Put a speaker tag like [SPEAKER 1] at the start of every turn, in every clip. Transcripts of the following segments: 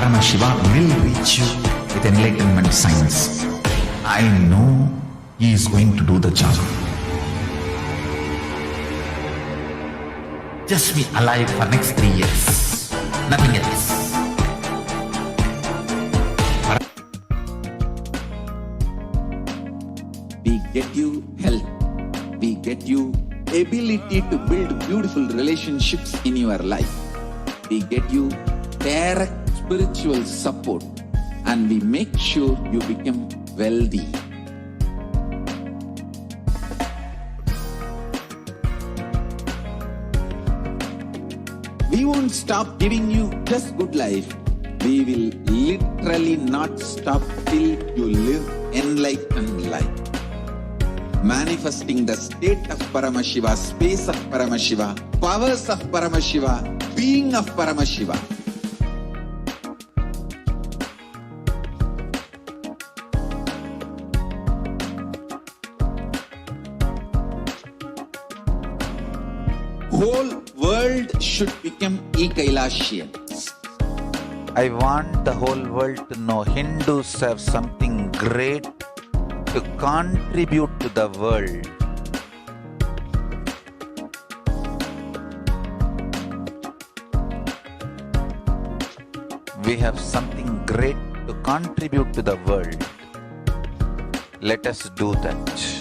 [SPEAKER 1] Paramashiva will reach you with enlightenment signs. I know he is going to do the job. Just be alive for next 3 years. Nothing else.
[SPEAKER 2] We get you health. We get you ability to build beautiful relationships in your life. We get you direct spiritual support, and we make sure you become wealthy. We won't stop giving you just good life. We will literally not stop till you live enlightened life. Manifesting the state of Paramashiva, space of Paramashiva, powers of Paramashiva, being of Paramashiva. Whole world should become e-Kailashian.
[SPEAKER 3] I want the whole world to know Hindus have something great to contribute to the world. We have something great to contribute to the world. Let us do that.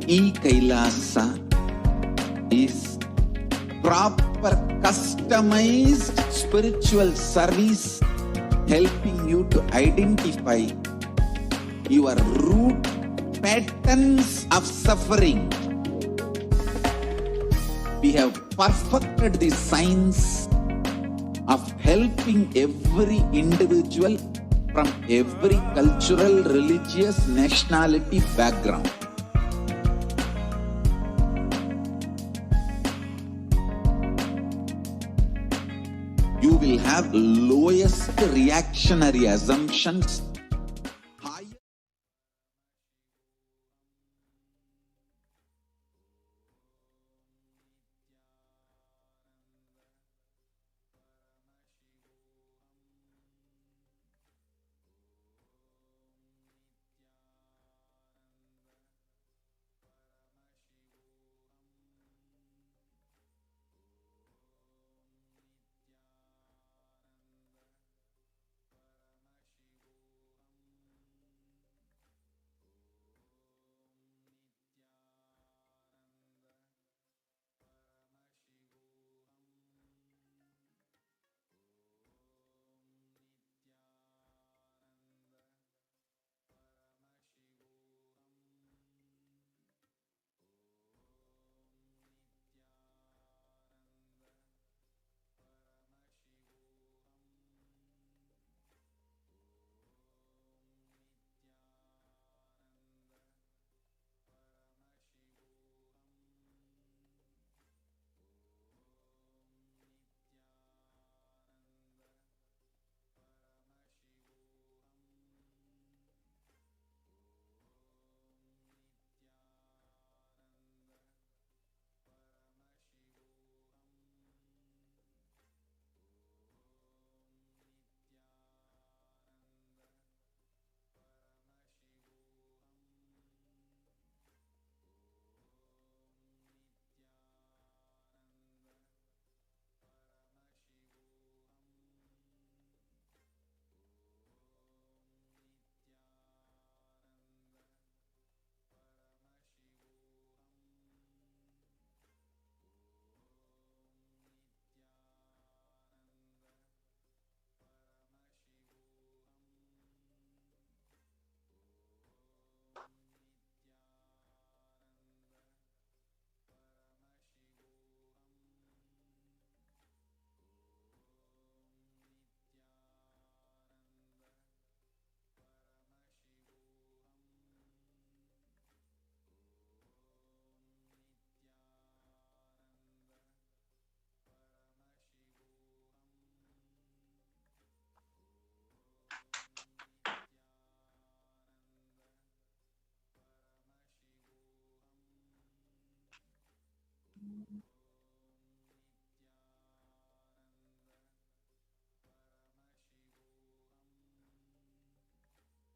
[SPEAKER 2] E-Kailasa is proper customized spiritual service helping you to identify your root patterns of suffering. We have perfected the science of helping every individual from every cultural, religious, nationality background. You will have lowest reactionary assumptions, higher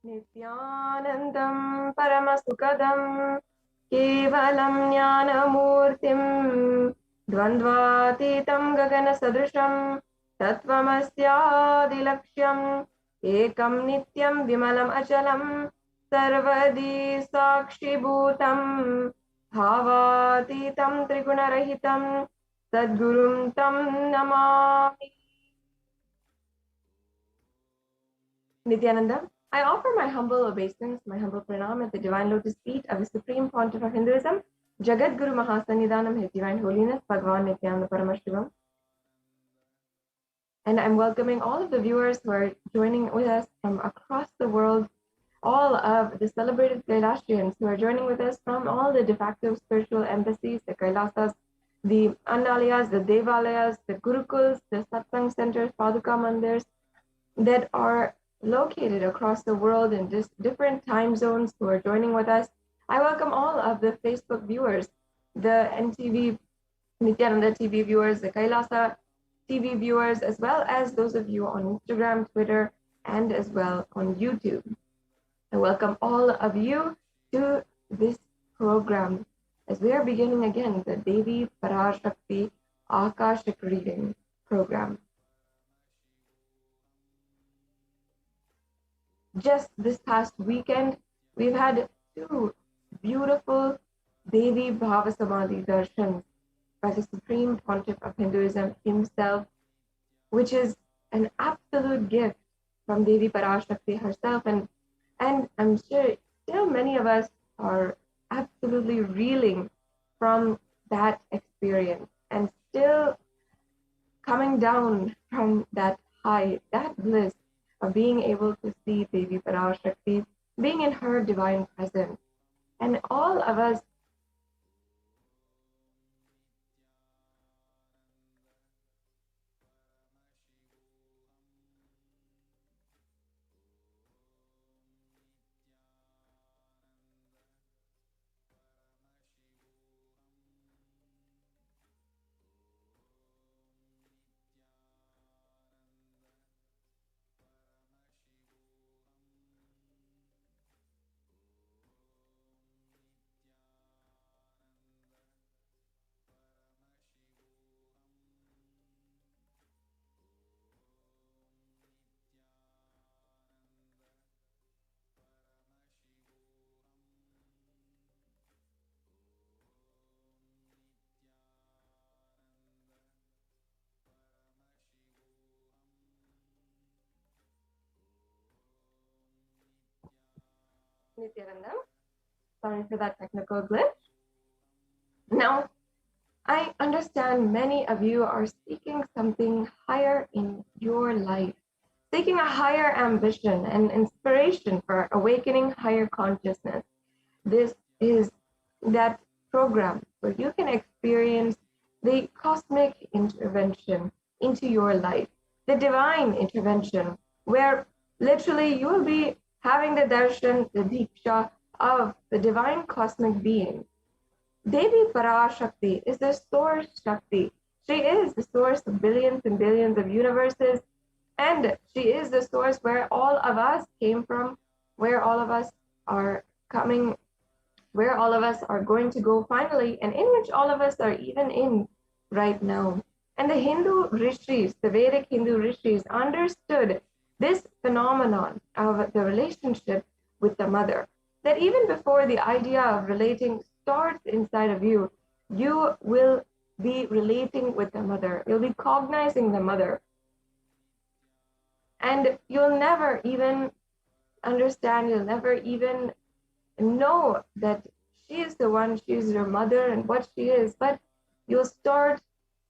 [SPEAKER 4] Nityanandam Paramasukadam Kevalam Jnanamurtim Dvandvatitam Gagana Sadrisham Tattvamasyaadilaksham Ekam Nityam Vimalam Achalam Sarvadi Sakshibhutam Bhavatitam Trigunarahitam Sadgurum Tam Namami. Nityananda, I offer my humble obeisance, my humble pranam at the divine lotus feet of the Supreme Pontiff of Hinduism, Jagat Guru Mahasannidhanam, His Divine Holiness, Bhagavan Nityananda Paramashivam. And I'm welcoming all of the viewers who are joining with us from across the world, all of the celebrated Kailashians who are joining with us from all the de facto spiritual embassies, the Kailasas, the Andalayas, the Devalayas, the Gurukuls, the Satsang centers, Paduka Mandirs that are located across the world in just different time zones who are joining with us. I welcome all of the Facebook viewers, the NTV, Nityananda TV viewers, the Kailasa TV viewers, as well as those of you on Instagram, Twitter, and as well on YouTube. I welcome all of you to this program as we are beginning again the Devi PARASHAKTI Akashic reading program. Just this past weekend, we've had two beautiful Devi Bhava Samadhi darshans by the Supreme Pontiff of Hinduism himself, which is an absolute gift from Devi Parashakti herself. And I'm sure still many of us are absolutely reeling from that experience and still coming down from that high, that bliss of being able to see Devi Parashakti, being in her divine presence. And all of us Nityananda. Sorry for that technical glitch. Now, I understand many of you are seeking something higher in your life, seeking a higher ambition and inspiration for awakening higher consciousness. This is that program where you can experience the cosmic intervention into your life, the divine intervention, where literally you will be having the darshan, the diksha of the divine cosmic being. Devi Parashakti is the source Shakti. She is the source of billions and billions of universes, and she is the source where all of us came from, where all of us are coming, where all of us are going to go finally, and in which all of us are even in right now. And the Hindu rishis, the Vedic Hindu rishis, understood this phenomenon of the relationship with the mother, that even before the idea of relating starts inside of you, you will be relating with the mother. You'll be cognizing the mother. And you'll never even understand, you'll never even know that she is the one, she is your mother and what she is, but you'll start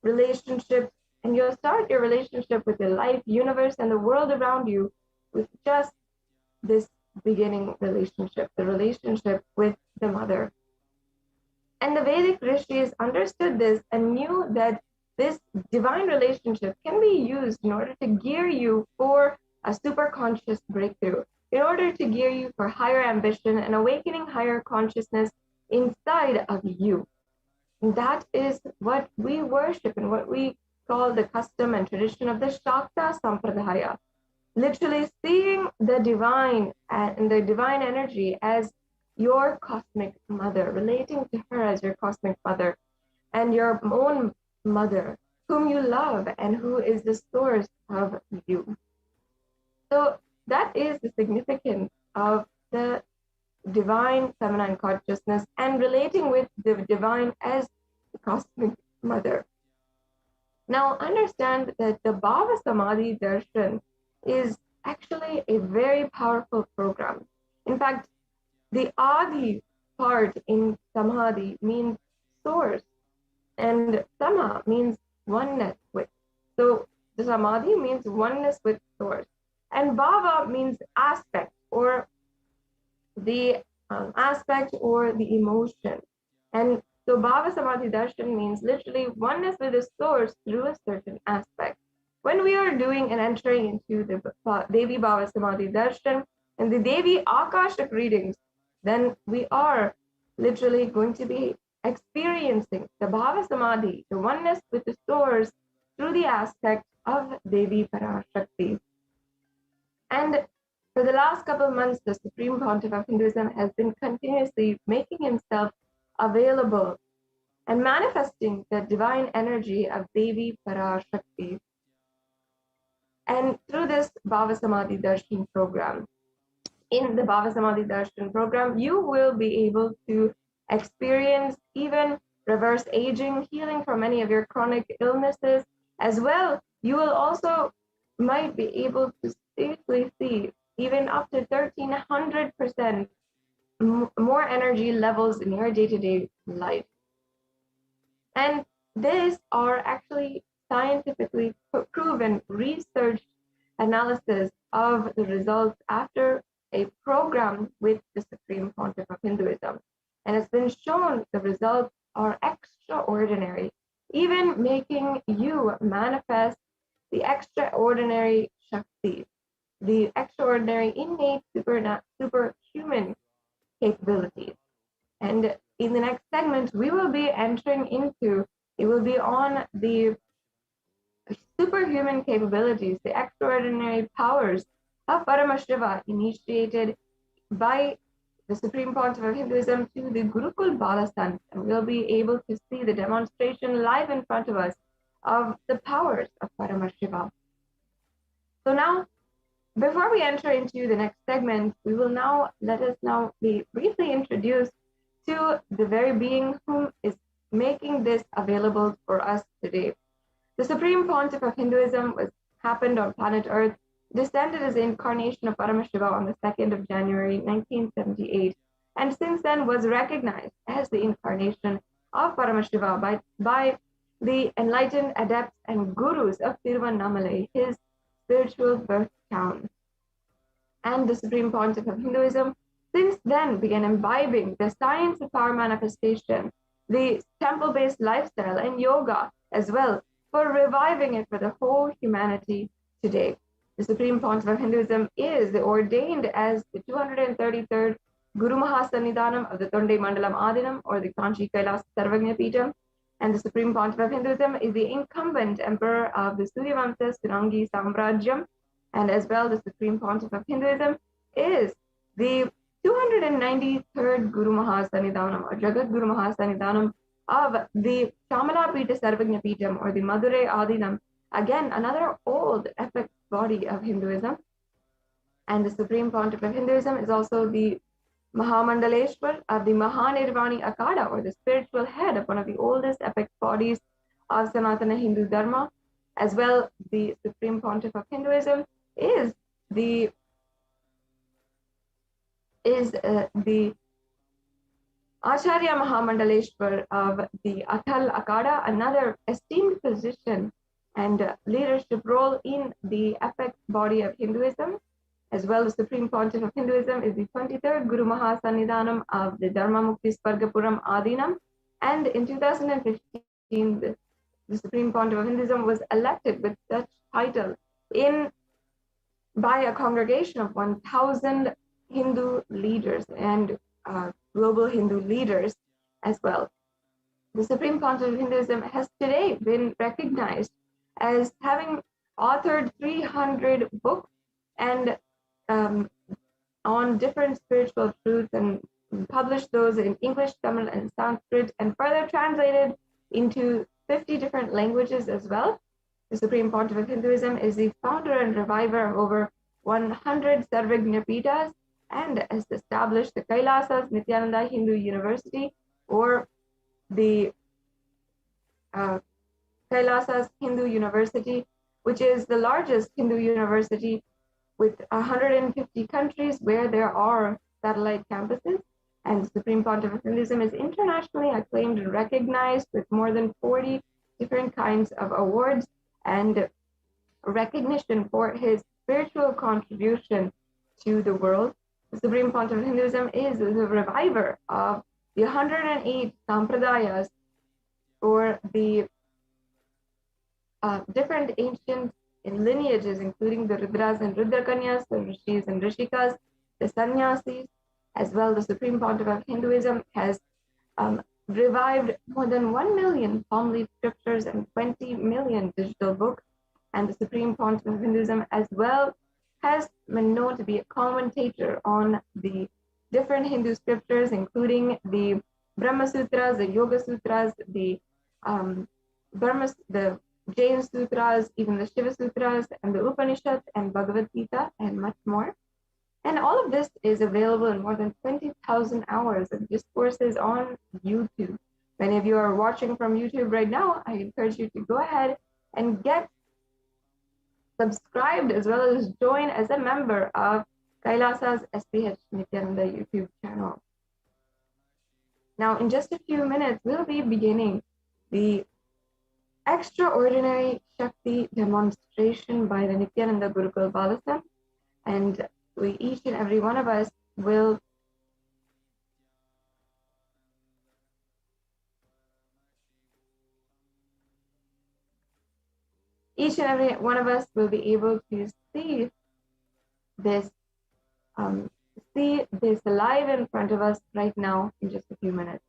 [SPEAKER 4] relationship, and you'll start your relationship with the life, universe, and the world around you with just this beginning relationship, the relationship with the mother. And the Vedic rishis understood this and knew that this divine relationship can be used in order to gear you for a super conscious breakthrough, in order to gear you for higher ambition and awakening higher consciousness inside of you. that is what we worship and what we call the custom and tradition of the Shakta Sampradaya. Literally seeing the divine and the divine energy as your cosmic mother, relating to her as your cosmic mother and your own mother, whom you love and who is the source of you. So that is the significance of the divine feminine consciousness and relating with the divine as the cosmic mother. Now understand that the Bhava Samadhi Darshan is actually a very powerful program. In fact, the Adi part in Samadhi means source, and Sama means oneness with. So the Samadhi means oneness with source, and Bhava means aspect or the aspect or the emotion. And so Bhava Samadhi Darshan means literally oneness with the source through a certain aspect. When we are doing and entering into the Devi Bhava Samadhi Darshan and the Devi Akashic readings, then we are literally going to be experiencing the Bhava Samadhi, the oneness with the source through the aspect of Devi PARASHAKTI. And for the last couple of months, the Supreme Pontiff of Hinduism has been continuously making himself available and manifesting the divine energy of Devi PARASHAKTI. And through this Bhava Samadhi Darshan program, in the Bhava Samadhi Darshan program, you will be able to experience even reverse aging, healing from many of your chronic illnesses. As well, you will also might be able to safely see even up to 1300% more energy levels in your day-to-day life. And these are actually scientifically proven research analysis of the results after a program with the Supreme Pontiff of Hinduism. And it's been shown the results are extraordinary, even making you manifest the extraordinary Shakti, the extraordinary innate superhuman capabilities. And in the next segment, we will be entering into, it will be on the superhuman capabilities, the extraordinary powers of Paramashiva initiated by the Supreme Pontiff of Hinduism to the Gurukul Balasan, and we'll be able to see the demonstration live in front of us of the powers of Paramashiva. So now, before we enter into the next segment, we will now, let us now be briefly introduced to the very being who is making this available for us today. The Supreme Pontiff of Hinduism happened on planet Earth, descended as the incarnation of Paramashiva on the 2nd of January, 1978, and since then was recognized as the incarnation of Paramashiva by the enlightened adepts and gurus of Tiruvannamalai, his spiritual birth town. And the Supreme Pontiff of Hinduism since then began imbibing the science of power manifestation, the temple-based lifestyle and yoga as well, for reviving it for the whole humanity today. The Supreme Pontiff of Hinduism is ordained as the 233rd Guru Mahasannidhanam of the Tonde Mandalam Adinam, or the Kanchi Kailas Sarvagnya Peetham, and the Supreme Pontiff of Hinduism is the incumbent emperor of the Suryavamsa Surangi Samrajyam, and as well the Supreme Pontiff of Hinduism is the 293rd Guru Mahasannidhanam, or Jagat Guru Mahasannidhanam of the Shamala Pita Sarvagnya Peetham, or the Madurai Adinam, again another old epic body of Hinduism. And the Supreme Pontiff of Hinduism is also the Mahamandaleshwar of the Mahanirvani Akada, or the spiritual head of one of the oldest epic bodies of Sanatana Hindu Dharma. As well, the Supreme Pontiff of Hinduism is the Acharya Mahamandaleshwar of the Atal Akada, another esteemed position and leadership role in the epic body of Hinduism. As well, the Supreme Pontiff of Hinduism is the 23rd Guru Mahasannidhanam of the Dharma Mukti Spargapuram Adinam. And in 2015, the Supreme Pontiff of Hinduism was elected with such title by a congregation of 1,000 Hindu leaders and global Hindu leaders as well. the Supreme Council of Hinduism has today been recognized as having authored 300 books and on different spiritual truths, and published those in English, Tamil, and Sanskrit, and further translated into 50 different languages as well. The Supreme Pontiff of Hinduism is the founder and reviver of over 100 Sarvagna Pitas, and has established the Kailasas Nityananda Hindu University, or the Kailasas Hindu University, which is the largest Hindu university with 150 countries where there are satellite campuses. And the Supreme Pontiff of Hinduism is internationally acclaimed and recognized with more than 40 different kinds of awards and recognition for his spiritual contribution to the world. The Supreme Pontiff of Hinduism is the reviver of the 108 sampradayas, or the different ancient lineages, including the Rudras and Rudrakanyas, the Rishis and Rishikas, the Sannyasis, as well. The Supreme Pontiff of Hinduism has revived more than 1 million palm leaf scriptures and 20 million digital books. And the Supreme Pontiff of Hinduism as well has been known to be a commentator on the different Hindu scriptures, including the Brahma Sutras, the Yoga Sutras, the Jain Sutras, even the Shiva Sutras, and the Upanishads and Bhagavad Gita, and much more. And all of this is available in more than 20,000 hours of discourses on YouTube. Many of you are watching from YouTube right now. I encourage you to go ahead and get subscribed, as well as join as a member of Kailasa's SPH Nityananda YouTube channel. Now, in just a few minutes, we'll be beginning the extraordinary Shakti demonstration by the Nityananda Gurukul Balasam, and each and every one of us will be able to see this live in front of us right now in just a few minutes.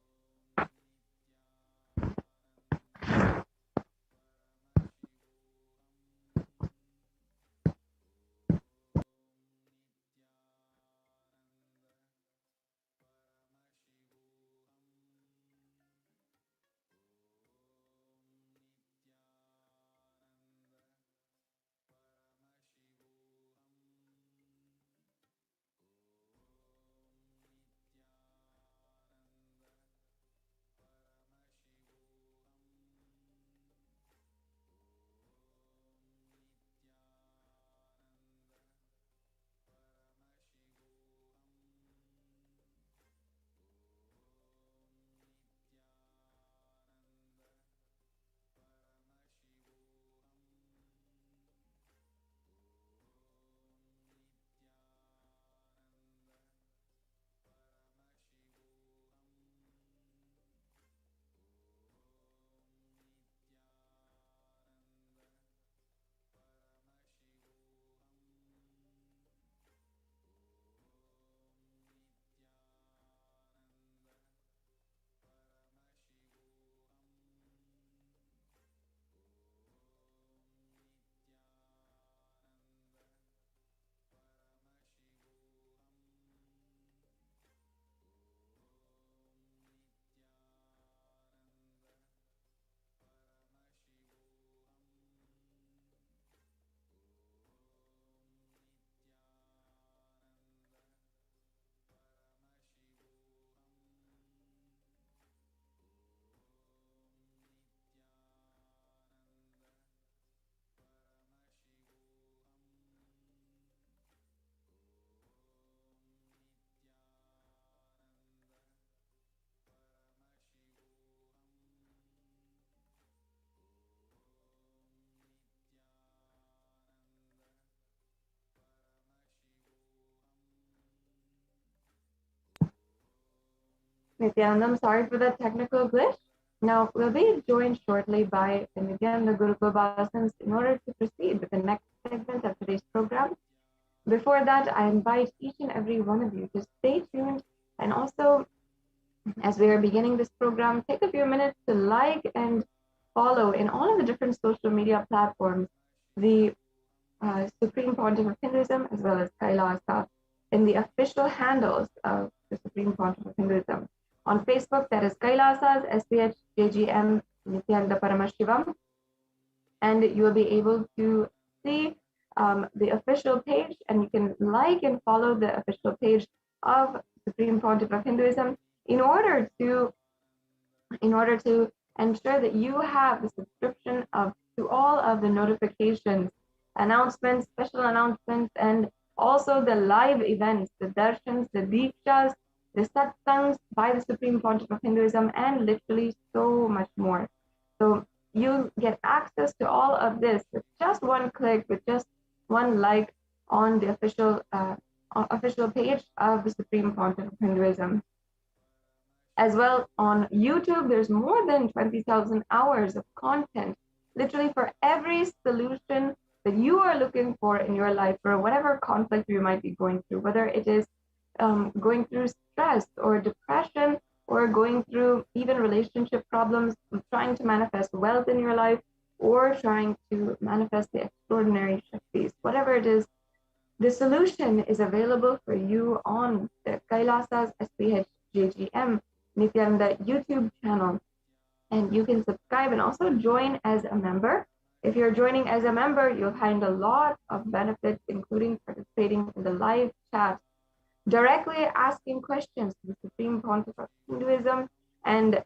[SPEAKER 4] Nityananda, I'm sorry for that technical glitch. Now, we'll be joined shortly by the Nityananda Gurukul Balasams in order to proceed with the next segment of today's program. Before that, I invite each and every one of you to stay tuned and also as we are beginning this program, take a few minutes to like and follow in all of the different social media platforms the Supreme Pontiff of Hinduism as well as Kailasa in the official handles of the Supreme Pontiff of Hinduism. On Facebook, that is Kailasa's SPHJGM Nityananda Paramashivam, and you will be able to see the official page, and you can like and follow the official page of Supreme Pontiff of Hinduism in order to ensure that you have the subscription to all of the notifications, announcements, special announcements, and also the live events, the darshans, the dikshas, the satsangs by the Supreme Pontiff of Hinduism, and literally so much more. So you get access to all of this with just one click, with just one like on the official page of the Supreme Pontiff of Hinduism. As well, on YouTube, there's more than 20,000 hours of content, literally for every solution that you are looking for in your life, for whatever conflict you might be going through, whether it is going through stress or depression, or going through even relationship problems, trying to manifest wealth in your life, or trying to manifest the extraordinary Shaktis. Whatever it is, the solution is available for you on the Kailasa's SPHJGM Nityananda YouTube channel. And you can subscribe and also join as a member. If you're joining as a member, you'll find a lot of benefits, including participating in the live chat, directly asking questions to the Supreme Pontiff of Hinduism, and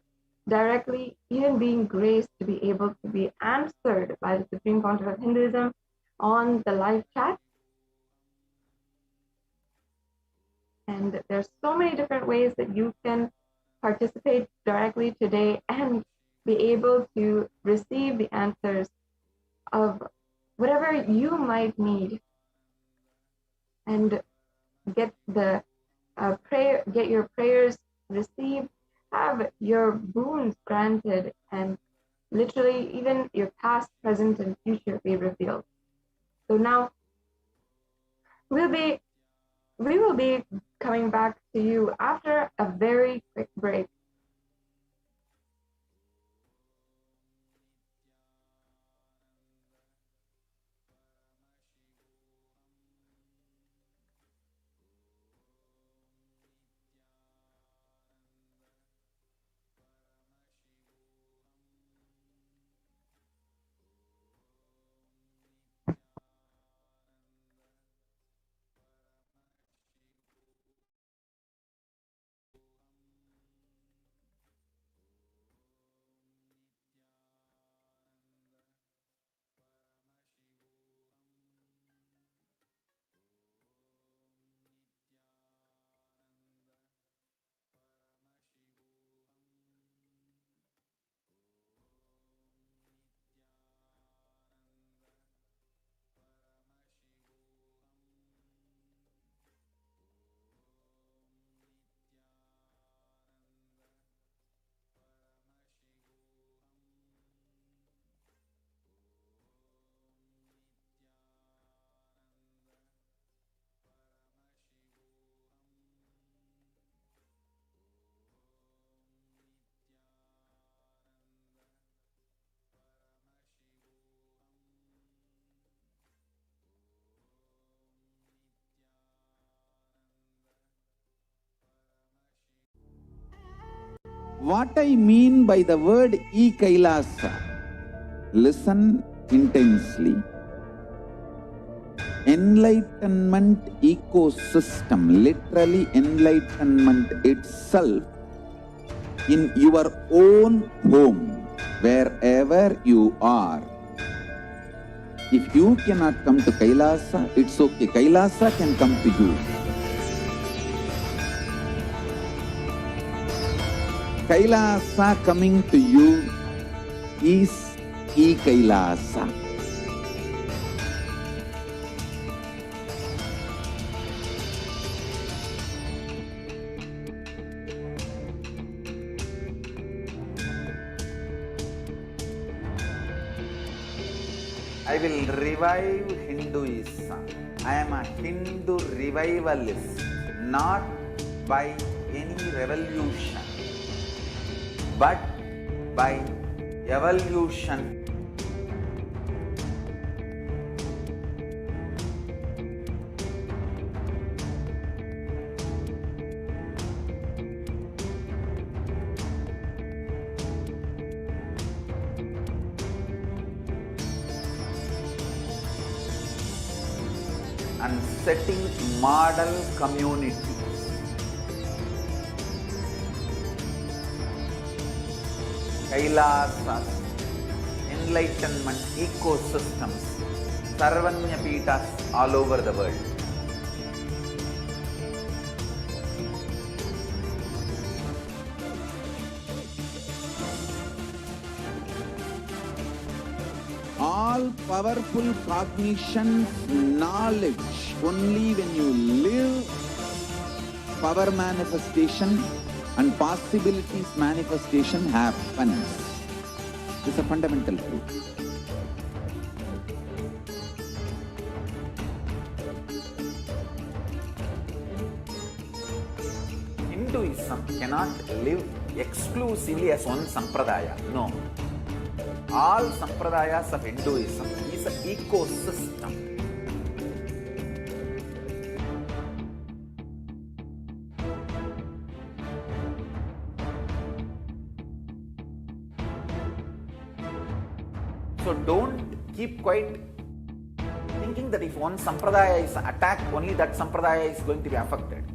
[SPEAKER 4] directly even being graced to be able to be answered by the Supreme Pontiff of Hinduism on the live chat. And there's so many different ways that you can participate directly today and be able to receive the answers of whatever you might need, and get the get your prayers received, have your boons granted, and literally even your past, present, and future be revealed. So now we will be coming back to you after a very quick break.
[SPEAKER 2] What I mean by the word e-Kailasa, listen intensely. Enlightenment ecosystem, literally enlightenment itself, in your own home, wherever you are. If you cannot come to Kailasa, it's okay. Kailasa can come to you. Kailasa coming to you is e-Kailasa.
[SPEAKER 3] I will revive Hinduism. I am a Hindu revivalist, not by any revolution, but by evolution. And setting model community. Kailasas, enlightenment ecosystems, Sarvanya Pitas all over the world.
[SPEAKER 2] All powerful cognition, knowledge, only when you live power manifestation and possibilities manifestation happens. This is a fundamental truth.
[SPEAKER 3] Hinduism cannot live exclusively as one sampradaya. No. All sampradayas of Hinduism is an ecosystem. So don't keep quiet thinking that if one sampradaya is attacked, only that sampradaya is going to be affected.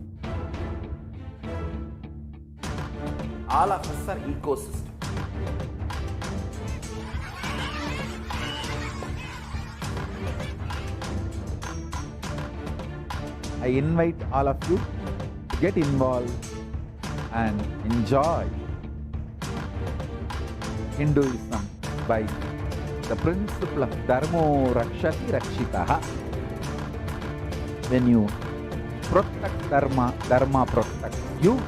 [SPEAKER 3] All of us are ecosystem.
[SPEAKER 5] I invite all of you to get involved and enjoy Hinduism by the principle of Dharmo Rakshati Rakshitaha. When you protect Dharma, Dharma protects you.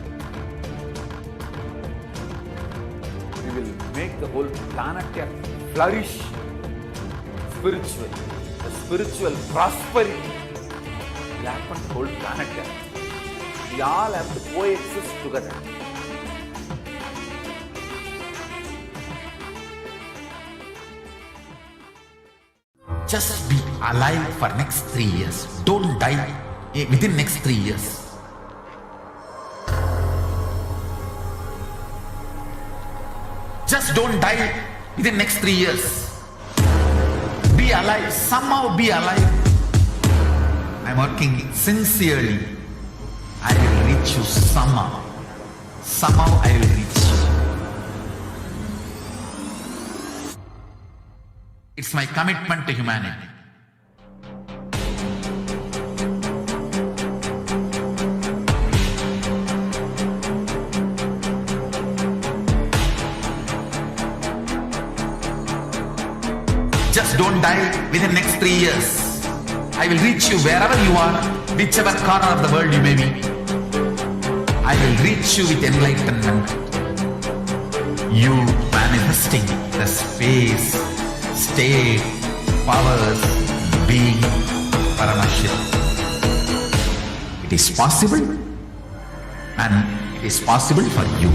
[SPEAKER 3] We will make the whole planet flourish spiritually. The spiritual prosperity will happen to the whole planet. We all have to coexist together.
[SPEAKER 1] Just be alive for next 3 years. Don't die within next 3 years. Just don't die within next 3 years. Be alive. Somehow be alive. I'm working sincerely. I will reach you somehow. Somehow I will reach you. It's my commitment to humanity. Just don't die within next 3 years. I will reach you wherever you are, whichever corner of the world you may be. I will reach you with enlightenment. You manifesting the space, state, powers, being, Paramashiva. It is possible, and it is possible for you.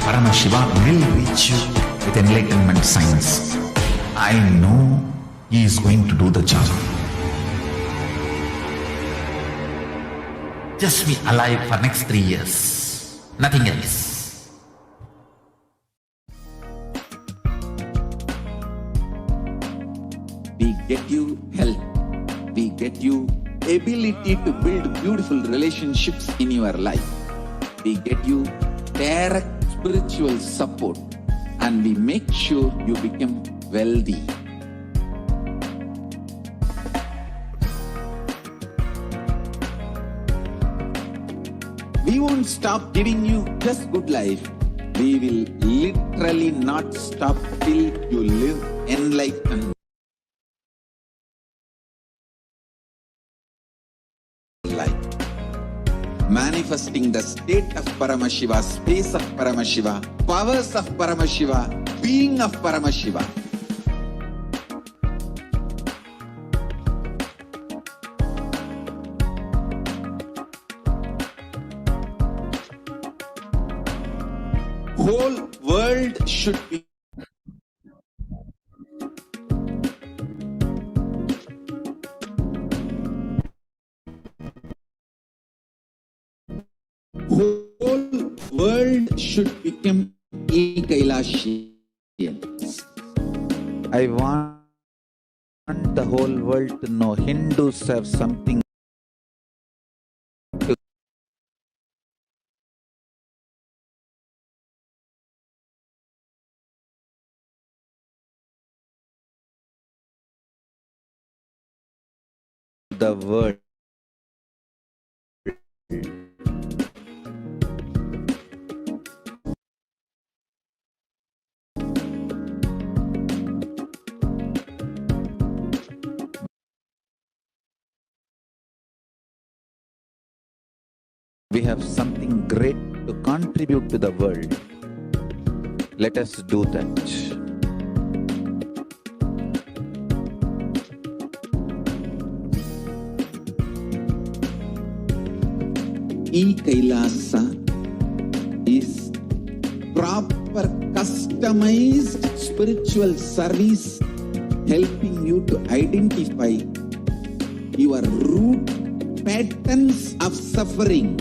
[SPEAKER 1] Paramashiva will reach you with enlightenment science. I know he is going to do the job. Just be alive for next 3 years. Nothing else.
[SPEAKER 2] We get you help. We get you ability to build beautiful relationships in your life. We get you direct spiritual support, and we make sure you become wealthy. We won't stop giving you just good life. We will literally not stop till you live enlightened life. Manifesting the state of Paramashiva, space of Paramashiva, powers of Paramashiva, being of Paramashiva. whole world should be become Kailashians.
[SPEAKER 5] I want the whole world to know Hindus have something to the world. We have something great to contribute to the world. Let us do that.
[SPEAKER 2] E-Kailasa is proper customized spiritual service helping you to identify your root patterns of suffering.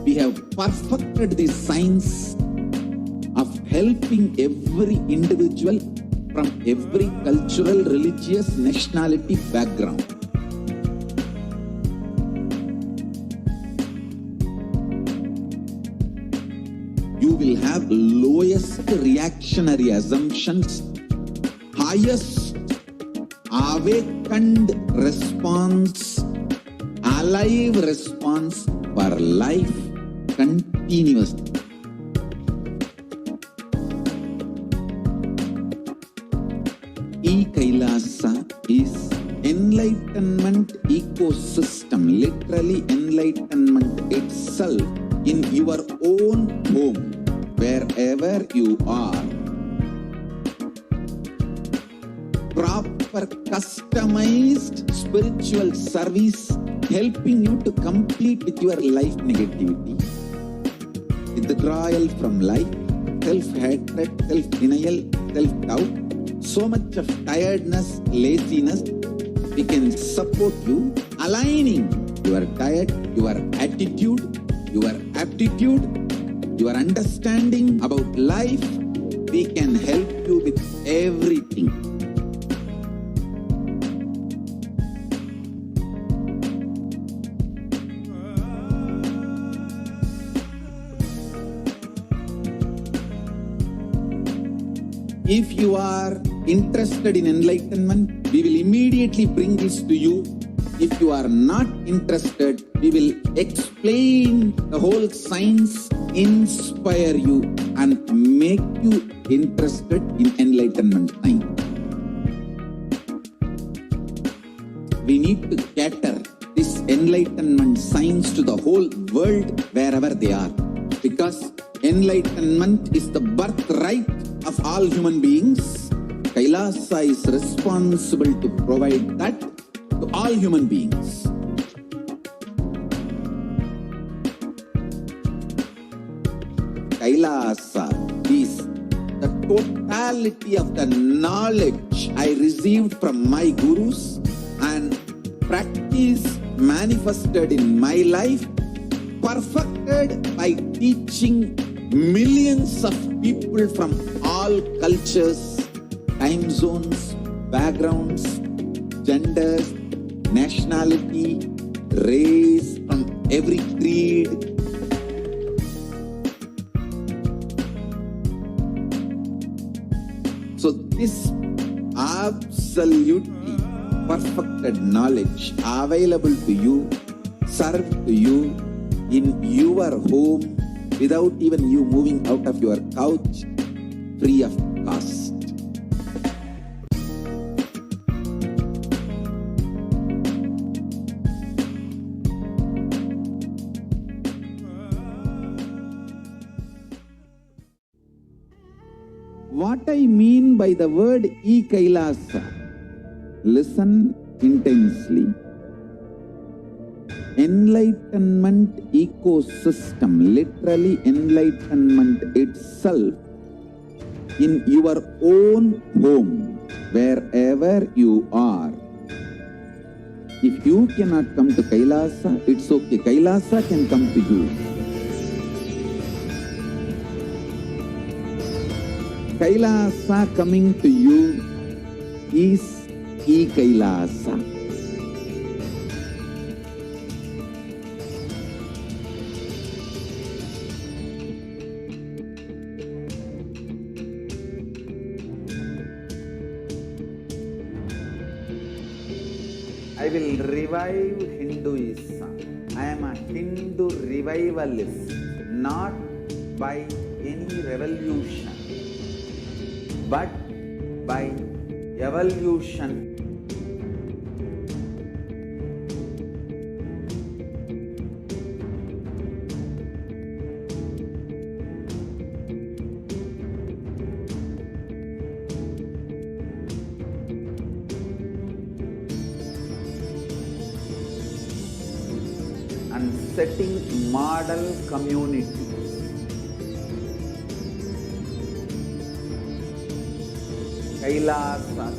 [SPEAKER 2] We have perfected the science of helping every individual from every cultural, religious, nationality background. You will have lowest reactionary assumptions, highest awakened response, alive response for life continuously. E-Kailasa is enlightenment ecosystem, literally enlightenment itself in your own home, wherever you are. Proper customized spiritual service helping you to complete with your life negativity, withdrawal from life, self-hatred, self-denial, self-doubt, so much of tiredness, laziness. We can support you, aligning your diet, your attitude, your aptitude, your understanding about life. We can help you with everything. If you are interested in enlightenment, we will immediately bring this to you. If you are not interested, we will explain the whole science, inspire you, and make you interested in enlightenment time. We need to cater this enlightenment science to the whole world wherever they are, because enlightenment is the birthright of all human beings. Kailasa is responsible to provide that to all human beings. Kailasa is the totality of the knowledge I received from my gurus and practice manifested in my life, perfected by teaching millions of people from all cultures, time zones, backgrounds, genders, nationality, race, from every creed. So this absolutely perfected knowledge available to you, served to you in your home without even you moving out of your couch, free of cost. What I mean by the word E-Kailasa, listen intensely. enlightenment ecosystem, literally enlightenment itself, in your own home, wherever you are. If you cannot come to Kailasa, it's okay. Kailasa can come to you. Kailasa coming to you is E-Kailasa.
[SPEAKER 3] I will revive Hinduism. I am a Hindu revivalist, not by any revolution, but by evolution. And setting model communities. Kailasas,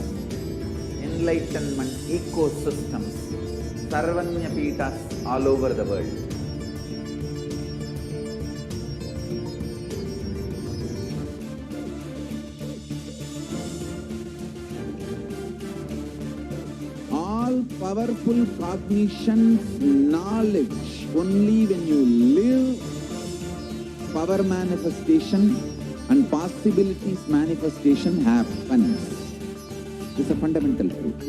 [SPEAKER 3] enlightenment ecosystems, Sarvanya Pitas all over the world.
[SPEAKER 2] All powerful cognition, knowledge, only when you live, power manifestation and possibilities manifestation happens. It's a fundamental truth.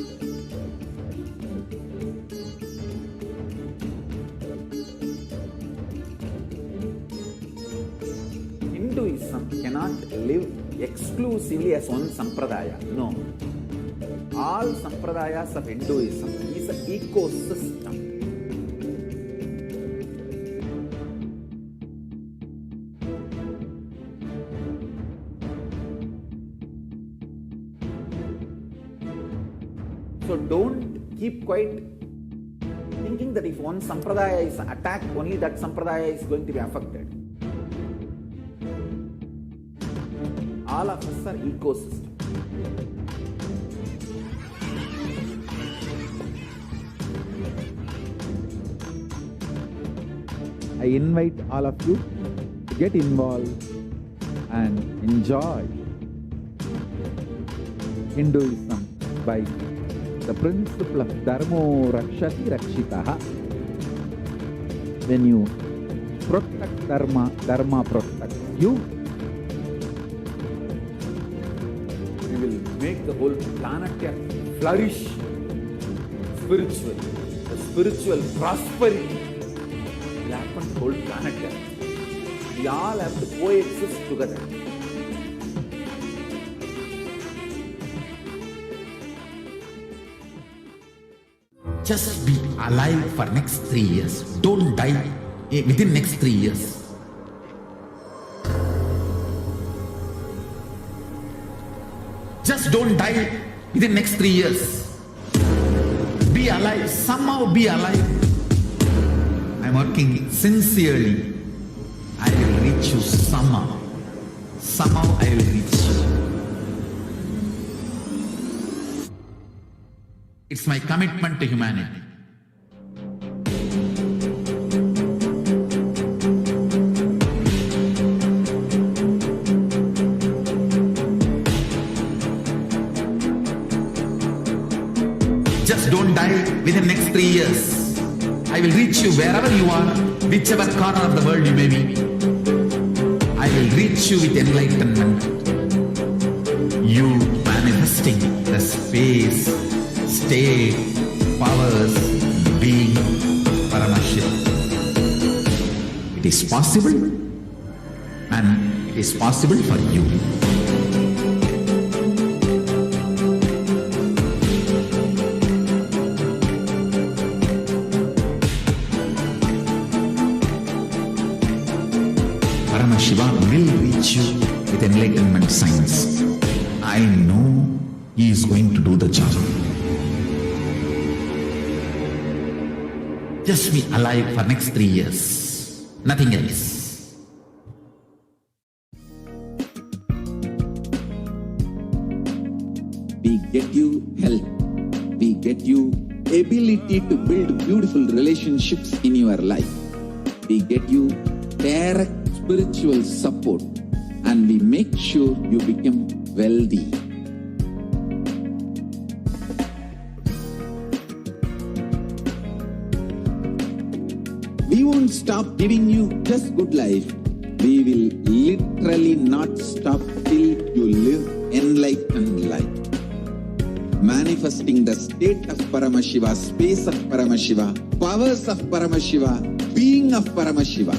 [SPEAKER 3] Hinduism cannot live exclusively as one sampradaya. No. All sampradayas of Hinduism is an ecosystem. So don't keep quiet thinking that if one sampradaya is attacked, only that sampradaya is going to be affected. All of us are ecosystem.
[SPEAKER 5] I invite all of you to get involved and enjoy Hinduism by the principle of Dharmo Rakshati Rakshitaha. When you protect Dharma, Dharma protects you.
[SPEAKER 3] We will make the whole planet flourish spiritually. The spiritual prosperity will happen to the whole planet. We all have to coexist together.
[SPEAKER 1] Just be alive for next 3 years. Don't die within next 3 years. Just don't die within next 3 years. Be alive. Somehow be alive. I'm working sincerely. I will reach you somehow. Somehow I will reach you. It's my commitment to humanity. Just don't die within next 3 years. I will reach you wherever you are, whichever corner of the world you may be. I will reach you with enlightenment. You manifesting the space, state, powers, being, Paramashit. It is possible, and it is possible for you. Paramashiva will reach you with enlightenment science. I know he is going to do the job. just be alive for next 3 years. Nothing else.
[SPEAKER 2] We get you health. We get you ability to build beautiful relationships in your life. We get you direct spiritual support, and we make sure you become wealthy. We won't stop giving you just good life. We will literally not stop till you live enlightened life. Manifesting the state of Paramashiva, space of Paramashiva, powers of Paramashiva, being of Paramashiva.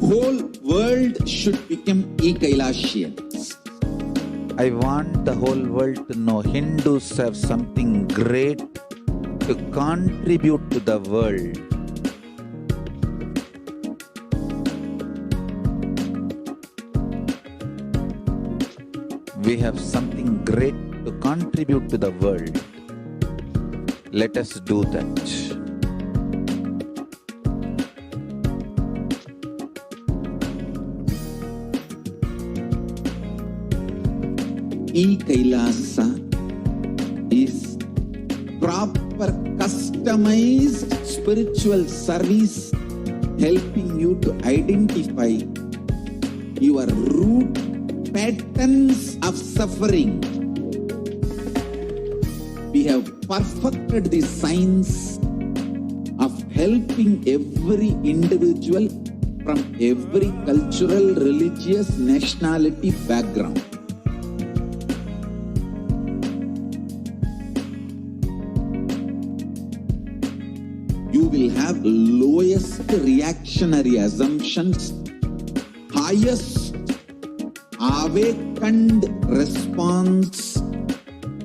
[SPEAKER 2] Whole world should become e-Kailashians.
[SPEAKER 5] I want the whole world to know Hindus have something great to contribute to the world. We have something great to contribute to the world. Let us do that.
[SPEAKER 2] E-Kailasa is proper customized spiritual service helping you to identify your root patterns of suffering. We have perfected the science of helping every individual from every cultural, religious, nationality background. You will have lowest reactionary assumptions, highest awakened response,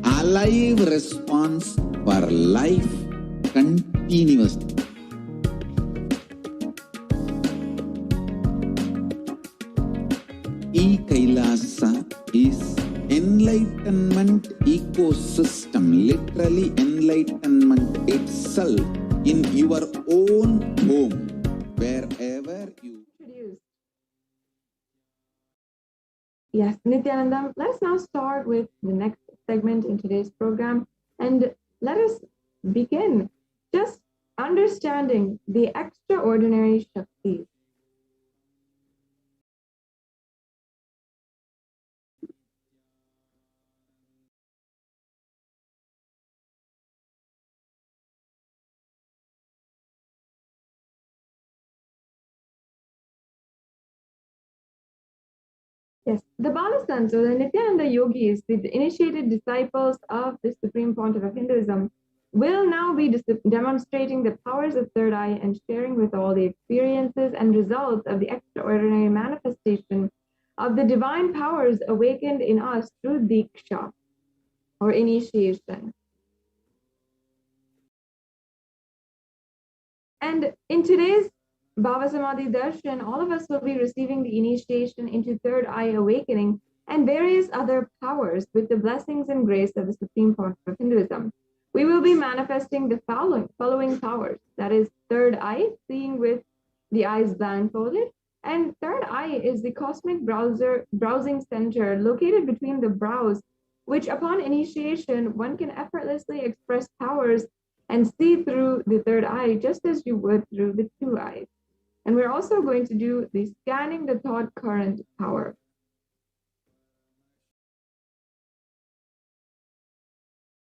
[SPEAKER 2] alive response for life continuously. E-Kailasa is enlightenment ecosystem, literally enlightenment itself in your own home, wherever you.
[SPEAKER 4] Yes, Nityananda, let's now start with the next segment in today's program, and let us begin just understanding the extraordinary Shaktis. Yes, the Balasants, or the Nityananda yogis, the initiated disciples of the Supreme Pontiff of Hinduism, will now be demonstrating the powers of third eye and sharing with all the experiences and results of the extraordinary manifestation of the divine powers awakened in us through Diksha, or initiation. And in today's Bhava Samadhi Darshan, all of us will be receiving the initiation into third eye awakening and various other powers with the blessings and grace of the Supreme Pontiff of Hinduism. We will be manifesting the following powers. That is third eye, seeing with the eyes blindfolded. And third eye is the cosmic browsing center located between the brows, which upon initiation, one can effortlessly express powers and see through the third eye, just as you would through the two eyes. And we're also going to do the scanning the thought current power.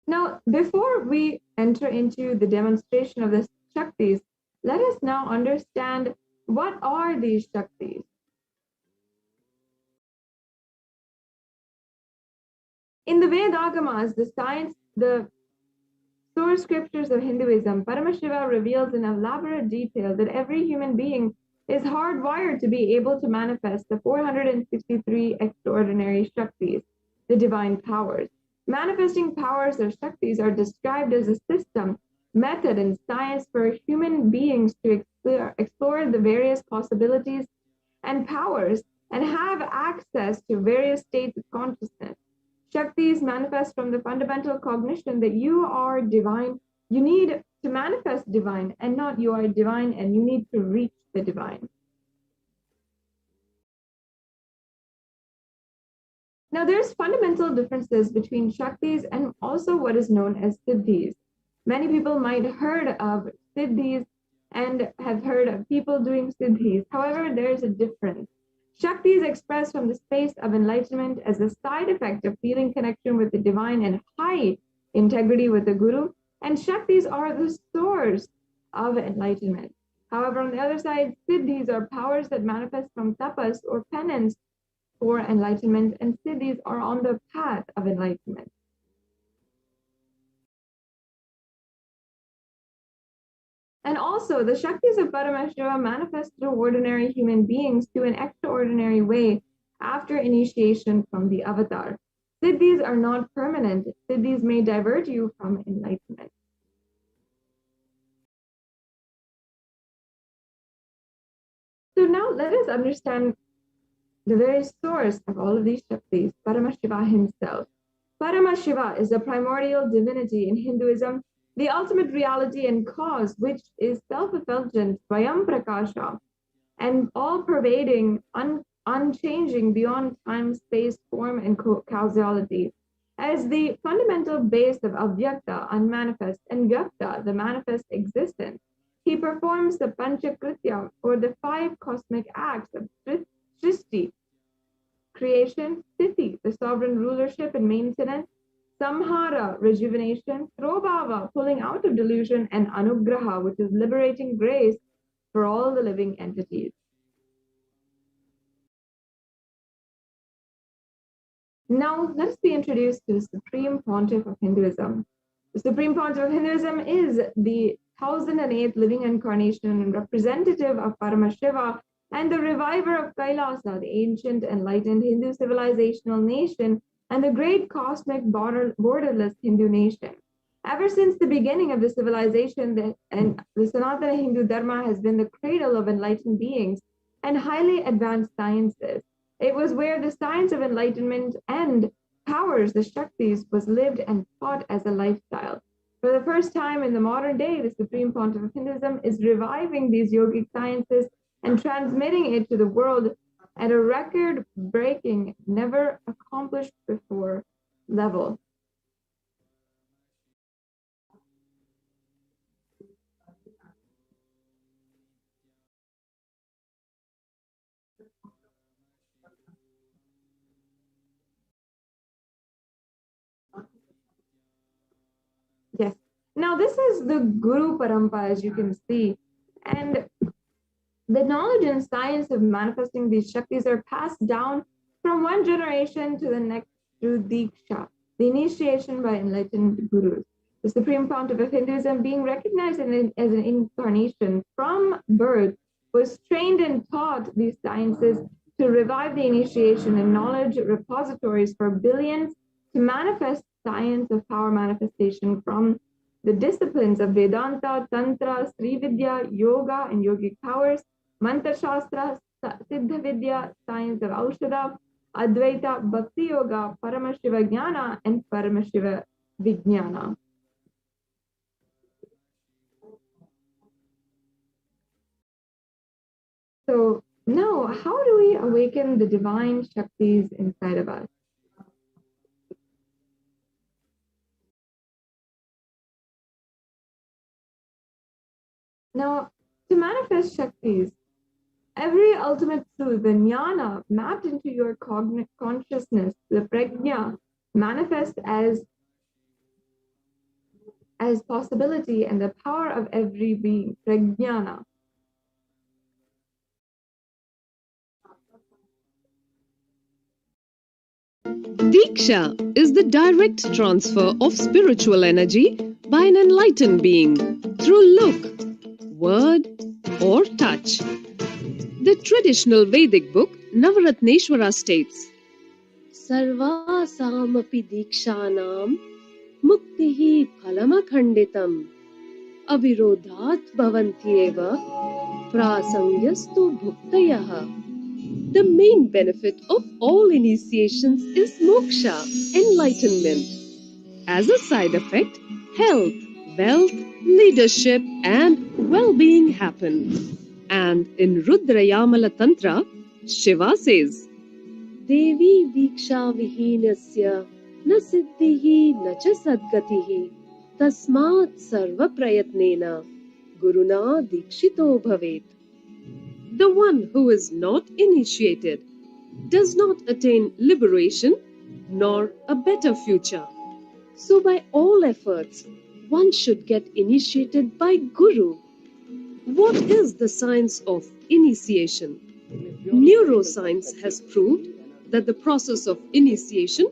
[SPEAKER 4] Now, before we enter into the demonstration of the Shaktis, let us now understand what are these Shaktis. In the Vedagamas, the science, the source scriptures of Hinduism, Paramashiva reveals in elaborate detail that every human being is hardwired to be able to manifest the 463 extraordinary Shaktis, the divine powers. Manifesting powers or Shaktis are described as a system, method, and science for human beings to explore the various possibilities and powers and have access to various states of consciousness. Shaktis manifest from the fundamental cognition that you are divine. You need to manifest divine, and not you are divine and you need to reach the divine. Now, there's fundamental differences between Shaktis and also what is known as Siddhis. Many people might have heard of Siddhis and have heard of people doing Siddhis. However, there's a difference. Shaktis express from the space of enlightenment as a side effect of feeling connection with the divine and high integrity with the Guru. And Shaktis are the source of enlightenment. However, on the other side, Siddhis are powers that manifest from tapas or penance for enlightenment, and Siddhis are on the path of enlightenment. And also, the Shaktis of Paramashiva manifest through ordinary human beings to an extraordinary way after initiation from the avatar. Siddhis are not permanent. Siddhis may divert you from enlightenment. So now let us understand the very source of all of these Shaktis, Paramashiva himself. Paramashiva is the primordial divinity in Hinduism, the ultimate reality and cause, which is self-effulgent, Svayam Prakasha, and all-pervading, unchanging beyond time, space, form, and causality. As the fundamental base of Avyakta, unmanifest, and Vyakta, the manifest existence, he performs the Panchakritya, or the 5 cosmic acts of Srishti, creation, Sthiti, the sovereign rulership and maintenance, Samhara, rejuvenation, Prabhava, pulling out of delusion, and Anugraha, which is liberating grace for all the living entities. Now, let us be introduced to the Supreme Pontiff of Hinduism. The Supreme Pontiff of Hinduism is the 1008th living incarnation and representative of Paramashiva and the reviver of Kailasa, the ancient enlightened Hindu civilizational nation, and the great cosmic borderless Hindu nation. Ever since the beginning of the civilization, the Sanatana Hindu Dharma has been the cradle of enlightened beings and highly advanced sciences. It was where the science of enlightenment and powers, the Shaktis, was lived and taught as a lifestyle. For the first time in the modern day, the Supreme Pontiff of Hinduism is reviving these yogic sciences and transmitting it to the world at a record-breaking, never accomplished before level. Yes. Now, this is the Guru Parampa, as you can see. And the knowledge and science of manifesting these Shaktis are passed down from one generation to the next through Diksha, the initiation by enlightened gurus. The Supreme Pontiff of Hinduism, being recognized as an incarnation from birth, was trained and taught these sciences to revive the initiation and knowledge repositories for billions to manifest science of power manifestation from the disciplines of Vedanta, Tantra, Sri Vidya, Yoga, and yogic powers, Mantra Shastra, Siddha Vidya, science of Aushadha, Advaita, Bhakti Yoga, Paramashiva Jnana, and Paramashiva Vijnana. So now, how do we awaken the divine Shaktis inside of us? Now, to manifest Shaktis, every ultimate truth, the jnana, mapped into your consciousness, the prajna, manifest as possibility and the power of every being, prajnana.
[SPEAKER 6] Diksha is the direct transfer of spiritual energy by an enlightened being through look, word, or touch. The traditional Vedic book Navaratneshwara states, Sarvasamapi Dikshanam Muktihi Phalamakhanditam Avirodhat Bhavantyeva Prasangyastu Bhuktayah. The main benefit of all initiations is moksha, enlightenment. As a side effect, health, wealth, leadership, and well-being happen. And in Rudrayamala Tantra, Shiva says, Devi Diksha Vihinasya na siddhihi na cha sadgatihi tasmat sarva prayatnena guruna dikshito bhavet. The one who is not initiated does not attain liberation nor a better future. So by all efforts, one should get initiated by Guru. What is the science of initiation? Neuroscience has proved that the process of initiation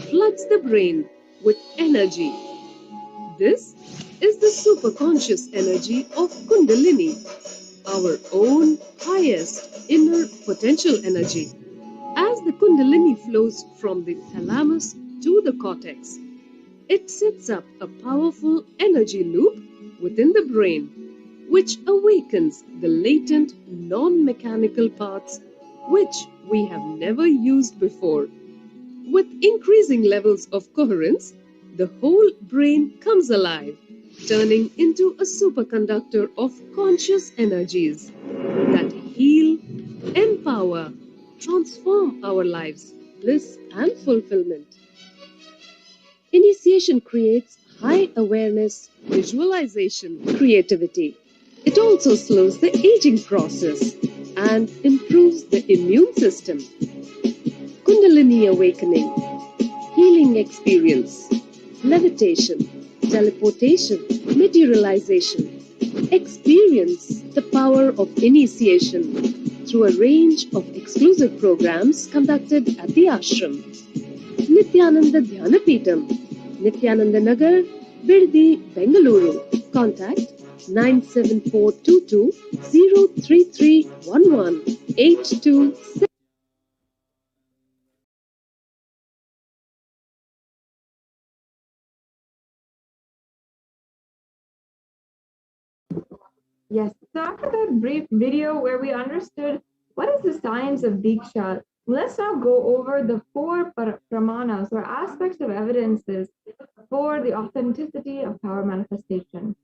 [SPEAKER 6] floods the brain with energy. This is the superconscious energy of Kundalini, our own highest inner potential energy. As the Kundalini flows from the thalamus to the cortex, it sets up a powerful energy loop within the brain, which awakens the latent non-mechanical parts which we have never used before. With increasing levels of coherence, the whole brain comes alive, turning into a superconductor of conscious energies that heal, empower, transform our lives, bliss and fulfillment. Initiation creates high awareness, visualization, creativity. It also slows the aging process and improves the immune system. Kundalini awakening, healing experience, levitation, teleportation, materialization. Experience the power of initiation through a range of exclusive programs conducted at the ashram. Nityananda Dhyanapitham, Nityananda Nagar, Birdi, Bengaluru. Contact 97422 03311 827.
[SPEAKER 4] Yes, so after that brief video where we understood what is the science of Diksha, let's now go over the four pramanas or aspects of evidences for the authenticity of power manifestation.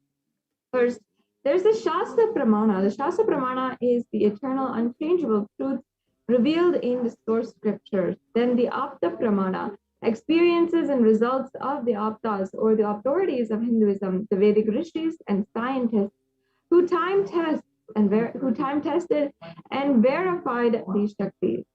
[SPEAKER 4] First, there's the Shastra Pramana. The Shastra Pramana is the eternal, unchangeable truth revealed in the source scriptures. Then the Apta Pramana, experiences and results of the Aptas or the authorities of Hinduism, the Vedic rishis and scientists who time tested and verified these Shaktis.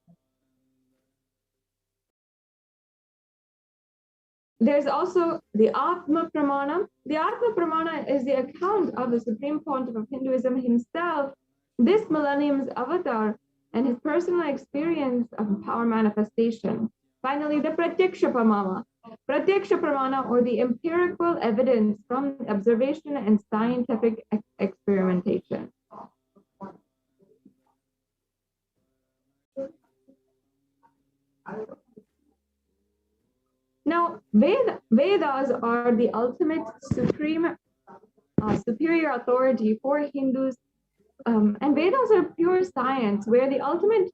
[SPEAKER 4] There's also the Atma Pramana. The Atma Pramana is the account of the Supreme Pontiff of Hinduism himself, this millennium's avatar, and his personal experience of power manifestation. Finally, the Pratyaksha Pramana. Pratyaksha Pramana, or the empirical evidence from observation and scientific experimentation. Now, Vedas are the ultimate superior authority for Hindus, and Vedas are pure science where the ultimate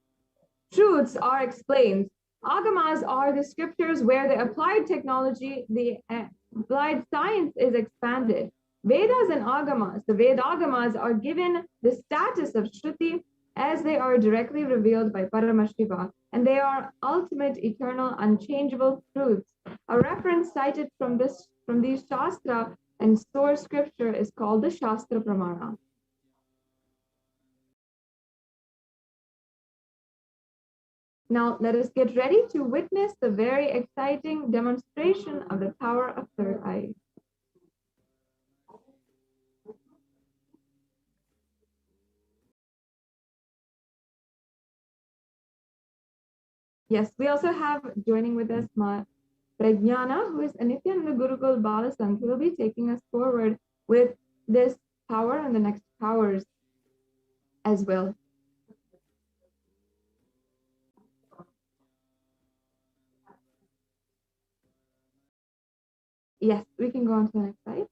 [SPEAKER 4] truths are explained. Agamas are the scriptures where the applied technology, the applied science is expanded. Vedas and Agamas, the Vedagamas, are given the status of Shruti as they are directly revealed by Paramashiva, and they are ultimate, eternal, unchangeable truths. A reference cited from these Shastra and source scripture is called the Shastra Pramana. Now, let us get ready to witness the very exciting demonstration of the power of third eye. Yes, we also have joining with us Prajnana, who is a Nityananda Gurukul Balasangh, who will be taking us forward with this power and the next powers as well. Yes, we can go on to the next slide.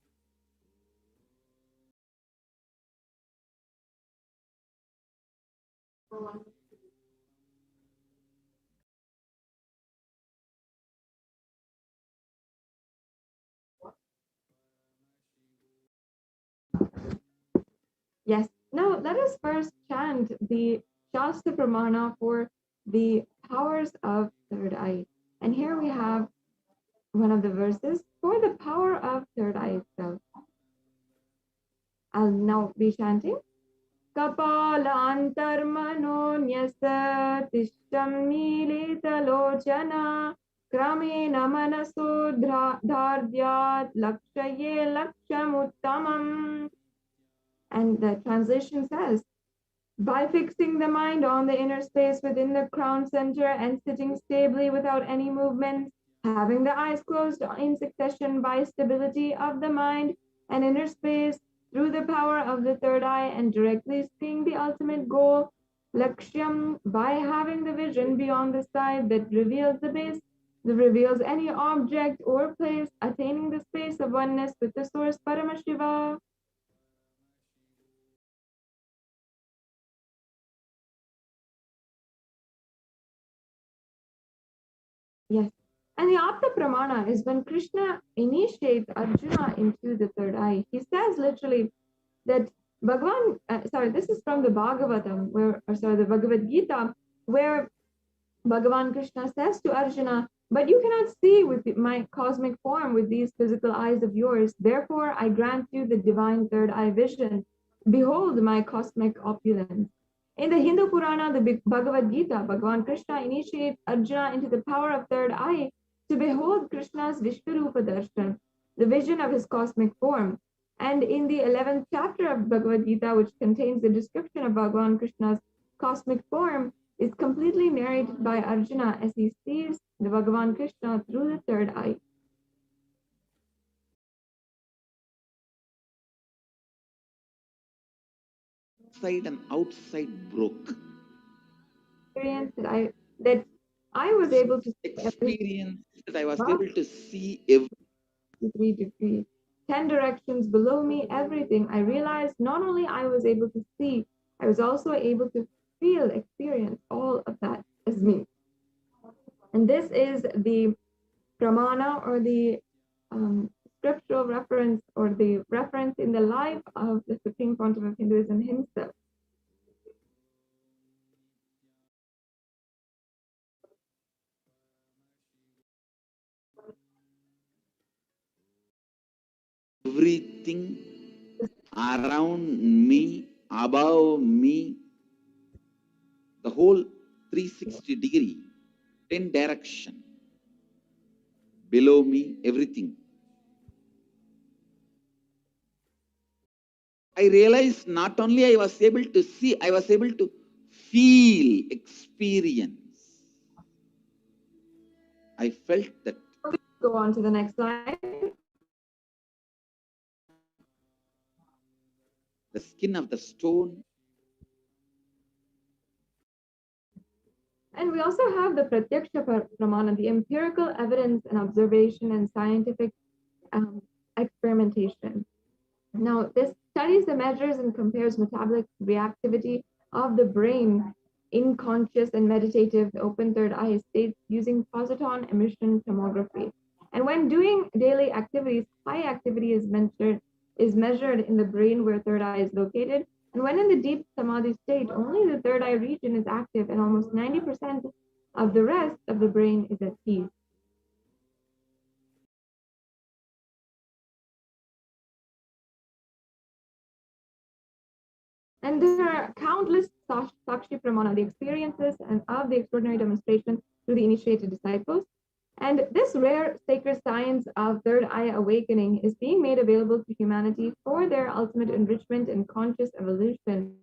[SPEAKER 4] Now, let us first chant the Shastra Pramana for the powers of third eye. And here we have one of the verses for the power of third eye itself. I'll now be chanting. Kapalantarmano nyasa tishtam nilitalochana kramena manaso dhardyat lakshaye lakshamuttamam. And the translation says, by fixing the mind on the inner space within the crown center and sitting stably without any movement, having the eyes closed in succession by stability of the mind and inner space through the power of the third eye and directly seeing the ultimate goal, lakshyam, by having the vision beyond the side that reveals the base, that reveals any object or place, attaining the space of oneness with the source Paramashiva. Yes. And the Apta Pramana is when Krishna initiates Arjuna into the third eye. He says literally that Bhagavan, this is from the Bhagavatam, the Bhagavad Gita, where Bhagavan Krishna says to Arjuna, but you cannot see with my cosmic form with these physical eyes of yours. Therefore, I grant you the divine third eye vision. Behold my cosmic opulence. In the Hindu Purana, the Bhagavad Gita, Bhagavan Krishna initiates Arjuna into the power of third eye to behold Krishna's Vishvarupa Darshan, the vision of his cosmic form. And in the 11th chapter of Bhagavad Gita, which contains the description of Bhagavan Krishna's cosmic form, is completely narrated by Arjuna as he sees the Bhagavan Krishna through the third eye.
[SPEAKER 5] Inside and outside broke.
[SPEAKER 4] Experience that I was able to
[SPEAKER 5] Experience that I was able to see every
[SPEAKER 4] 3 degrees, 10 directions below me, everything. I realized not only I was able to see, I was also able to feel, experience all of that as me. And this is the pramana, or the scriptural reference, or the reference in the life of the Supreme Pontiff of Hinduism himself.
[SPEAKER 5] everything around me, above me, the whole 360 degree, 10 direction, below me, everything. I realized not only I was able to see, I was able to feel, experience. I felt that.
[SPEAKER 4] Go on to the next slide.
[SPEAKER 5] The skin of the stone.
[SPEAKER 4] And we also have the Pratyaksha Pramana, the empirical evidence and observation and scientific experimentation. Now, this studies the measures and compares metabolic reactivity of the brain in conscious and meditative open third eye states using positron emission tomography. And when doing daily activities, high activity is measured in the brain where third eye is located. And when in the deep samadhi state, only the third eye region is active and almost 90% of the rest of the brain is at peace. And there are countless Sakshi Pramana, the experiences and of the extraordinary demonstration through the initiated disciples. And this rare sacred science of third eye awakening is being made available to humanity for their ultimate enrichment and conscious evolution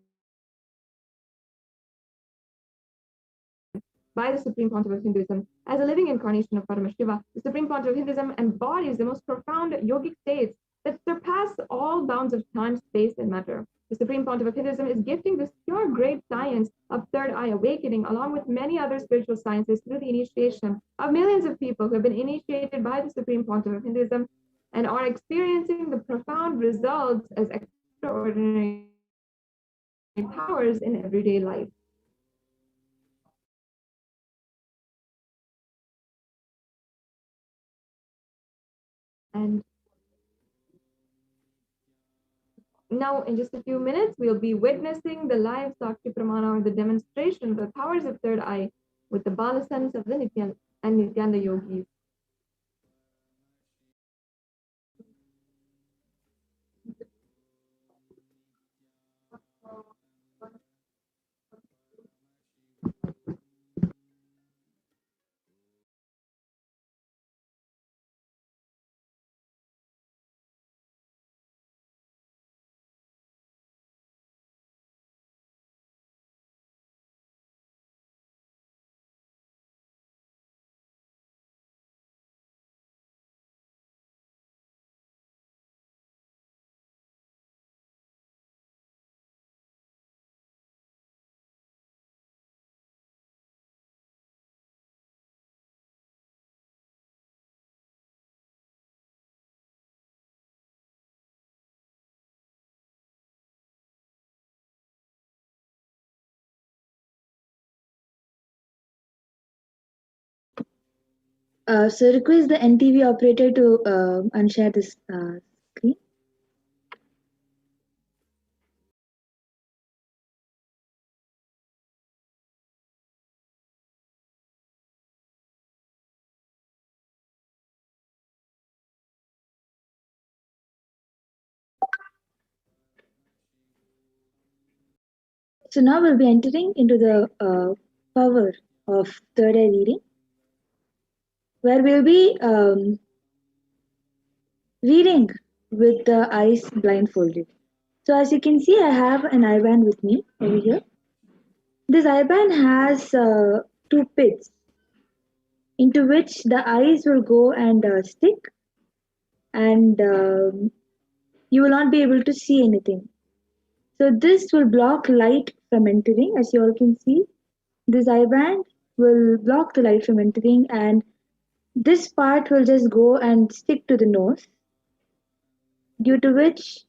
[SPEAKER 4] by the Supreme Pontiff of Hinduism. As a living incarnation of Paramashiva, the Supreme Pontiff of Hinduism embodies the most profound yogic states that surpass all bounds of time, space, and matter. The Supreme Pontiff of Hinduism is gifting this pure great science of third eye awakening, along with many other spiritual sciences, through the initiation of millions of people who have been initiated by the Supreme Pontiff of Hinduism and are experiencing the profound results as extraordinary powers in everyday life. And Now, in just a few minutes, we'll be witnessing the live Sakti Pramana, or the demonstration of the powers of third eye with the Bala sons of the Nityan and Nityanda yogis.
[SPEAKER 7] So request the NTV operator to unshare this screen. So now we'll be entering into the power of third eye reading, where we'll be reading with the eyes blindfolded. So as you can see, I have an eye band with me over here. This eye band has two pits into which the eyes will go and stick, and you will not be able to see anything. So this will block light from entering. As you all can see, this eye band will block the light from entering, and this part will just go and stick to the nose, due to which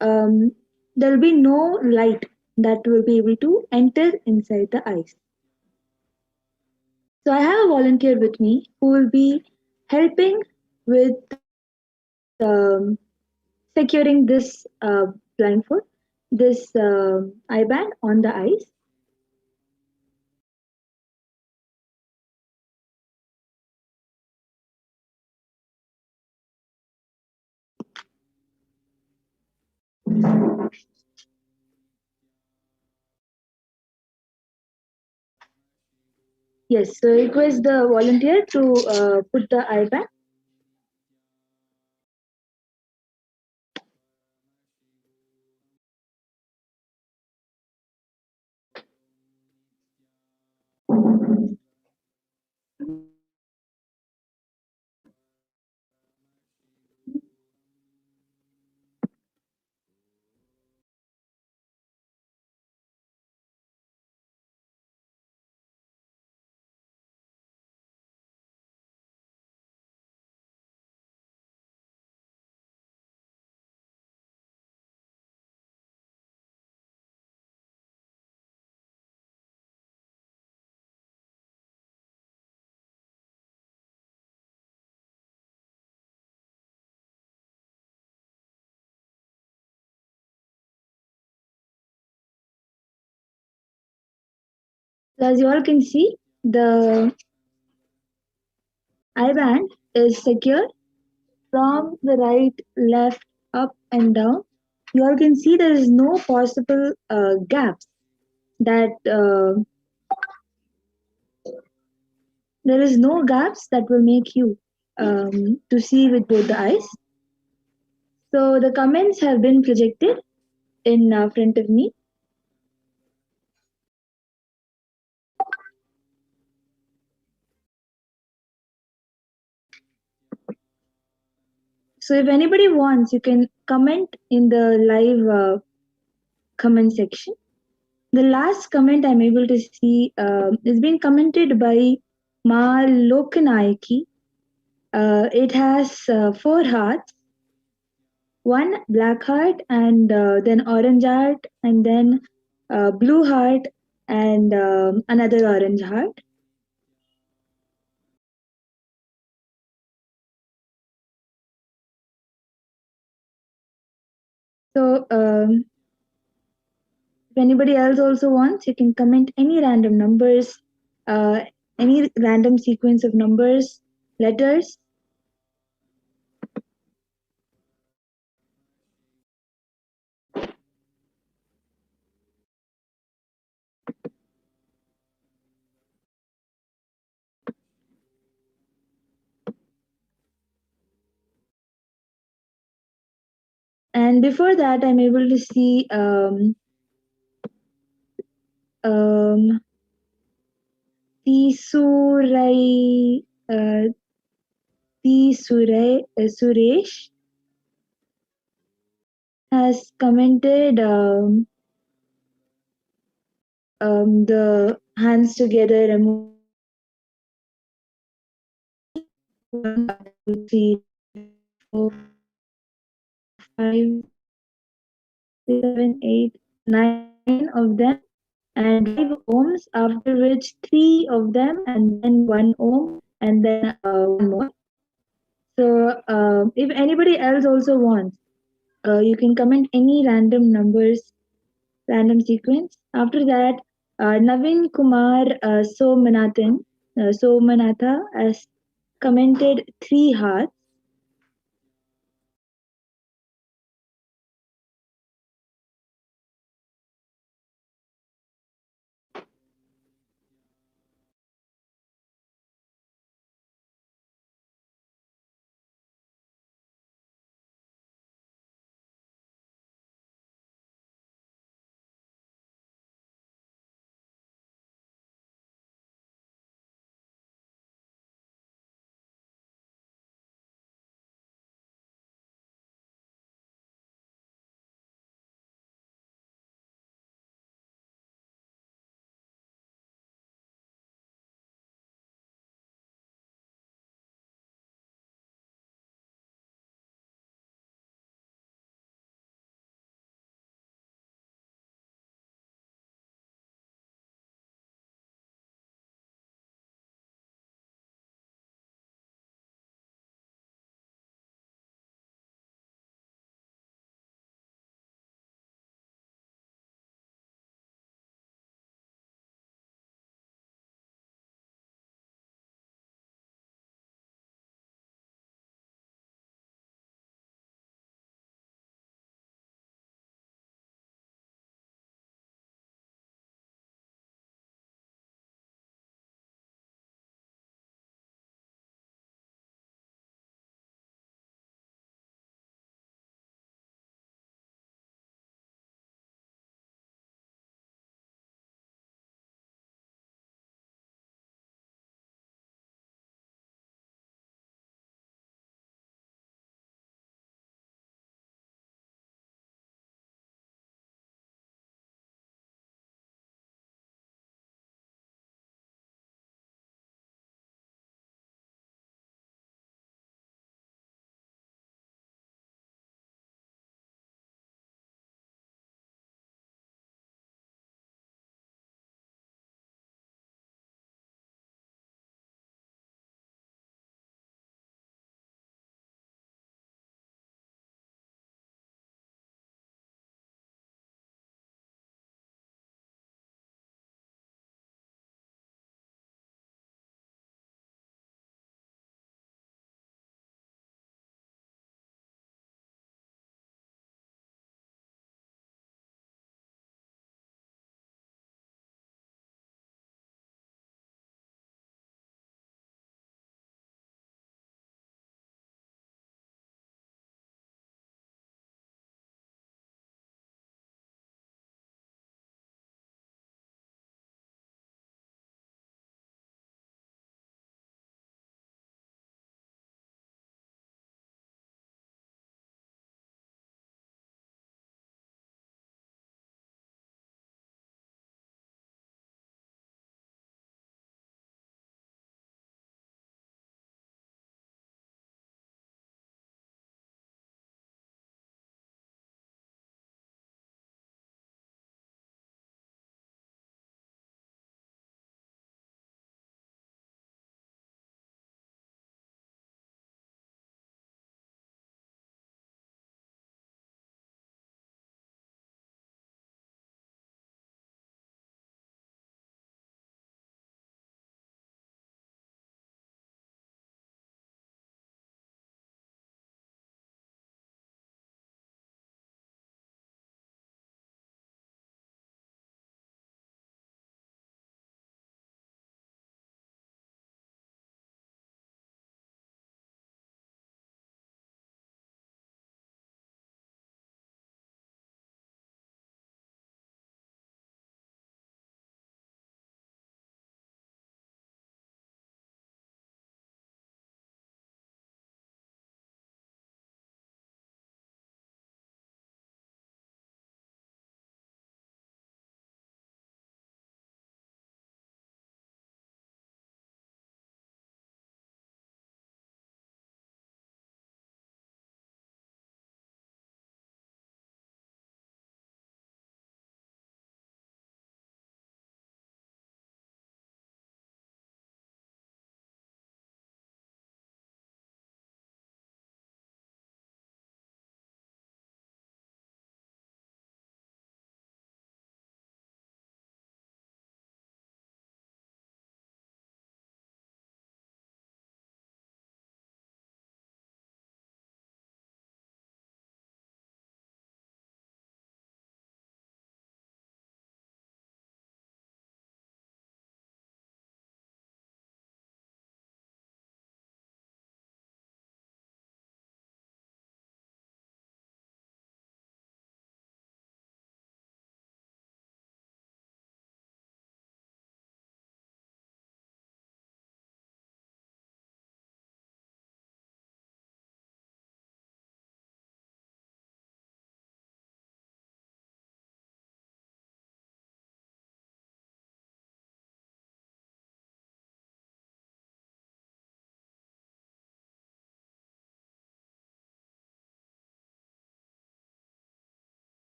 [SPEAKER 7] there will be no light that will be able to enter inside the eyes. So I have a volunteer with me who will be helping with securing this blindfold, this eye band on the eyes. Yes, so request the volunteer to put the eye band. As you all can see, the eye band is secure from the right, left, up and down. You all can see there is no possible gaps that there is no gaps that will make you to see with both the eyes. So the comments have been projected in front of me. So if anybody wants, you can comment in the live comment section. The last comment I'm able to see is being commented by Ma Lokanayaki. It has 4 hearts, 1 black heart, and then orange heart, and then blue heart, and another orange heart. So if anybody else also wants, you can comment any random numbers, any random sequence of numbers, letters. And before that, I'm able to see Suresh has commented the hands together emoji. 1, 2, 3, 4, 5, 6, 7, 8, 9 of them, and 5 ohms, after which 3 of them, and then 1 ohm, and then 1 more. So if anybody else also wants, you can comment any random numbers, random sequence. After that, Navin Kumar Somanatha has commented 3 hearts.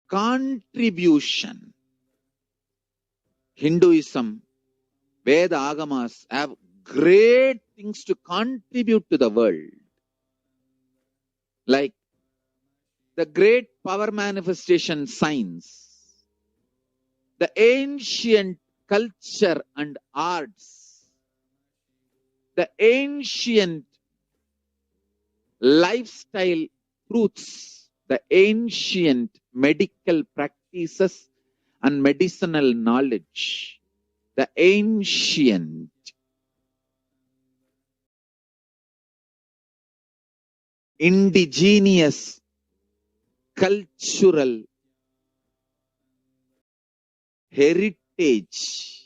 [SPEAKER 5] contribution. Hinduism, Veda Agamas have great things to contribute to the world. Like the great power manifestation science, the ancient culture and arts, the ancient lifestyle truths, the ancient medical practices and medicinal knowledge, the ancient indigenous cultural heritage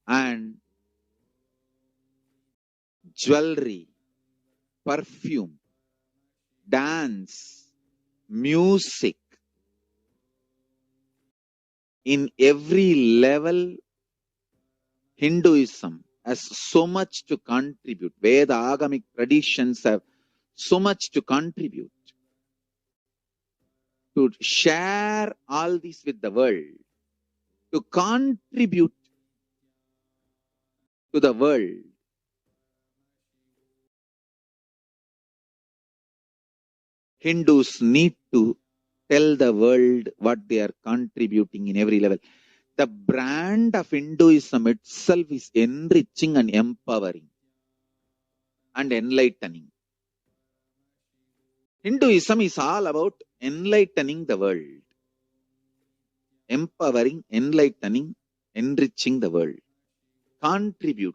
[SPEAKER 5] and jewelry, perfume, dance, music. In every level, Hinduism has so much to contribute. Veda Agamic traditions have so much to contribute. To share all this with the world, to contribute to the world. Hindus need to tell the world what they are contributing in every level. The brand of Hinduism itself is enriching and empowering and enlightening. Hinduism is all about enlightening the world. Empowering, enlightening, enriching the world. Contributing.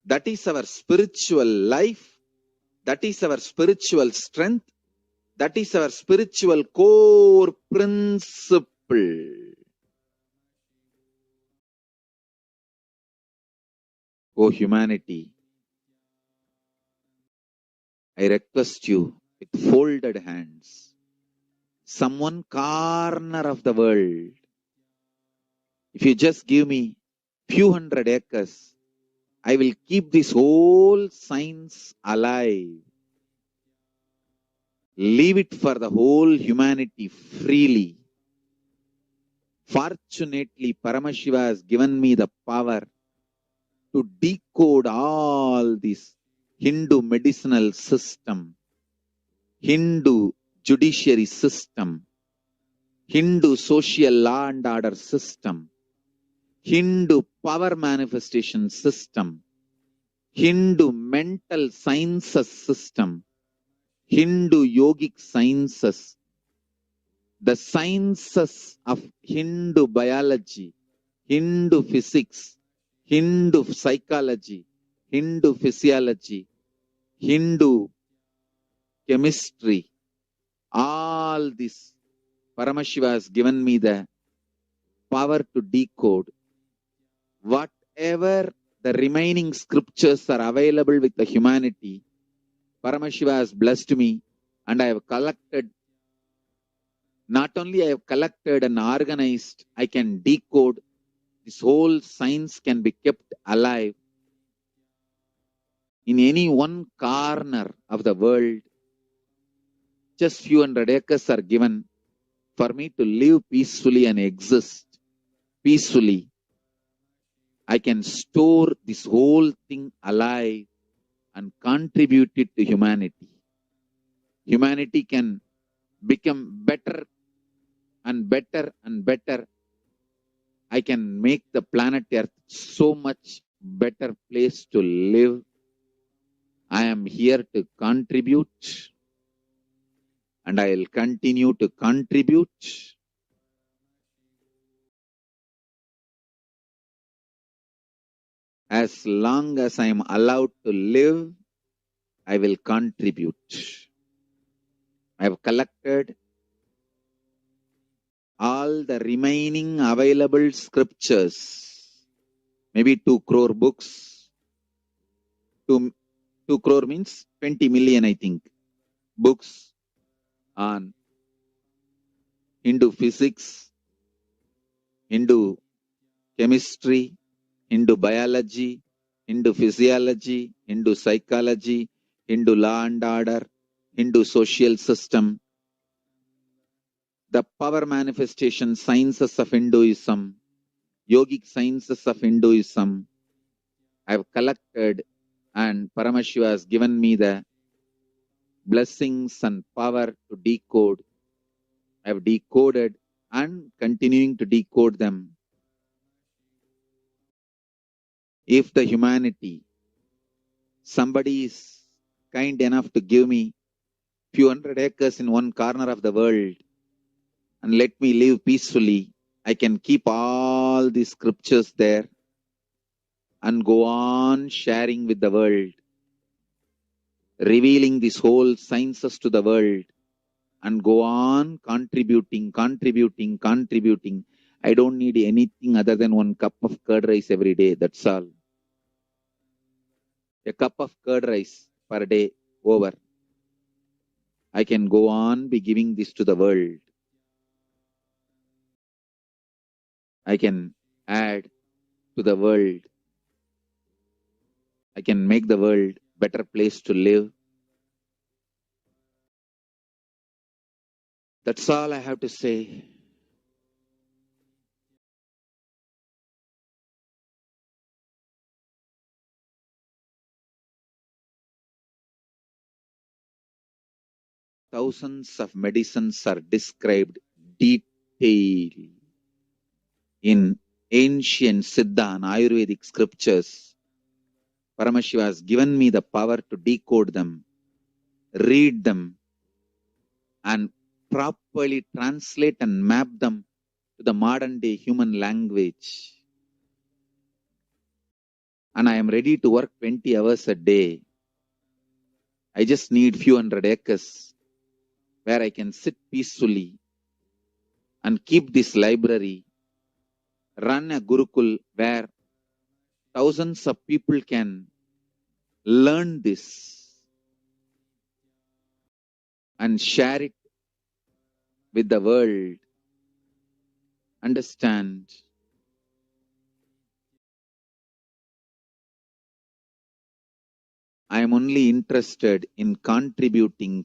[SPEAKER 5] That is our spiritual life. That is our spiritual strength. That is our spiritual core principle. O humanity, I request you with folded hands, some one corner of the world, if you just give me few hundred acres, I will keep this whole science alive. Leave it for the whole humanity freely. Fortunately, Paramashiva has given me the power to decode all this Hindu medicinal system, Hindu judiciary system, Hindu social law and order system, Hindu power manifestation system, Hindu mental sciences system, Hindu yogic sciences, the sciences of Hindu biology, Hindu physics, Hindu psychology, Hindu physiology, Hindu chemistry, all this Paramashiva has given me the power to decode. Whatever the remaining scriptures are available with the humanity, Paramashiva has blessed me, and I have collected. Not only I have collected and organized, I can decode. This whole science can be kept alive in any one corner of the world. Just few hundred acres are given for me to live peacefully and exist peacefully. I can store this whole thing alive and contribute it to humanity. Humanity can become better and better and better. I can make the planet Earth so much better place to live. I am here to contribute, and I will continue to contribute. As long as I am allowed to live, I will contribute. I have collected all the remaining available scriptures, maybe 2 crore books. 2 crore means 20 million, I think, books on Hindu physics, Hindu chemistry, Hindu biology, Hindu physiology, Hindu psychology, Hindu law and order, Hindu social system, the power manifestation sciences of Hinduism, yogic sciences of Hinduism, I have collected, and Paramashiva has given me the blessings and power to decode. I have decoded and continuing to decode them. If the humanity, somebody is kind enough to give me few hundred acres in one corner of the world and let me live peacefully, I can keep all the scriptures there and go on sharing with the world, revealing these whole sciences to the world, and go on contributing. I don't need anything other than one cup of curd rice every day, that's all. A cup of curd rice per day, over. I can go on be giving this to the world. I can add to the world. I can make the world a better place to live. That's all I have to say. Thousands of medicines are described detail in ancient Siddha and Ayurvedic scriptures. Paramashiva has given me the power to decode them, read them, and properly translate and map them to the modern day human language. And I am ready to work 20 hours a day. I just need few hundred acres where I can sit peacefully and keep this library, run a Gurukul where thousands of people can learn this and share it with the world. Understand? I am only interested in contributing.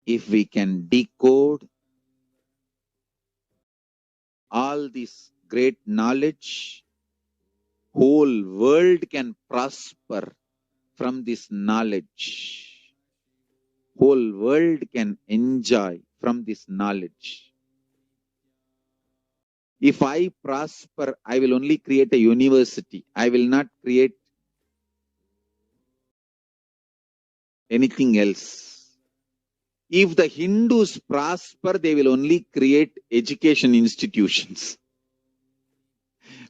[SPEAKER 5] If we can decode all this great knowledge, whole world can prosper from this knowledge. Whole world can enjoy from this knowledge. If I prosper, I will only create a university. I will not create anything else. If the Hindus prosper, they will only create education institutions.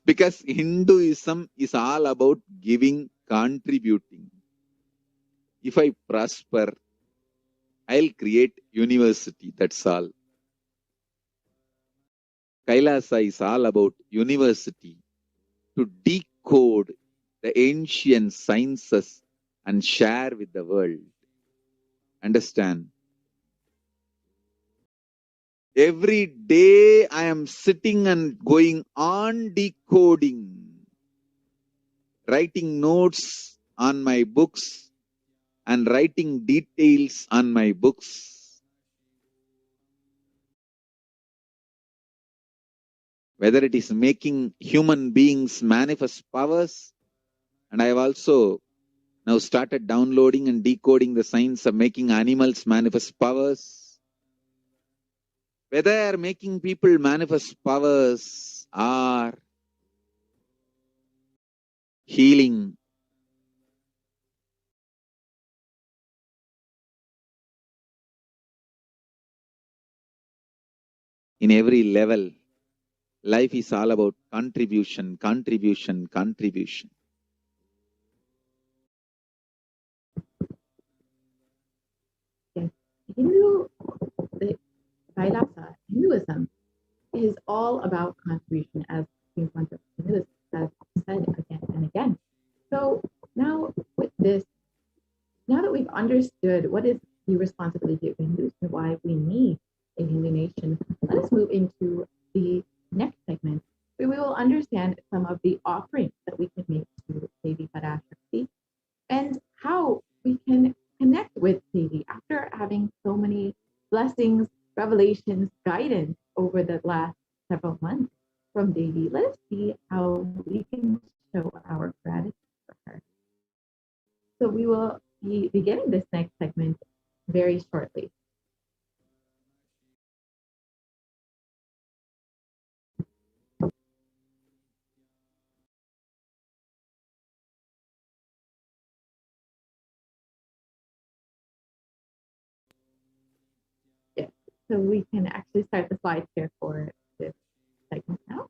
[SPEAKER 5] Because Hinduism is all about giving, contributing. If I prosper, I'll create university, that's all. Kailasa is all about university, to decode the ancient sciences and share with the world. Understand? Every day I am sitting and going on decoding, writing notes on my books and writing details on my books. Whether it is making human beings manifest powers, and I have also now started downloading and decoding the science of making animals manifest powers. Whether making people manifest powers or healing, in every level, life is all about contribution.
[SPEAKER 8] Hinduism is all about contribution, as King Pancha has said again and again. now that we've understood what is the responsibility of Hindus and why we need a Hindu nation, let us move into the next segment, where we will understand some of the offerings that we can make to Devi PARASHAKTI and how we can connect with Devi after having so many blessings, revelations, guidance over the last several months from Devi. Let us see how we can show our gratitude for her. So we will be beginning this next segment very shortly. Yes, so we can actually start the slides here for this segment now.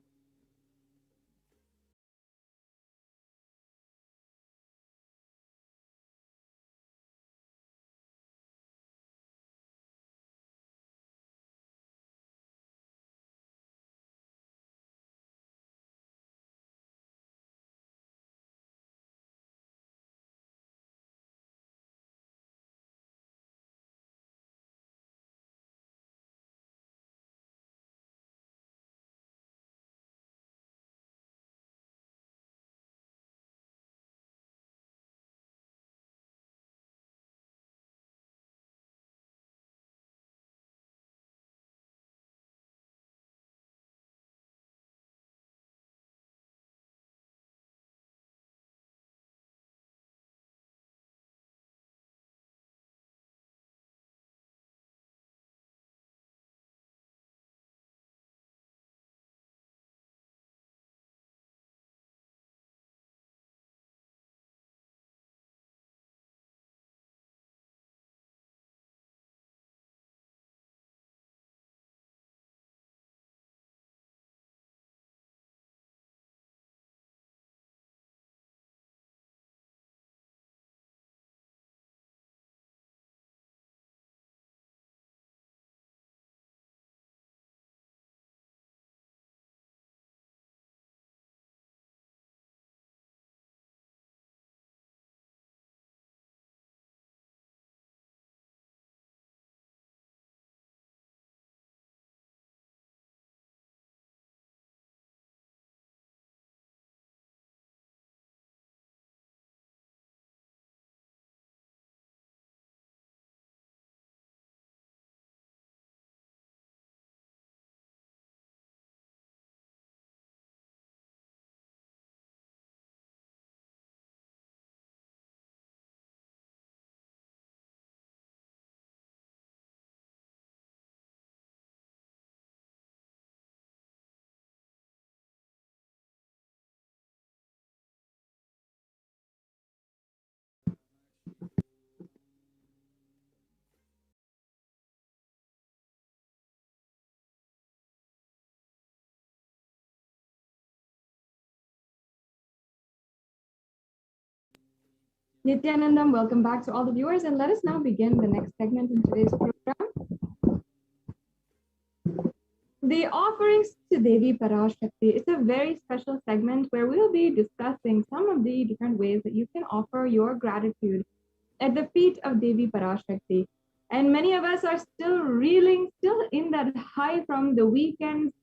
[SPEAKER 4] Nityanandam, welcome back to all the viewers, and let us now begin the next segment in today's program. The offerings to Devi PARASHAKTI. It's a very special segment where we'll be discussing some of the different ways that you can offer your gratitude at the feet of Devi PARASHAKTI. And many of us are still reeling, still in that high from the weekend's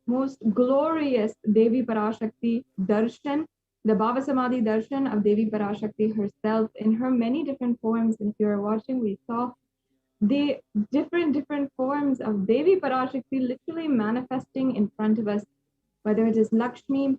[SPEAKER 4] most glorious Devi PARASHAKTI darshan, the Bhava Samadhi darshan of Devi PARASHAKTI herself in her many different forms. And if you're watching, we saw the different forms of Devi PARASHAKTI literally manifesting in front of us, whether it is Lakshmi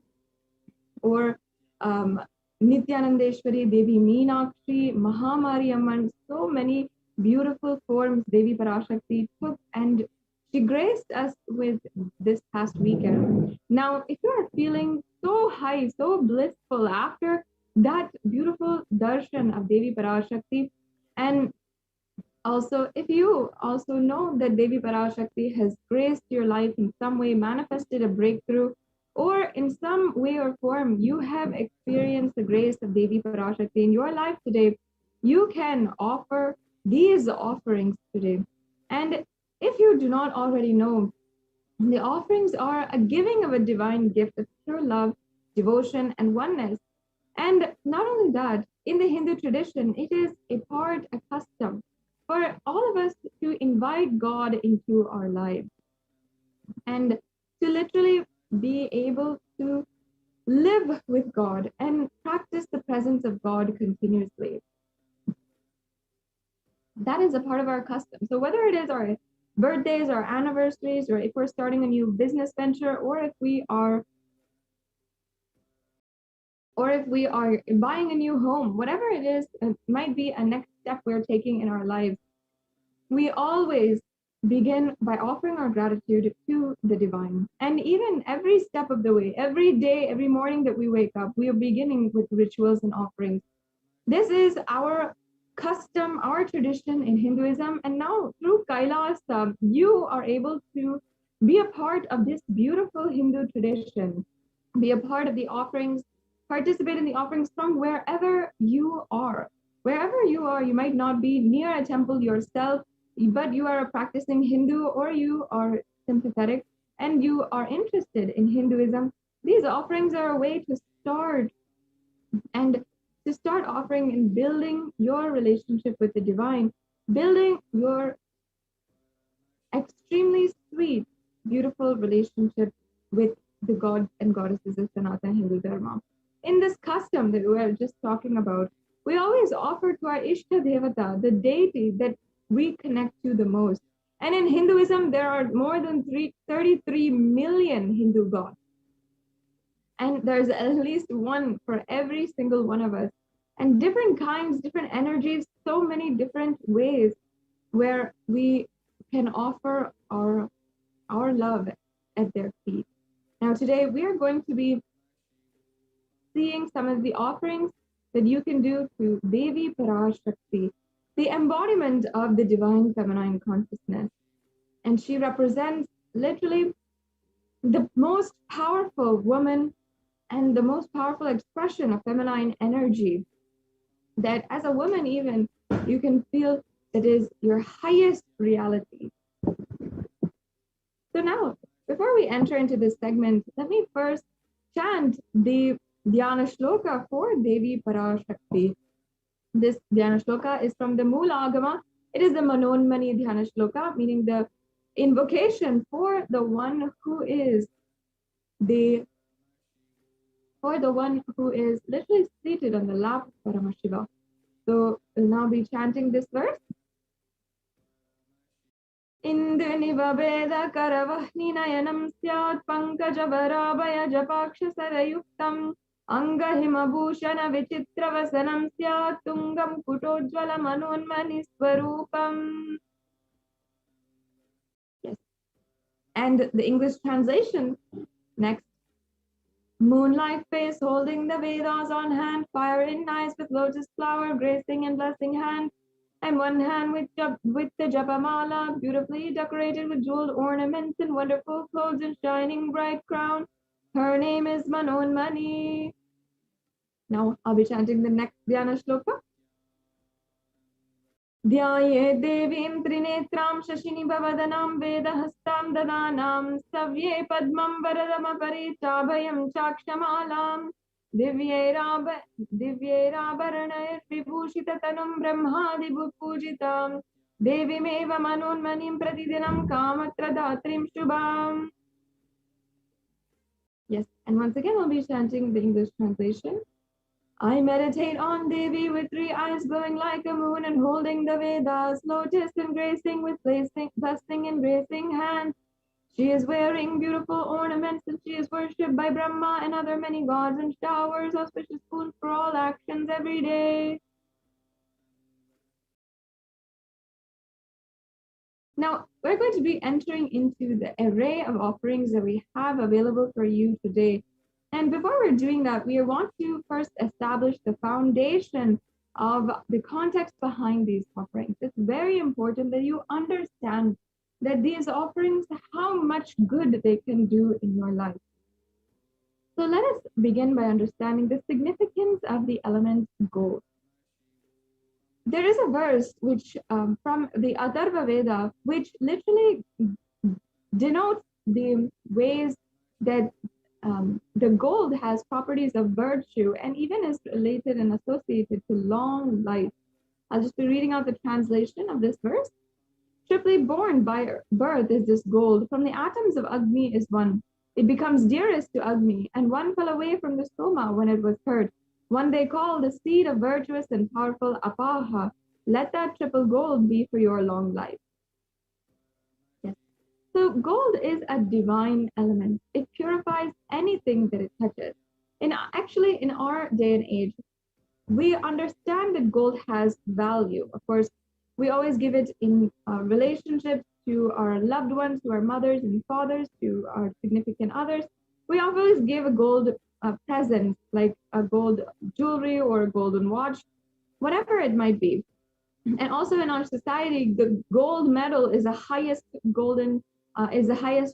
[SPEAKER 4] or Nityanandeshwari, Devi Meenakshi, Mahamari Amman, so many beautiful forms Devi PARASHAKTI took, and she graced us with this past weekend. Now, if you are feeling so high, so blissful after that beautiful darshan of Devi PARASHAKTI, and also if you also know that Devi PARASHAKTI has graced your life in some way, manifested a breakthrough, or in some way or form you have experienced the grace of Devi PARASHAKTI in your life today, you can offer these offerings today. And if you do not already know, the offerings are a giving of a divine gift of pure love, devotion, and oneness. And not only that, in the Hindu tradition, it is a custom for all of us to invite God into our lives and to literally be able to live with God and practice the presence of God continuously. That is a part of our custom. So whether it is our birthdays or anniversaries, or if we're starting a new business venture, or if we are buying a new home, whatever it is, it might be a next step we're taking in our lives, we always begin by offering our gratitude to the divine. And even every step of the way, every day, every morning that we wake up, we are beginning with rituals and offerings. This is our custom, our tradition in Hinduism. And now through Kailas, you are able to be a part of this beautiful Hindu tradition, be a part of the offerings, participate in the offerings from wherever you are. Wherever you are, you might not be near a temple yourself, but you are a practicing Hindu, or you are sympathetic and you are interested in Hinduism. These offerings are a way to start offering and building your relationship with the divine, building your extremely sweet, beautiful relationship with the gods and goddesses of Sanatana Hindu Dharma. In this custom that we were just talking about, we always offer to our Ishta Devata, the deity that we connect to the most. And in Hinduism, there are more than 33 million Hindu gods. And there's at least one for every single one of us. And different kinds, different energies, so many different ways where we can offer our love at their feet. Now today, we are going to be seeing some of the offerings that you can do to Devi PARASHAKTI, the embodiment of the divine feminine consciousness. And she represents literally the most powerful woman and the most powerful expression of feminine energy that as a woman even you can feel that is your highest reality. So now, before we enter into this segment, let me first chant the Dhyana Shloka for Devi PARASHAKTI. This Dhyana Shloka is from the Moola Agama. It is the Manonmani Dhyana Shloka, meaning the invocation for the one who is literally seated on the lap of Paramashiva. So we'll now be chanting this verse. Indriniva Veda Karavahni Nayanam Syat Pankajavara Japaksha Sarayuktam Angahima Bhushana Vichitra Vasanam Syat Tungam Kutojvala Manonmani Swarupam. Yes. And the English translation next. Moonlight face holding the Vedas on hand, fire in eyes with lotus flower gracing and blessing hand, and one hand with the Japamala, beautifully decorated with jeweled ornaments and wonderful clothes and shining bright crown. Her name is Manonmani. Now I'll be chanting the next Dhyana Shloka. Dhyaye devim trinetram shashini bhavadanam vedahastam dadanam savye padmam varadama paritabhayam chakshamalam divyera bharanayar vibhushitatanum brahmadi bhupujitam devimeva manonmanim pratidinam kamatradatrim shubham. Yes, and once again I'll be chanting the English translation. I meditate on Devi with three eyes glowing like a moon and holding the Vedas, lotus and gracing with blessing and gracing hands. She is wearing beautiful ornaments and she is worshipped by Brahma and other many gods and showers auspicious food for all actions every day. Now, we're going to be entering into the array of offerings that we have available for you today. And before we're doing that, we want to first establish the foundation of the context behind these offerings. It's very important that you understand that these offerings, how much good they can do in your life. So let us begin by understanding the significance of the element gold. There is a verse which from the Atharva Veda, which literally denotes the ways that the gold has properties of virtue and even is related and associated to long life. I'll just be reading out the translation of this verse. Triply born by birth is this gold. From the atoms of Agni is one. It becomes dearest to Agni, and one fell away from the Soma when it was hurt. One they call the seed of virtuous and powerful Apaha. Let that triple gold be for your long life. Yes. So gold is a divine element. It purifies anything that it touches. And actually, in our day and age, we understand that gold has value. Of course, we always give it in relationships to our loved ones, to our mothers and fathers, to our significant others. We always give a gold present, like a gold jewelry or a golden watch, whatever it might be. And also in our society, the gold medal is the highest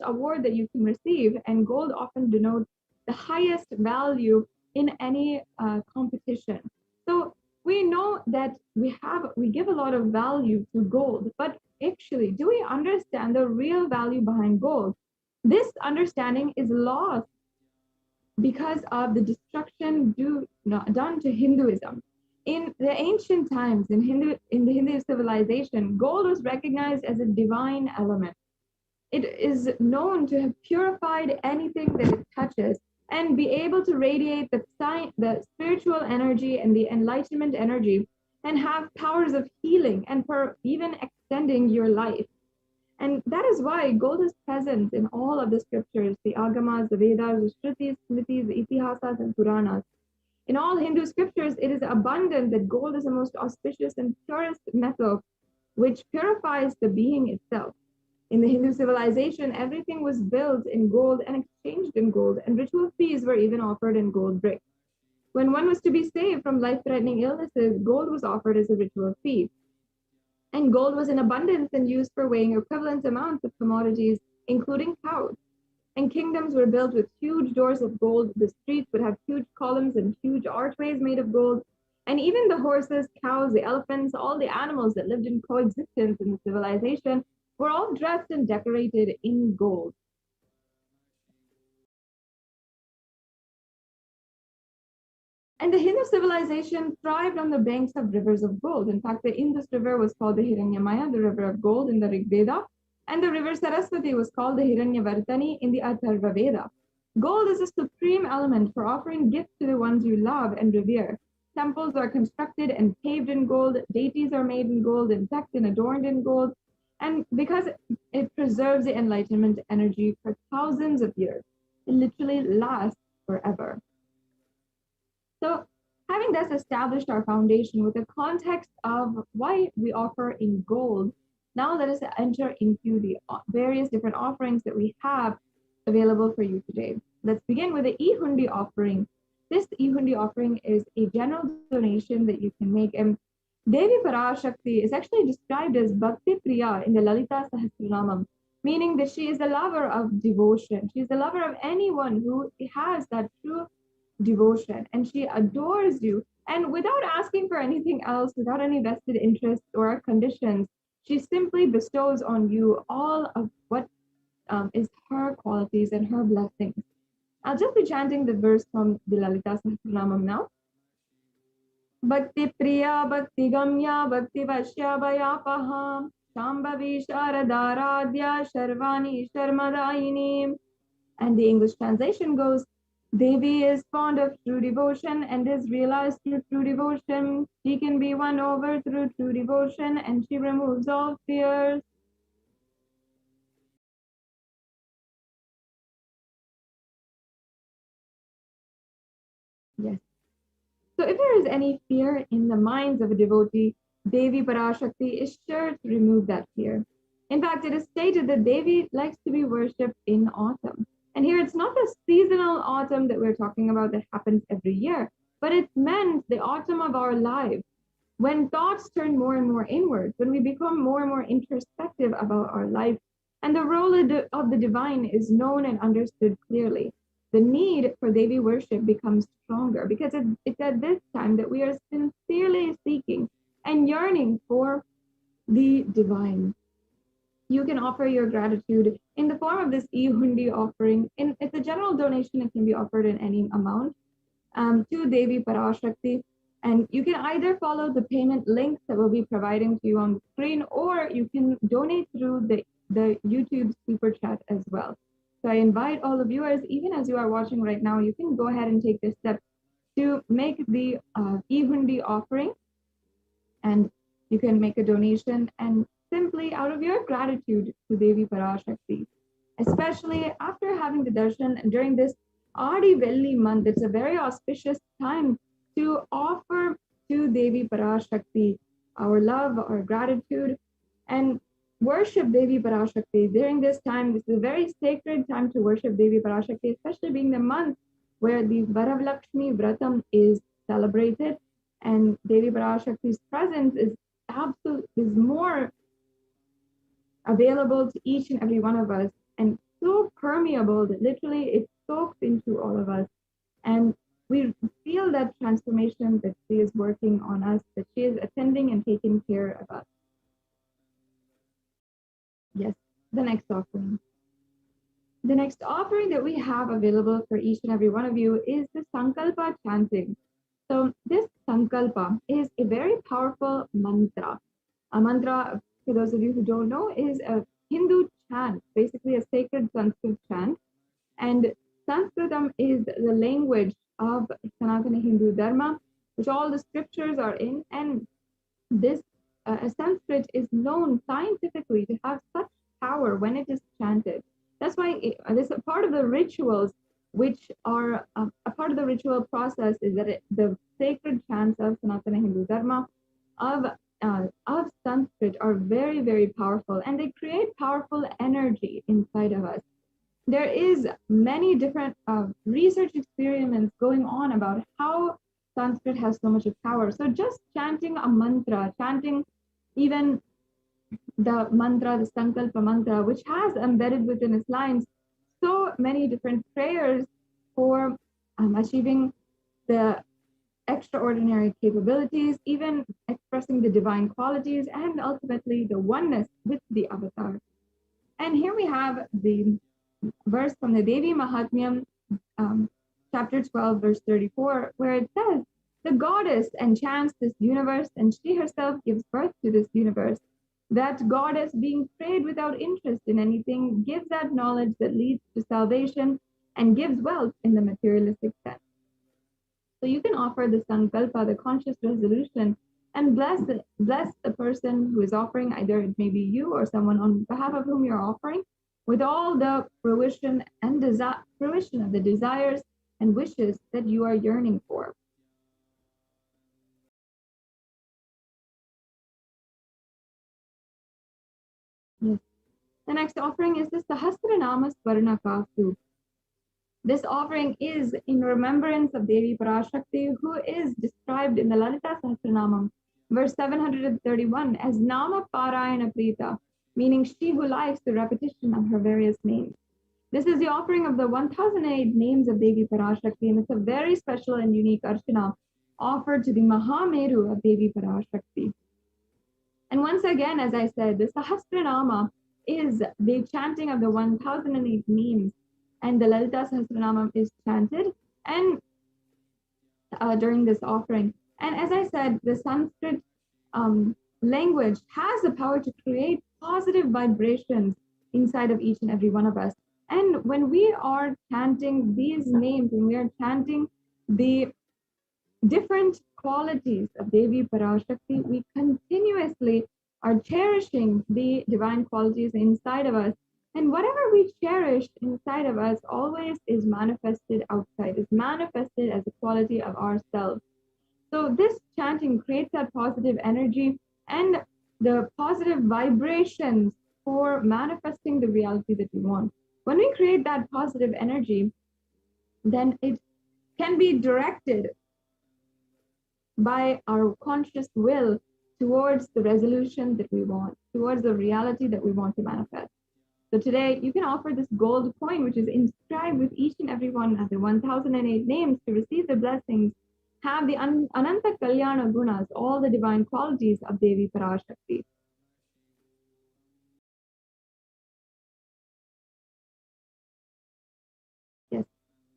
[SPEAKER 4] award that you can receive, and gold often denotes the highest value in any competition. So we know that we give a lot of value to gold, but actually, do we understand the real value behind gold? This understanding is lost because of the destruction done to Hinduism. In the ancient times, in the Hindu civilization, gold was recognized as a divine element. It is known to have purified anything that it touches and be able to radiate the spiritual energy and the enlightenment energy and have powers of healing and for even extending your life. And that is why gold is present in all of the scriptures, the Agamas, the Vedas, the Shrutis, Smritis, the Itihasas, and Puranas. In all Hindu scriptures, it is abundant that gold is the most auspicious and purest metal, which purifies the being itself. In the Hindu civilization, everything was built in gold and exchanged in gold, and ritual fees were even offered in gold bricks. When one was to be saved from life-threatening illnesses, gold was offered as a ritual fee. And gold was in abundance and used for weighing equivalent amounts of commodities, including cows. And kingdoms were built with huge doors of gold. The streets would have huge columns and huge archways made of gold. And even the horses, cows, the elephants, all the animals that lived in coexistence in the civilization were all dressed and decorated in gold. And the Hindu civilization thrived on the banks of rivers of gold. In fact, the Indus River was called the Hiranyamaya, the river of gold in the Rig Veda, and the river Saraswati was called the Hiranyavartani in the Atharva Veda. Gold is a supreme element for offering gifts to the ones you love and revere. Temples are constructed and paved in gold, deities are made in gold and decked and adorned in gold, and because it preserves the enlightenment energy for thousands of years, it literally lasts forever. So having thus established our foundation with the context of why we offer in gold, now let us enter into the various different offerings that we have available for you today. Let's begin with the E-Hundi offering. This E-Hundi offering is a general donation that you can make. And Devi PARASHAKTI is actually described as Bhakti Priya in the Lalita Sahasranamam, meaning that she is the lover of devotion. She is the lover of anyone who has that true devotion, and she adores you, and without asking for anything else, without any vested interests or conditions, she simply bestows on you all of what is her qualities and her blessings. I'll just be chanting the verse from the Lalita Sahasranamam now. Bhakti Priya Bhakti Gamya Bhakti Vashya Vayapaha Shambhavi Sharadaradya Sharvani Sharmadayini. And the English translation goes, Devi is fond of true devotion and is realized through true devotion. She can be won over through true devotion, and she removes all fears. Yes. So if there is any fear in the minds of a devotee, Devi PARASHAKTI is sure to remove that fear. In fact, it is stated that Devi likes to be worshipped in autumn. And here it's not the seasonal autumn that we're talking about that happens every year, but it's meant the autumn of our lives, when thoughts turn more and more inward, when we become more and more introspective about our life, and the role of the divine is known and understood clearly. The need for Devi worship becomes stronger because it's at this time that we are sincerely seeking and yearning for the divine. you can offer your gratitude in the form of this e-hundi offering. It's a general donation. It can be offered in any amount to Devi PARASHAKTI. And you can either follow the payment links that we'll be providing to you on the screen, or you can donate through the YouTube super chat as well. So I invite all the viewers, even as you are watching right now, you can go ahead and take this step to make the e-hundi offering, and you can make a donation and simply out of your gratitude to Devi PARASHAKTI, especially after having the darshan during this Adi Velli month. It's a very auspicious time to offer to Devi PARASHAKTI our love, our gratitude, and worship Devi PARASHAKTI. During this time, this is a very sacred time to worship Devi PARASHAKTI, especially being the month where the Varavlakshmi Vratam is celebrated, and Devi PARASHAKTI's presence is more available to each and every one of us, and so permeable that literally it soaks into all of us. And we feel that transformation that she is working on us, that she is attending and taking care of us. Yes, the next offering. The next offering that we have available for each and every one of you is the Sankalpa chanting. So this Sankalpa is a very powerful mantra. A mantra, for those of you who don't know, is a Hindu chant, basically a sacred Sanskrit chant. And Sanskritam is the language of Sanatana Hindu Dharma, which all the scriptures are in. And this Sanskrit is known scientifically to have such power when it is chanted. That's why this is part of the rituals, which are a part of the ritual process, is that the sacred chants of Sanatana Hindu Dharma of Sanskrit are very, very powerful, and they create powerful energy inside of us. There is many different research experiments going on about how Sanskrit has so much of power. So just chanting a mantra, chanting even the mantra, the Sankalpa mantra, which has embedded within its lines so many different prayers for achieving the extraordinary capabilities, even expressing the divine qualities, and ultimately the oneness with the avatar. And here we have the verse from the Devi Mahatmyam, chapter 12, verse 34, where it says, "The goddess enchants this universe, and she herself gives birth to this universe. That goddess, being prayed without interest in anything, gives that knowledge that leads to salvation and gives wealth in the materialistic sense." So you can offer the Sankalpa, the conscious resolution, and bless the person who is offering, either it may be you or someone on behalf of whom you're offering, with all the fruition and fruition of the desires and wishes that you are yearning for. Yes. The next offering is the Sahasranama Swarnakasu. This offering is in remembrance of Devi PARASHAKTI, who is described in the Lalita Sahasranamam, verse 731, as Nama Parayana Prita, meaning she who likes the repetition of her various names. This is the offering of the 1008 names of Devi PARASHAKTI, and it's a very special and unique archana offered to the Mahameru of Devi PARASHAKTI. And once again, as I said, the Sahasranama is the chanting of the 1008 names, and the Lalita Sahasranamam is chanted and during this offering. And as I said, the Sanskrit language has the power to create positive vibrations inside of each and every one of us. And when we are chanting these names, when we are chanting the different qualities of Devi PARASHAKTI, we continuously are cherishing the divine qualities inside of us. And whatever we cherish inside of us always is manifested outside, is manifested as a quality of ourselves. So this chanting creates that positive energy and the positive vibrations for manifesting the reality that we want. When we create that positive energy, then it can be directed by our conscious will towards the resolution that we want, towards the reality that we want to manifest. So today you can offer this gold coin, which is inscribed with each and every one of the 1008 names, to receive the blessings, have the Ananta Kalyana Gunas, all the divine qualities of Devi PARASHAKTI.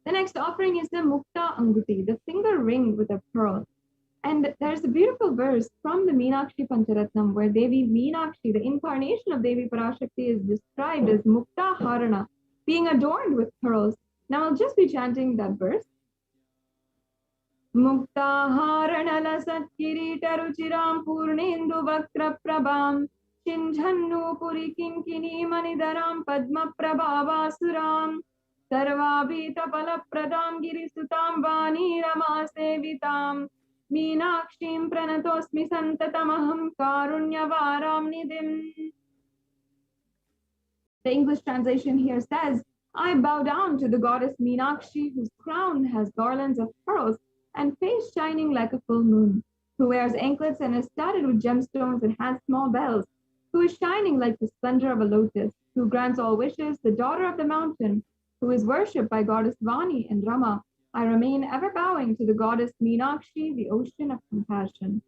[SPEAKER 4] The next offering is the Mukta Anguti, the finger ring with a pearl. And there's a beautiful verse from the Meenakshi Pancharatnam where Devi Meenakshi, the incarnation of Devi Parashakti, is described as Mukta Harana, being adorned with pearls. Now I'll just be chanting that verse. Mukta Harana Lasat Kirita Ruchiram Purnendu Vakra Prabham Chinjhannu Puri Kinkini Manidaram Padma Prabhavasuram Sarvabhita Palapradam Girisutam Vani Rama Sevitam Meenakshim Pranatosmi Santatamaham Karunyavaram Nidim. The English translation here says, I bow down to the goddess Meenakshi, whose crown has garlands of pearls and face shining like a full moon, who wears anklets and is studded with gemstones and has small bells, who is shining like the splendor of a lotus, who grants all wishes, the daughter of the mountain, who is worshipped by goddess Vani and Rama. I remain ever bowing to the goddess Meenakshi, the ocean of compassion.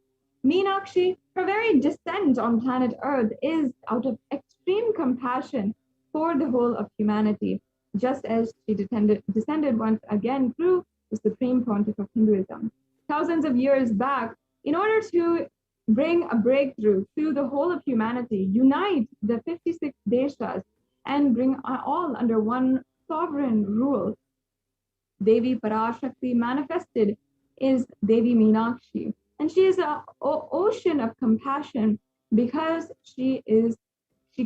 [SPEAKER 4] Meenakshi, her very descent on planet Earth is out of extreme compassion for the whole of humanity, just as she descended once again through the supreme pontiff of Hinduism. Thousands of years back, in order to bring a breakthrough to the whole of humanity, unite the 56 deshas, and bring all under one sovereign rule, Devi Parashakti manifested is Devi Meenakshi. And she is an ocean of compassion because she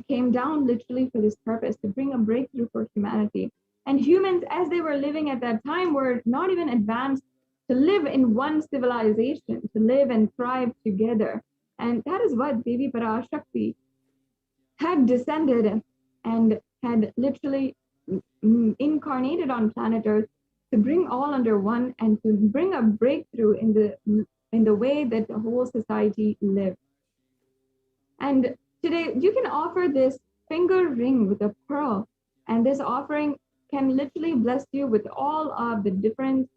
[SPEAKER 4] came down literally for this purpose, to bring a breakthrough for humanity. And humans, as they were living at that time, were not even advanced to live in one civilization, to live and thrive together. And that is what Devi Parashakti had descended and had literally incarnated on planet Earth to bring all under one and to bring a breakthrough in the way that the whole society lived. And today you can offer this finger ring with a pearl, and this offering can literally bless you with all of the different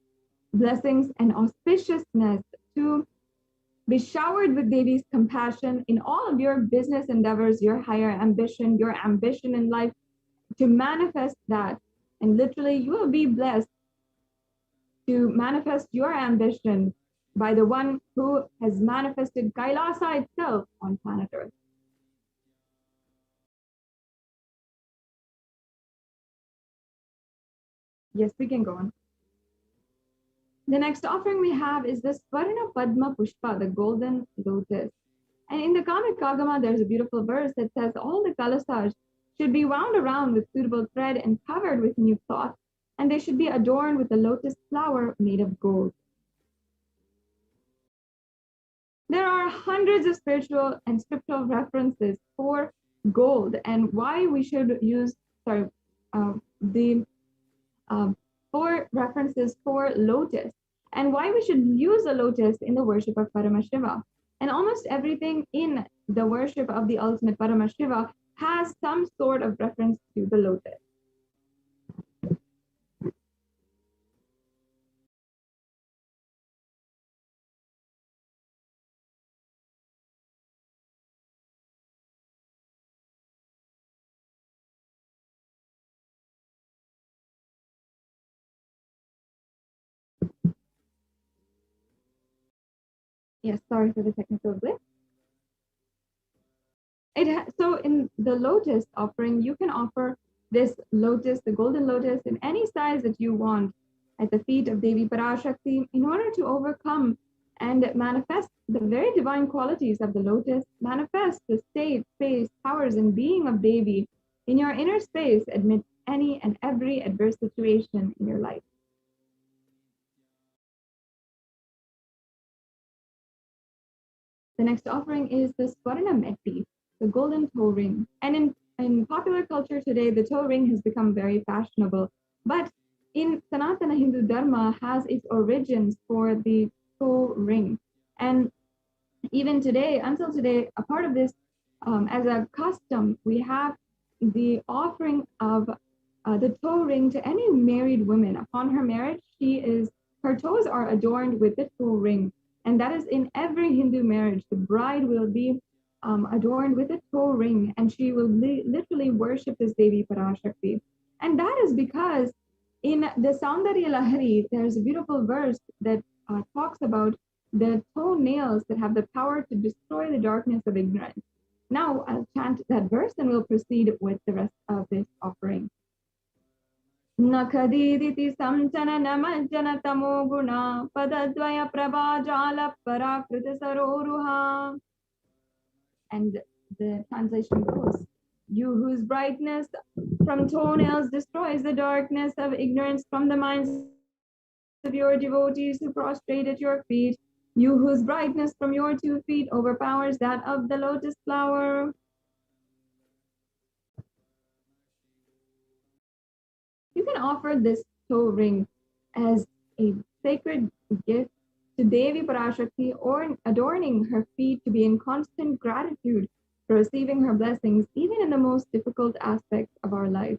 [SPEAKER 4] blessings and auspiciousness to be showered with Devi's compassion in all of your business endeavors, your higher ambition, your ambition in life, to manifest that. And literally you will be blessed to manifest your ambition by the one who has manifested Kailasa itself on planet Earth. Yes, we can go on. The next offering we have is the Swarna Padma Pushpa, the golden lotus. And in the Kamic Agama, there's a beautiful verse that says all the kalasas should be wound around with suitable thread and covered with new cloth, and they should be adorned with a lotus flower made of gold. There are hundreds of spiritual and scriptural references for gold and why we should use, four references for lotus and why we should use a lotus in the worship of Paramashiva. And almost everything in the worship of the ultimate Paramashiva has some sort of reference to the lotus. Yes, sorry for the technical glitch. So in the lotus offering, you can offer this lotus, the golden lotus, in any size that you want at the feet of Devi Parashakti in order to overcome and manifest the very divine qualities of the lotus, manifest the state, space, powers, and being of Devi in your inner space amidst any and every adverse situation in your life. The next offering is the Swarna Metti, the golden toe ring. And in popular culture today, the toe ring has become very fashionable. But in Sanatana Hindu Dharma has its origins for the toe ring. And even today, until today, a part of this, as a custom, we have the offering of the toe ring to any married woman. Upon her marriage, her toes are adorned with the toe ring. And that is in every Hindu marriage. The bride will be adorned with a toe ring, and she will literally worship this Devi Parashakti. And that is because
[SPEAKER 9] In the Saundarya Lahari, there's a beautiful verse that talks about the toenails that have the power to destroy the darkness of ignorance. Now I'll chant that verse and we'll proceed with the rest of this offering. Nakadiditi samchana namajjana tamo guna padadvaya prabhajala parakrita saroruha. And the translation goes, you whose brightness from toenails destroys the darkness of ignorance from the minds of your devotees who prostrate at your feet, you whose brightness from your 2 feet overpowers that of the lotus flower. You can offer this toe ring as a sacred gift to Devi PARASHAKTI, or adorning her feet to be in constant gratitude for receiving her blessings, even in the most difficult aspects of our life.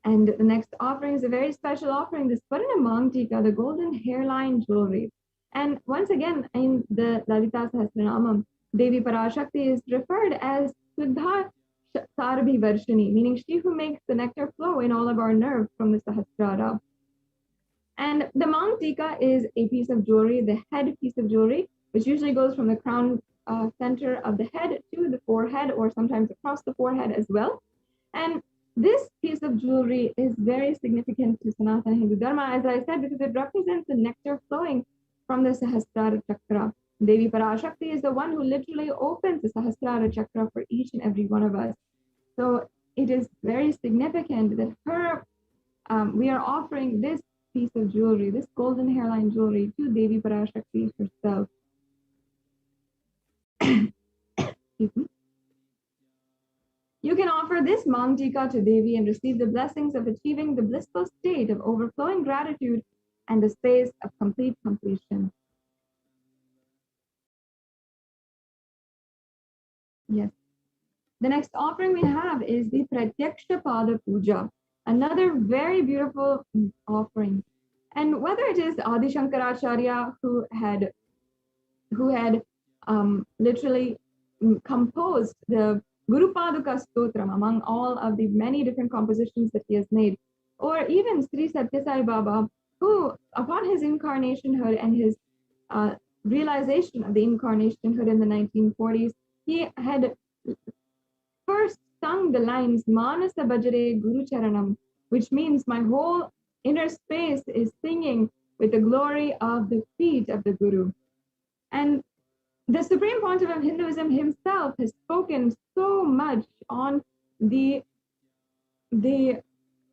[SPEAKER 9] And the next offering is a very special offering, the Swarna Mangtika, the golden hairline jewelry. And once again, in the Lalita Sahasranamam, Devi PARASHAKTI is referred as Suddha Sarabhi Varshini, meaning she who makes the nectar flow in all of our nerves from the Sahasrara. And the Mangtika is a piece of jewelry, the head piece of jewelry, which usually goes from the crown center of the head to the forehead, or sometimes across the forehead as well. And this piece of jewelry is very significant to Sanatana Hindu Dharma, as I said, because it represents the nectar flowing from the Sahasrara Chakra. Devi PARASHAKTI is the one who literally opens the Sahasrara Chakra for each and every one of us. So it is very significant that we are offering this piece of jewelry, this golden hairline jewelry, to Devi PARASHAKTI herself. Excuse me. You can offer this Mangtika to Devi and receive the blessings of achieving the blissful state of overflowing gratitude and the space of complete completion. Yes. The next offering we have is the Pratyaksha Pada Puja, another very beautiful offering. And whether it is Adi Shankaracharya who had literally composed the Guru Paduka Stotram among all of the many different compositions that he has made, or even Sri Satya Sai Baba, who upon his incarnationhood and his realization of the incarnationhood in the 1940s, he had first sung the lines Manasa Bhajare Guru Charanam, which means my whole inner space is singing with the glory of the feet of the Guru. And the Supreme Pontiff of Hinduism himself has spoken so much on the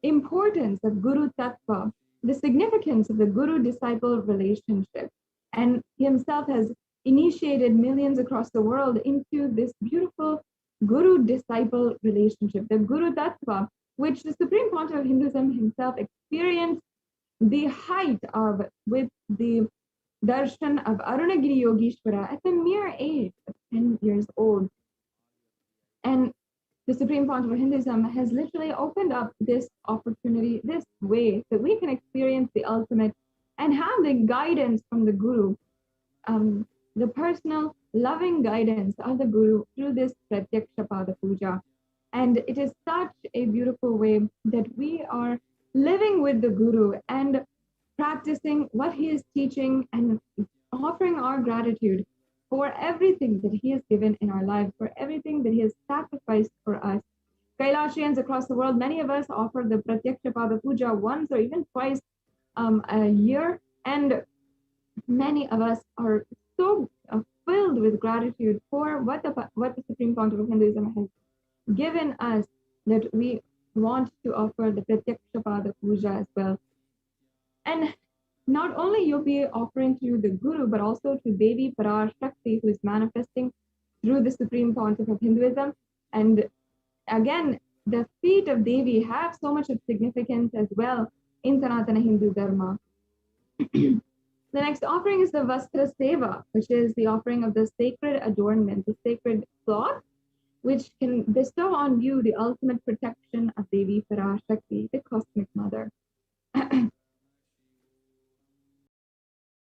[SPEAKER 9] importance of Guru Tattva, the significance of the Guru-disciple relationship. And he himself has initiated millions across the world into this beautiful Guru-disciple relationship, the Guru Tattva, which the Supreme Pontiff of Hinduism himself experienced the height of with the darshan of Arunagiri Yogeshwara at the mere age of 10 years old. And the Supreme Pontiff of Hinduism has literally opened up this opportunity, this way that we can experience the ultimate and have the guidance from the Guru, the personal loving guidance of the Guru through this Pratyaksha Pada Puja. And it is such a beautiful way that we are living with the Guru and practicing what he is teaching and offering our gratitude for everything that he has given in our lives, for everything that he has sacrificed for us. Kailashians across the world, many of us offer the Pratyaksha Pada Puja once or even twice a year, and many of us are so filled with gratitude for what the Supreme Pontiff of Hinduism has given us, that we want to offer the Pratyaksha Pada Puja as well. And not only you'll be offering to the Guru, but also to Devi PARASHAKTI, who is manifesting through the Supreme Pontiff of Hinduism. And again, the feet of Devi have so much of significance as well in Sanatana Hindu Dharma. The next offering is the Vastra Seva, which is the offering of the sacred adornment, the sacred cloth, which can bestow on you the ultimate protection of Devi PARASHAKTI, the Cosmic Mother.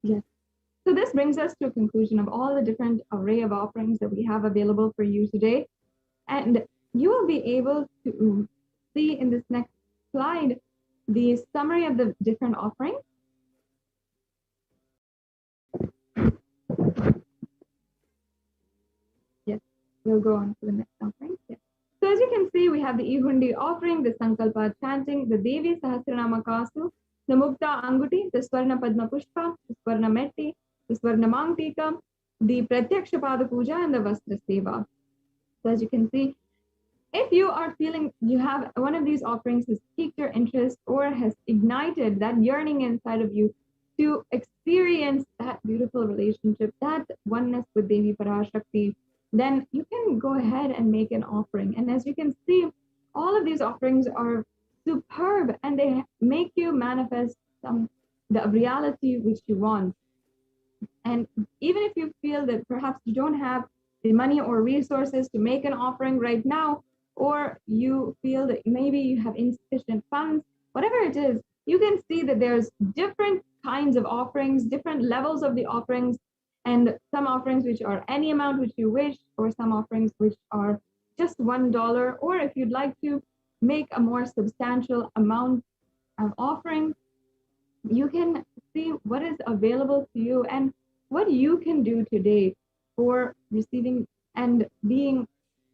[SPEAKER 9] Yes. So this brings us to a conclusion of all the different array of offerings that we have available for you today. And you will be able to see in this next slide the summary of the different offerings. Yes, we'll go on to the next offering. Yes. So as you can see, we have the Ihundi offering, the Sankalpa chanting, the Devi Sahasranama Kasu, the Mukta Anguti, the Swarna Padma Pushpa, the Swarna Metti, the Swarna Mangtika, the Pratyaksha Pada Puja, and the Vastra Seva. So as you can see, if you are feeling you have one of these offerings has piqued your interest or has ignited that yearning inside of you to experience that beautiful relationship, that oneness with Devi PARASHAKTI, then you can go ahead and make an offering. And as you can see, all of these offerings are superb and they make you manifest the reality which you want. And even if you feel that perhaps you don't have the money or resources to make an offering right now, or you feel that maybe you have insufficient funds, whatever it is, you can see that there's different kinds of offerings, different levels of the offerings, and some offerings which are any amount which you wish, or some offerings which are just $1, or if you'd like to make a more substantial amount of offering, you can see what is available to you and what you can do today for receiving and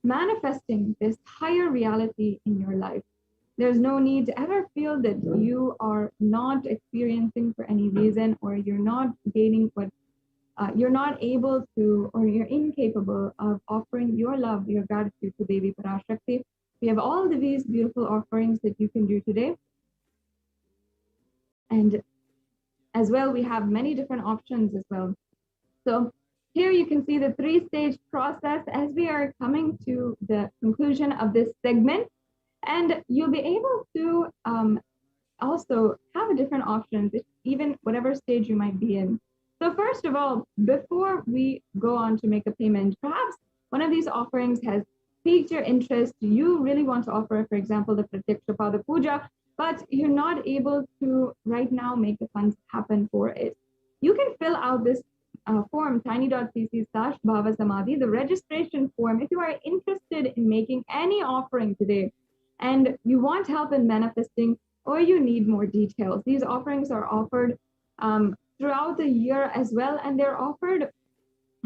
[SPEAKER 9] manifesting this higher reality in your life. There's no need to ever feel that you are not experiencing for any reason, or you're not gaining what you're not able to, or you're incapable of offering your love, your gratitude to Devi PARASHAKTI. We have all of these beautiful offerings that you can do today. And as well, we have many different options as well. So here you can see the 3-stage process as we are coming to the conclusion of this segment, and you'll be able to also have different options, even whatever stage you might be in. So first of all, before we go on to make a payment, perhaps one of these offerings has piqued your interest. You really want to offer, for example, the Pratyaksha Pada Puja, but you're not able to right now make the funds happen for it. You can fill out this form, tiny.cc/bhavasamadhi, the registration form, if you are interested in making any offering today and you want help in manifesting, or you need more details. These offerings are offered throughout the year as well, and they're offered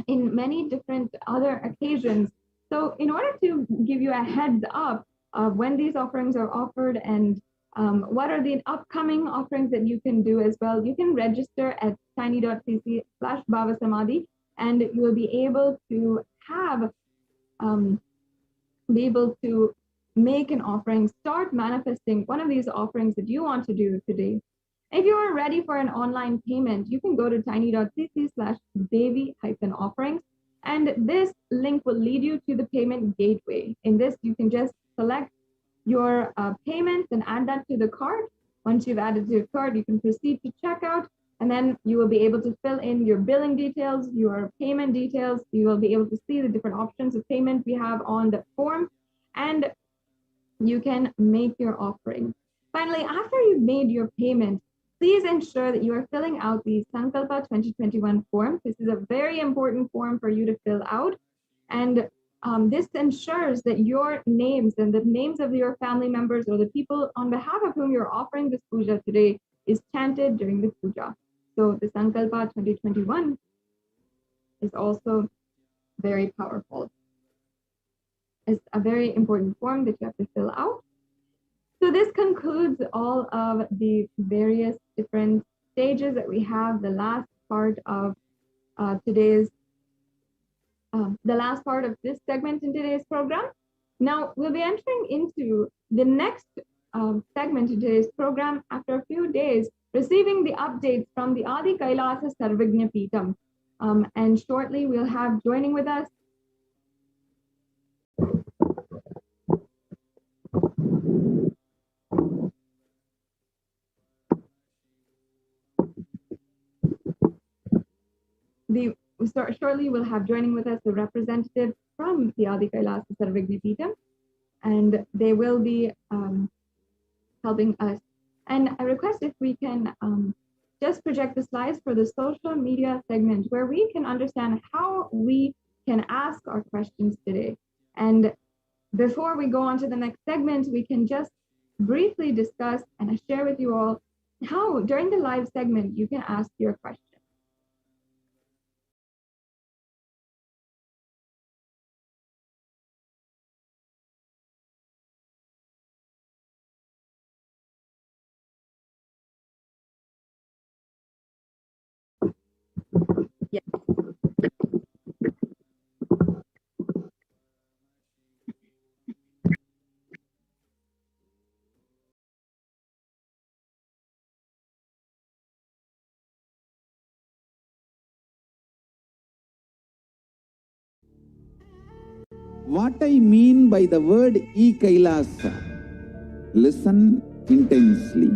[SPEAKER 9] in many different other occasions. So in order to give you a heads up of when these offerings are offered and what are the upcoming offerings that you can do as well, you can register at tiny.cc/bhavasamadhi, and you will be able to make an offering, start manifesting one of these offerings that you want to do today. If you are ready for an online payment, you can go to tiny.cc/Devi-offerings, and this link will lead you to the payment gateway. In this, you can just select your payments and add that to the cart. Once you've added to your cart, you can proceed to checkout, and then you will be able to fill in your billing details, your payment details. You will be able to see the different options of payment we have on the form, and you can make your offering. Finally, after you've made your payment, please ensure that you are filling out the Sankalpa 2021 form. This is a very important form for you to fill out. And this ensures that your names and the names of your family members or the people on behalf of whom you're offering this puja today is chanted during the puja. So the Sankalpa 2021 is also very powerful. It's a very important form that you have to fill out. So this concludes all of the various different stages that we have. The last part of this segment in today's program. Now we'll be entering into the next segment in today's program after a few days, receiving the updates from the Adi Kailasa Sarvagnya Peetham. And shortly we'll have joining with us shortly we'll have joining with us the representative from the Adi Kailasa Sarvagnya Peetham, and they will be helping us. And I request if we can just project the slides for the social media segment, where we can understand how we can ask our questions today. And before we go on to the next segment, we can just briefly discuss and share with you all how during the live segment you can ask your question.
[SPEAKER 2] What I mean by the word e-Kailasa, listen intensely.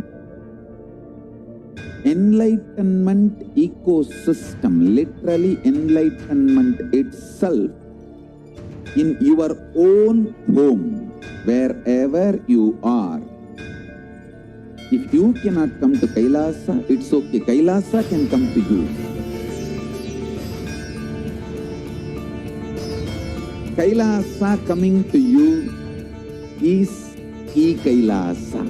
[SPEAKER 2] Enlightenment ecosystem, literally enlightenment itself, in your own home, wherever you are. If you cannot come to Kailasa, it's okay. Kailasa can come to you. Kailasa coming to you is e-Kailasa.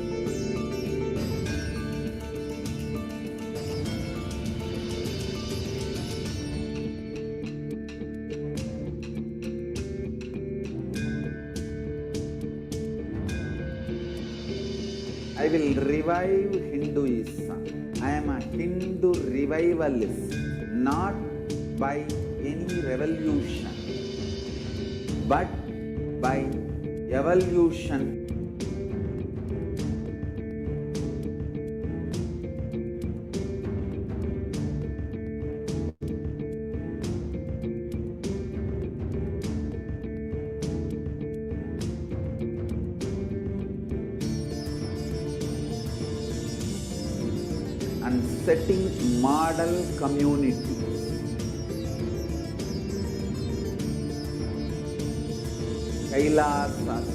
[SPEAKER 3] I will revive Hinduism. I am a Hindu revivalist, not by any revolution, but by evolution. And setting model communities. Kailasas,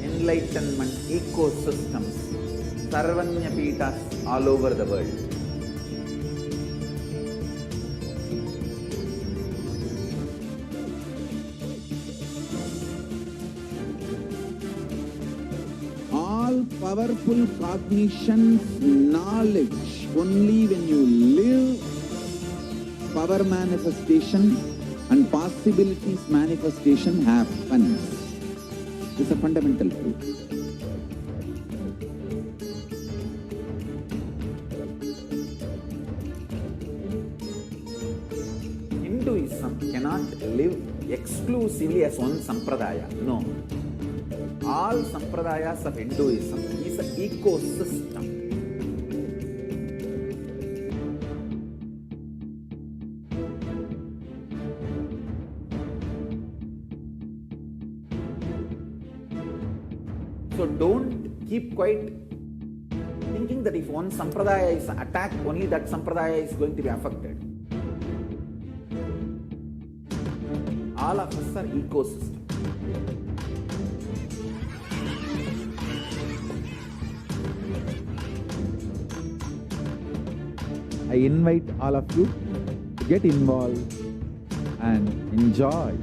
[SPEAKER 3] enlightenment ecosystems, Sarvanya Pitas all over the world.
[SPEAKER 2] All powerful cognition, knowledge, only when you live, power manifestation and possibilities manifestation happens. This is a fundamental truth.
[SPEAKER 3] Hinduism cannot live exclusively as one sampradaya. No. All sampradayas of Hinduism is an ecosystem. So don't keep quiet thinking that if one sampradaya is attacked, only that sampradaya is going to be affected. All of us are ecosystem.
[SPEAKER 2] I invite all of you to get involved and enjoy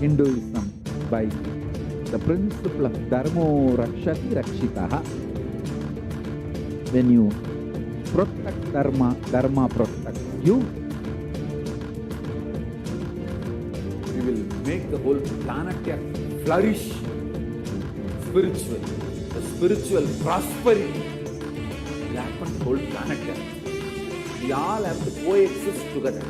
[SPEAKER 2] Hinduism by the principle of Dharmo Rakshati Rakshitaha. When you protect Dharma, Dharma protects you.
[SPEAKER 3] We will make the whole planet flourish spiritually. The spiritual prosperity will happen to the whole planet Earth. We all have to coexist together.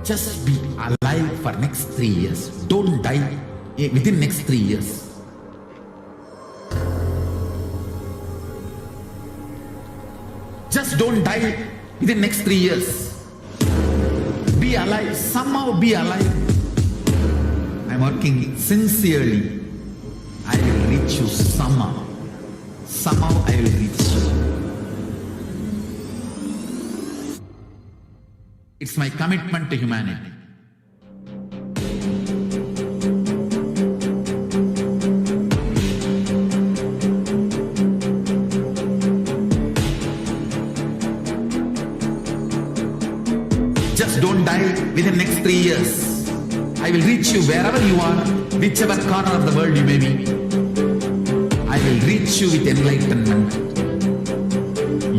[SPEAKER 1] Just be alive for next 3 years. Don't die within next 3 years. Just don't die within next 3 years. Be alive. Somehow be alive. I'm working sincerely. I will reach you somehow. Somehow I will reach you. It's my commitment to humanity. within next 3 years. I will reach you wherever you are, whichever corner of the world you may be. I will reach you with enlightenment.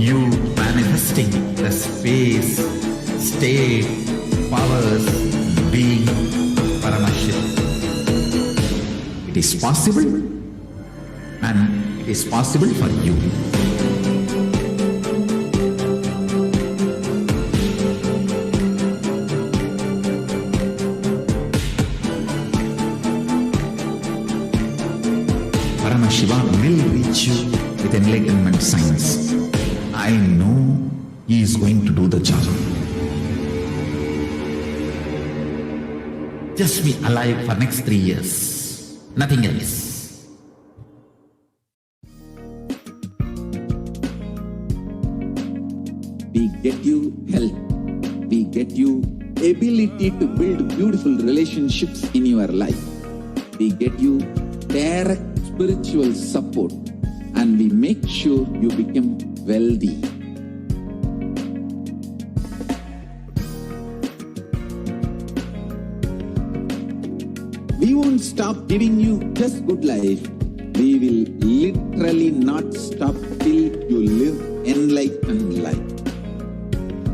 [SPEAKER 1] You manifesting the space, state, powers, being, Paramashakti. It is possible, and it is possible for you. Paramashiva will reach you with enlightenment signs. I know he is going to do the job. Just be alive for next 3 years. Nothing else.
[SPEAKER 2] We get you health. We get you ability to build beautiful relationships in your life. We get you direct spiritual support, and we make sure you become wealthy. We won't stop giving you just good life. We will literally not stop till you live enlightened life.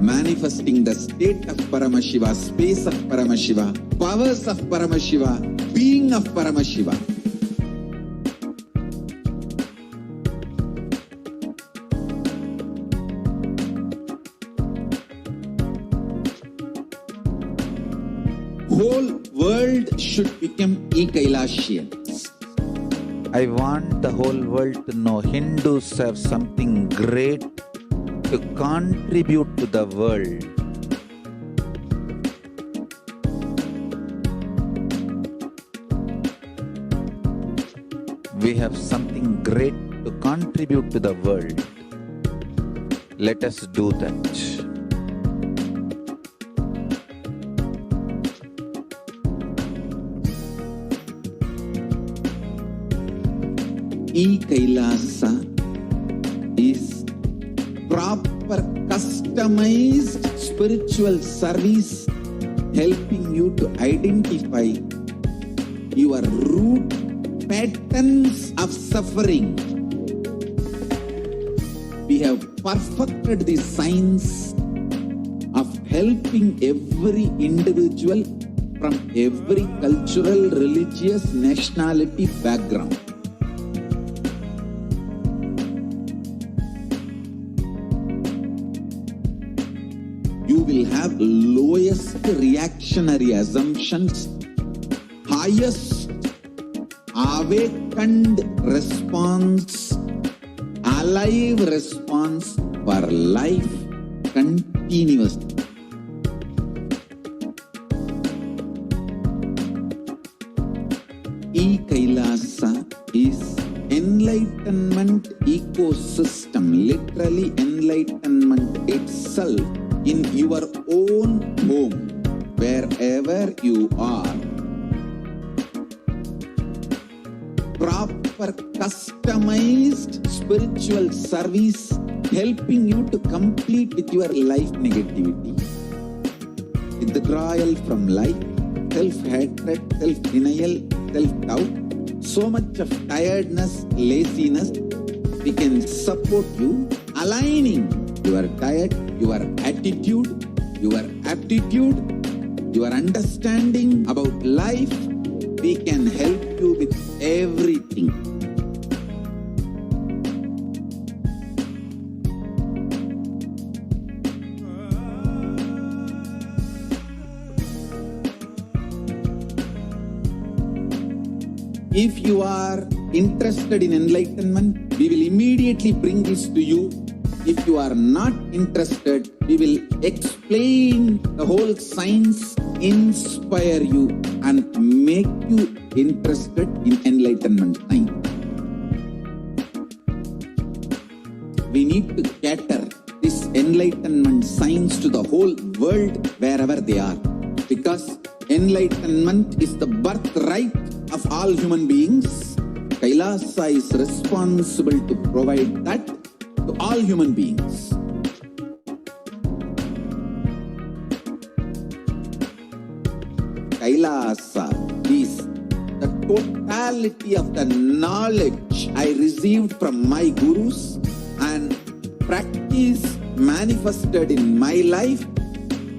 [SPEAKER 2] Manifesting the state of Paramashiva, space of Paramashiva, powers of Paramashiva, being of Paramashiva. Whole world should become e-Kailashians.
[SPEAKER 5] I want the whole world to know Hindus have something great to contribute to the world. We have something great to contribute to the world. Let us do that.
[SPEAKER 2] E-Kailasa is proper customized spiritual service helping you to identify your root patterns of suffering. We have perfected the science of helping every individual from every cultural, religious, nationality background. You will have lowest reactionary assumptions, highest awakened response, alive response for life continuously. E-Kailasa is enlightenment ecosystem, literally enlightenment itself in your own home, wherever you are. Proper customized spiritual service helping you to complete with your life negativity, withdrawal from life, self-hatred, self-denial, self-doubt, so much of tiredness, laziness. We can support you aligning your diet, your attitude, your aptitude, your understanding about life. We can help you with everything. If you are interested in enlightenment, we will immediately bring this to you. If you are not interested, we will explain the whole science, inspire you, and make you interested in enlightenment science. We need to cater this enlightenment science to the whole world wherever they are, because enlightenment is the birthright of all human beings. Kailasa is responsible to provide that to all human beings. Kailasa is the totality of the knowledge I received from my gurus and practice manifested in my life,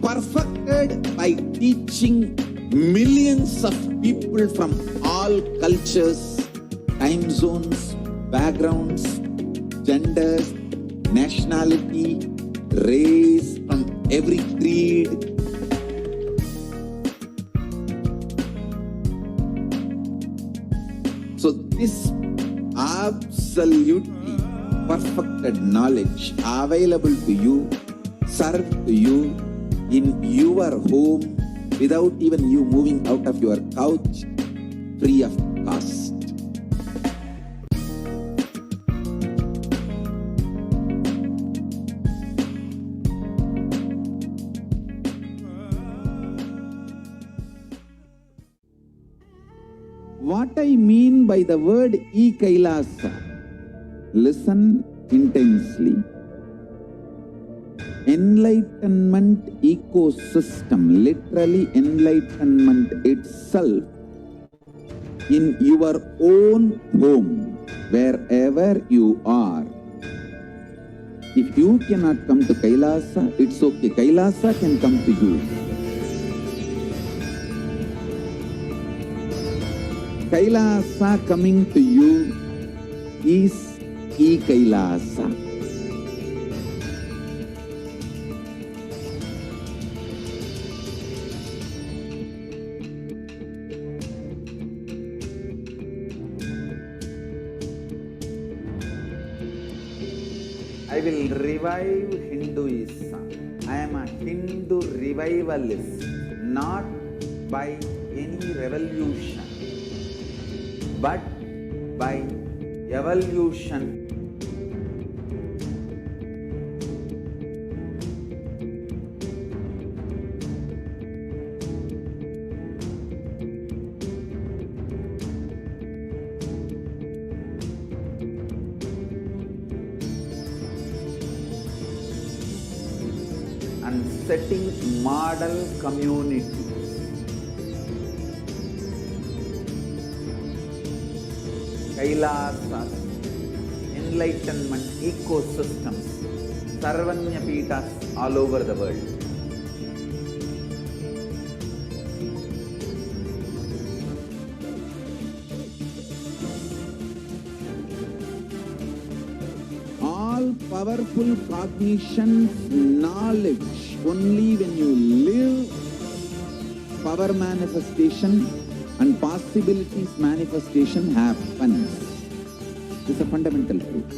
[SPEAKER 2] perfected by teaching millions of people from all cultures, time zones, backgrounds, genders, nationality, race, from every creed. So this absolutely perfected knowledge available to you, served to you in your home without even you moving out of your couch, free of cost. What I mean by the word E-Kailasa, listen intensely. Enlightenment ecosystem, literally enlightenment itself, in your own home, wherever you are. If you cannot come to Kailasa, it's okay. Kailasa can come to you. Kailasa coming to you is E-Kailasa.
[SPEAKER 3] I will revive Hinduism. I am a Hindu revivalist, not by any revolution, but by evolution. And setting model communities. Kailasas, enlightenment ecosystems, Sarvanya Pitas all over the world.
[SPEAKER 2] All powerful cognition, knowledge, only when you live, power manifestation and possibilities manifestation happens. This is a fundamental truth.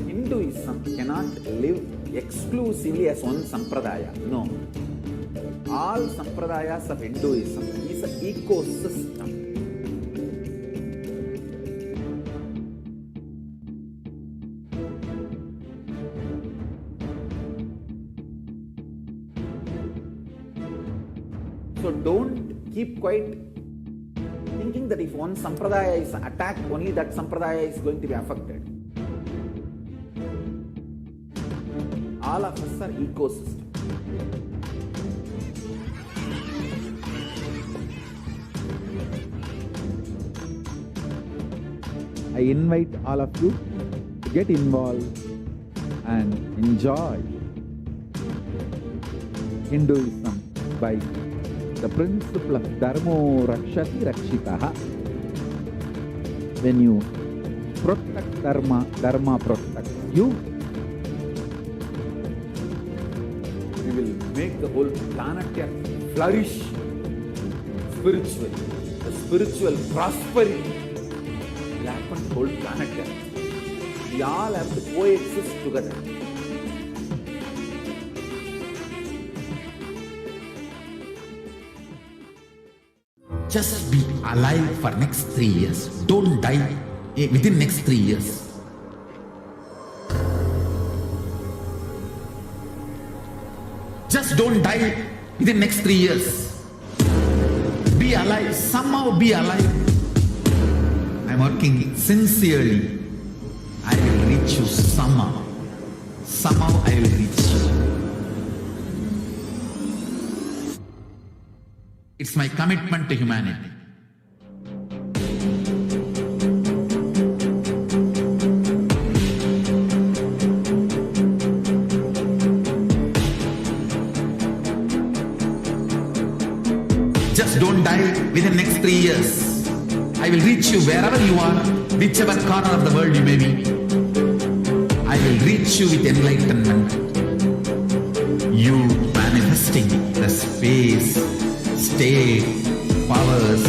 [SPEAKER 3] Hinduism cannot live exclusively as one sampradaya. No. All sampradayas of Hinduism is an ecosystem. So don't keep quiet thinking that if one sampradaya is attacked, only that sampradaya is going to be affected. All of us are ecosystem.
[SPEAKER 5] I invite all of you to get involved and enjoy Hinduism by the principle of Dharmo Rakshati Rakshitaha. When you protect Dharma, Dharma protects you.
[SPEAKER 3] We will make the whole planet flourish spiritually. The spiritual prosperity will happen to the whole planet. We all have to coexist together.
[SPEAKER 1] Just be alive for next 3 years. Don't die within next 3 years. Just don't die within next 3 years. Be alive. Somehow be alive. I'm working sincerely I will reach you somehow. Somehow I will reach you. It's my commitment to humanity. Just don't die within the next 3 years. I will reach you wherever you are, whichever corner of the world you may be. I will reach you with enlightenment. You manifesting the space, state, powers,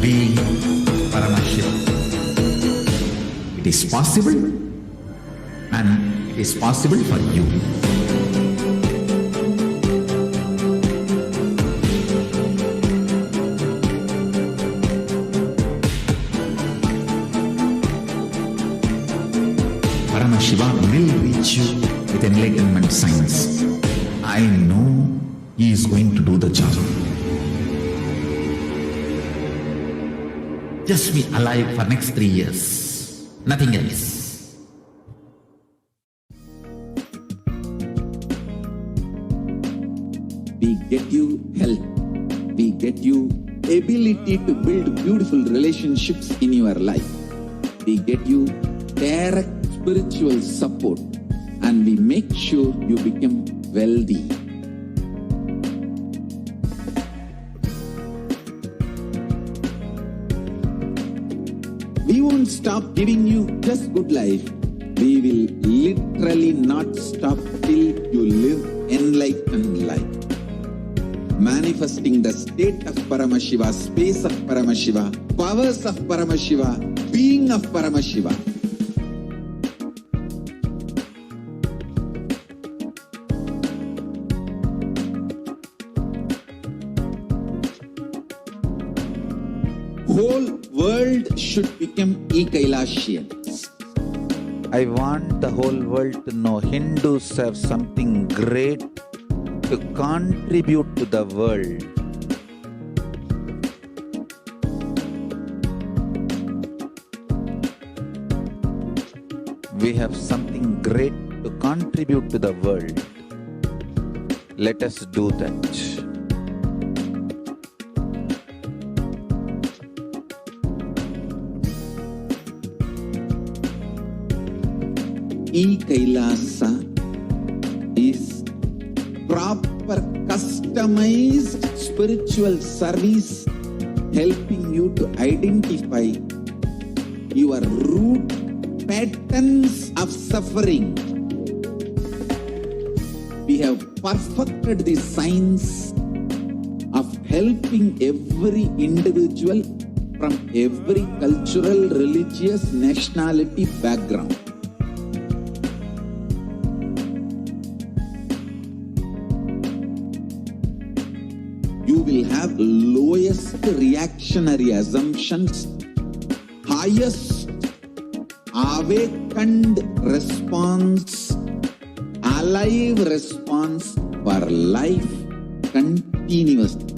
[SPEAKER 1] being, Paramashiva. It is possible, and it is possible for you. Paramashiva will reach you with enlightenment science. I know he is going to do the job. Just be alive for next 3 years. Nothing else.
[SPEAKER 2] We get you health. We get you ability to build beautiful relationships in your life. We get you direct spiritual support, and we make sure you become wealthy. We won't stop giving you just good life. We will literally not stop till you live enlightened life. Manifesting the state of Paramashiva, space of Paramashiva, powers of Paramashiva, being of Paramashiva. Whole world should become Ekailashians.
[SPEAKER 5] I want the whole world to know Hindus have something great to contribute to the world. We have something great to contribute to the world. Let us do that.
[SPEAKER 2] E-Kailasa is proper customized spiritual service helping you to identify your root patterns of suffering. We have perfected the science of helping every individual from every cultural, religious, nationality background. You will have lowest reactionary assumptions, highest awakened response, alive response for life continuously.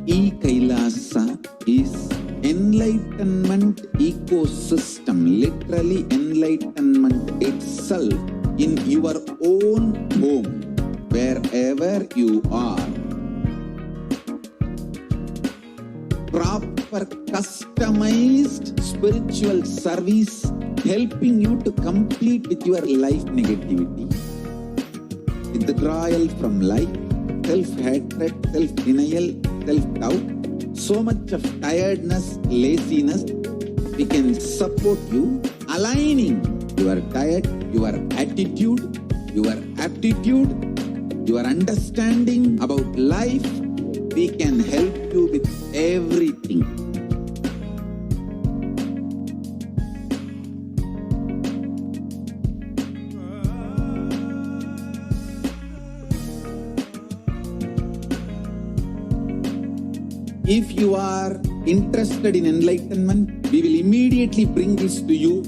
[SPEAKER 2] E-Kailasa is enlightenment ecosystem, literally enlightenment itself in your own home, wherever you are. Proper customized spiritual service helping you to complete with your life negativity. Withdrawal from life, self-hatred, self-denial, self-doubt, so much of tiredness, laziness, we can support you aligning your diet, your attitude, your aptitude, your understanding about life. We can help you with everything. If you are interested in enlightenment, we will immediately bring this to you.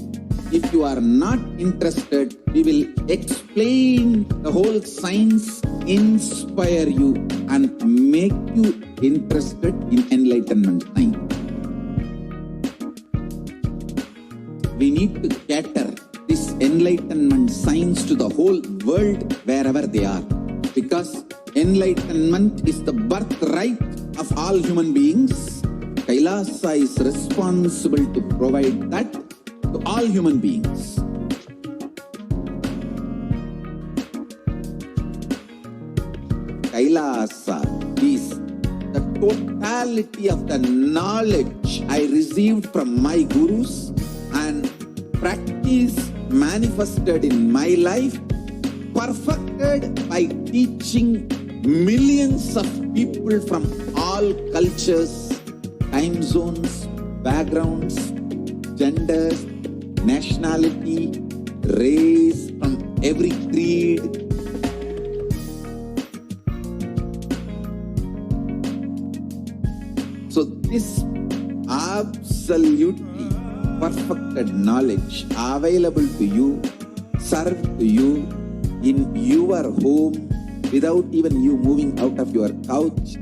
[SPEAKER 2] If you are not interested, we will explain the whole science inspire you and make you interested in enlightenment time. We need to cater this enlightenment signs to the whole world wherever they are, because enlightenment is the birthright of all human beings. Kailasa is responsible to provide that to all human beings. Kailasa is the totality of the knowledge I received from my gurus and practice manifested in my life, perfected by teaching millions of people from all cultures, time zones, backgrounds, genders, nationality, race, from every creed. So this absolutely perfected knowledge available to you, served to you in your home without even you moving out of your couch,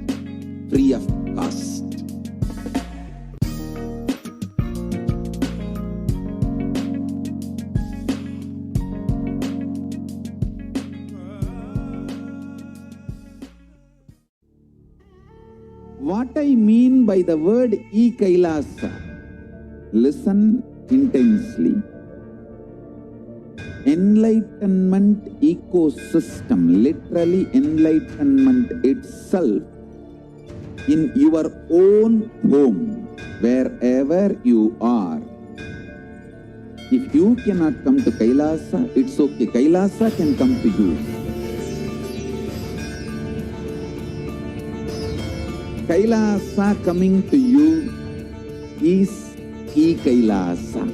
[SPEAKER 2] free of cost. What I mean by the word e-Kailasa, listen intensely. Enlightenment ecosystem, literally enlightenment itself, in your own home, wherever you are. If you cannot come to Kailasa, it's okay. Kailasa can come to you. Kailasa coming to you is e-Kailasa.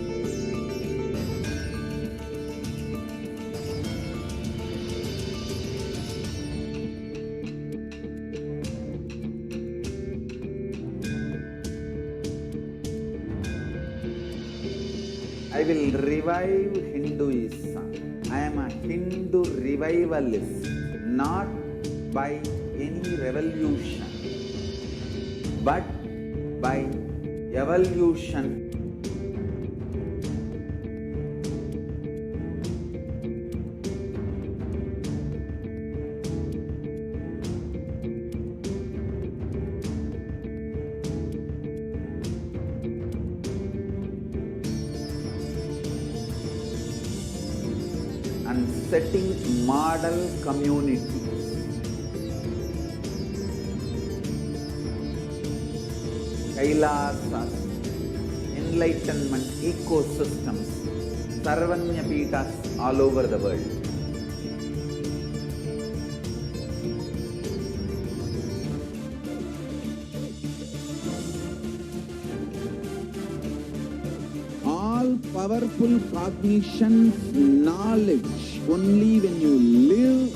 [SPEAKER 3] I will revive Hinduism. I am a Hindu revivalist, not by any revolution, but by evolution. And setting model communities. Kailasas, enlightenment ecosystems, Sarvanya Pitas all over the world.
[SPEAKER 2] All powerful cognition, knowledge, only when you live,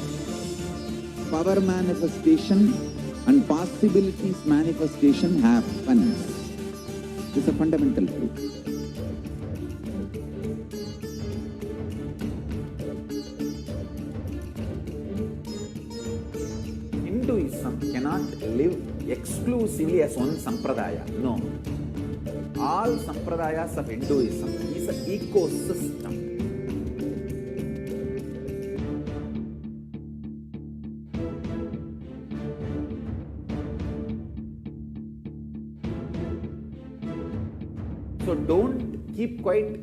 [SPEAKER 2] power manifestation and possibilities manifestation happens. This is a fundamental truth.
[SPEAKER 3] Hinduism cannot live exclusively as one sampradaya. No. All sampradayas of Hinduism is an ecosystem. So don't keep quiet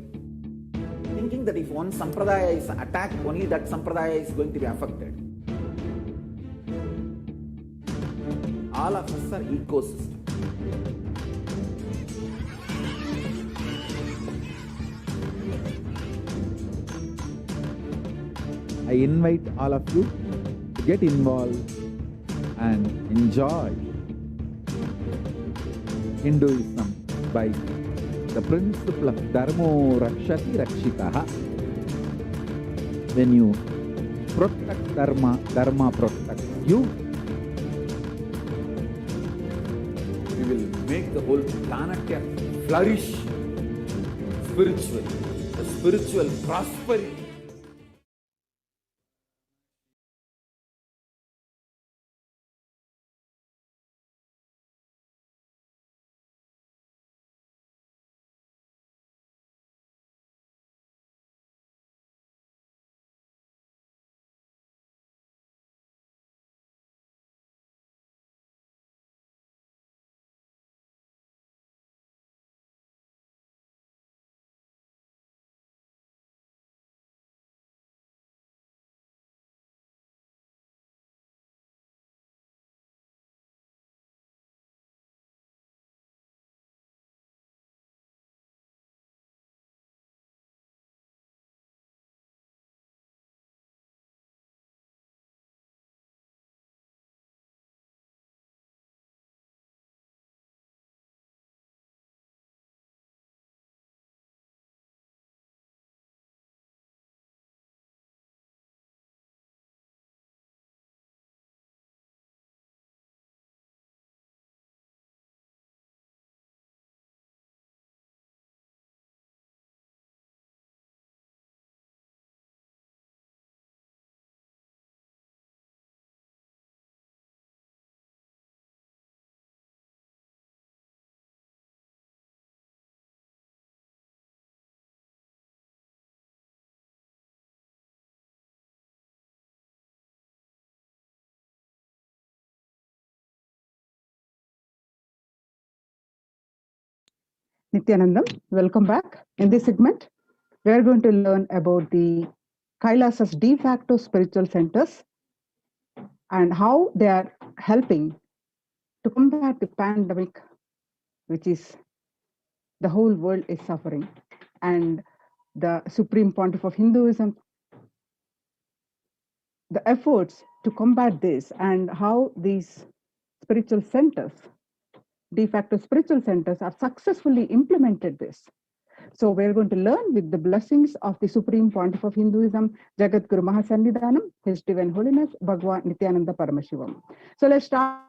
[SPEAKER 3] thinking that if one sampradaya is attacked, only that sampradaya is going to be affected. All of us are ecosystem.
[SPEAKER 2] I invite all of you to get involved and enjoy Hinduism by the principle of Dharmo Rakshati Rakshitaha. When you protect Dharma, Dharma protects you.
[SPEAKER 3] We will make the whole planet flourish spiritually, the spiritual prosperity.
[SPEAKER 10] Nityanandam, welcome back. In this segment, we are going to learn about the Kailasa's de facto spiritual centers and how they are helping to combat the pandemic, which is the whole world is suffering, and the Supreme Pontiff of Hinduism, the efforts to combat this, and how these spiritual centers, de facto spiritual centers, are successfully implemented this. So we're going to learn with the blessings of the Supreme Pontiff of Hinduism, Jagat Guru Mahasannidhanam, His Divine Holiness, Bhagwan Nityananda Paramashivam. So let's start.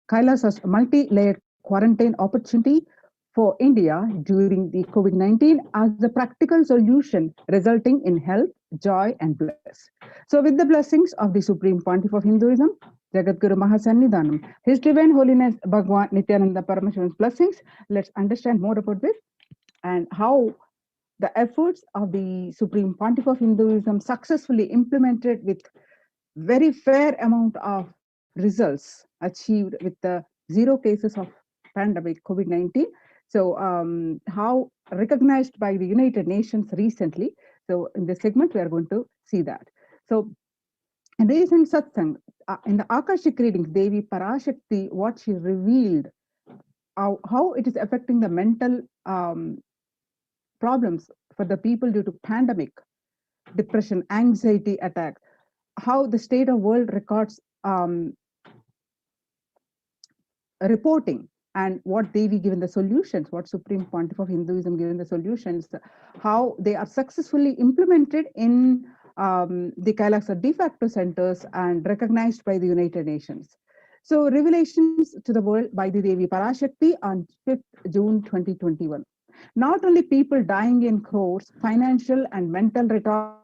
[SPEAKER 10] Kailasa's multi-layered quarantine opportunity for India during the COVID-19 as a practical solution resulting in health, joy, and bliss. So with the blessings of the Supreme Pontiff of Hinduism, Jagat Guru Mahasannidhanam, His Divine Holiness Bhagwan Nityananda Paramashivam's blessings, let's understand more about this and how the efforts of the Supreme Pontiff of Hinduism successfully implemented with very fair amount of results achieved with the 0 cases of pandemic COVID-19. So how recognized by the United Nations recently. So in this segment, we are going to see that. So in recent satsang, in the Akashic readings, Devi PARASHAKTI, what she revealed, how it is affecting the mental problems for the people due to pandemic, depression, anxiety attacks, how the state of world records reporting, and what Devi given the solutions, what Supreme Pontiff of Hinduism given the solutions, how they are successfully implemented in the Kailasa de facto centers and recognized by the United Nations. So revelations to the world by the Devi PARASHAKTI on 5th June 2021. Not only people dying in crores, financial and mental retard.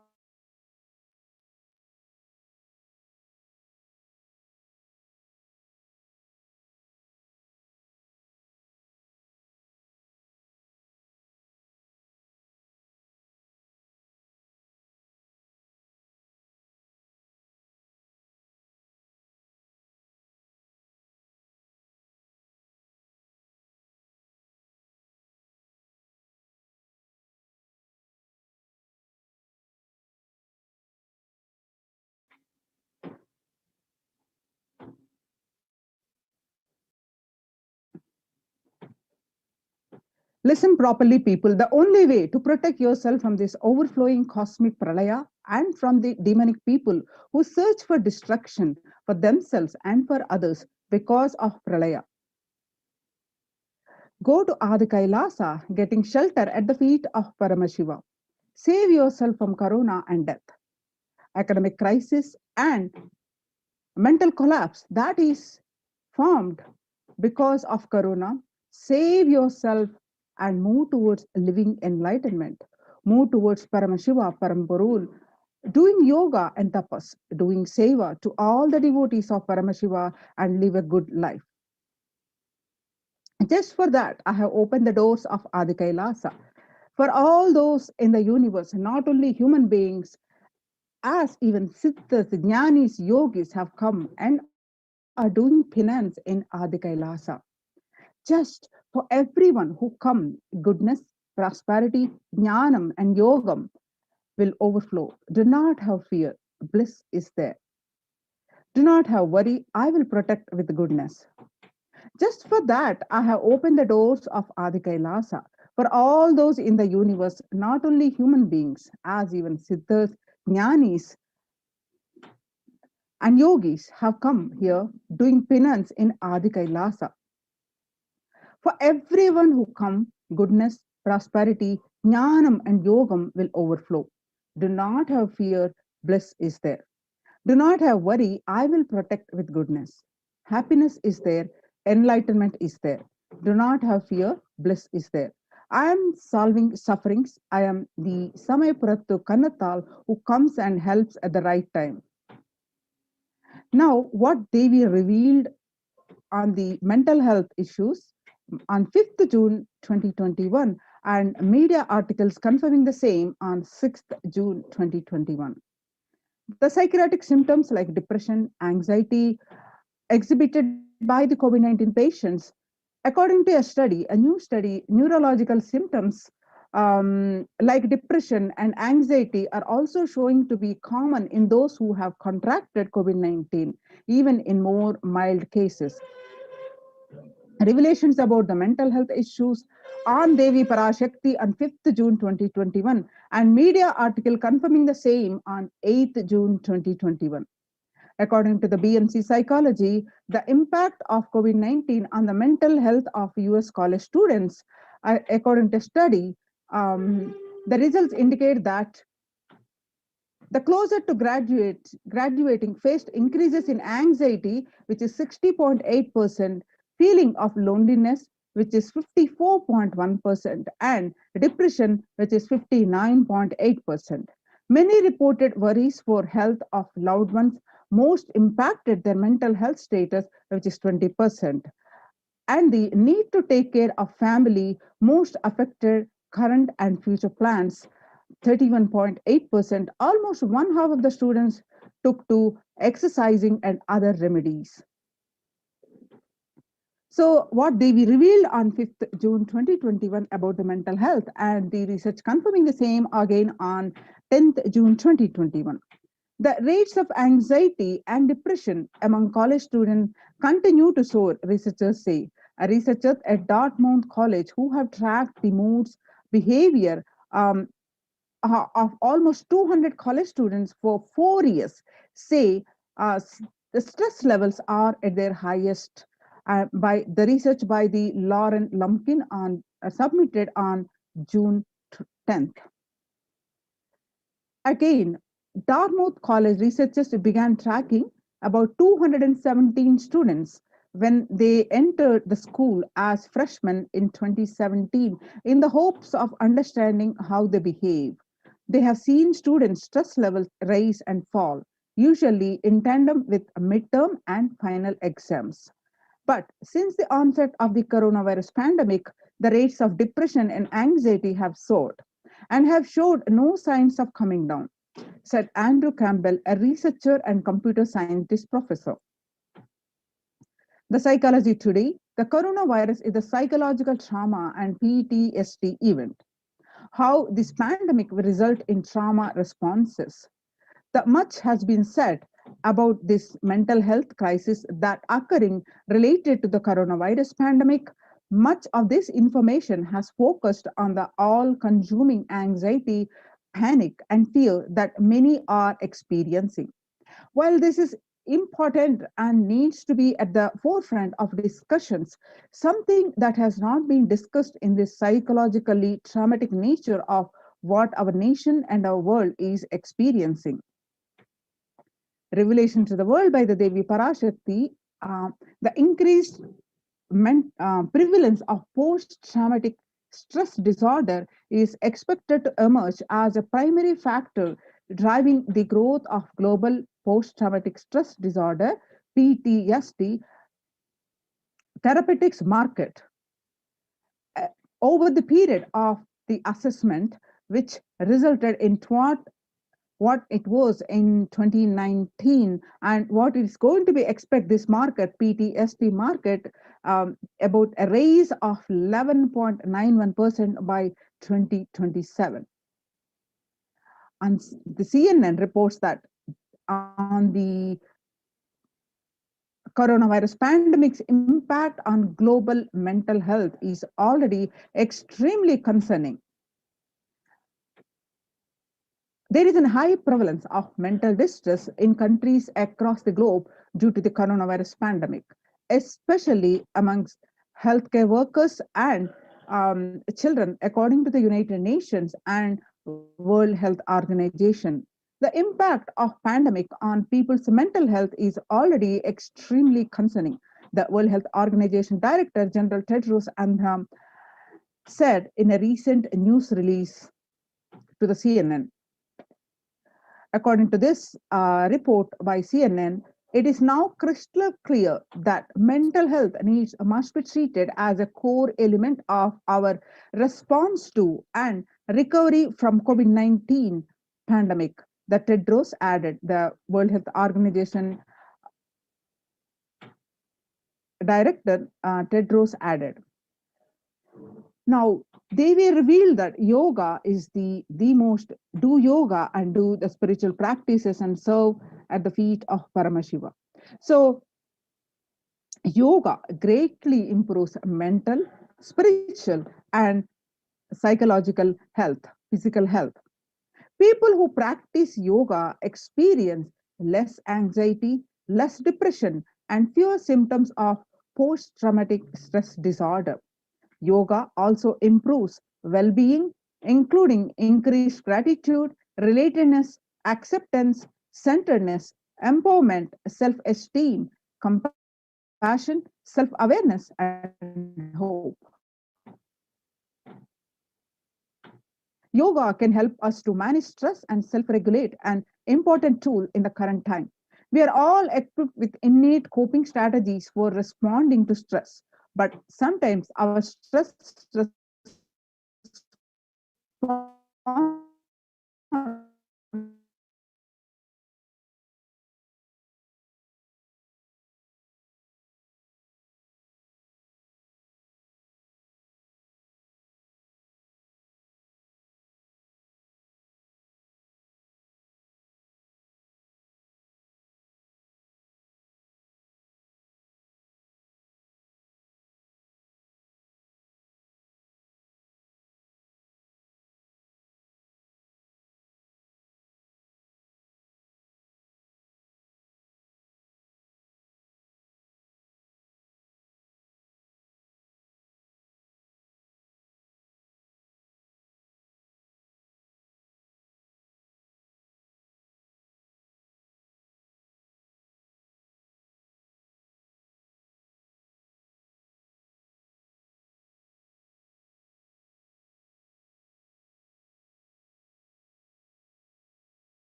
[SPEAKER 10] Listen properly, people. The only way to protect yourself from this overflowing cosmic pralaya and from the demonic people who search for destruction for themselves and for others because of pralaya. Go to Adi Kailasa, getting shelter at the feet of Paramashiva. Save yourself from corona and death, academic crisis, and mental collapse that is formed because of corona. Save yourself and move towards living enlightenment. Move towards Paramashiva, Paramparul, doing yoga and tapas, doing seva to all the devotees of Paramashiva and live a good life. Just for that, I have opened the doors of Adi Kailasa. For all those in the universe, not only human beings, as even siddhas, jnanis, yogis have come and are doing penance in Adi Kailasa. Just for everyone who come, goodness, prosperity, jnanam, and yogam will overflow. Do not have fear. Bliss is there. Do not have worry. I will protect with goodness. Just for that, I have opened the doors of Adi Kailasa. For all those in the universe, not only human beings, as even Siddhas, Jnanis, and yogis have come here doing penance in Adi Kailasa. For everyone who come, goodness, prosperity, jnanam and yogam will overflow. Do not have fear, bliss is there. Do not have worry, I will protect with goodness. Happiness is there, enlightenment is there. Do not have fear, bliss is there. I am solving sufferings. I am the Samayaprattu Kannatal who comes and helps at the right time. Now, what Devi revealed on the mental health issues on 5th June 2021 and media articles confirming the same on 6th June 2021. The psychiatric symptoms like depression, anxiety exhibited by the COVID-19 patients, according to a new study, neurological symptoms like depression and anxiety are also showing to be common in those who have contracted COVID-19, even in more mild cases. Revelations about the mental health issues on Devi PARASHAKTI on 5th June 2021 and media article confirming the same on 8th June 2021. According to the BMC Psychology, the impact of COVID-19 on the mental health of US college students, according to study, the results indicate that the closer to graduating faced increases in anxiety, which is 60.8%, feeling of loneliness, which is 54.1%, and depression, which is 59.8%. Many reported worries for health of loved ones most impacted their mental health status, which is 20%. And the need to take care of family most affected current and future plans, 31.8%. Almost one half of the students took to exercising and other remedies. So what Devi revealed on 5th June 2021 about the mental health and the research confirming the same again on 10th June 2021. The rates of anxiety and depression among college students continue to soar, researchers say. Researchers at Dartmouth College who have tracked the moods, behavior of almost 200 college students for 4 years say the stress levels are at their highest. By the research by the Lauren Lumpkin submitted on June 10th. Again, Dartmouth College researchers began tracking about 217 students when they entered the school as freshmen in 2017 in the hopes of understanding how they behave. They have seen students' stress levels rise and fall, usually in tandem with midterm and final exams. But since the onset of the coronavirus pandemic, the rates of depression and anxiety have soared and have showed no signs of coming down, said Andrew Campbell, a researcher and computer scientist professor. The Psychology Today, the coronavirus is a psychological trauma and PTSD event. How this pandemic will result in trauma responses. Much has been said about this mental health crisis that occurring related to the coronavirus pandemic. Much of this information has focused on the all-consuming anxiety, panic, and fear that many are experiencing. While this is important and needs to be at the forefront of discussions, something that has not been discussed in this psychologically traumatic nature of what our nation and our world is experiencing. Revelation to the world by the Devi PARASHAKTI, the increased prevalence of post-traumatic stress disorder is expected to emerge as a primary factor driving the growth of global post-traumatic stress disorder, PTSD, therapeutics market. Over the period of the assessment, which resulted in what it was in 2019 and what is going to be expect this market, PTSD market, about a raise of 11.91% by 2027. And the CNN reports that on the coronavirus pandemic's impact on global mental health is already extremely concerning. There is a high prevalence of mental distress in countries across the globe due to the coronavirus pandemic, especially amongst healthcare workers and children, according to the United Nations and World Health Organization. The impact of pandemic on people's mental health is already extremely concerning. The World Health Organization Director General Tedros Adhanom said in a recent news release to the CNN. According to this report by CNN, it is now crystal clear that mental health needs must be treated as a core element of our response to and recovery from COVID-19 pandemic. The Tedros added, the World Health Organization Director Tedros added. Now, they will reveal that yoga is the most, do yoga and do the spiritual practices and serve at the feet of Paramashiva. So, yoga greatly improves mental, spiritual, and psychological health, physical health. People who practice yoga experience less anxiety, less depression, and fewer symptoms of post-traumatic stress disorder. Yoga also improves well-being, including increased gratitude, relatedness, acceptance, centeredness, empowerment, self-esteem, compassion, self-awareness, and hope. Yoga can help us to manage stress and self-regulate, an important tool in the current time. We are all equipped with innate coping strategies for responding to stress, but sometimes our stress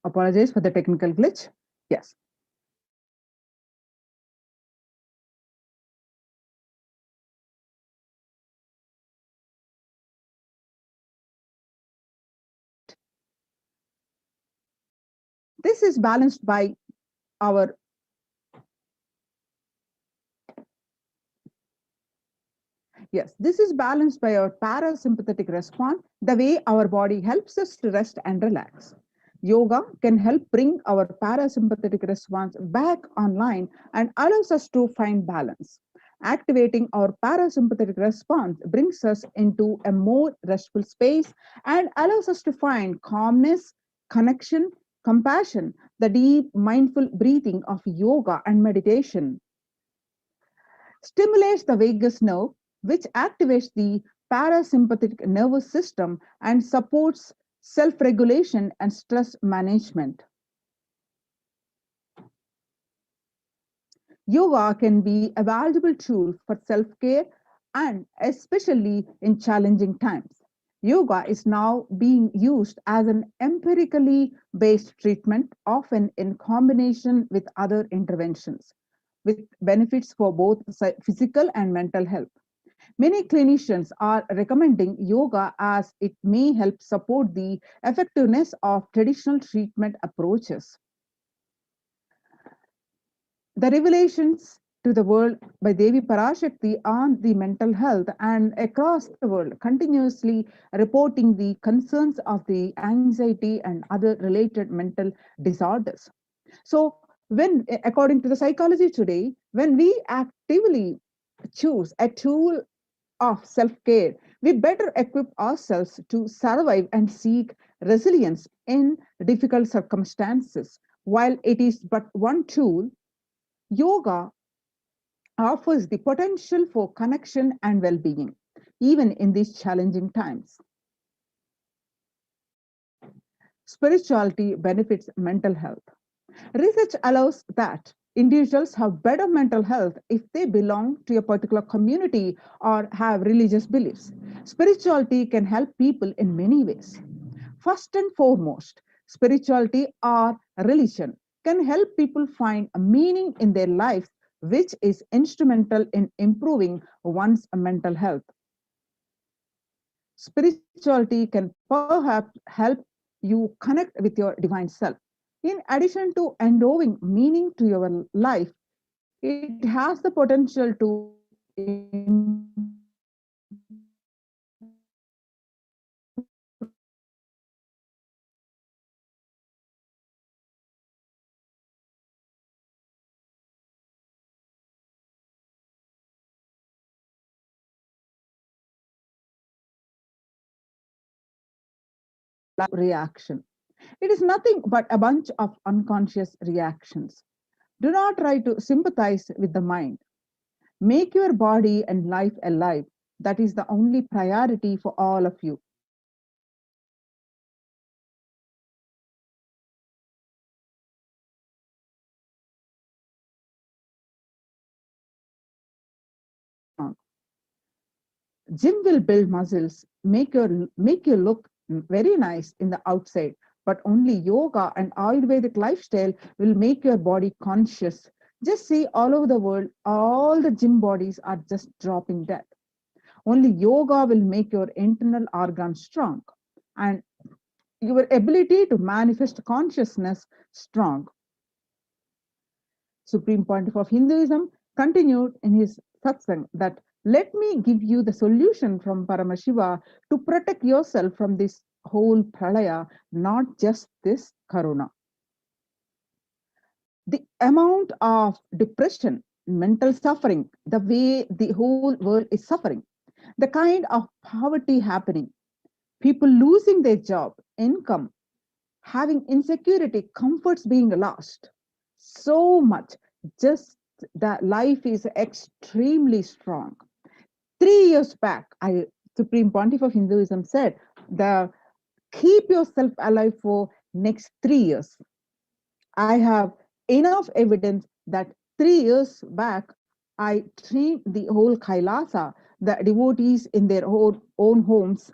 [SPEAKER 10] Apologize for the technical glitch. Yes. This is balanced by our this is balanced by our parasympathetic response, the way our body helps us to rest and relax. Yoga can help bring our parasympathetic response back online and allows us to find balance. Activating our parasympathetic response brings us into a more restful space and allows us to find calmness, connection, compassion. The deep mindful breathing of yoga and meditation stimulates the vagus nerve, which activates the parasympathetic nervous system and supports self-regulation and stress management. Yoga can be a valuable tool for self-care and especially in challenging times. Yoga is now being used as an empirically based treatment, often in combination with other interventions, with benefits for both physical and mental health. Many clinicians are recommending yoga as it may help support the effectiveness of traditional treatment approaches. The revelations to the world by Devi PARASHAKTI on the mental health and across the world, continuously reporting the concerns of the anxiety and other related mental disorders. So when, according to the psychology today, when we actively choose a tool of self-care, we better equip ourselves to survive and seek resilience in difficult circumstances. While it is but one tool, yoga offers the potential for connection and well-being, even in these challenging times. Spirituality benefits mental health. Research allows that individuals have better mental health if they belong to a particular community or have religious beliefs. Spirituality can help people in many ways. First and foremost, spirituality or religion can help people find a meaning in their lives, which is instrumental in improving one's mental health. Spirituality can perhaps help you connect with your divine self. In addition to endowing meaning to your life, it has the potential to reaction. It is nothing but a bunch of unconscious reactions. Do not try to sympathize with the mind. Make your body and life alive. That is the only priority for all of you. Gym will build muscles, make you look very nice in the outside, but only yoga and Ayurvedic lifestyle will make your body conscious. Just see all over the world, all the gym bodies are just dropping dead. Only yoga will make your internal organs strong and your ability to manifest consciousness strong. Supreme Pontiff of Hinduism continued in his satsang that let me give you the solution from Paramashiva to protect yourself from this whole pralaya, not just this corona. The amount of depression, mental suffering, the way the whole world is suffering, the kind of poverty happening, people losing their job, income, having insecurity, comforts being lost, so much, just that life is extremely strong. 3 years back, Supreme Pontiff of Hinduism said, keep yourself alive for next 3 years. I have enough evidence that 3 years back, I trained the whole Kailasa, the devotees in their own homes.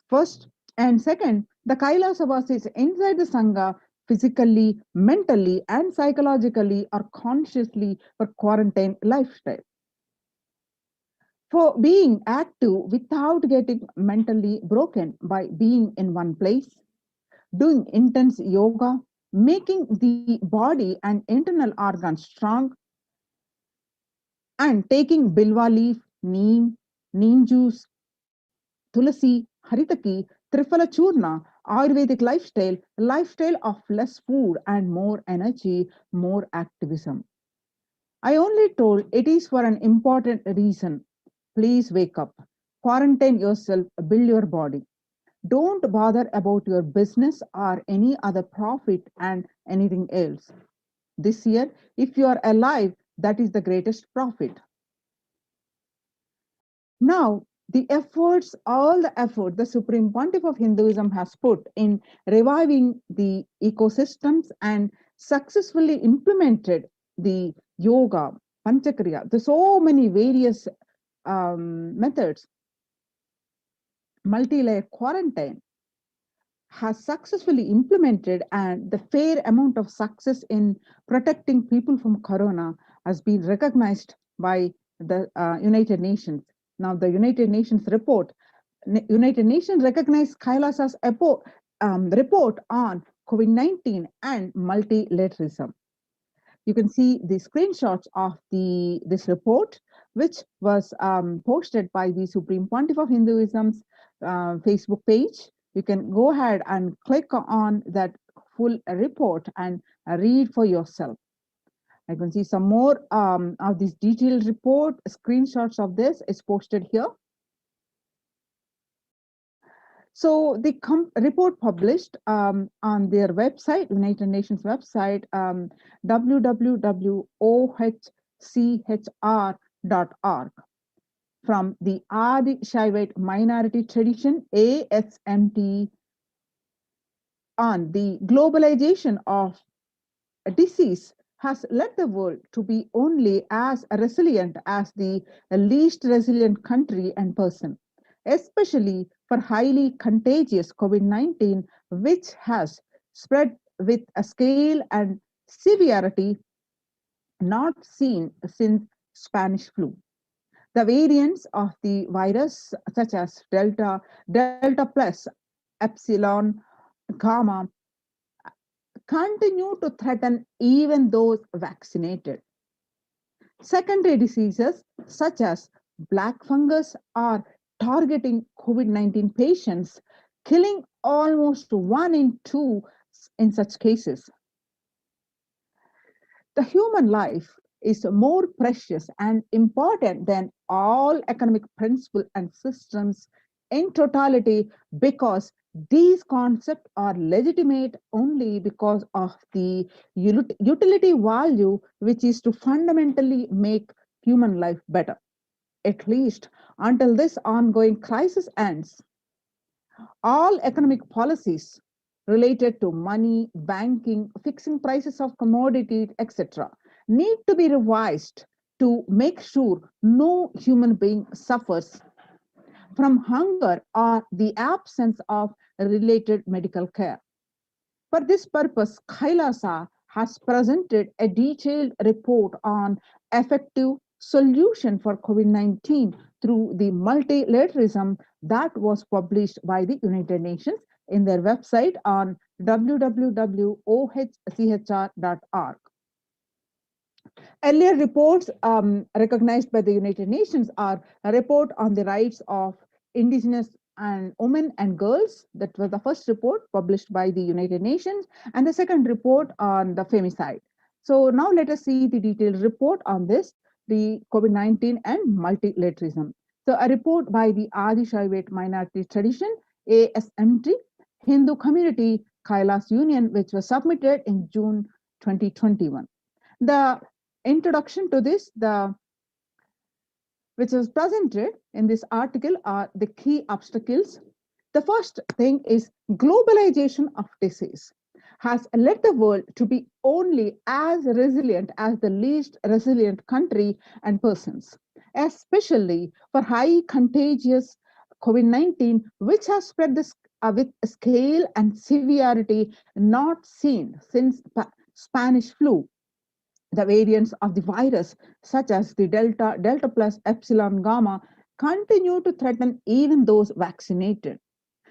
[SPEAKER 10] First, and second, the Kailasa-vasis inside the Sangha physically, mentally, and psychologically or consciously for quarantine lifestyle. For being active without getting mentally broken by being in one place, doing intense yoga, making the body and internal organs strong, and taking bilwa leaf, neem juice, tulasi, haritaki, triphala churna, Ayurvedic lifestyle of less food and more energy, more activism. I only told it is for an important reason. Please wake up, quarantine yourself, build your body. Don't bother about your business or any other profit and anything else. This year, if you are alive, that is the greatest profit. Now, all the effort the Supreme Pontiff of Hinduism has put in reviving the ecosystems and successfully implemented the yoga, panchakriya, there's so many various methods. Multi-layer quarantine has successfully implemented, and the fair amount of success in protecting people from corona has been recognized by the United Nations. Now, the United Nations recognized Kailasa's report on COVID-19 and multilateralism. You can see the screenshots of this report, which was posted by the Supreme Pontiff of Hinduism's Facebook page. You can go ahead and click on that full report and read for yourself. I can see some more of this detailed report. Screenshots of this is posted here. So the report published on their website, United Nations website, www.ohchr.org, from the Adi Shaivite Minority Tradition, ASMT, on the globalization of a disease has led the world to be only as resilient as the least resilient country and person, especially for highly contagious COVID-19, which has spread with a scale and severity not seen since Spanish flu. The variants of the virus, such as Delta, Delta plus, Epsilon, Gamma, continue to threaten even those vaccinated. Secondary diseases such as black fungus are targeting COVID-19 patients, killing almost 1 in 2 in such cases. The human life is more precious and important than all economic principles and systems in totality, because these concepts are legitimate only because of the utility value, which is to fundamentally make human life better, at least until this ongoing crisis ends. All economic policies related to money, banking, fixing prices of commodities, etc., need to be revised to make sure no human being suffers from hunger or the absence of related medical care. For this purpose, Kailasa has presented a detailed report on effective solution for COVID-19 through the multilateralism that was published by the United Nations in their website on www.ohchr.org. Earlier reports recognized by the United Nations are a report on the rights of indigenous and women and girls. That was the first report published by the United Nations, and the second report on the femicide. So now let us see the detailed report on this, the COVID-19 and multilateralism. So a report by the Adi Shaivite Minority Tradition, ASMT, Hindu Community Kailas Union, which was submitted in June 2021. The introduction to this, which was presented in this article, are the key obstacles. The first thing is globalization of disease has led the world to be only as resilient as the least resilient country and persons, especially for high contagious COVID-19, which has spread this with scale and severity not seen since Spanish flu. The variants of the virus, such as the Delta, Delta plus, Epsilon, Gamma, continue to threaten even those vaccinated.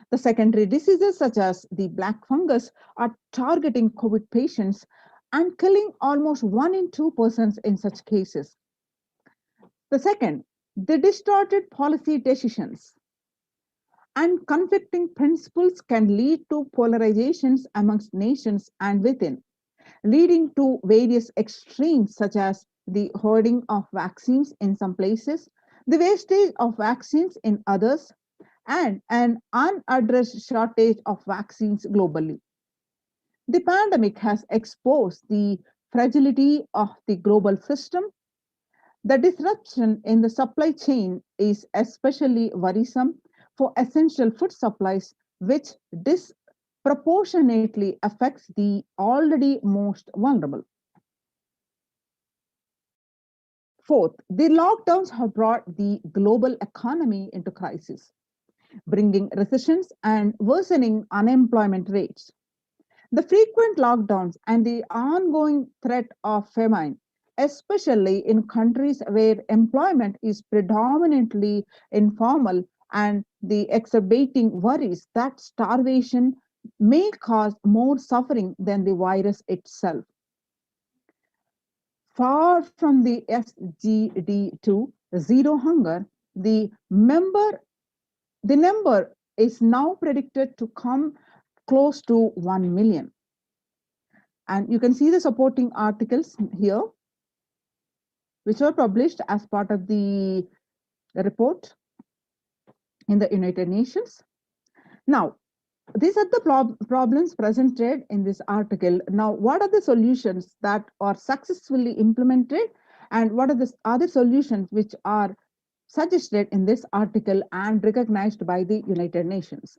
[SPEAKER 10] The secondary diseases, such as the black fungus, are targeting COVID patients and killing almost 1 in 2 persons in such cases. The second, the distorted policy decisions and conflicting principles can lead to polarizations amongst nations and within, leading to various extremes, such as the hoarding of vaccines in some places, the wastage of vaccines in others, and an unaddressed shortage of vaccines globally. The pandemic has exposed the fragility of the global system. The disruption in the supply chain is especially worrisome for essential food supplies, which disproportionately affects the already most vulnerable. Fourth, the lockdowns have brought the global economy into crisis, bringing recessions and worsening unemployment rates. The frequent lockdowns and the ongoing threat of famine, especially in countries where employment is predominantly informal, and the exacerbating worries that starvation may cause more suffering than the virus itself. Far from the SGD2 zero hunger, the number is now predicted to come close to 1 million. And you can see the supporting articles here, which were published as part of the report in the United Nations. Now, these are the problems presented in this article. Now, what are the solutions that are successfully implemented, and what are the other solutions which are suggested in this article and recognized by the United Nations?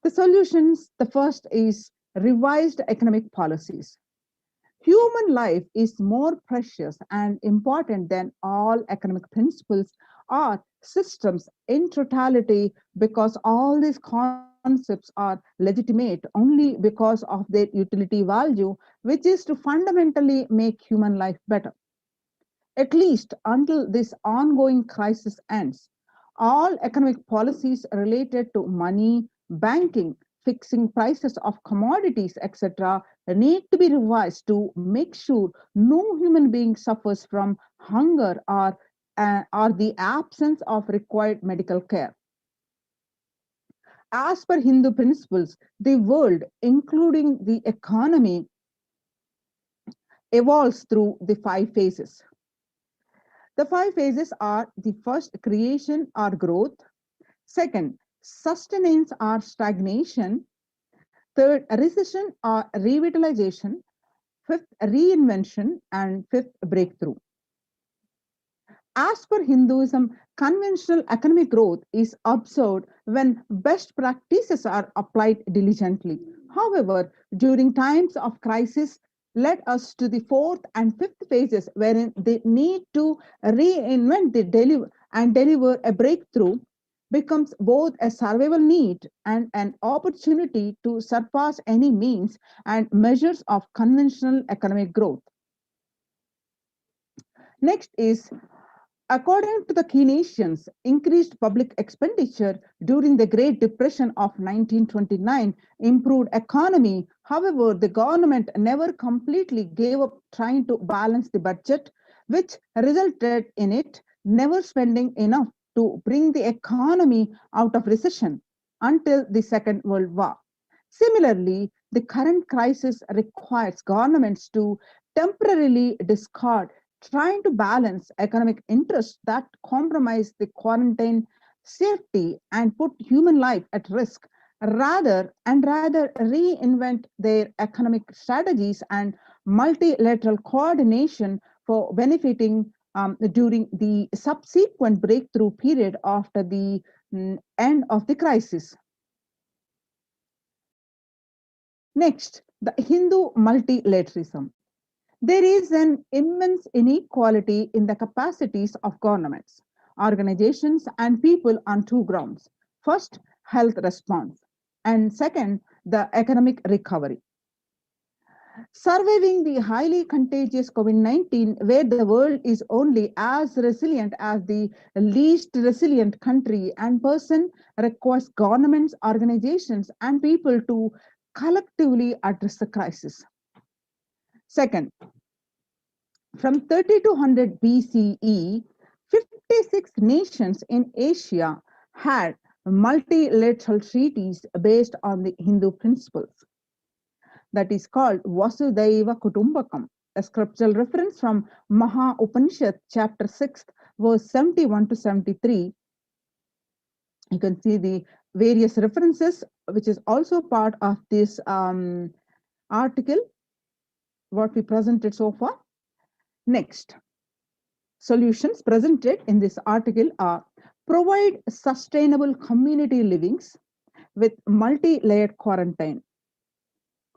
[SPEAKER 10] The solutions, the first is revised economic policies. Human life is more precious and important than all economic principles or systems in totality, because all these concepts are legitimate only because of their utility value, which is to fundamentally make human life better. At least until this ongoing crisis ends, all economic policies related to money, banking, fixing prices of commodities, etc., need to be revised to make sure no human being suffers from hunger or the absence of required medical care. As per Hindu principles, the world, including the economy, evolves through the 5 phases. The 5 phases are: the first, creation or growth; second, sustenance or stagnation; third, recession or revitalization; fifth, reinvention; and fifth, breakthrough. As per Hinduism, conventional economic growth is observed when best practices are applied diligently. However, during times of crisis, led us to the 4th and 5th phases, wherein the need to reinvent and deliver a breakthrough becomes both a survival need and an opportunity to surpass any means and measures of conventional economic growth. Next is, according to the Keynesians, increased public expenditure during the Great Depression of 1929 improved economy. However, the government never completely gave up trying to balance the budget, which resulted in it never spending enough to bring the economy out of recession until the Second World War. Similarly, the current crisis requires governments to temporarily discard trying to balance economic interests that compromise the quarantine safety and put human life at risk, rather reinvent their economic strategies and multilateral coordination for benefiting during the subsequent breakthrough period after the end of the crisis. Next, the Hindu multilateralism. There is an immense inequality in the capacities of governments, organizations, and people on 2 grounds. First, health response, and second, the economic recovery. Surviving the highly contagious COVID-19, where the world is only as resilient as the least resilient country and person, requires governments, organizations, and people to collectively address the crisis. Second, from 3200 BCE, 56 nations in Asia had multilateral treaties based on the Hindu principles. That is called Vasudhaiva Kutumbakam, a scriptural reference from Maha Upanishad, chapter 6, verse 71 to 73. You can see the various references, which is also part of this article, what we presented so far. Next, solutions presented in this article are: provide sustainable community livings with multi-layered quarantine.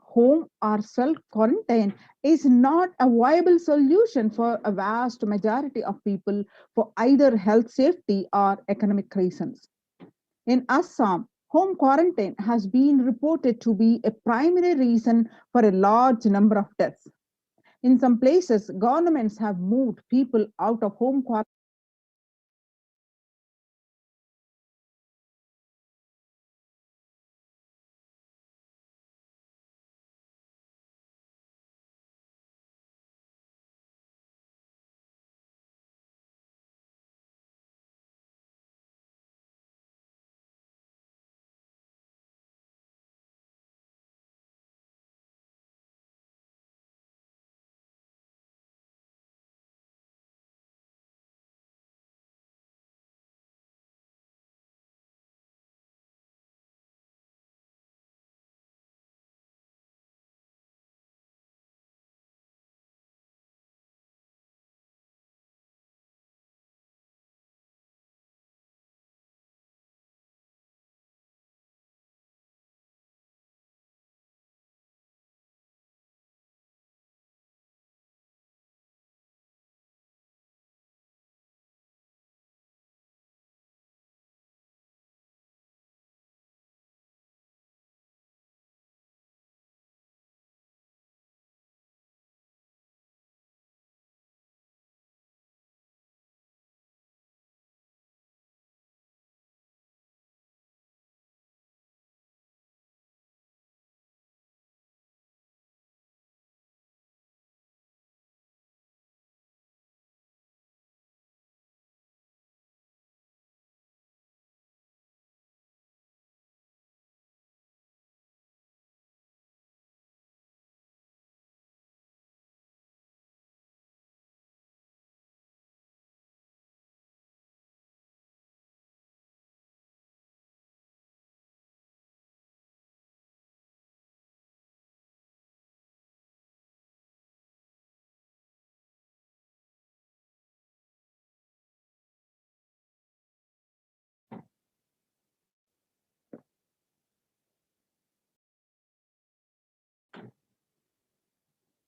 [SPEAKER 10] Home or self-quarantine is not a viable solution for a vast majority of people for either health safety or economic reasons. In Assam, home quarantine has been reported to be a primary reason for a large number of deaths. In some places, governments have moved people out of home quarantine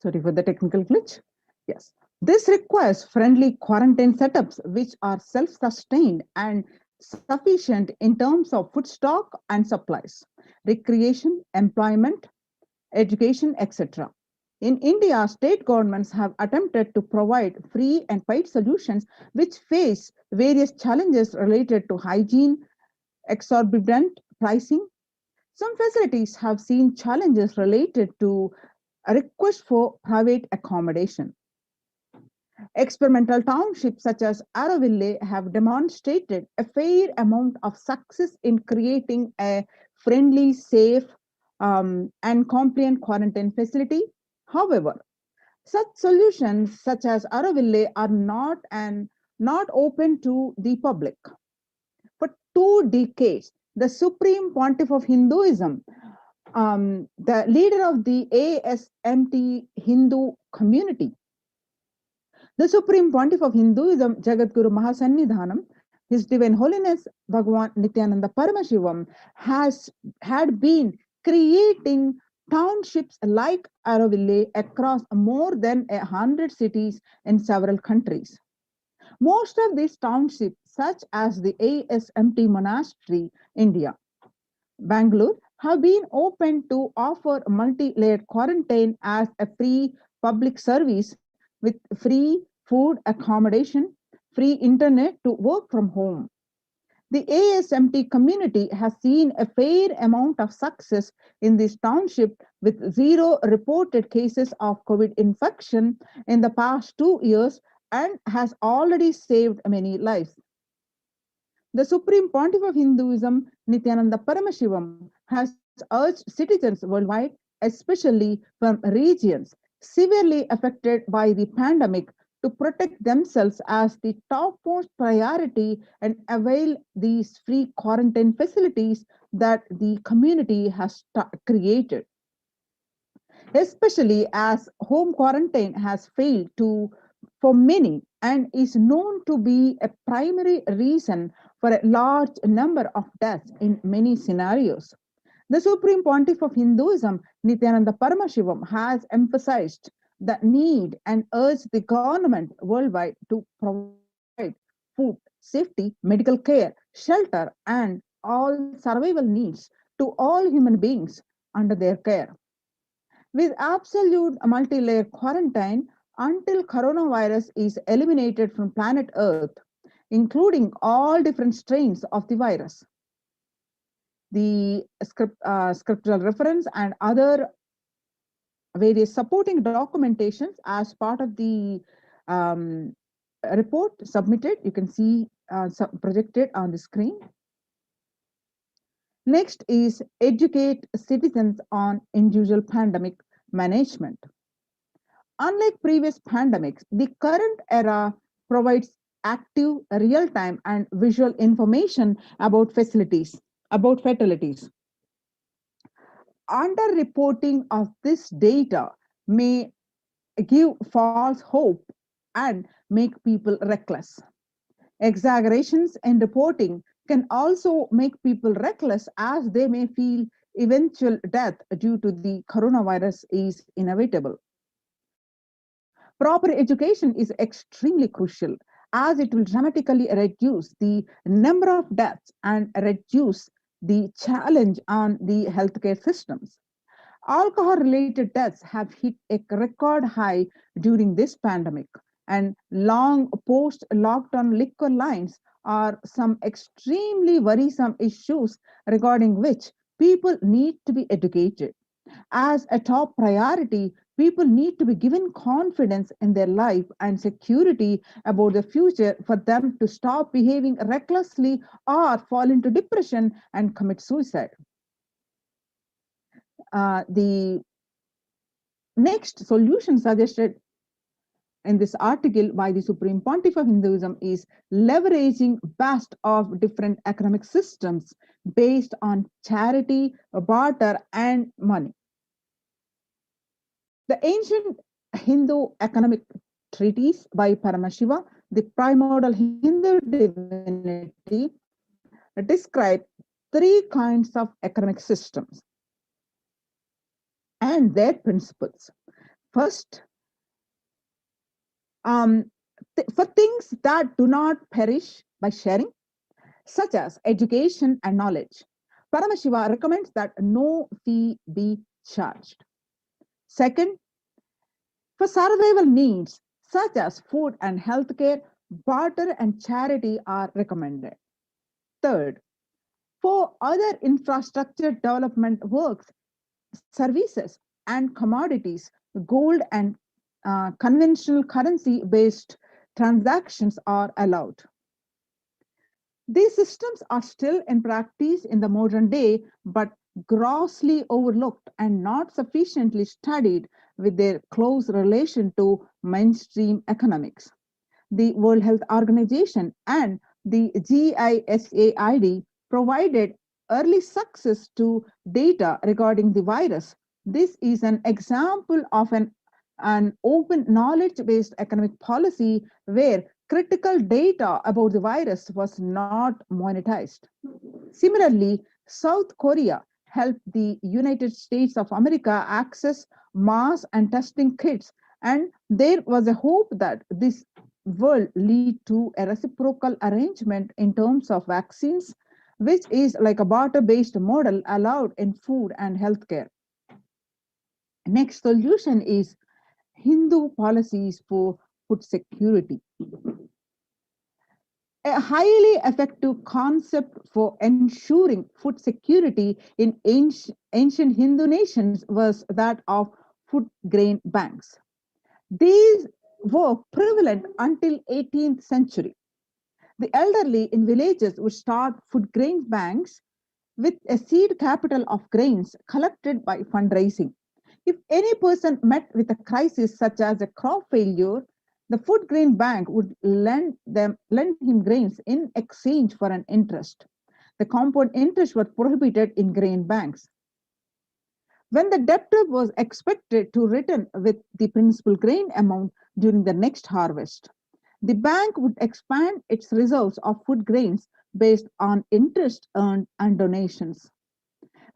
[SPEAKER 10] Sorry for the technical glitch. Yes. This requires friendly quarantine setups which are self-sustained and sufficient in terms of food stock and supplies, recreation, employment, education, etc. In India, state governments have attempted to provide free and paid solutions which face various challenges related to hygiene, exorbitant pricing. Some facilities have seen challenges related to a request for private accommodation. Experimental townships such as Auroville have demonstrated a fair amount of success in creating a friendly, safe, and compliant quarantine facility. However, such solutions such as Auroville are not open to the public. For 2 decades, the Supreme Pontiff of Hinduism, the leader of the ASMT Hindu community, the Supreme Pontiff of Hinduism, Jagadguru Mahasannidhanam, His Divine Holiness Bhagavan Nityananda Paramashivam, had been creating townships like Auroville across more than 100 cities in several countries. Most of these townships, such as the ASMT Monastery, India, Bangalore, have been open to offer multi-layered quarantine as a free public service with free food, accommodation, free internet to work from home. The ASMT community has seen a fair amount of success in this township with 0 reported cases of COVID infection in the past 2 years and has already saved many lives. The Supreme Pontiff of Hinduism, Nityananda Paramashivam, has urged citizens worldwide, especially from regions severely affected by the pandemic, to protect themselves as the topmost priority and avail these free quarantine facilities that the community has created. Especially as home quarantine has failed for many and is known to be a primary reason for a large number of deaths in many scenarios. The Supreme Pontiff of Hinduism, Nityananda Paramashivam, has emphasized the need and urged the government worldwide to provide food, safety, medical care, shelter, and all survival needs to all human beings under their care. With absolute multi-layer quarantine until coronavirus is eliminated from planet Earth, including all different strains of the virus. The scriptural reference and other various supporting documentations as part of the report submitted, you can see projected on the screen. Next is educate citizens on individual pandemic management. Unlike previous pandemics, the current era provides active, real-time, and visual information about fatalities. Underreporting of this data may give false hope and make people reckless. Exaggerations in reporting can also make people reckless as they may feel eventual death due to the coronavirus is inevitable. Proper education is extremely crucial as it will dramatically reduce the number of deaths and reduce the challenge on the healthcare systems. Alcohol-related deaths have hit a record high during this pandemic, and long post-lockdown liquor lines are some extremely worrisome issues regarding which people need to be educated. As a top priority, people need to be given confidence in their life and security about the future for them to stop behaving recklessly or fall into depression and commit suicide. The next solution suggested in this article by the Supreme Pontiff of Hinduism is leveraging best of different economic systems based on charity, barter, and money. The ancient Hindu economic treatise by Paramashiva, the primordial Hindu divinity, describe 3 kinds of economic systems and their principles. First, for things that do not perish by sharing, such as education and knowledge, Paramashiva recommends that no fee be charged. Second, for survival needs, such as food and healthcare, barter and charity are recommended. Third, for other infrastructure development works, services, and commodities, gold and conventional currency-based transactions are allowed. These systems are still in practice in the modern day, but grossly overlooked and not sufficiently studied with their close relation to mainstream economics. The World Health Organization and the GISAID provided early success to data regarding the virus. This is an example of an open knowledge-based economic policy where critical data about the virus was not monetized. Similarly, South Korea helped the United States of America access mass and testing kits, and there was a hope that this will lead to a reciprocal arrangement in terms of vaccines, which is like a barter-based model allowed in food and healthcare. Next solution is Hindu policies for food security. A highly effective concept for ensuring food security in ancient Hindu nations was that of food grain banks. These were prevalent until 18th century. The elderly in villages would start food grain banks with a seed capital of grains collected by fundraising. If any person met with a crisis such as a crop failure, the food grain bank would lend him grains in exchange for an interest. The compound interest was prohibited in grain banks. When the debtor was expected to return with the principal grain amount during the next harvest, the bank would expand its reserves of food grains based on interest earned and donations.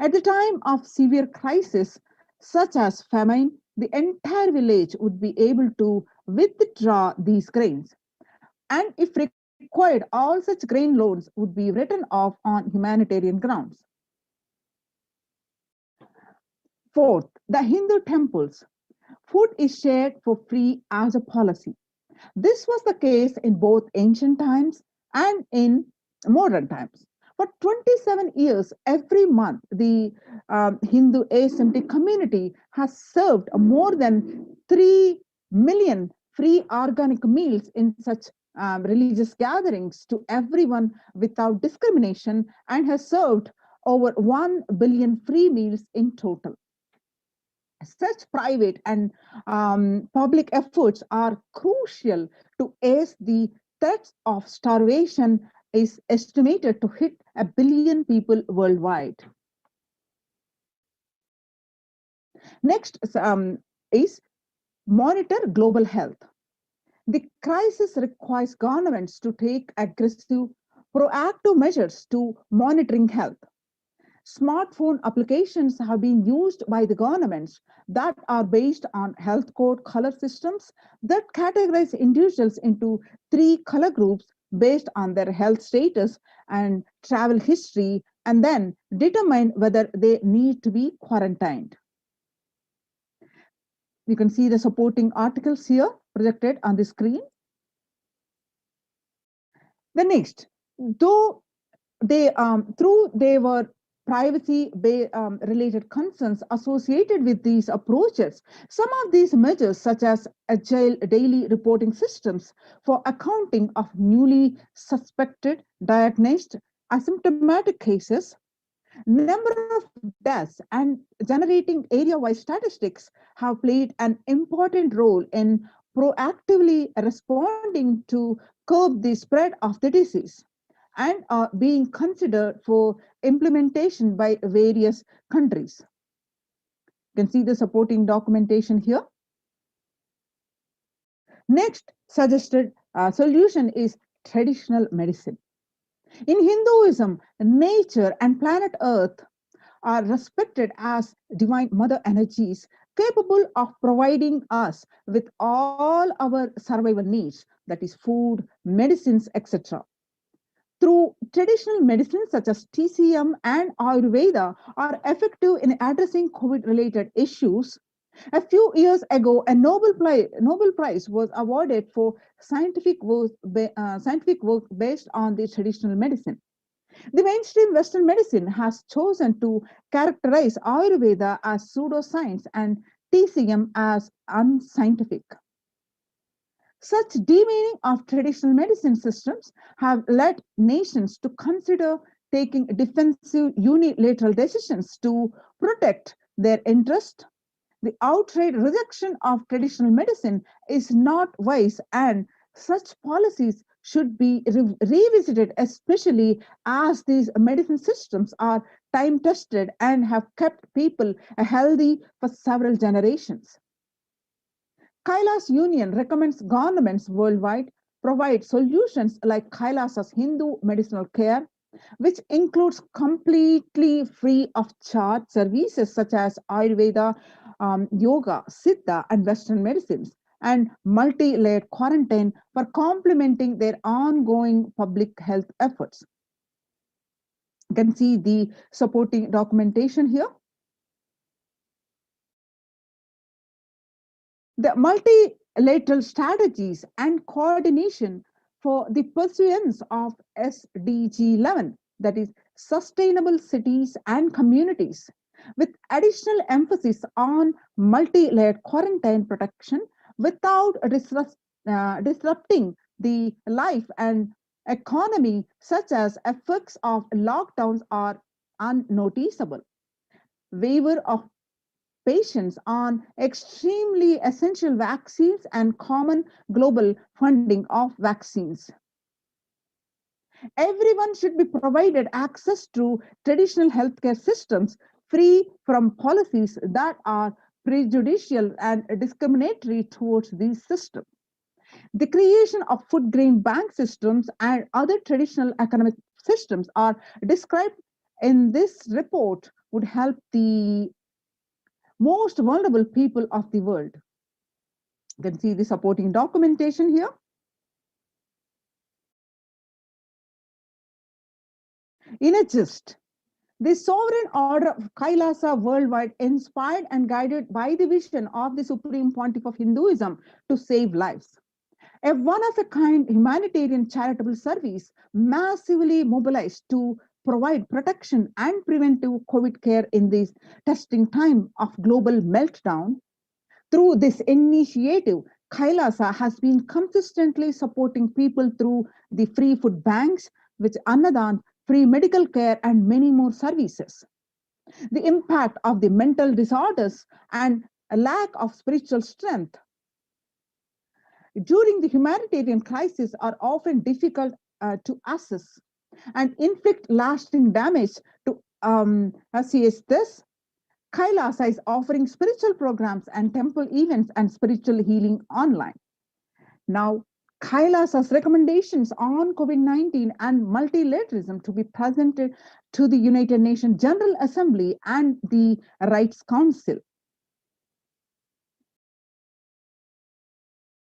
[SPEAKER 10] At the time of severe crisis, such as famine, the entire village would be able to withdraw these grains. And if required, all such grain loans would be written off on humanitarian grounds. Fourth, the Hindu temples. Food is shared for free as a policy. This was the case in both ancient times and in modern times. For 27 years, every month, the Hindu ascetic community has served more than 3 million free organic meals in such religious gatherings to everyone without discrimination, and has served over 1 billion free meals in total. Such private and public efforts are crucial to ease the threats of starvation is estimated to hit 1 billion people worldwide. Next is monitor global health. The crisis requires governments to take aggressive, proactive measures to monitoring health. Smartphone applications have been used by the governments that are based on health code color systems that categorize individuals into 3 color groups based on their health status and travel history, and then determine whether they need to be quarantined. You can see the supporting articles here projected on the screen. The next, though they were privacy related concerns associated with these approaches, some of these measures, such as agile daily reporting systems for accounting of newly suspected, diagnosed, asymptomatic cases, number of deaths, and generating area-wide statistics have played an important role in proactively responding to curb the spread of the disease, and are being considered for implementation by various countries. You can see the supporting documentation here. Next suggested solution is traditional medicine. In Hinduism, nature and planet Earth are respected as divine mother energies capable of providing us with all our survival needs, that is food, medicines, etc. Through traditional medicines such as TCM and Ayurveda are effective in addressing COVID-related issues. A few years ago, a Nobel Prize was awarded for scientific work based on the traditional medicine. The mainstream Western medicine has chosen to characterize Ayurveda as pseudoscience and TCM as unscientific. Such demeaning of traditional medicine systems have led nations to consider taking defensive unilateral decisions to protect their interest. The outright rejection of traditional medicine is not wise, and such policies should be revisited, especially as these medicine systems are time-tested and have kept people healthy for several generations. Kailas Union recommends governments worldwide provide solutions like Kailasa's Hindu medicinal care, which includes completely free of charge services such as Ayurveda, yoga, Siddha, and Western medicines, and multi-layered quarantine for complementing their ongoing public health efforts. You can see the supporting documentation here. The multilateral strategies and coordination for the pursuance of SDG 11, that is sustainable cities and communities, with additional emphasis on multi-layered quarantine protection without disrupting the life and economy, such as effects of lockdowns, are unnoticeable. Waiver of patients on extremely essential vaccines and common global funding of vaccines. Everyone should be provided access to traditional healthcare systems free from policies that are prejudicial and discriminatory towards these systems. The creation of food grain bank systems and other traditional economic systems are described in this report would help the most vulnerable people of the world. You can see the supporting documentation here. In a gist, the sovereign order of Kailasa worldwide, inspired and guided by the vision of the Supreme Pontiff of Hinduism to save lives. A one-of-a-kind humanitarian charitable service massively mobilized to provide protection and preventive COVID care in this testing time of global meltdown. Through this initiative, Kailasa has been consistently supporting people through the free food banks, which Annadan, free medical care, and many more services. The impact of the mental disorders and a lack of spiritual strength during the humanitarian crisis are often difficult to assess and inflict lasting damage to assess this. Kailasa is offering spiritual programs and temple events and spiritual healing online. Now, Kailasa's recommendations on COVID-19 and multilateralism to be presented to the United Nations General Assembly and the Rights Council.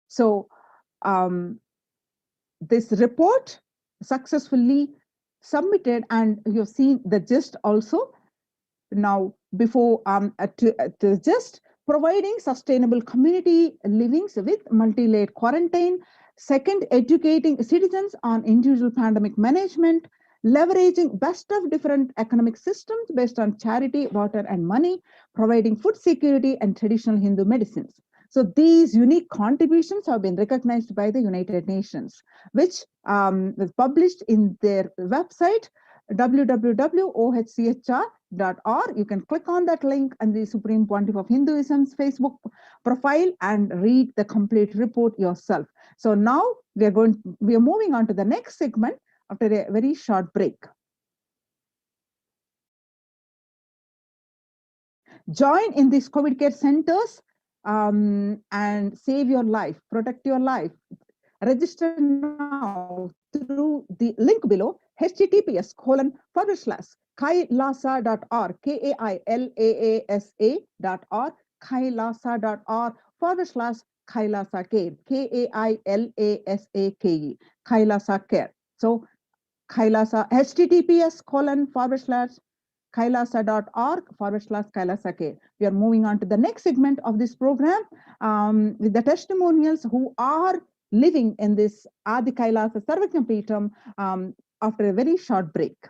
[SPEAKER 10] So, this report successfully submitted, and you've seen the gist also. Now, before to just providing sustainable community livings with multi-layered quarantine. Second, educating citizens on individual pandemic management, leveraging best of different economic systems based on charity, water, and money, providing food security and traditional Hindu medicines. So these unique contributions have been recognized by the United Nations, which was published in their website, www.ohchr.org. You can click on that link and the Supreme Pontiff of Hinduism's Facebook profile and read the complete report yourself. So now we are moving on to the next segment after a very short break. Join in these COVID care centers and save your life, protect your life. Register now through the link below, https://kailasa.org, kailasa.org, kailasa.org/Kailasa-care, Kailasa-Care, Kailasa-care. So Kailasa, https://kailasa.org/Kailasa-care. We are moving on to the next segment of this program with the testimonials who are living in this Adi Kailasa Sarvajna Peetham after a very short break.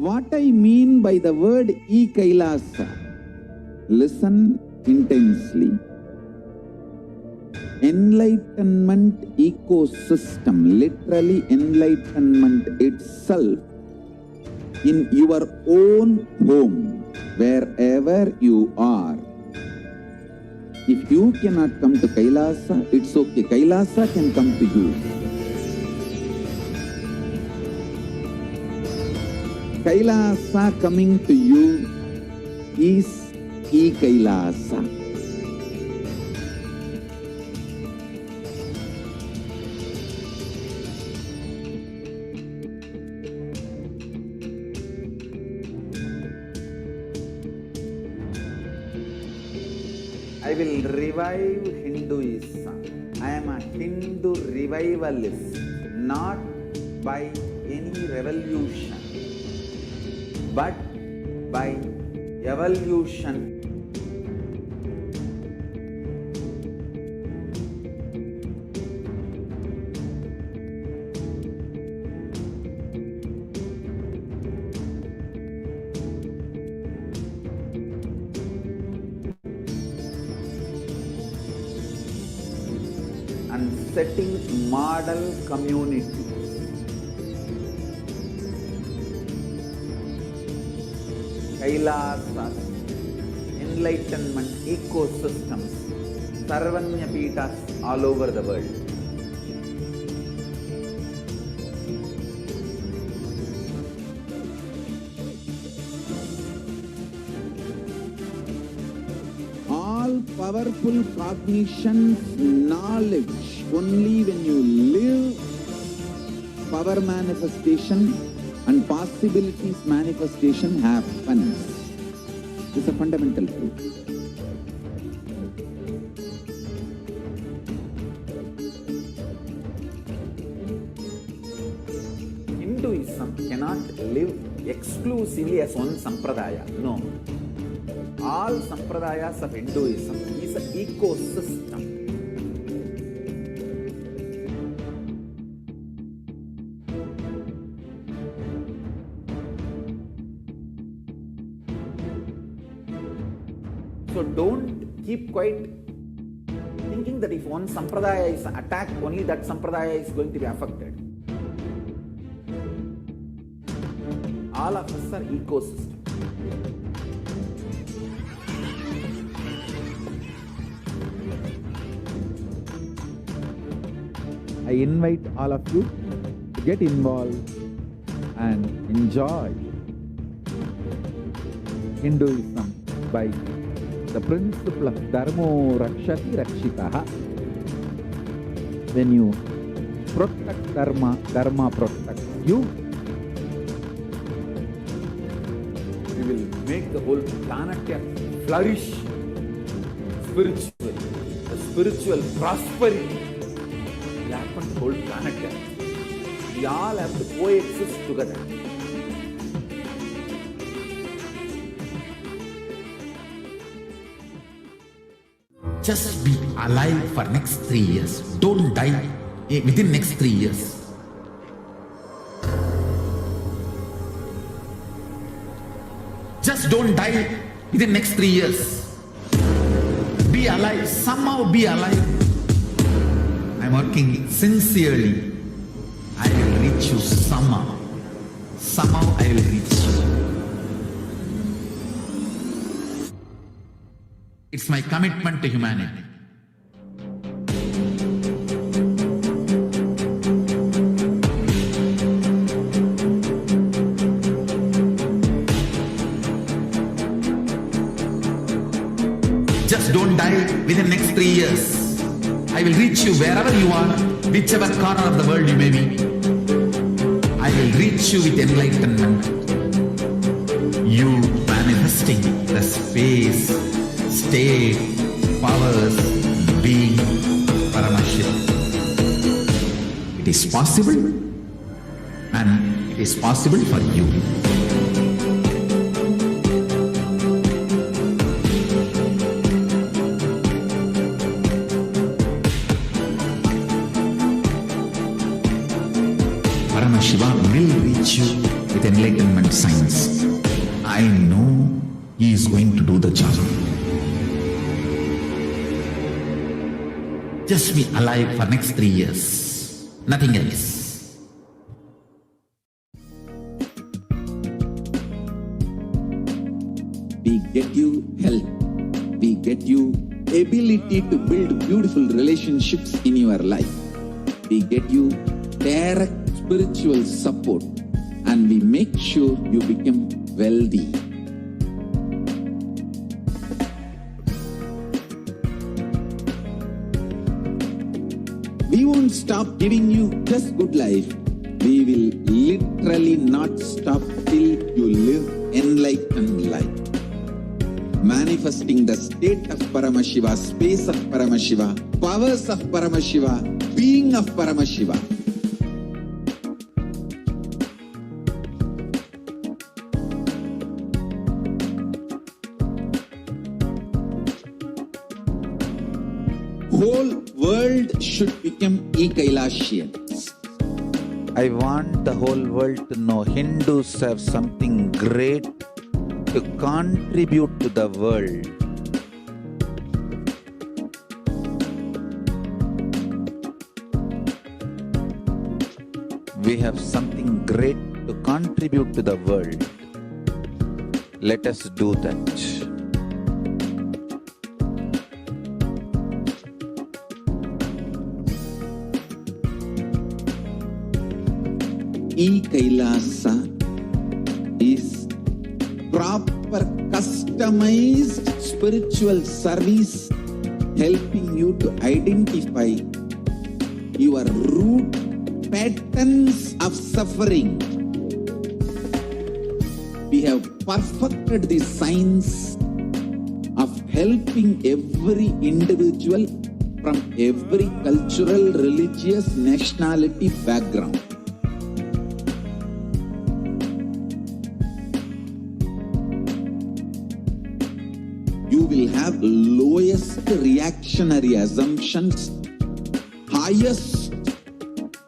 [SPEAKER 2] What I mean by the word e-Kailasa, listen intensely. Enlightenment ecosystem, literally enlightenment itself, in your own home, wherever you are. If you cannot come to Kailasa, it's okay. Kailasa can come to you. Kailasa coming to you is e-Kailasa.
[SPEAKER 3] I will revive Hinduism. I am a Hindu revivalist, not by any revolution, but by evolution. And setting model communities. Kailasas, enlightenment ecosystems, Sarvanya Peethas all over the world.
[SPEAKER 2] All powerful cognitions, knowledge, only when you live, power manifestation and possibilities manifestation happens. It's a fundamental truth.
[SPEAKER 3] Hinduism cannot live exclusively as one sampradaya. No. All sampradayas of Hinduism is an ecosystem. So don't keep quiet thinking that if one sampradaya is attacked, only that sampradaya is going to be affected. All of us are ecosystem. I invite all of you to get involved and enjoy Hinduism by the principle of Dharmo Rakshati Rakshitaha. When you protect Dharma, Dharma protects you. We will make the whole planet flourish spiritually. The spiritual prosperity will happen to the whole planet. We all have to coexist together.
[SPEAKER 1] Just be alive for next 3 years. Don't die within next 3 years. Just don't die within next 3 years. Be alive, somehow be alive. I'm working sincerely. I will reach you somehow. Somehow I will reach you. It's my commitment to humanity. Just don't die within next 3 years. I will reach you wherever you are, whichever corner of the world you may be. I will reach you with enlightenment. You manifesting the space, state, powers, being, Paramashiva. It is possible, and it is possible for you. Paramashiva will reach you with enlightenment science. I know he is going to do the job. Just be alive for next 3 years. Nothing else.
[SPEAKER 2] We get you health. We get you ability to build beautiful relationships in your life. We get you direct spiritual support, and we make sure you become wealthy. We won't stop giving you just good life. We will literally not stop till you live enlightened life. Manifesting the state of Paramashiva, space of Paramashiva, powers of Paramashiva, being of Paramashiva. Whole world should become e-Kailashians.
[SPEAKER 3] I want the whole world to know Hindus have something great to contribute to the world. We have something great to contribute to the world. Let us do that.
[SPEAKER 2] E-Kailasa is proper customized spiritual service helping you to identify your root patterns of suffering. We have perfected the science of helping every individual from every cultural, religious, nationality background. You will have lowest reactionary assumptions, highest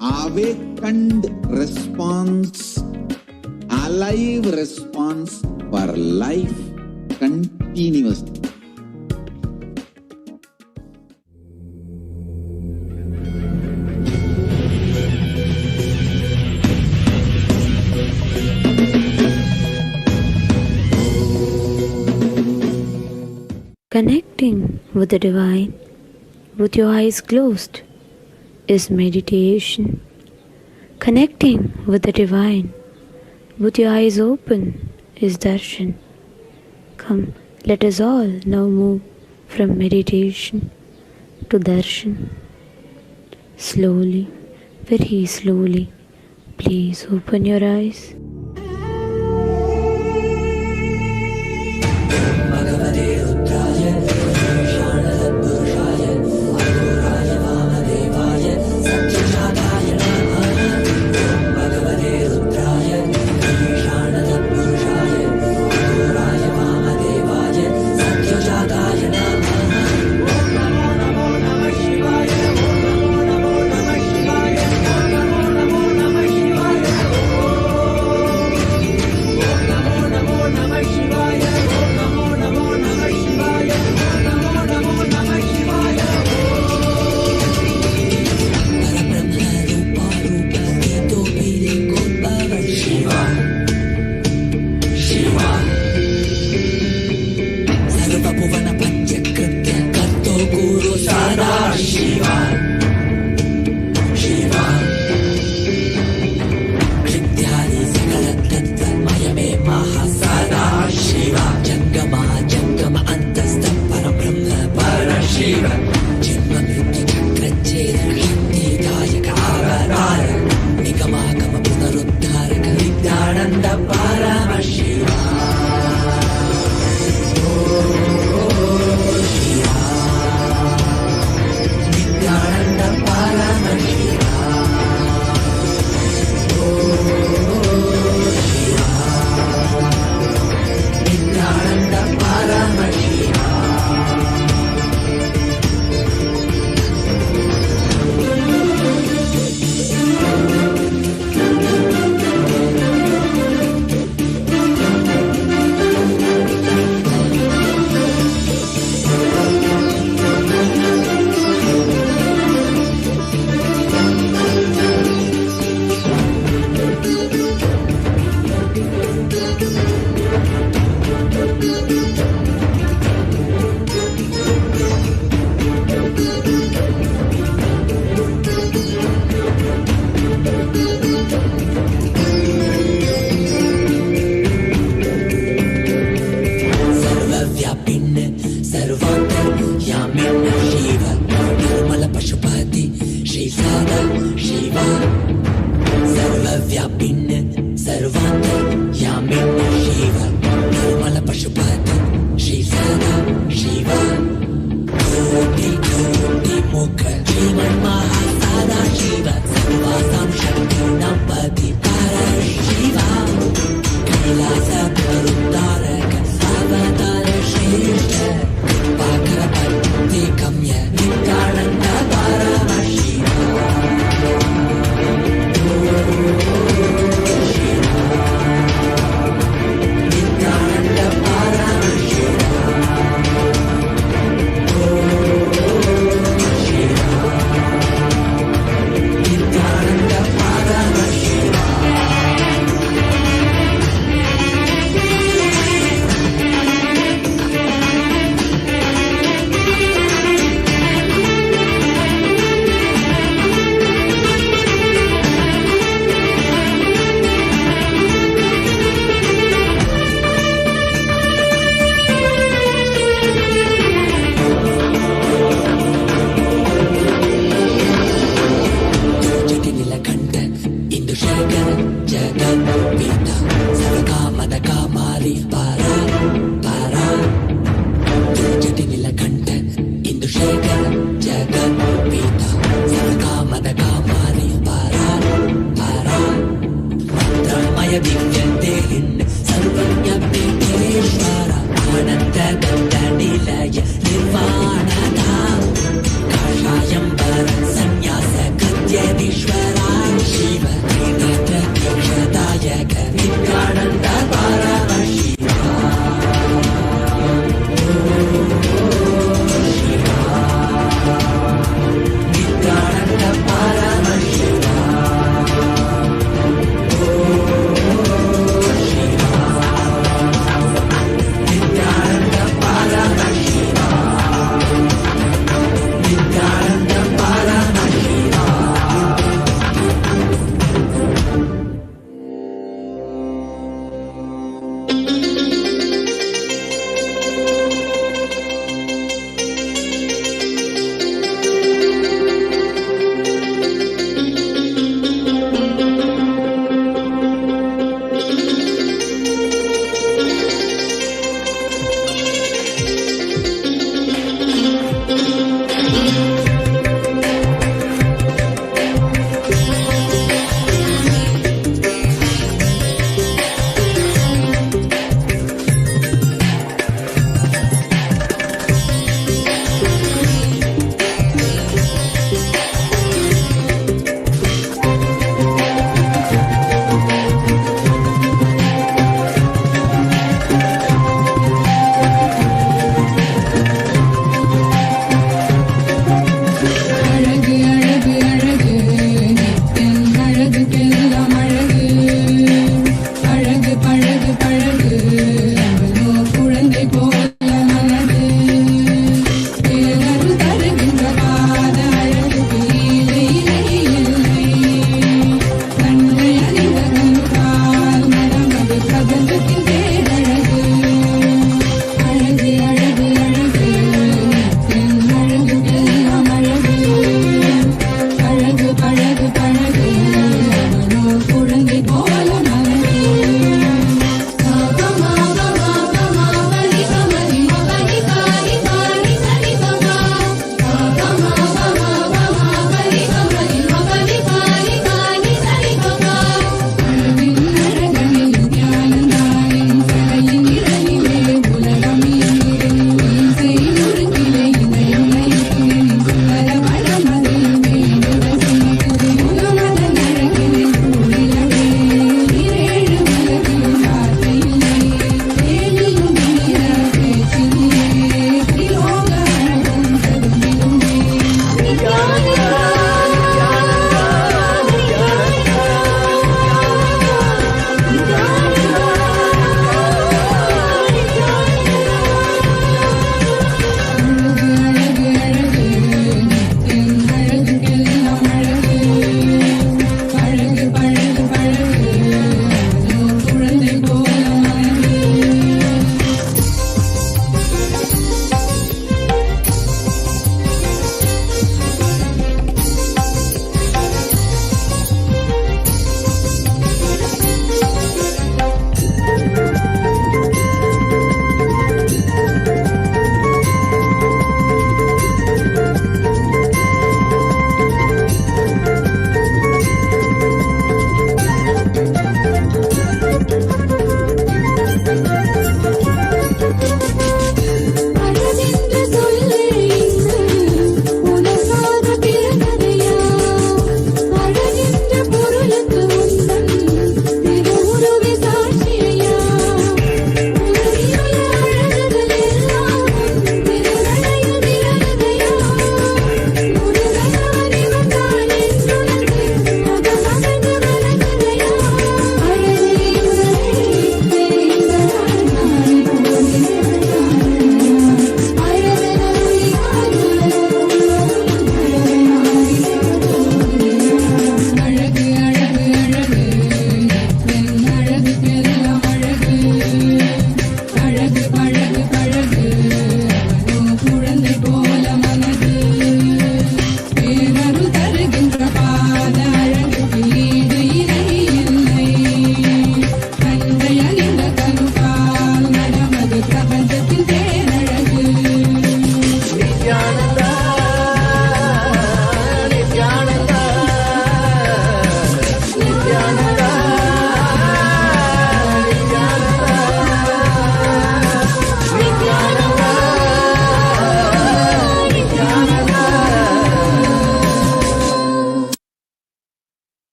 [SPEAKER 2] awakened response, alive response for life continuously.
[SPEAKER 11] Connecting with the divine with your eyes closed is meditation. Connecting with the divine with your eyes open is darshan. Come, let us all now move from meditation to darshan. Slowly, very slowly, please open your eyes.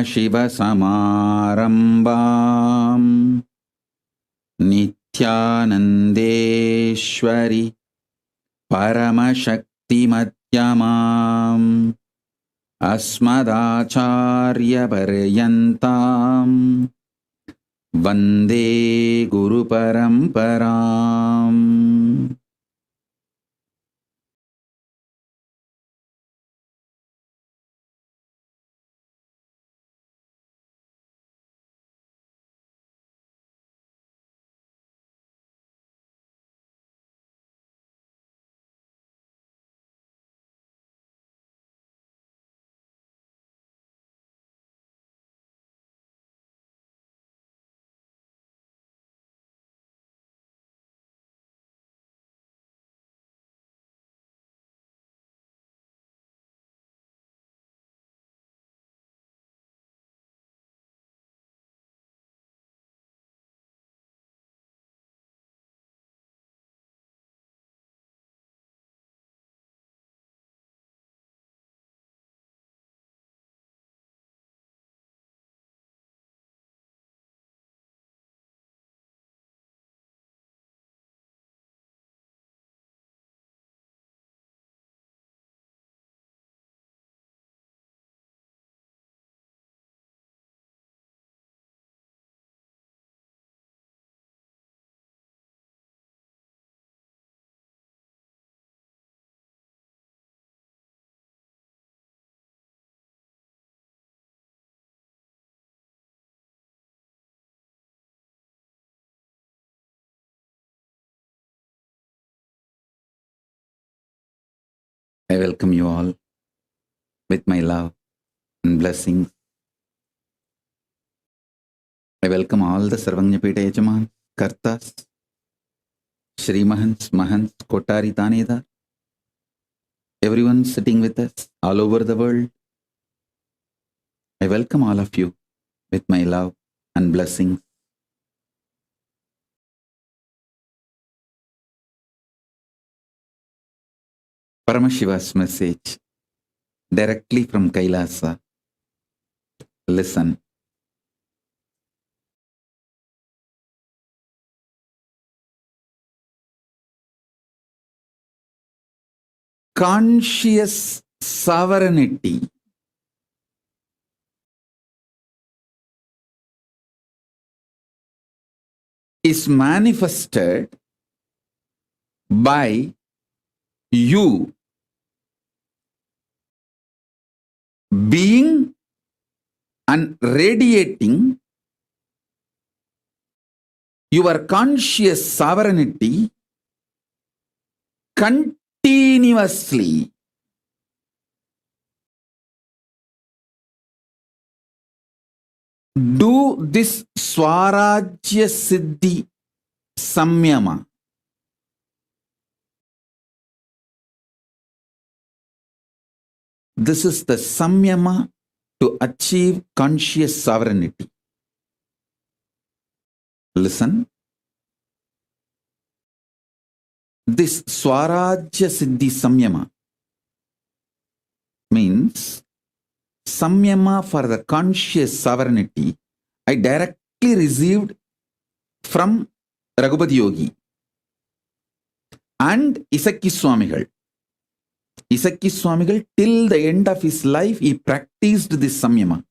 [SPEAKER 5] सदाशिवसमारम्भाम् नित्यानन्देश्वरि परमशक्तिमध्यमाम् अस्मदाचार्यपर्यन्ताम् वन्दे गुरुपरम्पराम्. I welcome you all with my love and blessings. I welcome all the Sarvajñapita Yajaman, Kartas, Shri Mahants, Mahants, Kotari Tanedar, everyone sitting with us all over the world. I welcome all of you with my love and blessings. Paramashiva's message directly from Kailasa. Listen. Conscious sovereignty is manifested by you being and radiating your conscious sovereignty continuously. Do this Swarajya Siddhi Samyama. This is the samyama to achieve conscious sovereignty. Listen. This Swarajya Siddhi Samyama means samyama for the conscious sovereignty I directly received from Raghupati Yogi and Isakki Swamigal. Isakki Swamigal, till the end of his life, he practiced this samyama.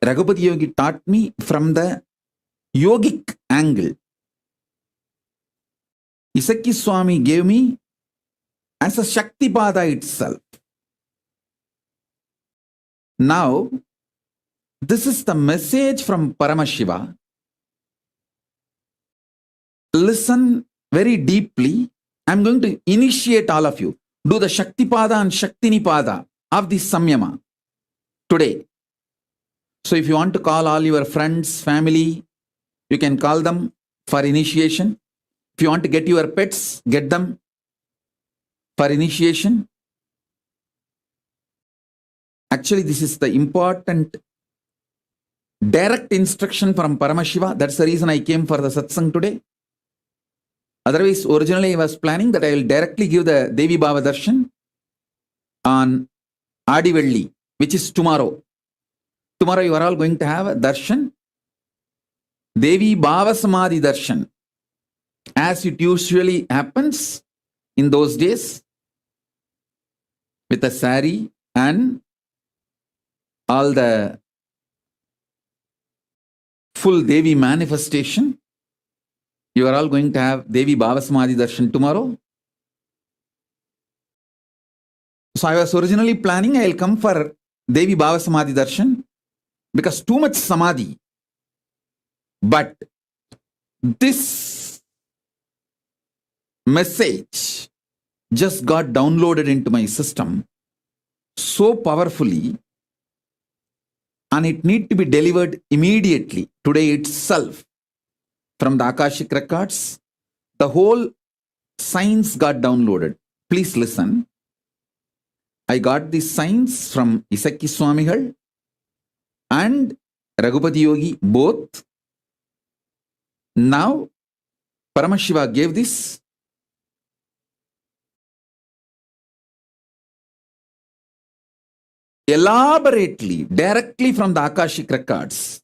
[SPEAKER 5] Raghupati Yogi taught me from the yogic angle. Isakki Swami gave me as a Shaktipada itself. Now, this is the message from Paramashiva. Listen very deeply. I'm going to initiate all of you. Do the Shaktipada and Shaktinipada of this Samyama today. So if you want to call all your friends, family, you can call them for initiation. If you want to get your pets, get them for initiation. Actually, this is the important direct instruction from Paramashiva. That's the reason I came for the satsang today. Otherwise, originally I was planning that I will directly give the Devi Bhava Darshan on Adivelli,
[SPEAKER 3] which is tomorrow. Tomorrow you are all going to have a darshan, Devi Bhava Samadhi darshan, as it usually happens in those days, with a sari and all the full Devi manifestation. You are all going to have Devi Bhava Samadhi darshan tomorrow. So I was originally planning I will come for Devi Bhava Samadhi darshan because too much samadhi. But this message just got downloaded into my system so powerfully, and it need to be delivered immediately, today itself, from the Akashic records. The whole science got downloaded. Please listen. I got these signs from Isaki Swamigal and Raghupati Yogi both. Now, Paramashiva gave this. Elaborately, directly from the Akashic records.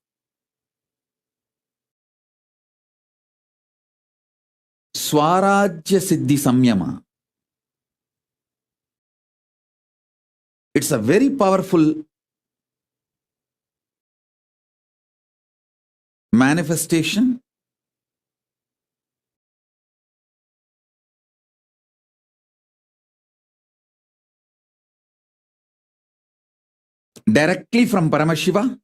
[SPEAKER 3] Swarajya Siddhi Samyama. It's a very powerful manifestation. Directly from Paramashiva.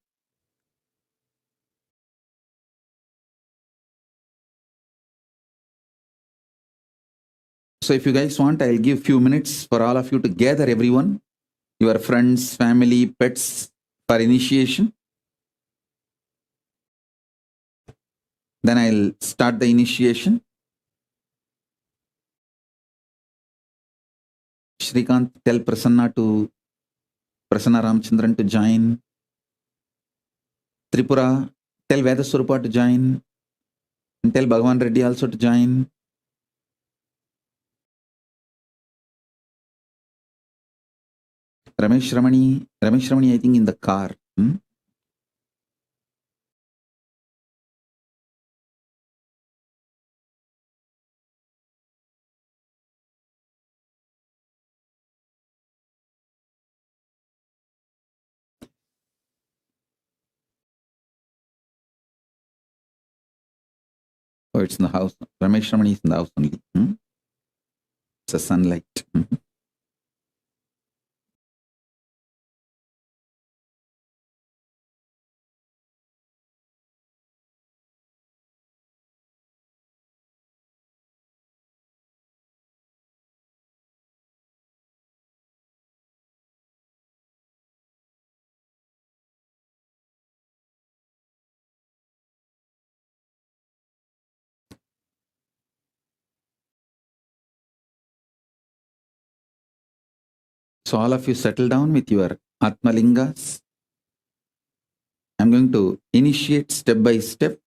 [SPEAKER 3] So if you guys want, I'll give few minutes for all of you to gather everyone, your friends, family, pets, for initiation. Then I'll start the initiation. Shrikant, tell Prasanna Ramchandran to join. Tripura, tell Vedaswarupa to join. And tell Bhagavan Reddy also to join. Ramesh Ramani, I think in the car. Oh, it's in the house. Ramesh Ramani is in the house only. It's a sunlight. So all of you settle down with your Atmalingas. I'm going to initiate step by step.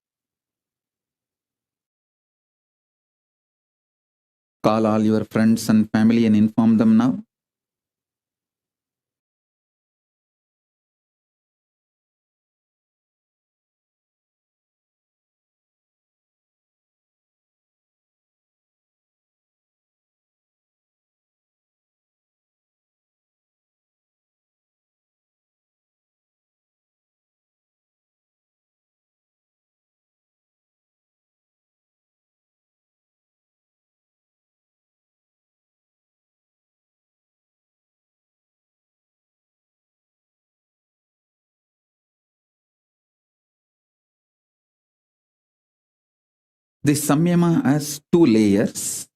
[SPEAKER 3] Call all your friends and family and inform them now. This Samyama has two layers.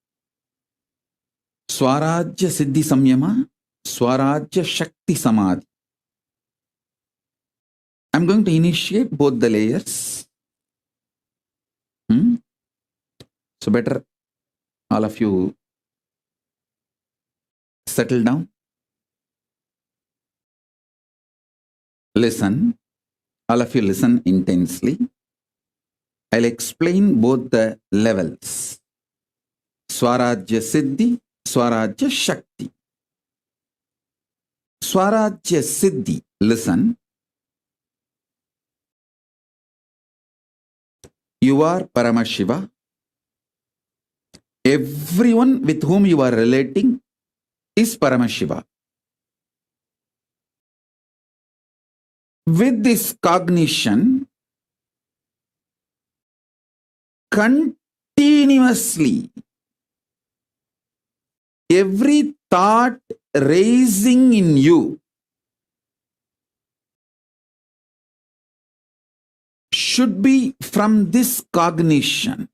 [SPEAKER 3] Swarajya Siddhi Samyama, Swarajya Shakti Samadhi. I'm going to initiate both the layers. So better all of you settle down. Listen. All of you listen intensely. I'll explain both the levels. Swarajya Siddhi, Swarajya Shakti.
[SPEAKER 5] Swarajya Siddhi. Listen. You are Paramashiva. Everyone with whom you are relating is Paramashiva. With this cognition, continuously, every thought raising in you should be from this cognition.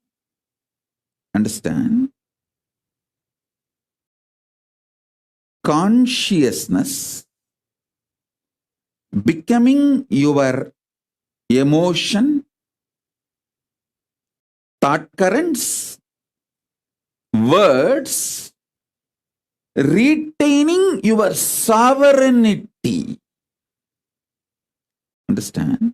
[SPEAKER 5] Understand? Consciousness becoming your emotion, thought currents, words, retaining your sovereignty. Understand?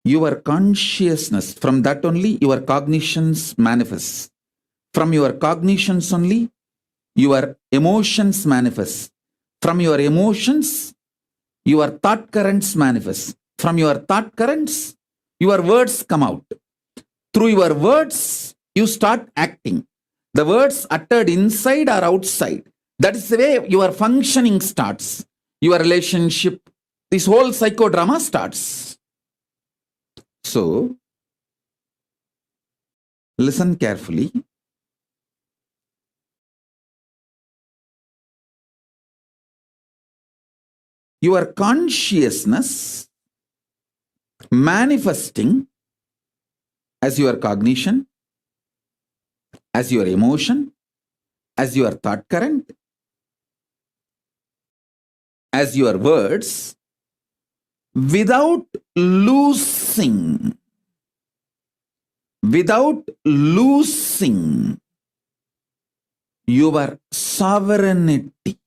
[SPEAKER 5] Your consciousness, from that only your cognitions manifest. From your cognitions only your emotions manifest. From your emotions, your thought currents manifest. From your thought currents, your words come out. Through your words, you start acting. The words uttered inside or outside. That is the way your functioning starts. Your relationship, this whole psychodrama starts. So, listen carefully. Your consciousness manifesting as your cognition, as your emotion, as your thought current, as your words, without losing your sovereignty.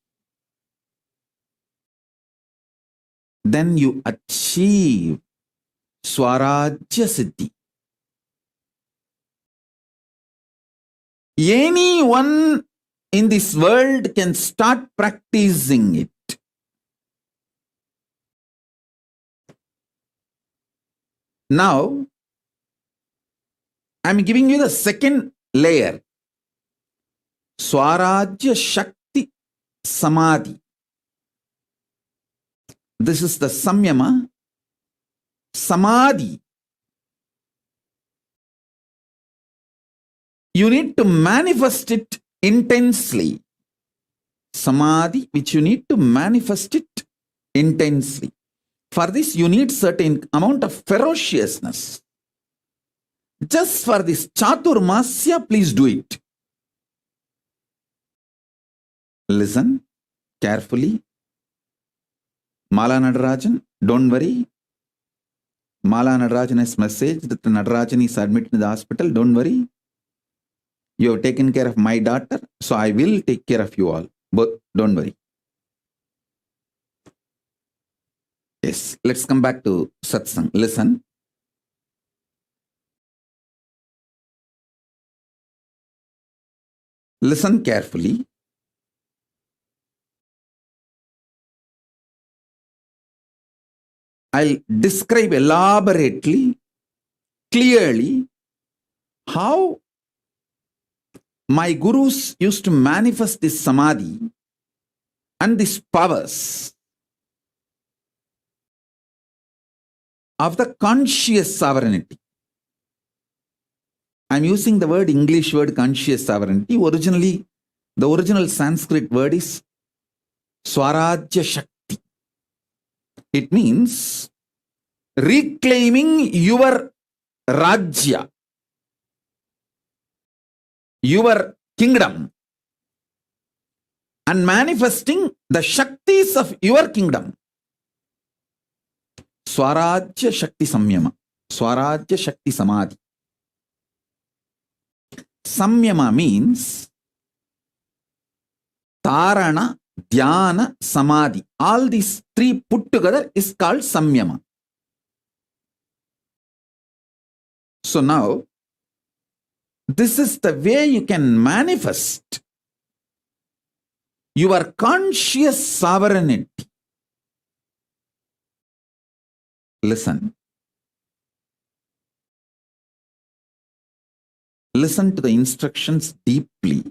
[SPEAKER 5] Then you achieve Swarajya Siddhi. Anyone in this world can start practicing it. Now, I am giving you the second layer. Swarajya Shakti Samadhi. This is the Samyama. Samadhi. You need to manifest it intensely. Samadhi, which you need to manifest it intensely. For this, you need certain amount of ferociousness. Just for this Chaturmasya, please do it. Listen carefully. Mala Nadarajan, don't worry. Mala Nadarajan has messaged that Nadarajan is admitted in the hospital. Don't worry. You have taken care of my daughter, so I will take care of you all. But don't worry. Yes, let's come back to Satsang. Listen. Listen carefully. I'll describe elaborately, clearly, how my gurus used to manifest this samadhi and these powers of the conscious sovereignty. I'm using the word English word conscious sovereignty. Originally, the original Sanskrit word is Swarajya Shakti. It means reclaiming your Rajya, your kingdom, and manifesting the Shaktis of your kingdom. Swarajya Shakti Samyama, Swarajya Shakti Samadhi. Samyama means Tarana, Dhyana, Samadhi. All these three put together is called Samyama. So now, this is the way you can manifest your conscious sovereignty. Listen. Listen to the instructions deeply.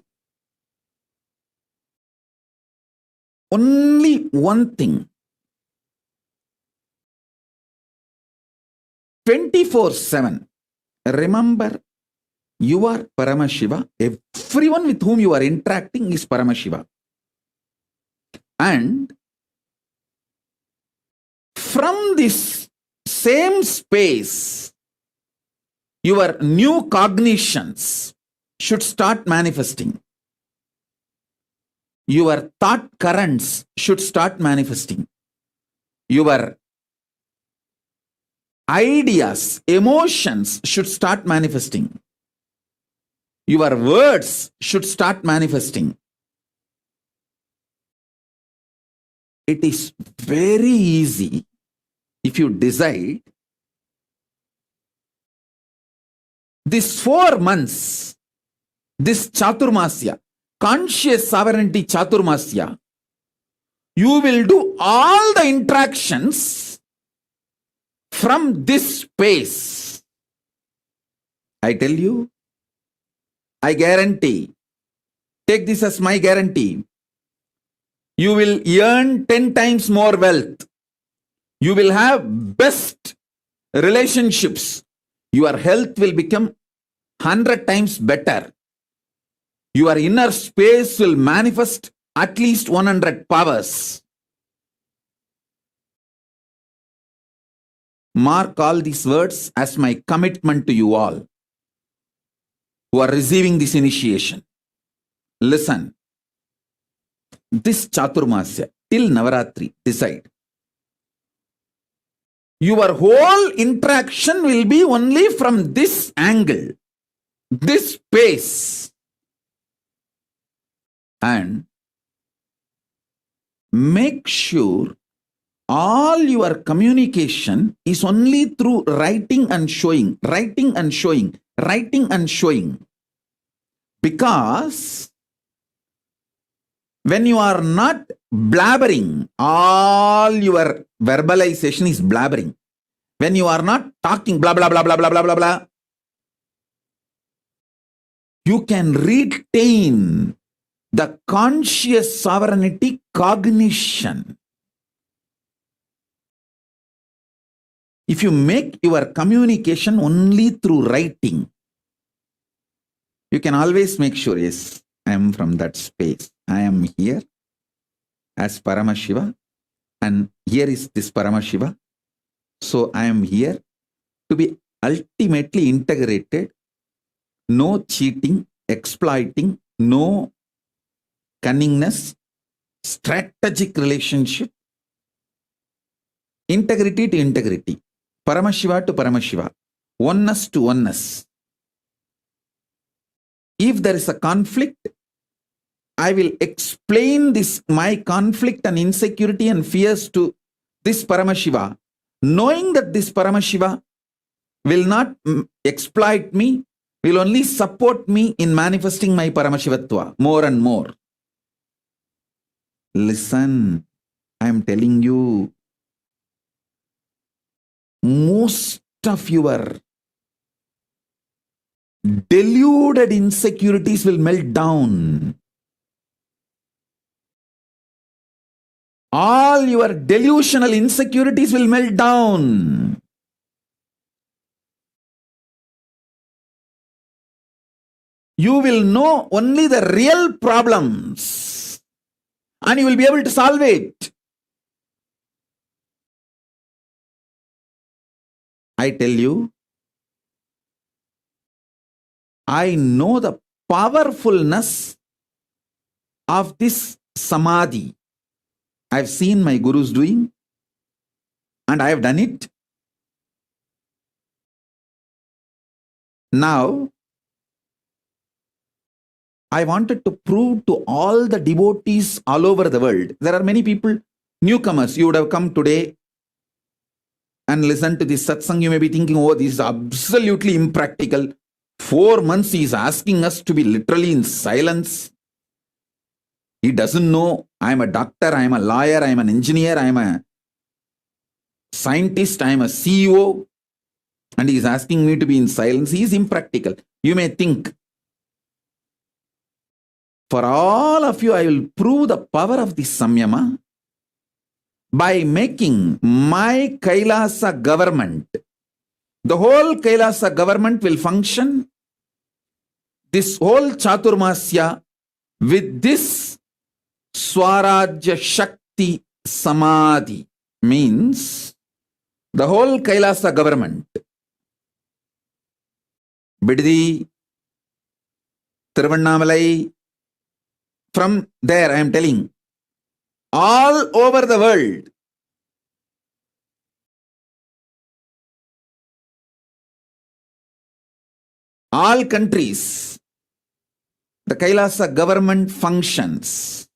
[SPEAKER 5] Only one thing. 24/7. Remember, you are Paramashiva. Everyone with whom you are interacting is Paramashiva. And from this same space, your new cognitions should start manifesting. Your thought currents should start manifesting. Your ideas, emotions should start manifesting. Your words should start manifesting. It is very easy if you decide. This 4 months, this Chaturmasya, conscious sovereignty Chaturmasya, you will do all the interactions from this space. I tell you, I guarantee, take this as my guarantee, you will earn 10 times more wealth. You will have best relationships. Your health will become 100 times better. Your inner space will manifest at least 100 powers. Mark all these words as my commitment to you all who are receiving this initiation. Listen. This Chaturmasya till Navaratri, decide. Your whole interaction will be only from this angle, this space. And make sure all your communication is only through writing and showing, writing and showing, writing and showing. Because when you are not blabbering, all your verbalization is blabbering. When you are not talking blah, blah, blah, blah, blah, blah, blah, blah, you can retain the conscious sovereignty cognition. If you make your communication only through writing, you can always make sure, yes, I am from that space. I am here as Paramashiva, and here is this Paramashiva. So I am here to be ultimately integrated. No cheating, exploiting, no cunningness, strategic relationship, integrity to integrity, Paramashiva to Paramashiva, oneness to oneness. If there is a conflict, I will explain this, my conflict and insecurity and fears to this Paramashiva, knowing that this Paramashiva will not exploit me, will only support me in manifesting my Paramashivatva more and more. Listen, I am telling you, most of your deluded insecurities will melt down. All your delusional insecurities will melt down. You will know only the real problems and you will be able to solve it. I tell you, I know the powerfulness of this samadhi. I've seen my gurus doing, and I have done it. Now, I wanted to prove to all the devotees all over the world. There are many people, newcomers, you would have come today and listened to this satsang. You may be thinking, oh, this is absolutely impractical. 4 months he is asking us to be literally in silence.
[SPEAKER 3] He doesn't know I'm a doctor, I'm a lawyer, I'm an engineer, I'm a scientist, I'm a CEO, and he is asking me to be in silence. He is impractical. You may think, for all of you, I will prove the power of this samyama by making my Kailasa government. The whole Kailasa government will function, this whole Chaturmasya, with this Swarajya Shakti Samadhi. Means the whole Kailasa government, Biddi, Tiruvannamalai, from there I am telling, all over the world, all countries, the Kailasa government functions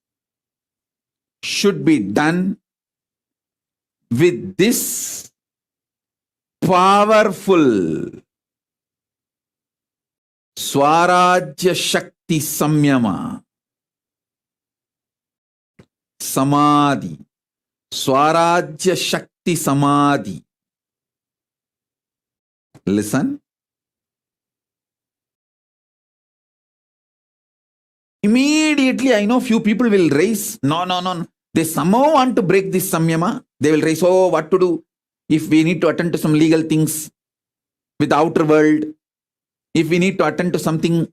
[SPEAKER 3] should be done with this powerful Swarajya Shakti Samyama. Samadhi. Swarajya Shakti Samadhi. Listen. Immediately, I know few people will raise, no. They somehow want to break this samyama. They will raise, oh, what to do if we need to attend to some legal things with the outer world, if we need to attend to something.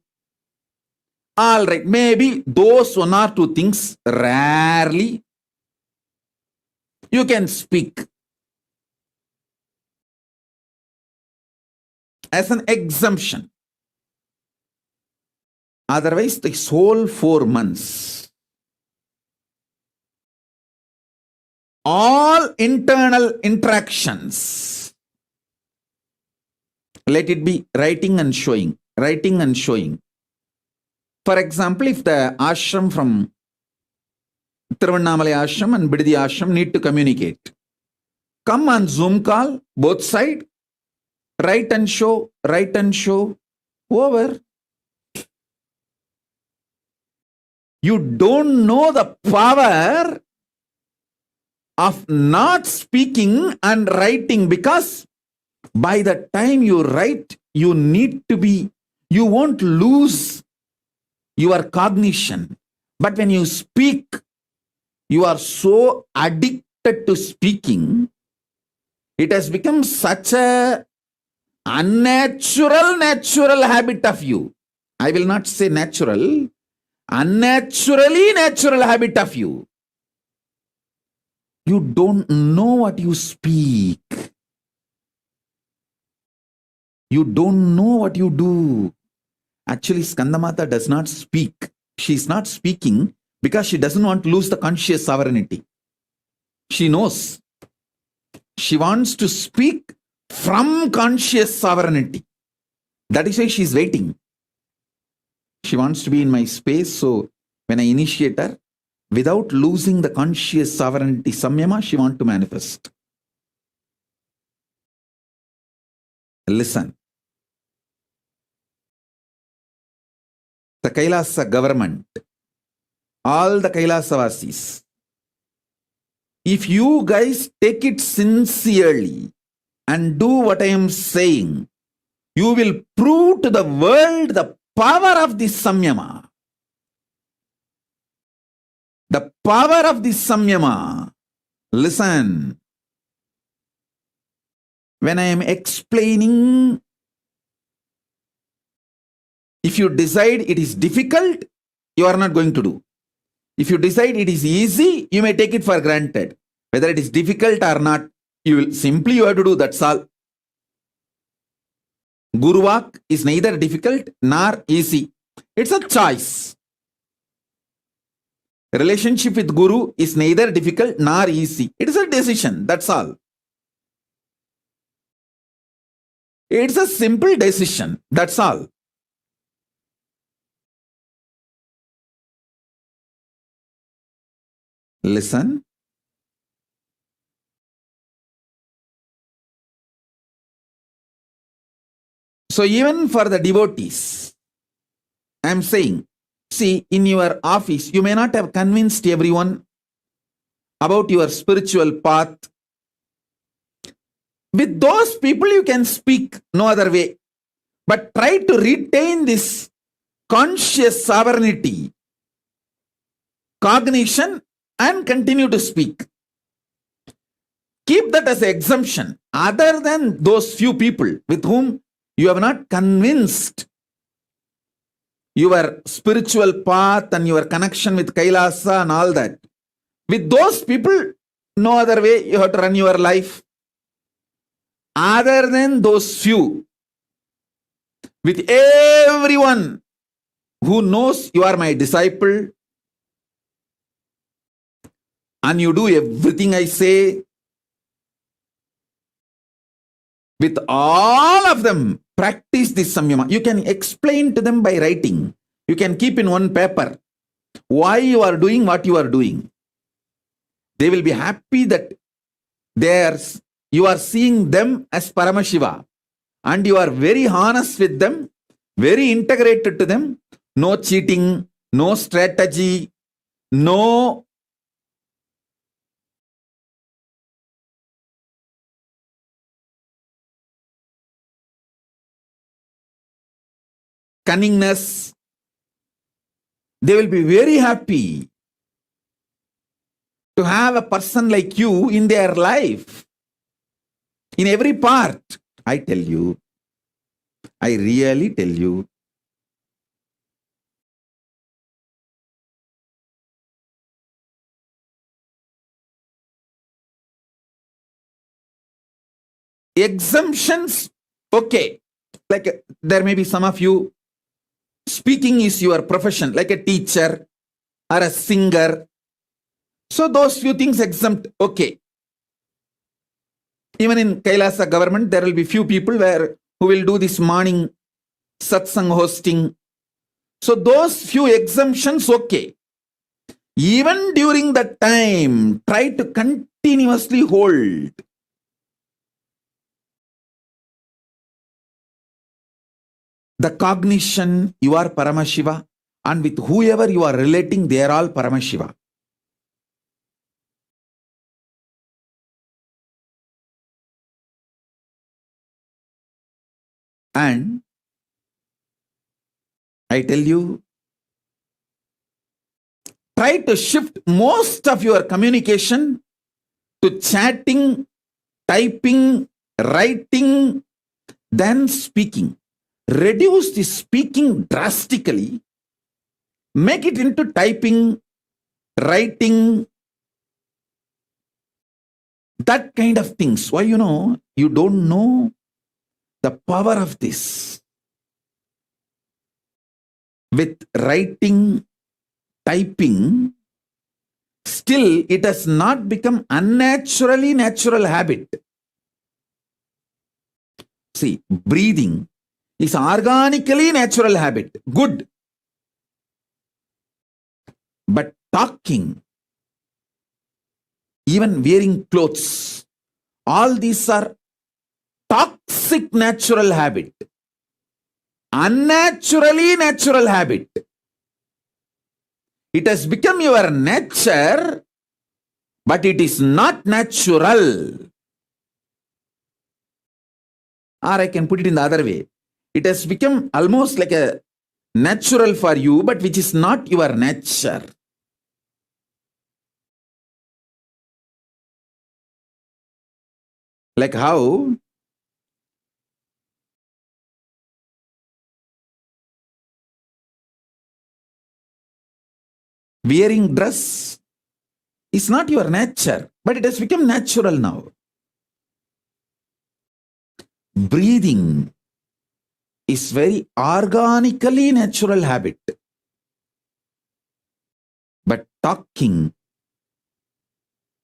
[SPEAKER 3] All right, maybe those one or two things, rarely you can speak as an exemption. Otherwise, this whole 4 months, all internal interactions, let it be writing and showing, writing and showing. For example, if the ashram from Tiruvannamalai ashram and Biddi ashram need to communicate, come on Zoom call, both sides, write and show, over. You don't know the power of not speaking and writing, because by the time you write, you need to be, you won't lose your cognition. But when you speak, you are so addicted to speaking, it has become such a unnatural, natural habit of you. I will not say natural, unnaturally natural habit of you. You don't know what you speak. You don't know what you do. Actually, Skandamata does not speak. She is not speaking because she doesn't want to lose the conscious sovereignty. She knows. She wants to speak from conscious sovereignty. That is why she is waiting. She wants to be in my space, so when I initiate her, without losing the conscious sovereignty, samyama, she wants to manifest. Listen. The Kailasa government, all the Kailasavasis, if you guys take it sincerely and do what I am saying, you will prove to the world the power of this samyama. The power of this samyama. Listen. When I am explaining, if you decide it is difficult, you are not going to do. If you decide it is easy, you may take it for granted. Whether it is difficult or not, you have to do, that's all. Guruvak is neither difficult nor easy. It's a choice. Relationship with Guru is neither difficult nor easy. It is a decision, that's all. It's a simple decision, that's all. Listen. So even for the devotees, I am saying,
[SPEAKER 5] See, in your office, you may not have convinced everyone about your spiritual path. With those people, you can speak no other way. But try to retain this conscious sovereignty, cognition, and continue to speak. Keep that as an exemption. Other than those few people with whom you have not convinced your spiritual path and your connection with Kailasa and all that. With those people, no other way you have to run your life. Other than those few, with everyone who knows you are my disciple and you do everything I say, with all of them, practice this samyama. You can explain to them by writing. You can keep in one paper why you are doing what you are doing. They will be happy that you are seeing them as Paramashiva and you are very honest with them, very integrated to them. No cheating, no strategy, no cunningness. They will be very happy to have a person like you in their life, in every part. I tell you, I really tell you. Exemptions, okay. Like there may be some of you, speaking is your profession, like a teacher or a singer. So those few things exempt, okay. Even in Kailasa government, there will be few people who will do this morning satsang hosting. So those few exemptions, okay. Even during that time, try to continuously hold the cognition you are Paramashiva, and with whoever you are relating, they are all Paramashiva. And I tell you, try to shift most of your communication to chatting, typing, writing, than speaking. Reduce the speaking drastically. Make it into typing, writing, that kind of things. Why? You don't know the power of this. With writing, typing, still it has not become unnaturally natural habit. See, breathing is organically natural habit. Good. But talking, even wearing clothes, all these are toxic natural habit. Unnaturally natural habit. It has become your nature, but it is not natural. Or I can put it in the other way. It has become almost like a natural for you, but which is not your nature. Like how wearing dress is not your nature, but it has become natural now. Breathing is very organically natural habit. But talking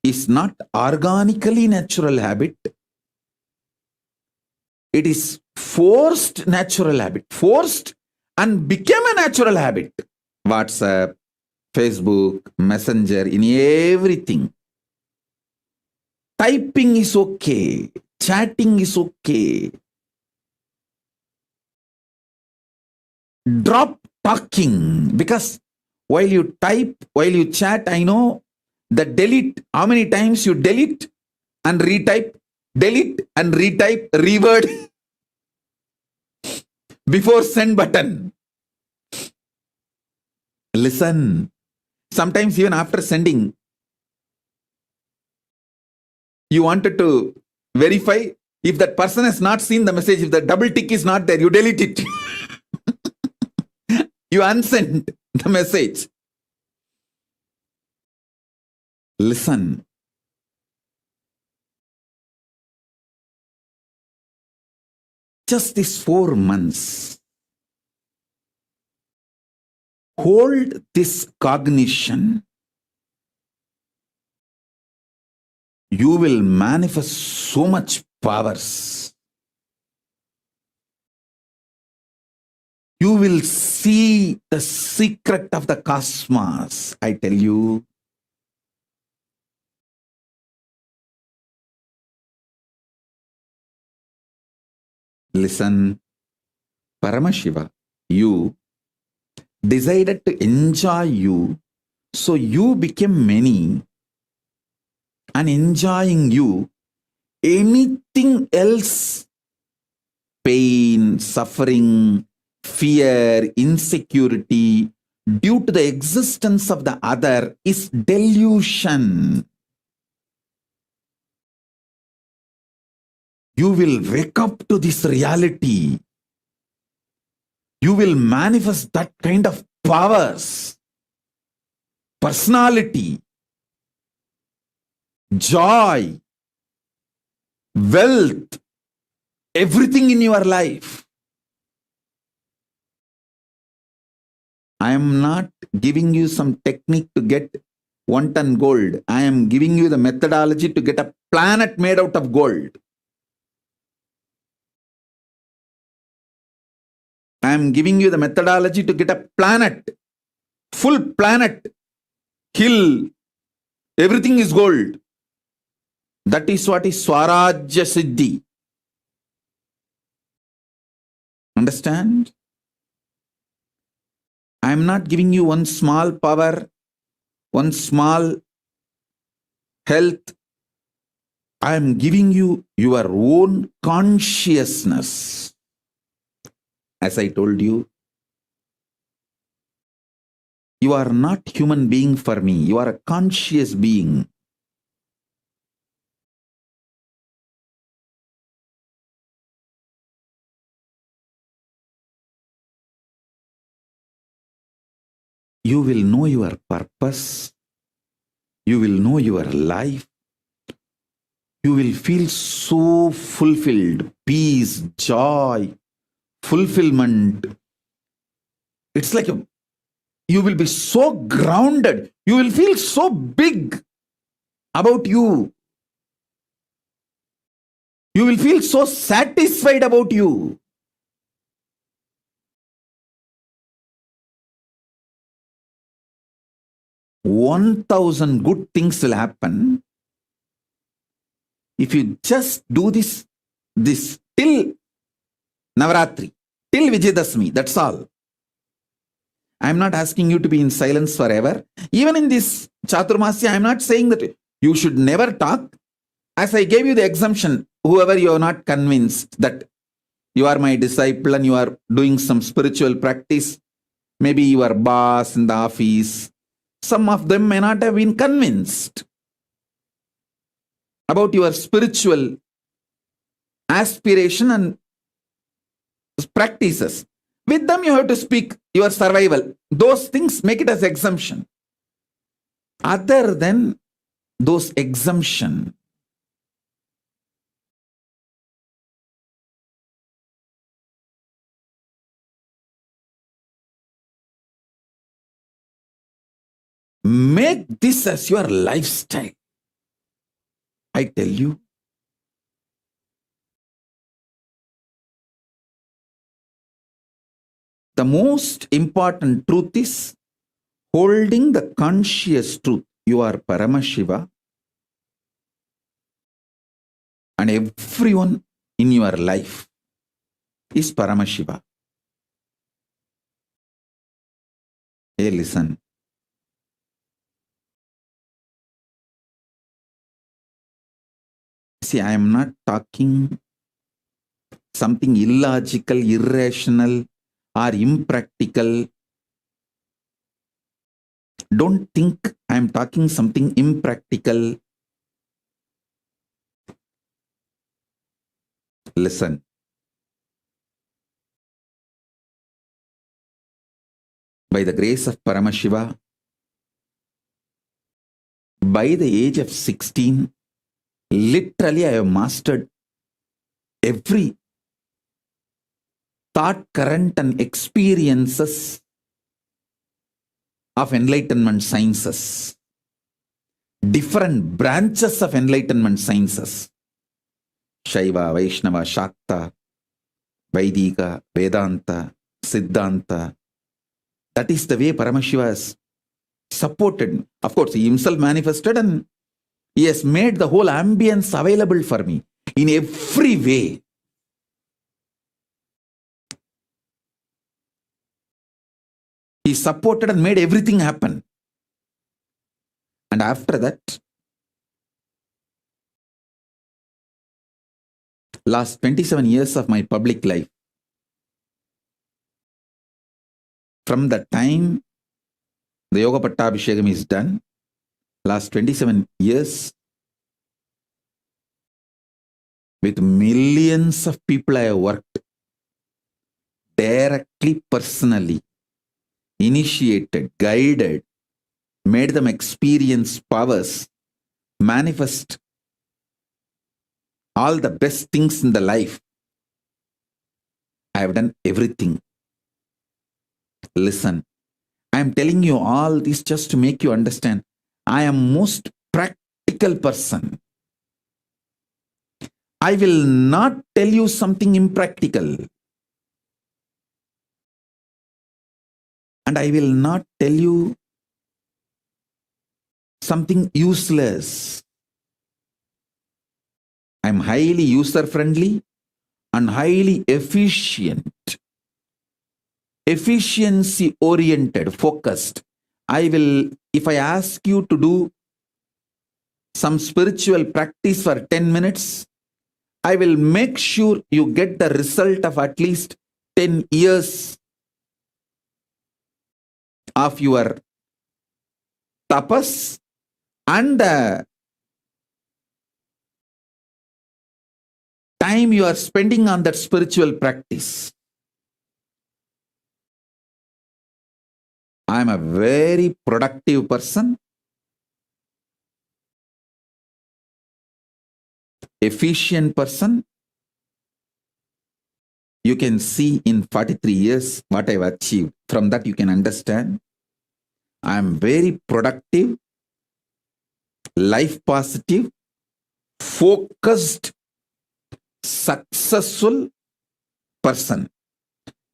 [SPEAKER 5] is not organically natural habit. It is forced natural habit. Forced and became a natural habit. WhatsApp, Facebook, Messenger, in everything. Typing is okay. Chatting is okay. drop talking, because while you type, while you chat, I know the delete, how many times you delete and retype, reword before send button. Listen, sometimes even after sending, you wanted to verify if that person has not seen the message, if the double tick is not there, you delete it. You unsend the message. Listen. Just these 4 months, hold this cognition. You will manifest so much powers. You will see the secret of the cosmos, I tell you. Listen, Paramashiva, you decided to enjoy you, so you became many. And enjoying you, anything else, pain, suffering, fear, insecurity, due to the existence of the other, is delusion. You will wake up to this reality. You will manifest that kind of powers, personality, joy, wealth, everything in your life. I am not giving you some technique to get 1 ton gold. I am giving you the methodology to get a planet made out of gold. I am giving you the methodology to get a planet, full planet, hill, everything is gold. That is what is Swarajya Siddhi. Understand? I am not giving you one small power, one small health. I am giving you your own consciousness. As I told you, you are not human being for me. You are a conscious being. You will know your purpose. You will know your life. You will feel so fulfilled, peace, joy, fulfillment. It's like you will be so grounded. You will feel so big about you. You will feel so satisfied about you. $1,000 good things will happen if you just do this till Navaratri, till Vijayadashmi, that's all. I am not asking you to be in silence forever. Even in this Chaturmasya, I am not saying that you should never talk. As I gave you the exemption, whoever you are not convinced that you are my disciple and you are doing some spiritual practice, maybe your boss in the office, some of them may not have been convinced about your spiritual aspiration and practices. With them you have to speak your survival. Those things, make it as exemption. Other than those exemption, make this as your lifestyle. I tell you. The most important truth is holding the conscious truth. You are Paramashiva, and everyone in your life is Paramashiva. Hey, listen. See, I am not talking something illogical, irrational, or impractical. Don't think I am talking something impractical. Listen. By the grace of Paramashiva, by the age of 16, literally I have mastered every thought current and experiences of enlightenment sciences, different branches of enlightenment sciences, Shaiva, Vaishnava, Shakta, Vaidika, Vedanta, Siddhanta. That is the way Paramashiva has supported. Of course, he himself manifested and he has made the whole ambience available for me in every way. He supported and made everything happen. And after that, last 27 years of my public life, from the time the Yoga Pattabhishekam is done, last 27 years, with millions of people I have worked, directly, personally, initiated, guided, made them experience powers, manifest all the best things in the life. I have done everything. Listen, I am telling you all this just to make you understand. I am most practical person. I will not tell you something impractical. And I will not tell you something useless. I am highly user-friendly and highly efficient. Efficiency-oriented, focused. I will, if I ask you to do some spiritual practice for 10 minutes, I will make sure you get the result of at least 10 years of your tapas and the time you are spending on that spiritual practice. I am a very productive person, efficient person. You can see in 43 years what I have achieved. From that you can understand. I am very productive, life positive, focused, successful person.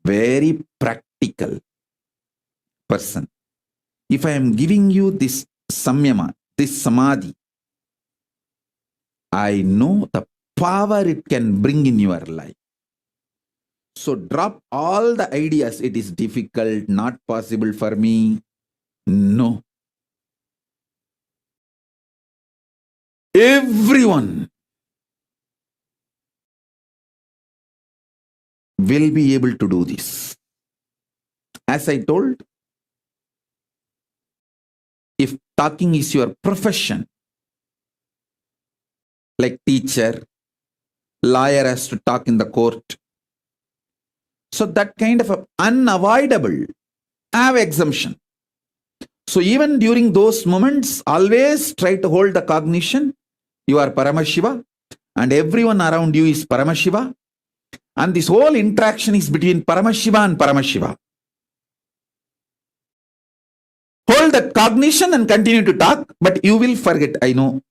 [SPEAKER 5] Very practical person. If I am giving you this samyama, this samadhi, I know the power it can bring in your life. So drop all the ideas. It is difficult, not possible for me. No. Everyone will be able to do this. As I told, if talking is your profession, like teacher, lawyer has to talk in the court. So that kind of unavoidable, have exemption. So even during those moments, always try to hold the cognition. You are Paramashiva and everyone around you is Paramashiva. And this whole interaction is between Paramashiva and Paramashiva. Hold that cognition and continue to talk, but you will forget, I know,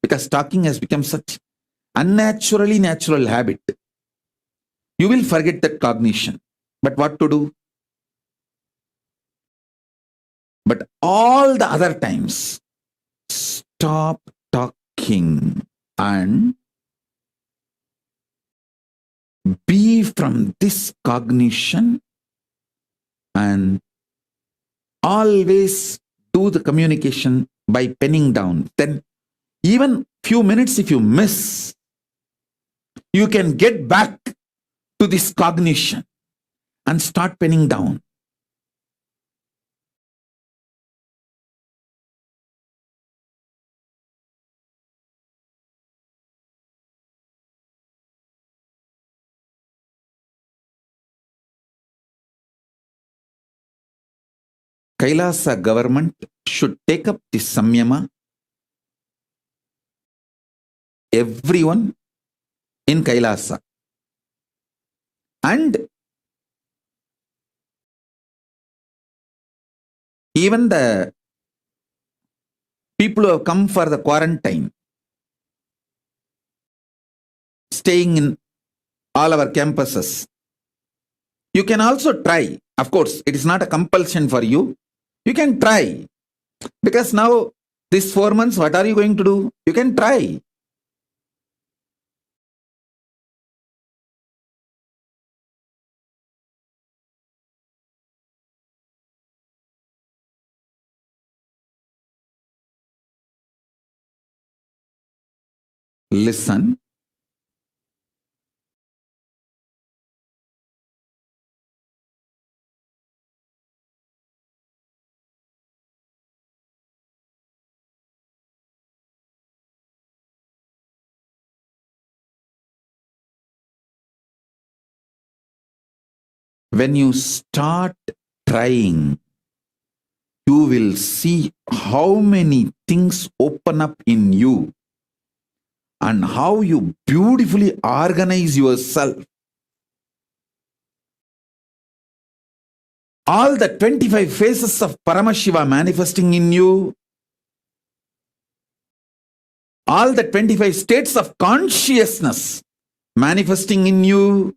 [SPEAKER 5] because talking has become such unnaturally natural habit. You will forget that cognition. But what to do? But all the other times, stop talking and be from this cognition and
[SPEAKER 1] always do the communication by penning down. Then even few minutes if you miss, you can get back to this cognition and start penning down. Kailasa government should take up this samyama. Everyone in Kailasa. And even the people who have come for the quarantine, staying in all our campuses, you can also try. Of course, it is not a compulsion for you. You can try. Because now, these 4 months, what are you going to do? You can try. Listen. When you start trying, you will see how many things open up in you and how you beautifully organize yourself. All the 25 faces of Paramashiva manifesting in you, all the 25 states of consciousness manifesting in you,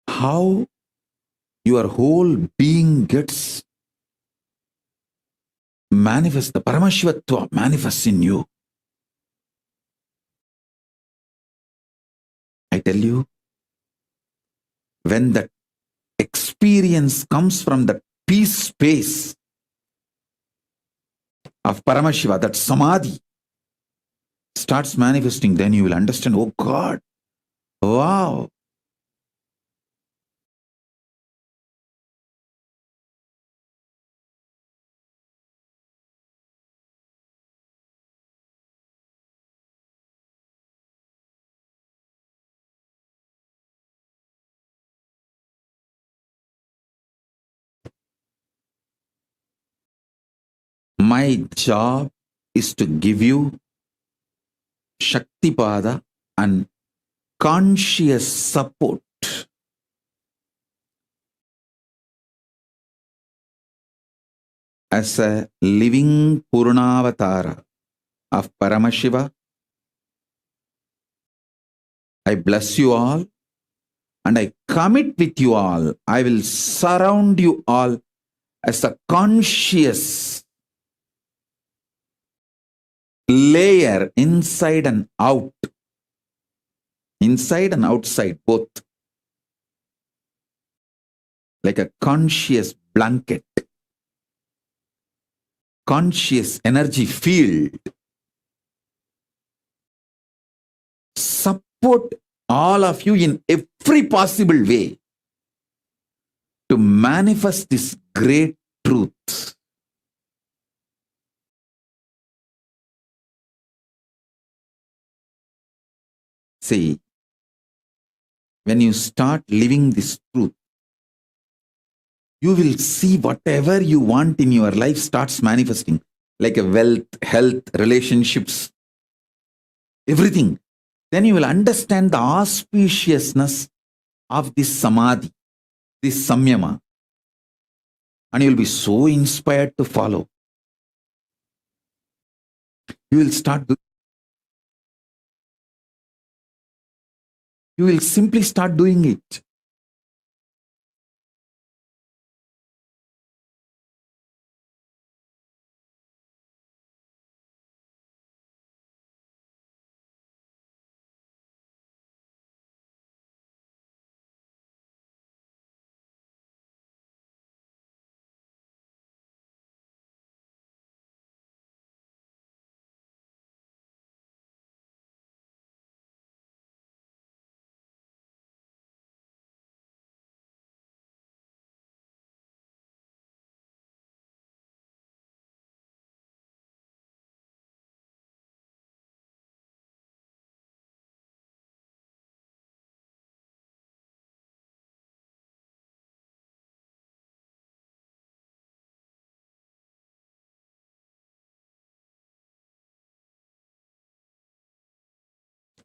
[SPEAKER 1] how your whole being gets manifest, the Paramashivatva manifests in you. I tell you, when that experience comes from the peace space of Paramashiva, that samadhi starts manifesting, then you will understand, oh God, wow. My job is to give you Shaktipada and conscious support. As a living Purnavatara of Paramashiva, I bless you all and I commit with you all. I will surround you all as a conscious layer inside and out. Inside and outside, both. Like a conscious blanket. Conscious energy field. Support all of you in every possible way to manifest this great truth. See, when you start living this truth, you will see whatever you want in your life starts manifesting, like a wealth, health, relationships, everything. Then you will understand the auspiciousness of this samadhi, this samyama, and you will be so inspired to follow. You will start You will simply start doing it.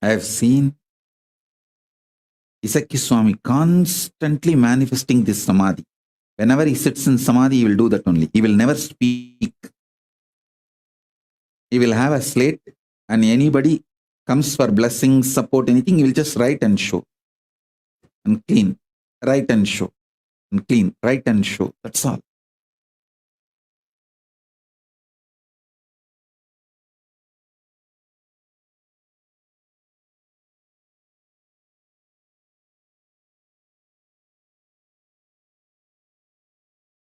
[SPEAKER 1] I have seen Isaki Swami constantly manifesting this samadhi. Whenever he sits in samadhi, he will do that only. He will never speak. He will have a slate, and anybody comes for blessing, support, anything, he will just write and show. And clean. Write and show. And clean. Write and show. That's all.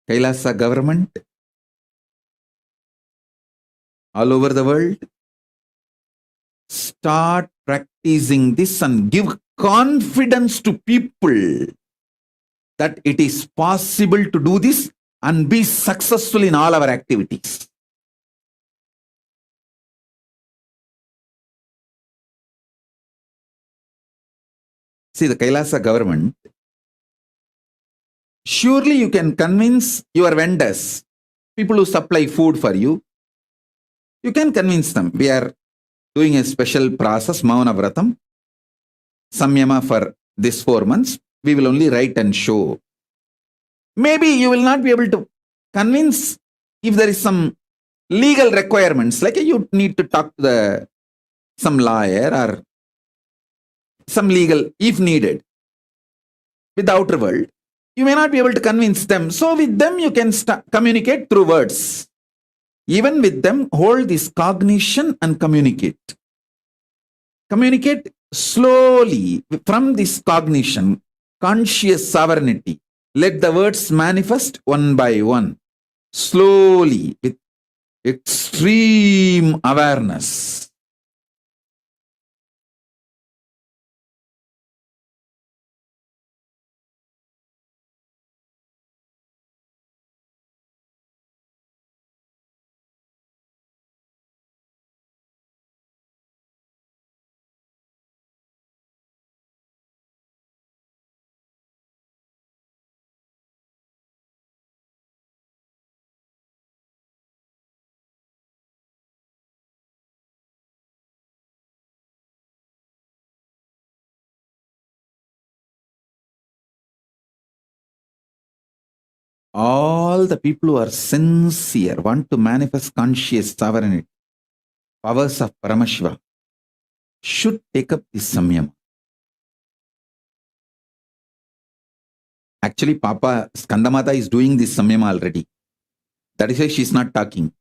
[SPEAKER 1] Kailasa government, all over the world, start practicing this and give confidence to people that it is possible to do this and be successful in all our activities. See, the Kailasa government, surely you can convince your vendors, people who supply food for you, you can convince them. We are doing a special process, Mauna Vratam, Samyama for this 4 months. We will only write and show. Maybe you will not be able to convince if there is some legal requirements, like you need to talk to some lawyer or some legal, if needed, with the outer world. You may not be able to convince them. So with them, you can communicate through words. Even with them, hold this cognition and communicate. Communicate slowly from this cognition, conscious sovereignty. Let the words manifest one by one, slowly, with extreme awareness. All the people who are sincere, want to manifest conscious sovereignty, powers of Paramashiva, should take up this samyama. Actually, Papa Skandamata is doing this samyama already. That is why she is not talking.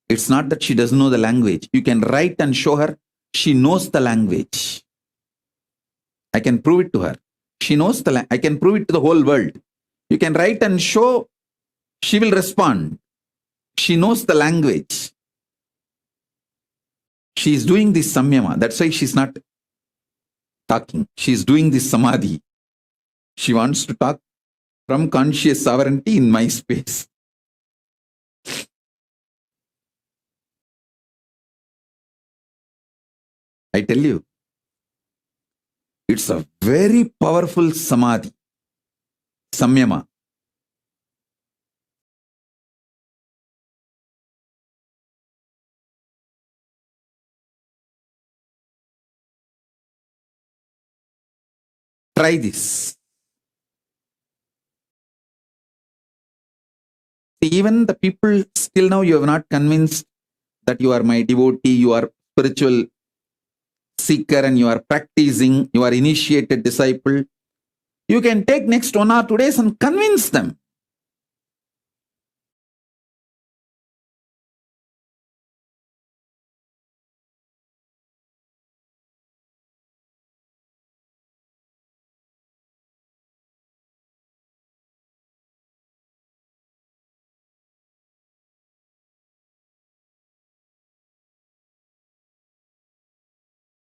[SPEAKER 1] It's not that she doesn't know the language. You can write and show her. She knows the language. I can prove it to her. She knows the language. I can prove it to the whole world. You can write and show. She will respond. She knows the language. She is doing this samyama. That's why she's not talking. She is doing this samadhi. She wants to talk from conscious sovereignty in my space. I tell you, it's a very powerful samadhi, samyama. Try this. Even the people still now you have not convinced that you are my devotee, you are spiritual
[SPEAKER 5] seeker and you are practicing, you are initiated disciple, you can take next 1 or 2 days and convince them.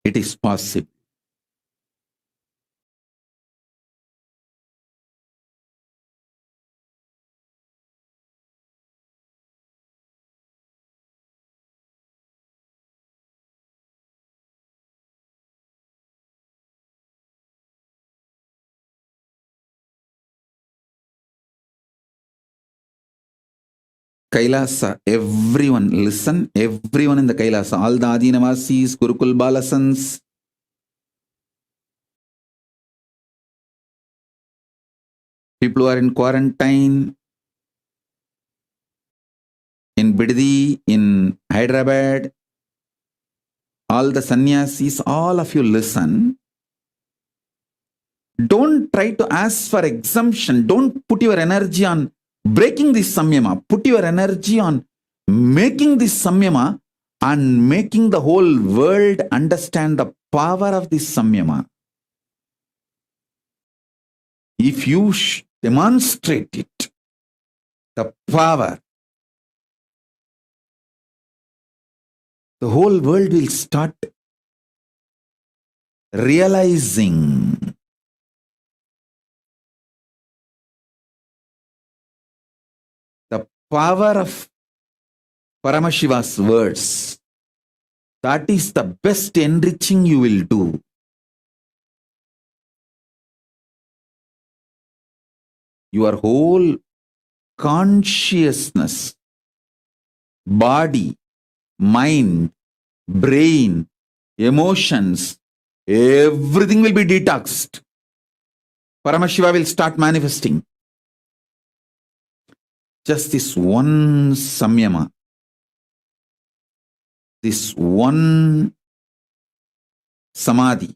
[SPEAKER 5] It is possible. Kailasa, everyone listen, everyone in the Kailasa, all the Adinavasis, Gurukul Balasans, people who are in quarantine, in Biddi, in Hyderabad, all the sannyasis, all of you listen. Don't try to ask for exemption. Don't put your energy on breaking this samyama. Put your energy on making this samyama and making the whole world understand the power of this samyama. If you demonstrate it, the power, the whole world will start realizing the power of Paramashiva's words. That is the best enriching you will do. Your whole consciousness, body, mind, brain, emotions, everything will be detoxed. Paramashiva will start manifesting. Just this one samyama, this one samadhi,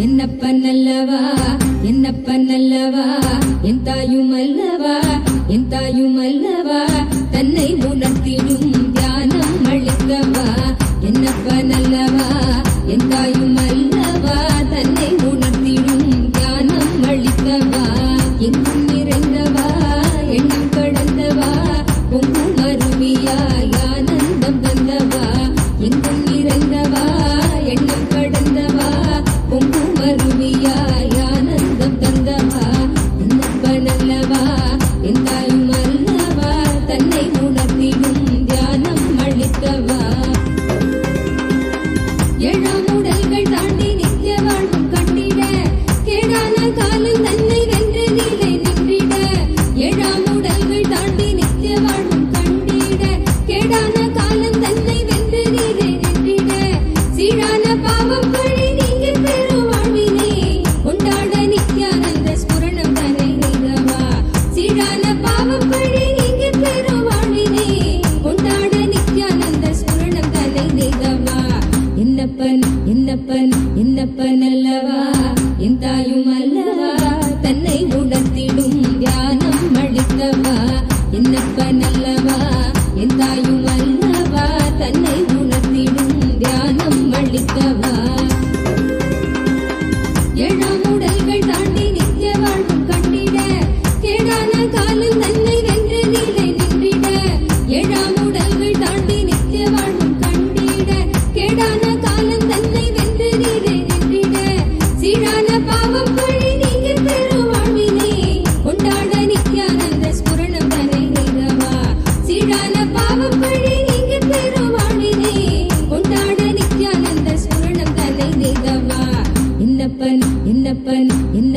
[SPEAKER 12] என்னப்ப நல்லவா என்னப்ப நல்லவா என் தாயும் அல்லவா என் தாயும் அல்லவா தன்னை உணர்த்திடும் தியானம் அளிக்கவா என்னப்ப நல்லவா என் தாயும் அல்லவா தன்னை உணர்த்திடும் தியானம் அளிக்கவா எங்கும் நிறைந்தவா எண்ணம் கடந்தவா பொங்கும் அருவி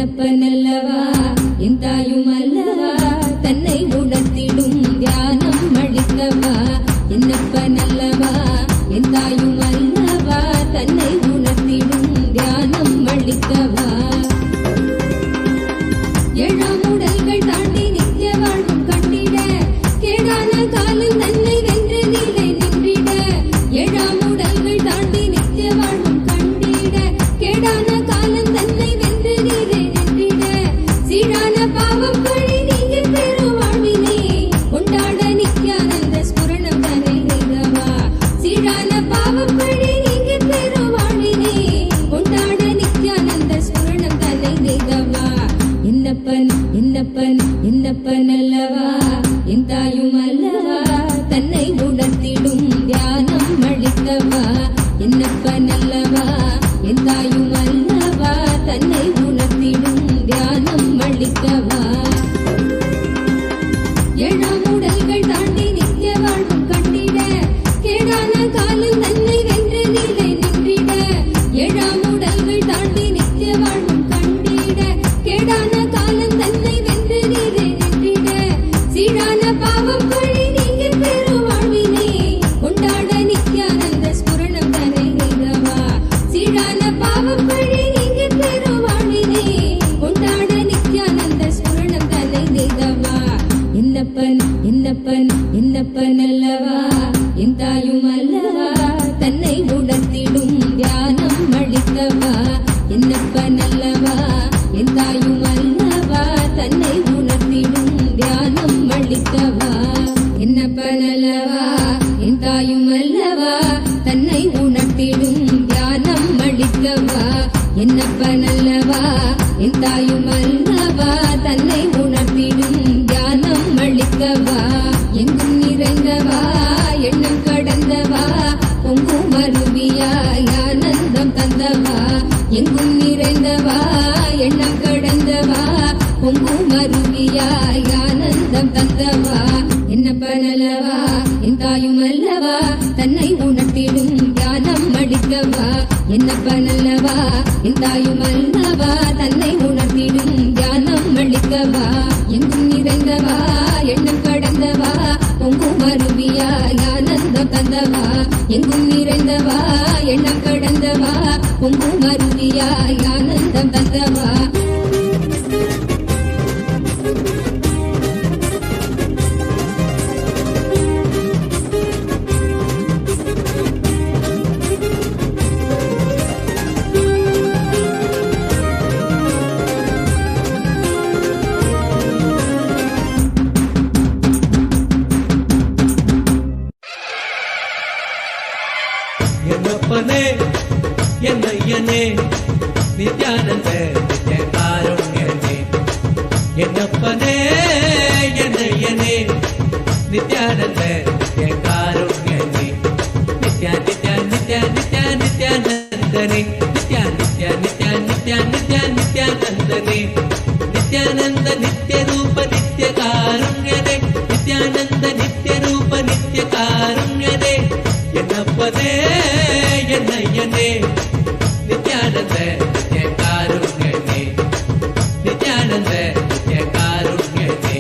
[SPEAKER 12] என்னப்பனல்லவா என் தாயுமல்லவா தன்னை உணர்த்திடும் தியானம் அளிக்கவா என்னப்பனல்லவா என் தாயுமல்லவா தன்னை உணர்த்திடும் தியானம் அளிக்கவா ஏழாம் உடல்கள் தாண்டி நித்திய வாழ்வும் கண்டிட கேடான காலம் தன்னை வென்று நீலை நின்றிட ஏழாம் உடல்கள் தாண்டி நித்திய வாழ்வும் கண்டிட கேடான காலம் தன்னை வென்று நீலை நின்றிட சீரான பாவம் பழி நீங்கி பெறும் வாழ்வினை கொண்டாட நித்யானந்த ஸ்புரணம் தன்னை நெய்தவா சீரான பாவம் பழி நீங்கி பெறும் வாழ்வினை கொண்டாட நித்யானந்த ஸ்புரணம் தன்னை நெய்தவா என்னப்பன் என்னப்பன் என்னப்பன் அல்லவா என் தாயும் அல்லவா தன்னை உணர்த்திடும் தியானம் அளிக்கவா என்னப்பன் அல்லவா என் தாயும் அல்லவா தன்னை உணர்த்திடும் தியானம் அளிக்கவா ஏழாம் உடல்கள் தாண்டி நித்திய வாழ்வும் கண்டிட கேடான காலம் தன்னை வென்று நீலை நின்றிட ஏழாம் உடல்கள் தாண்டி நித்திய வாழ்வும் கண்டிட கேடான காலம் தன்னை வென்று நீலை நின்றிட சீரான பாவம் பழி நீங்கி பெறும் வாழ்வினை கொண்டாட நித்யானந்த ஸ்புரணம் தன்னை நெய்தவா சீரான பாவம் பழி நீங்கி பெறும் வாழ்வினை கொண்டாட நித்யானந்த ஸ்புரணம் தன்னை நெய்தவா என்னப்பன் என்னப்பன் என்னப்பன் அல்லவா என் தாயும் அல்லவா தன்னை உணர்த்திடும் தியானம் அளிக்கவா என்னப்பன் அல்லவா என் தாயும் அல்லவா தன்னை உணர்த்திடும் தியானம் அளிக்கவா என்னப்பன் அல்லவா என் தாயும் அல்லவா தன்னை உணர்த்திடும் தியானம் அளிக்கவா என்னப்பன் அல்லவா என் தாயும் அல்லவா தன்னை உணர்த்திடும் தியானம் அளிக்கவா எங்கும் நிறைந்தவா எண்ணம் கடந்தவா பொங்கும் அருவியாய் ஆனந்தம் தந்தவா எங்கும் நிறைந்தவா எண்ணம் கடந்தவா பொங்கும் அருவியாய் ஆனந்தம் தந்தவா என்னப்பன் அல்லவா என் தாயும் அல்லவா தன்னை உணர்த்திடும் தியானம் அளிக்கவா என்னப்பன் அல்லவா என் தாயும் அல்லவா தன்னை உணர்த்திடும் தியானம் அளிக்கவா எங்கும் நிறைந்தவா எண்ணம் கடந்தவா பொங்கும் அருவியாய் ஆனந்தம் தந்தவா எங்கும் நிறைந்தவா எண்ணம் கடந்தவா பொங்கும் அருவியாய் ஆனந்தம் தந்தவா
[SPEAKER 13] என்னப்பனே என்னையனே நித்யானந்த நித்ய காருண்யனே என்னப்பனே என்னையனே நித்யானந்த நித்ய காருண்யனே நித்யா நித்யா நித்யா நித்யா நித்யானந்தனே நித்யா நித்யா நித்யா நித்யா நித்யா நித்யானந்தனே நித்யானந்த நித்ய ரூப நித்ய காருண்யனே நித்யானந்த நித்ய ரூப நித்ய காருண்யனே என்னப்பனே என்னையனே நித்யானந்த நித்ய காருண்யனே நித்யானந்த நித்ய காருண்யனே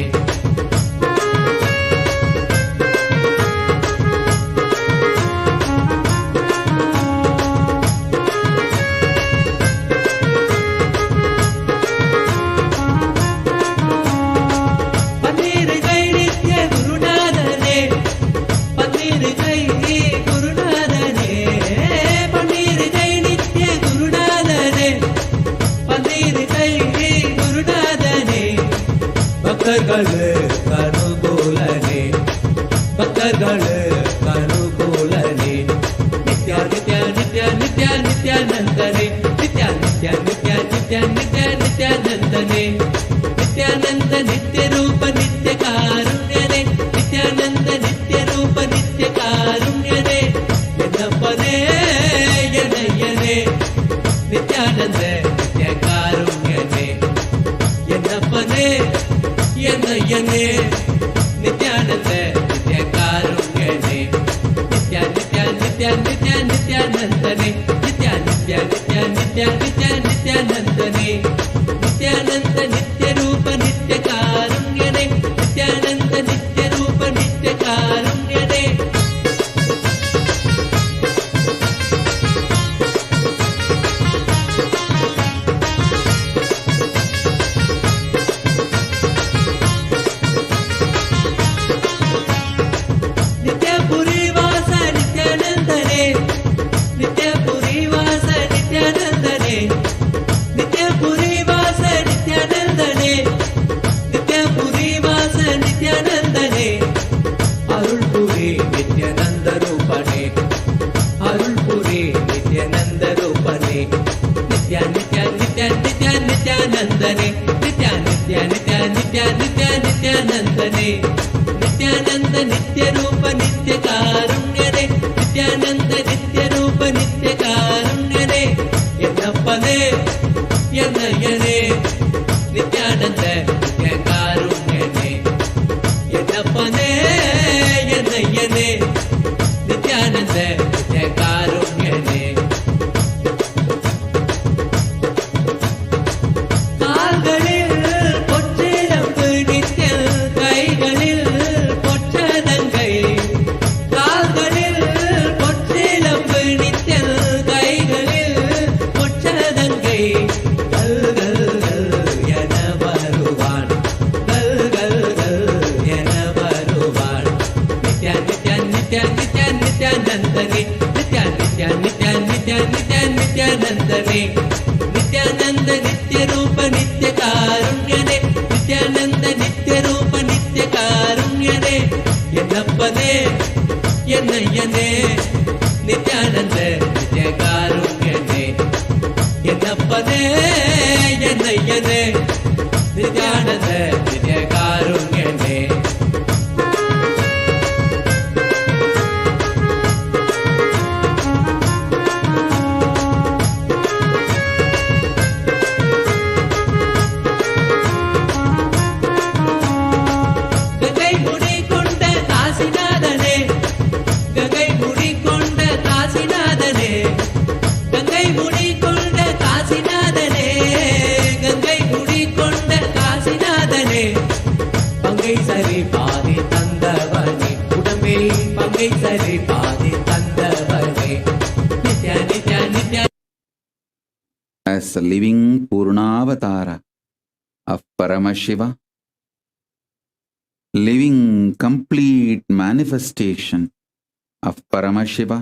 [SPEAKER 13] பன்னீர் கை நித்ய குருநாதனே பன்னீர் கை குருநாதனே பன்னீர் கை நித்ய குருநாதனே பன்னீர் கை குருநாதனே பக்தர்களுக்கு அனுகூலனே பக்தர்களுக்கு அனுகூலனே நித்யா நித்யா நித்யா நித்யா நித்யானந்தனே நித்யா நித்யா நித்யா நித்யா நித்யா நித்யானந்தனே நித்யானந்த நித்ய ரூப நித்ய காருண்யனே நித்யானந்த நித்ய ரூப நித்ய காருண்யனே என்னப்பனே என்னையனே நித்யானந்த நித்ய காருண்யனே என்னப்பனே என்னையனே நித்யானந்த நித்ய காருண்யனே நித்யா நித்யா நித்யா நித்யா நித்யானந்தனே நித்யா நித்யா நித்யா நித்யா நித்யா நித்யானந்தனே நித்யானந்த நித்யானந்தனே நித்யா நித்யா நித்யா நித்யா நித்யா நித்யானந்தனே நித்யானந்த நித்ய ரூப நித்ய காருண்யனே நித்யானந்த நித்ய ரூப நித்ய காருண்யனே என்னப்பனே என்னையனே நித்யானந்த நித்ய காருண்யனே என்னப்பனே என்னையனே நித்யானந்த நித்ய காருண்யனே கால்களில் பொற்றிலம்பு நித்யல் கைகளில் பொற்றதங்கை கால்களில் பொற்றிலம்பு நித்யல் கைகளில் பொற்றதங்கை கல்கள் என வருவான் கல்கள் என வருவான் நித்யா நித்யா நித்யா நித்யா நித்யானந்தனே நித்யா நித்யா நித்யா நித்யா நித்யா நித்யானந்தனே நித்யானந்த நித்ய ரூப நித்ய காருண்யனே நித்யானந்த நித்ய ரூப நித்ய காருண்யனே என்னப்பனே என்னையனே நித்யானந்த நித்ய காருண்யனே என்னப்பனே என்னையனே நித்யானந்த நித்ய காருண்யனே கங்கை முடி கொண்ட காசிநாதனே கங்கை முடி கொண்ட காசிநாதனே கங்கை முடி கொண்ட காசிநாதனே கங்கை முடி கொண்ட காசிநாதனே பங்கை சரி பாதி தந்தவனே உடம்பில் பங்கை சரி பாதி தந்தவனே Nithya Nithya Nithya.
[SPEAKER 2] As a living Purnavatara of Paramashiva, living complete manifestation of Paramashiva,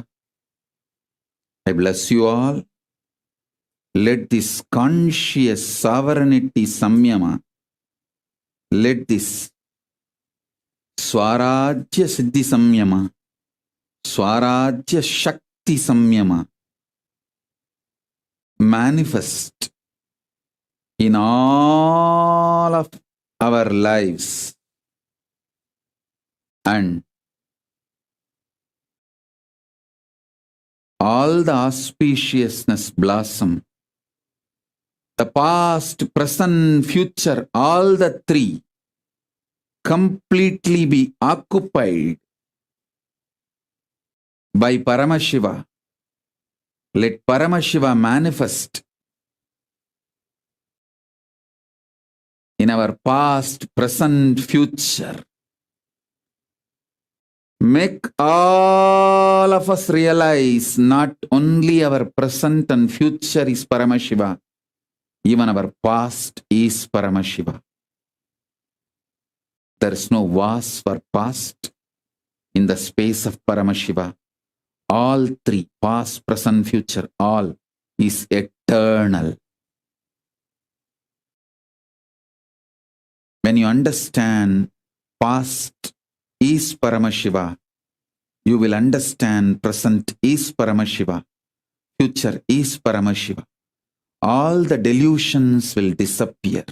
[SPEAKER 2] I bless you all. Let this conscious sovereignty samyama, let this Swarajya Siddhi samyama, Swarajya Shakti samyama manifest in all of our lives, and all the auspiciousness blossom. The past, present, future, all the three completely be occupied by Paramashiva. Let Paramashiva manifest in our past, present, future. Make all of us realize not only our present and future is Paramashiva, even our past is Paramashiva. There is no vase for past in the space of Paramashiva. All three, past, present, future, all is eternal. When you understand past is Paramashiva, you will understand present is Paramashiva, future is Paramashiva. All the delusions will disappear.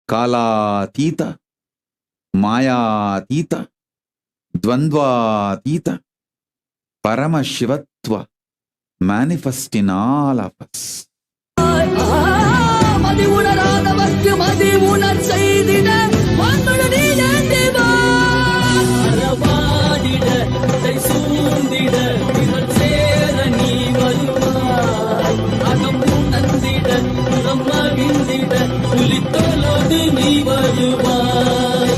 [SPEAKER 2] Kalatita, Mayatita, Dvandvatita, Paramashivatva manifest in all of us.
[SPEAKER 14] மதி உணராதவர்க்கு மதி உணர் செய்திட அறவாடிட சூழ்ந்திட இவள் சேர நீ வருவாய் அகம் நந்திட புறம் மகிழ்ந்திட புலித்தோலோடு நீ வருவாய்.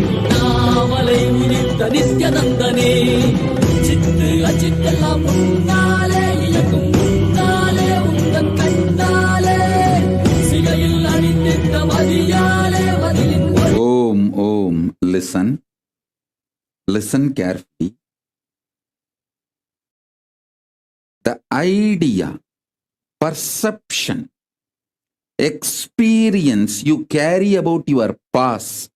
[SPEAKER 14] உண்ணாமலை உதித்த நித்யநந்தனே சித்து அச்சித்தெல்லாம் முன்னாலே இயக்கும் முன்னாலே உந்தன் கண்ணாலே சிகையில் அணிந்திட்ட மதியாலே மதியின்
[SPEAKER 2] Om. Listen carefully. The idea, perception, experience you carry about your past,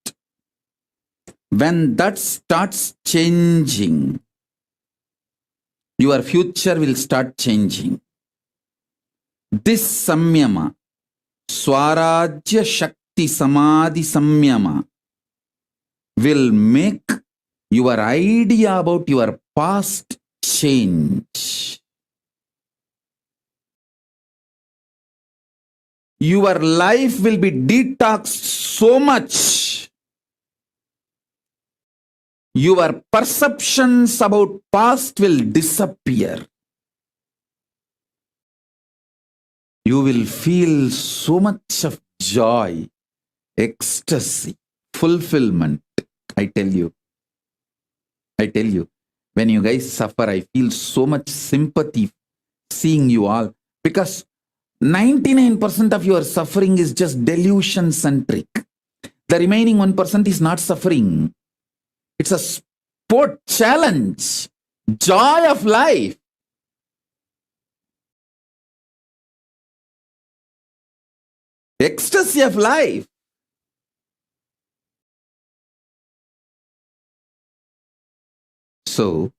[SPEAKER 2] when that starts changing, your future will start changing. This samyama, Swarajya Shakti Samadhi Samyama, will make your idea about your past change. Your life will be detoxed so much. Your perceptions about past will disappear. You will feel so much of joy, ecstasy, fulfillment. I tell you, when you guys suffer, I feel so much sympathy seeing you all, because 99% of your suffering is just delusion centric. The remaining 1% is not suffering. It's a sport challenge, joy of life. Ecstasy of life. So,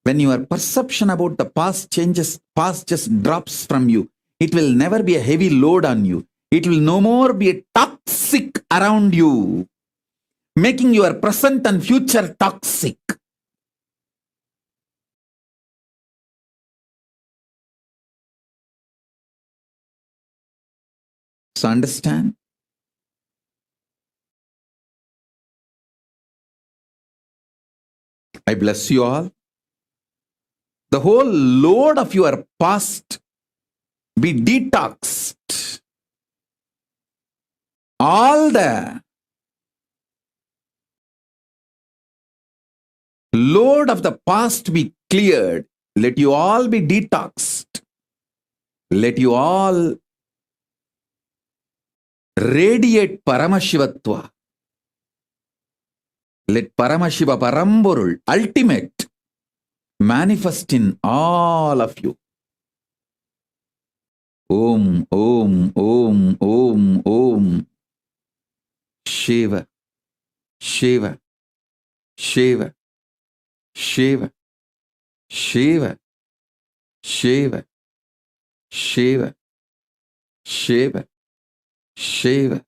[SPEAKER 2] when your perception about the past changes, past just drops from you, it will never be a heavy load on you. It will no more be toxic around you, making your present and future toxic. So understand? I bless you all. The whole load of your past be detoxed. All the load of the past be cleared. Let you all be detoxed. Let you all radiate Paramashivatva. Let Paramashiva Paramborul, ultimate, manifest in all of you. Om, Om, Om, Om, Om. Shiva, Shiva, Shiva, Shiva, Shiva, Shiva, Shiva, Shiva, Shiva.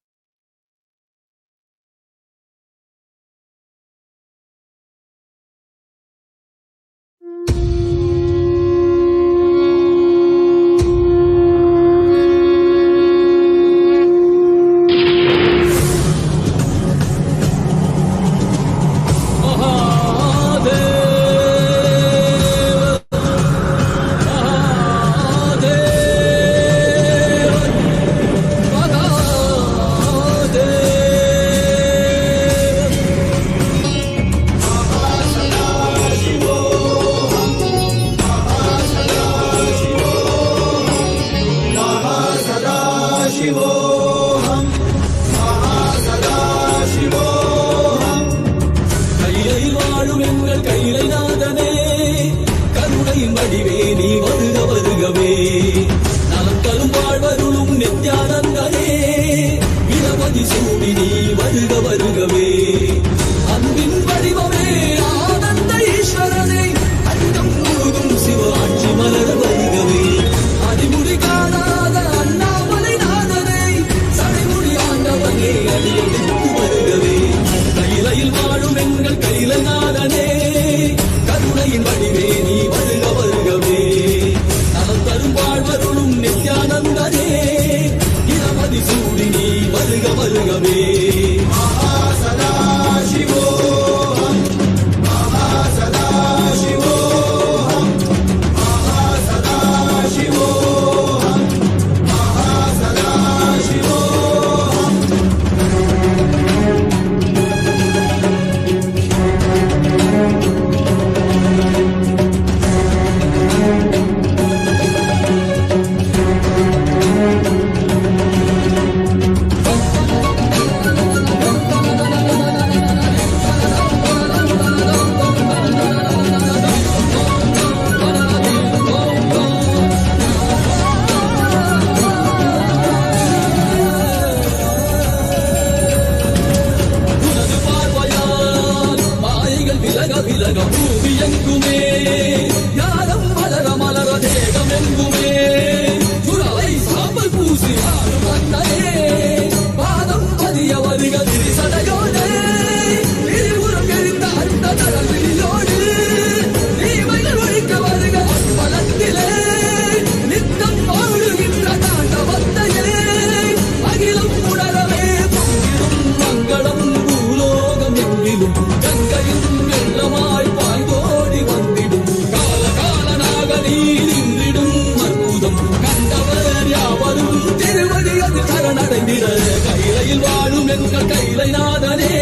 [SPEAKER 14] வந்திடும் கங்கையும் வெள்ளமாய் பாய்ந்தோடி வந்திடும் கால காலனாக நீ நின்றிடும் அற்புதம் கண்டவர் யாவரும் திருவடி அது சரணடைந்திட கைலையில் வாழும் எங்கள் கைலை நாதனே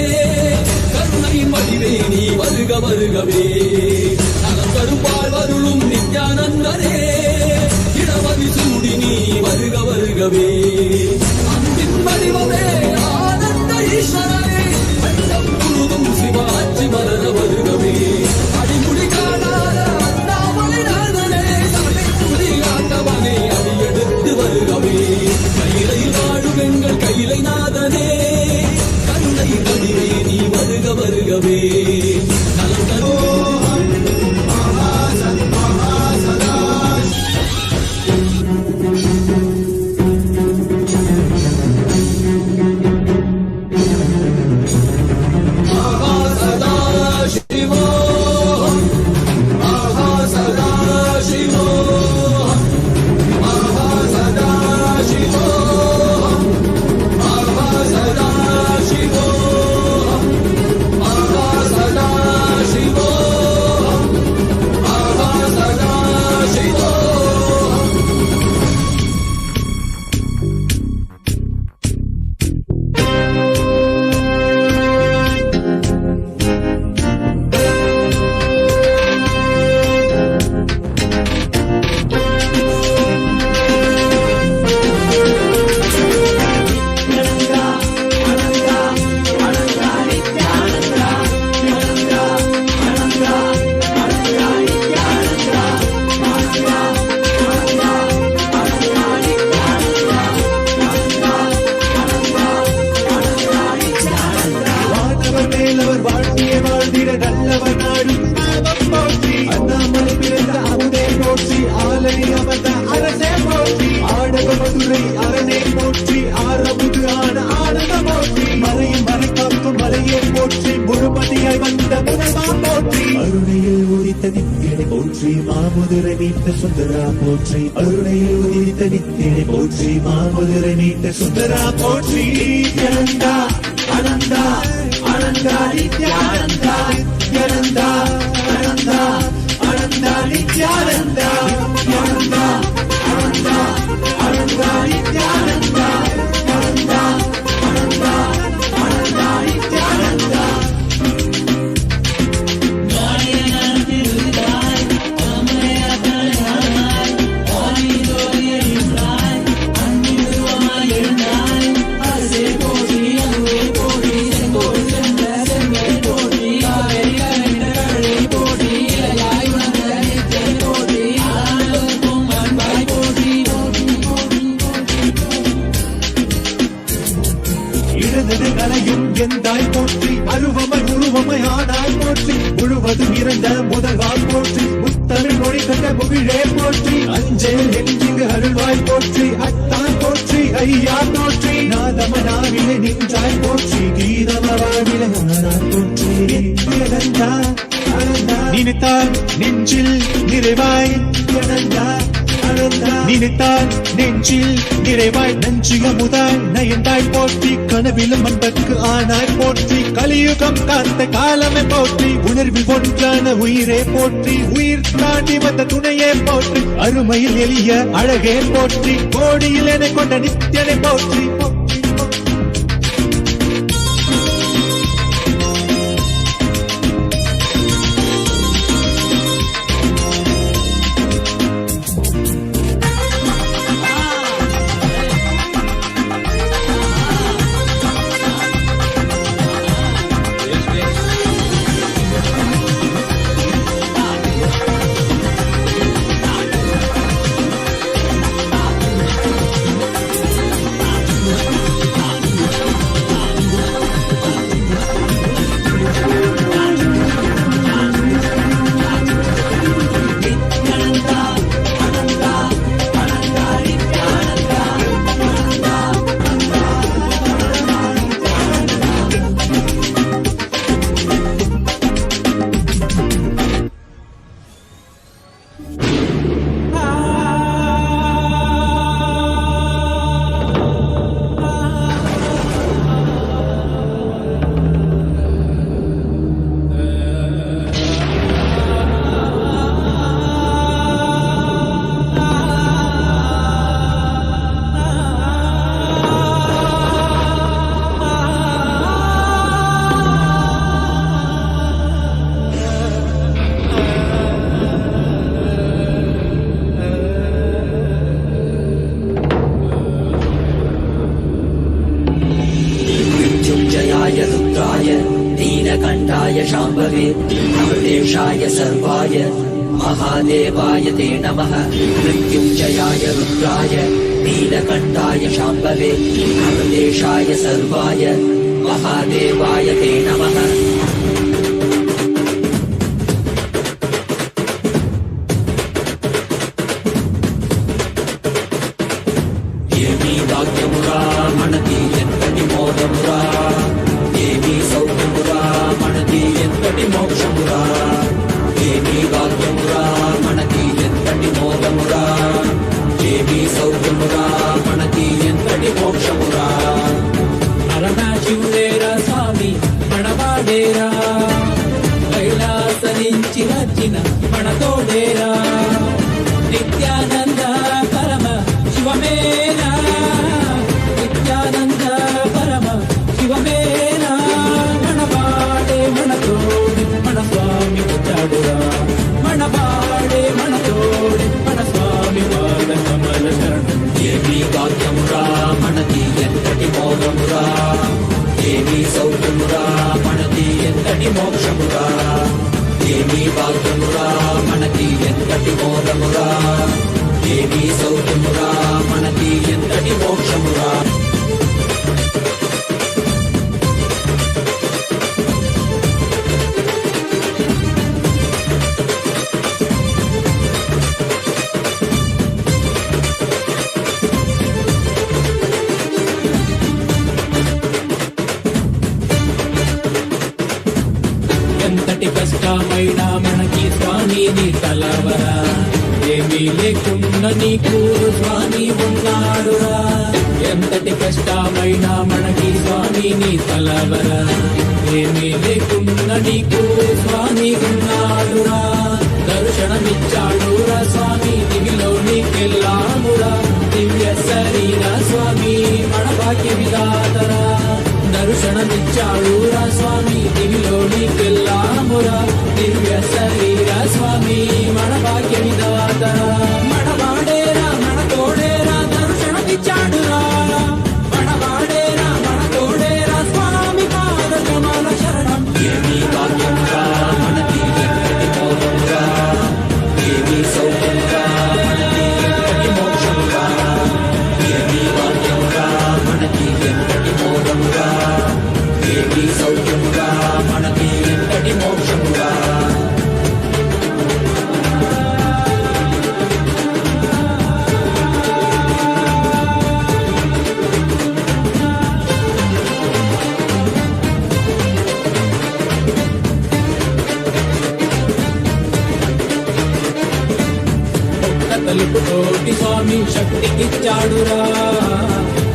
[SPEAKER 14] கருணையின் வடிவே நீ வருக வருகவே நலம் தரும் வாழ்வருளும் நித்யானந்தனே இடமதி சூடி நீ வருக வருகவே அன்பின் வடிவமே ஆனந்த ஈஸ்வரனே வெள்ளம் முழுதும் சிவாச்சி மலர வருகவே அடிமுடி காணாத அண்ணாமலை நாதனே தலைமுடி ஆண்டவனே அடியெடுத்து வருகவே கையிலையில் வாழும் எங்கள் கையிலை நாதனே கருணை வடிவே நீ வருக வருகவே நலம் தரும் அருமையில் எளிய அழகே போற்றி கோடியில் என கொண்ட நித்தியனை போற்றி
[SPEAKER 13] नीलकण्ठाय शाम्भवे अमृतेशाय सर्वाय महादेवाय ते नमः मृत्युञ्जयाय रुद्राय नीलकण्ठाय शाम्भवे अमृतेशाय सर्वाय महादेवाय ते नमः భాగ్యమురా మనది ఎంతటి మోదమురా ఏమి సౌఖ్యమురా మనది ఎంతటి మోక్షమురా ఏమి భాగ్యమురా మనది ఎంతటి మోదమురా ఏమి సౌఖ్యమురా మనది ఎంతటి మోక్షమురా అరనా శివుడేరా స్వామి మనవాడేరా కైలాస నుంచి వచ్చిన మనతోడేరా నిత్యానంద పరమ శివమేనా నిత్యానంద పరమ శివమేనా మనవాడే మనతోడి మన స్వామి వచ్చాడురా మనవాడే మనతోడి మన స్వామి పాద కమల శరణం ఏమి భాగ్యమురా మనది ఎంతటి మోదమురా ఏమి సౌఖ్యమురా మనది ఎంతటి మోక్షమురా ఏమి భాగ్యమురా మనది ఎంతటి మోదమురా ఏమి సౌఖ్యమురా మనది ఎంతటి మోక్షమురా ఎంతటి కష్టమైనా మనకి స్వామి నీ తలవరా ఏమీ లేకుండా నీకు స్వామి ఉన్నాడురా ఎంతటి కష్టమైనా మనకి స్వామి నీ తలవరా ఏమీ లేకుండా నీకు స్వామి ఉన్నాడురా దర్శనమిచ్చాడురా స్వామి దివిలో నీకెళ్ళామురా దివ్య శరీర స్వామి మన భాగ్య విధాతరా దర్శనమిచ్చాడురా స్వామి దివిలో నీకెళ్ళామురా దివ్య శరీర స్వామి మన భాగ్య విధాతరా మనవాడేరా మన తోడేరా దర్శనమిచ్చాడురా మనవాడేరా మన తోడేరా స్వామి పాద కమల శరణం ఏమి భాగ్యమురా మనది ఎంతటి మోదమురా ఏమి సౌఖ్యమురా మనది ఎంతటి మోక్షమురా ఏమి భాగ్యమురా మనది ఎంతటి మోదమురా ఏమి సౌఖ్యమురా మనది ఎంతటి మోక్షమురా తలుపుతోటి స్వామి శక్తికిచ్చాడురా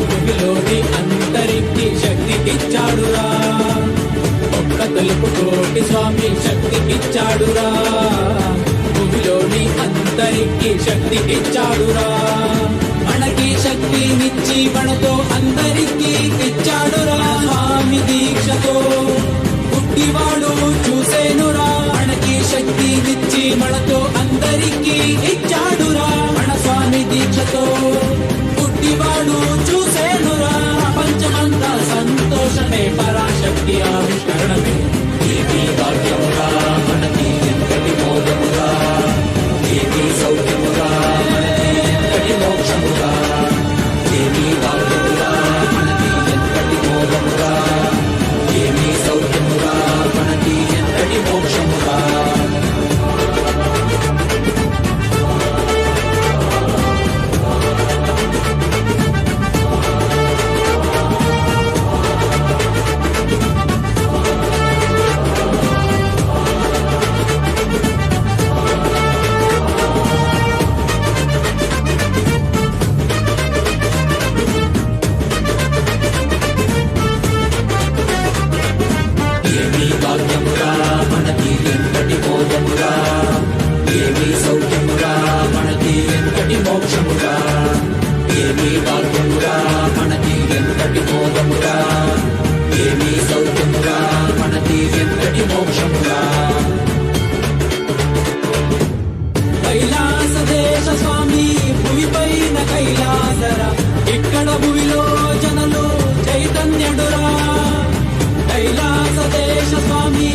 [SPEAKER 13] భూమిలోని అంతరికి శక్తికిచ్చాడురా ఒక్క తలుపుతోటి స్వామి శక్తికిచ్చాడురా భూమిలోని అంతరికి శక్తికిచ్చాడురా మనకి శక్తినిచ్చి మనతో అందరికి ఇచ్చాడురా స్వామి దీక్షతో పుట్టివాడు చూసేనురా మనకి శక్తినిచ్చి మనతో అందరికి ఇచ్చాడురా మన స్వామి దీక్షతో పుట్టివాడు చూసేనురా ప్రపంచమంతా సంతోషమే పరాశక్తి ఆవిష్కరణమే ఏమి భాగ్యమురా మనకి ఎంతటి మోదమురా ఏమి సౌఖ్యమురా మనకి ఎంతటి మోక్షమురా ఏమి భాగ్యమురా మనకి ఎంతటి మోదమురా ఏమి సౌఖ్యమురా మనకి ఎంతటి మోక్షమురా ఏమి భాగ్యమురా మనకి ఎంతటి మోదమురా ఏమి సౌఖ్యమురా మనకి ఎంతటి మోక్షమురా ఏమి భాగ్యమురా మనకి ఎంతటి మోదమురా ఏమి సౌఖ్యమురా మనకి ఎంతటి మోక్షమురా కైలాస దేశ స్వామి భూమిపైన కైలాసరా ఇక్కడ భూమిలో జనలు చైతన్యుడురా కైలాస దేశ స్వామి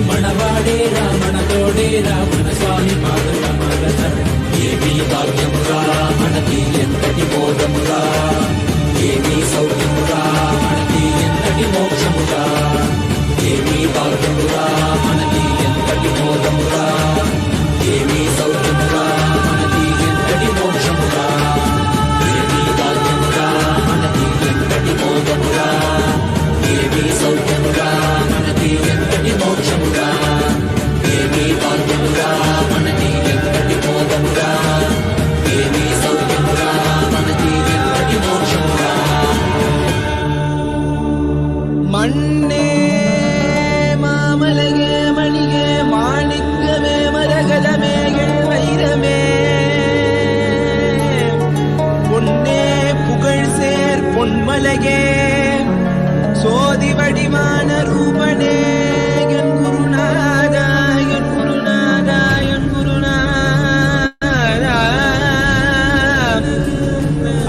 [SPEAKER 13] మనవాడేరా మనతోడేరా మన స్వామి పాదుల మగధర ఏమీ భాగ్యమురా మనకి ఎంతటి బోధమురా ఏమీ సౌఖ్యమురా మనకి ఎంతటి మోక్షమురా ఏమీ భాగ్యమురా మనకి ఎంతటి బోధమురా ఏమీ సౌఖ్యమురా మనకి ఎంతటి మోక్షమురా ఏమీ భాగ్యమురా మనకి ఎంతటి బోధమురా ఏమీ సౌఖ్యమురా మనకి ఎంతటి మోక్షమురా ఏమీ భాగ్యమురా మనకి ఎంతటి బోధమురా ఏమీ సౌఖ్యమురా మనకి ఎంతటి మోక్షమురా
[SPEAKER 15] மண்ணே மாமலகே மணிகே மாணிக்கமே மரகதமே வைரமே பொன்னே புகழ் சேர் பொன்மலகே சோதி வடிவான ரூபனே என் குருநாதா என் குருநாதா என் குருநாதா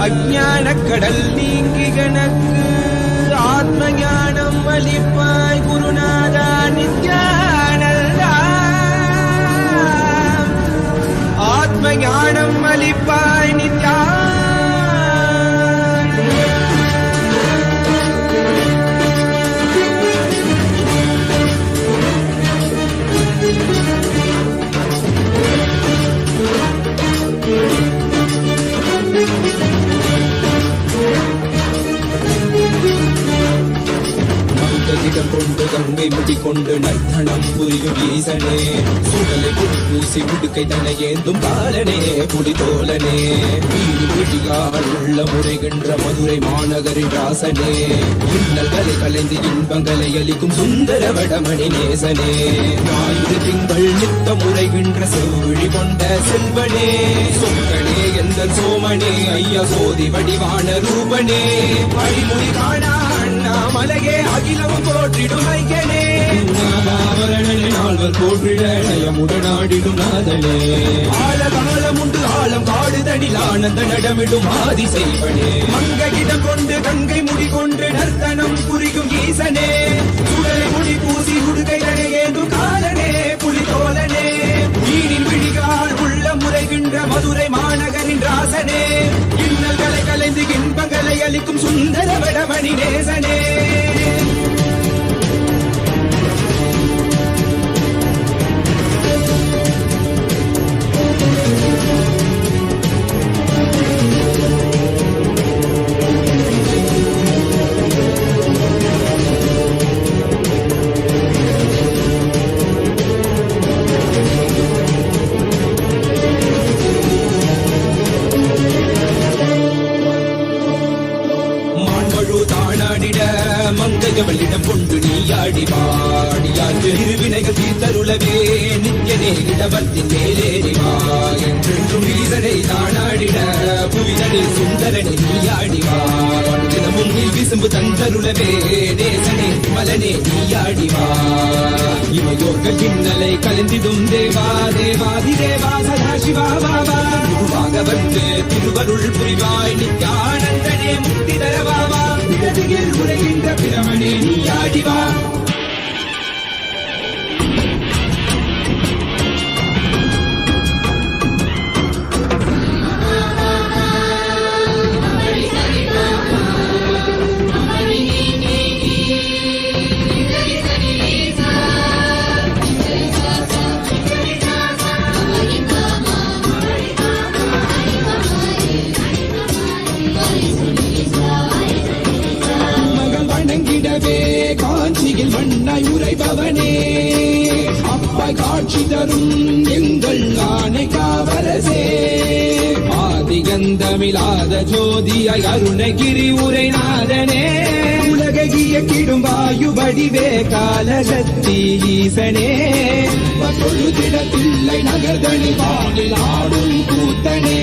[SPEAKER 15] அஞ்ஞான கடல் நீங்கி கணக்கு ஆத்ம ஞானம் அளிப்பாய் குருநாதா நித்யானந்தா ஆத்ம ஞானம் அளிப்பாய் நித்யா மகுடத்திடம் கொண்டு கங்கை முடிக்கொண்டு நர்த்தனம் புரியும் ஈசனே சுடலை புடி பூசி உடுக்கை தன ஏந்தும் பாலனே புடிதோலனே வீடு வீட்டியால் உள்ள முறைகின்ற மதுரை மாநகரின் ராசனே இன்னல்களை கலைந்து இன்பங்களை அளிக்கும் சுந்தர வடமணி நேசனே ஞாயிறு திங்கள் நித்த முறைகின்ற செவ்விழி கொண்ட செல்வனே சொற்களே எந்த சோமனே ஐயா சோதி வடிவான ரூபனே அடிமொழி காணா அண்ணாமலையே அகிலமும் போற்றிடும் ஐயனே ஆபரணனே நால்வர் போற்றிட நயமுடனாடிடும் நாதனே ஆழகாலம் உண்டு ஆழம் காடுதனில் ஆனந்த நடமிடும் ஆதி செய்வனே மங்கையிடம் கொண்டு கங்கை முடி கொண்டு நர்த்தனம் புரியும் ஈசனே சுடலை முடி பூசி உடுகை தனையேந்தும் காலனே புலிதோலனே மீனின் விழிகால் உள்ள முறைகின்ற மதுரை மாநகரின் ராசனே இன்னல்களை கலைந்து இன்பங்களை அளிக்கும் சுந்தர வடமணி நேசனே மங்கையவளிடம் கொண்டு நீயாடி பாடியாற்று இருவினைகள் தீர்த்தருளவே நித்யனே இடவத்தின் மேலேறிவா என்றென்றும் ஈசனை தானாடிட புவிதனில் சுந்தரனை நீயாடிவா தினமும் நீ விசும்பு தந்தருளவே நேசனே மலனே நீயாடிவா இமையோர்கள் இன்னலை கலந்திடும் தேவா தேவாதி தேவா சதா சிவா பாபா குருவாக வந்து திருவருள் புரிவாய் நித்யானந்தனே முக்தி தரவாவா இடதில் உரைகின்ற பிரமணே நீயாடிவா காஞ்சியில் மண்ணாய் உரைபவனே அப்பாய் காட்சி தரும் எங்கள் ஆணை காவரசே ஆதிகந்தமில்லாத ஜோதியாய் அருணகிரி உரைநாதனே உலகை இயக்கிடும் வாயு வடிவே காலசக்தி ஈசனே பொழுதிடத்தில்லை நகர்தனி வானில் ஆடும் கூத்தனே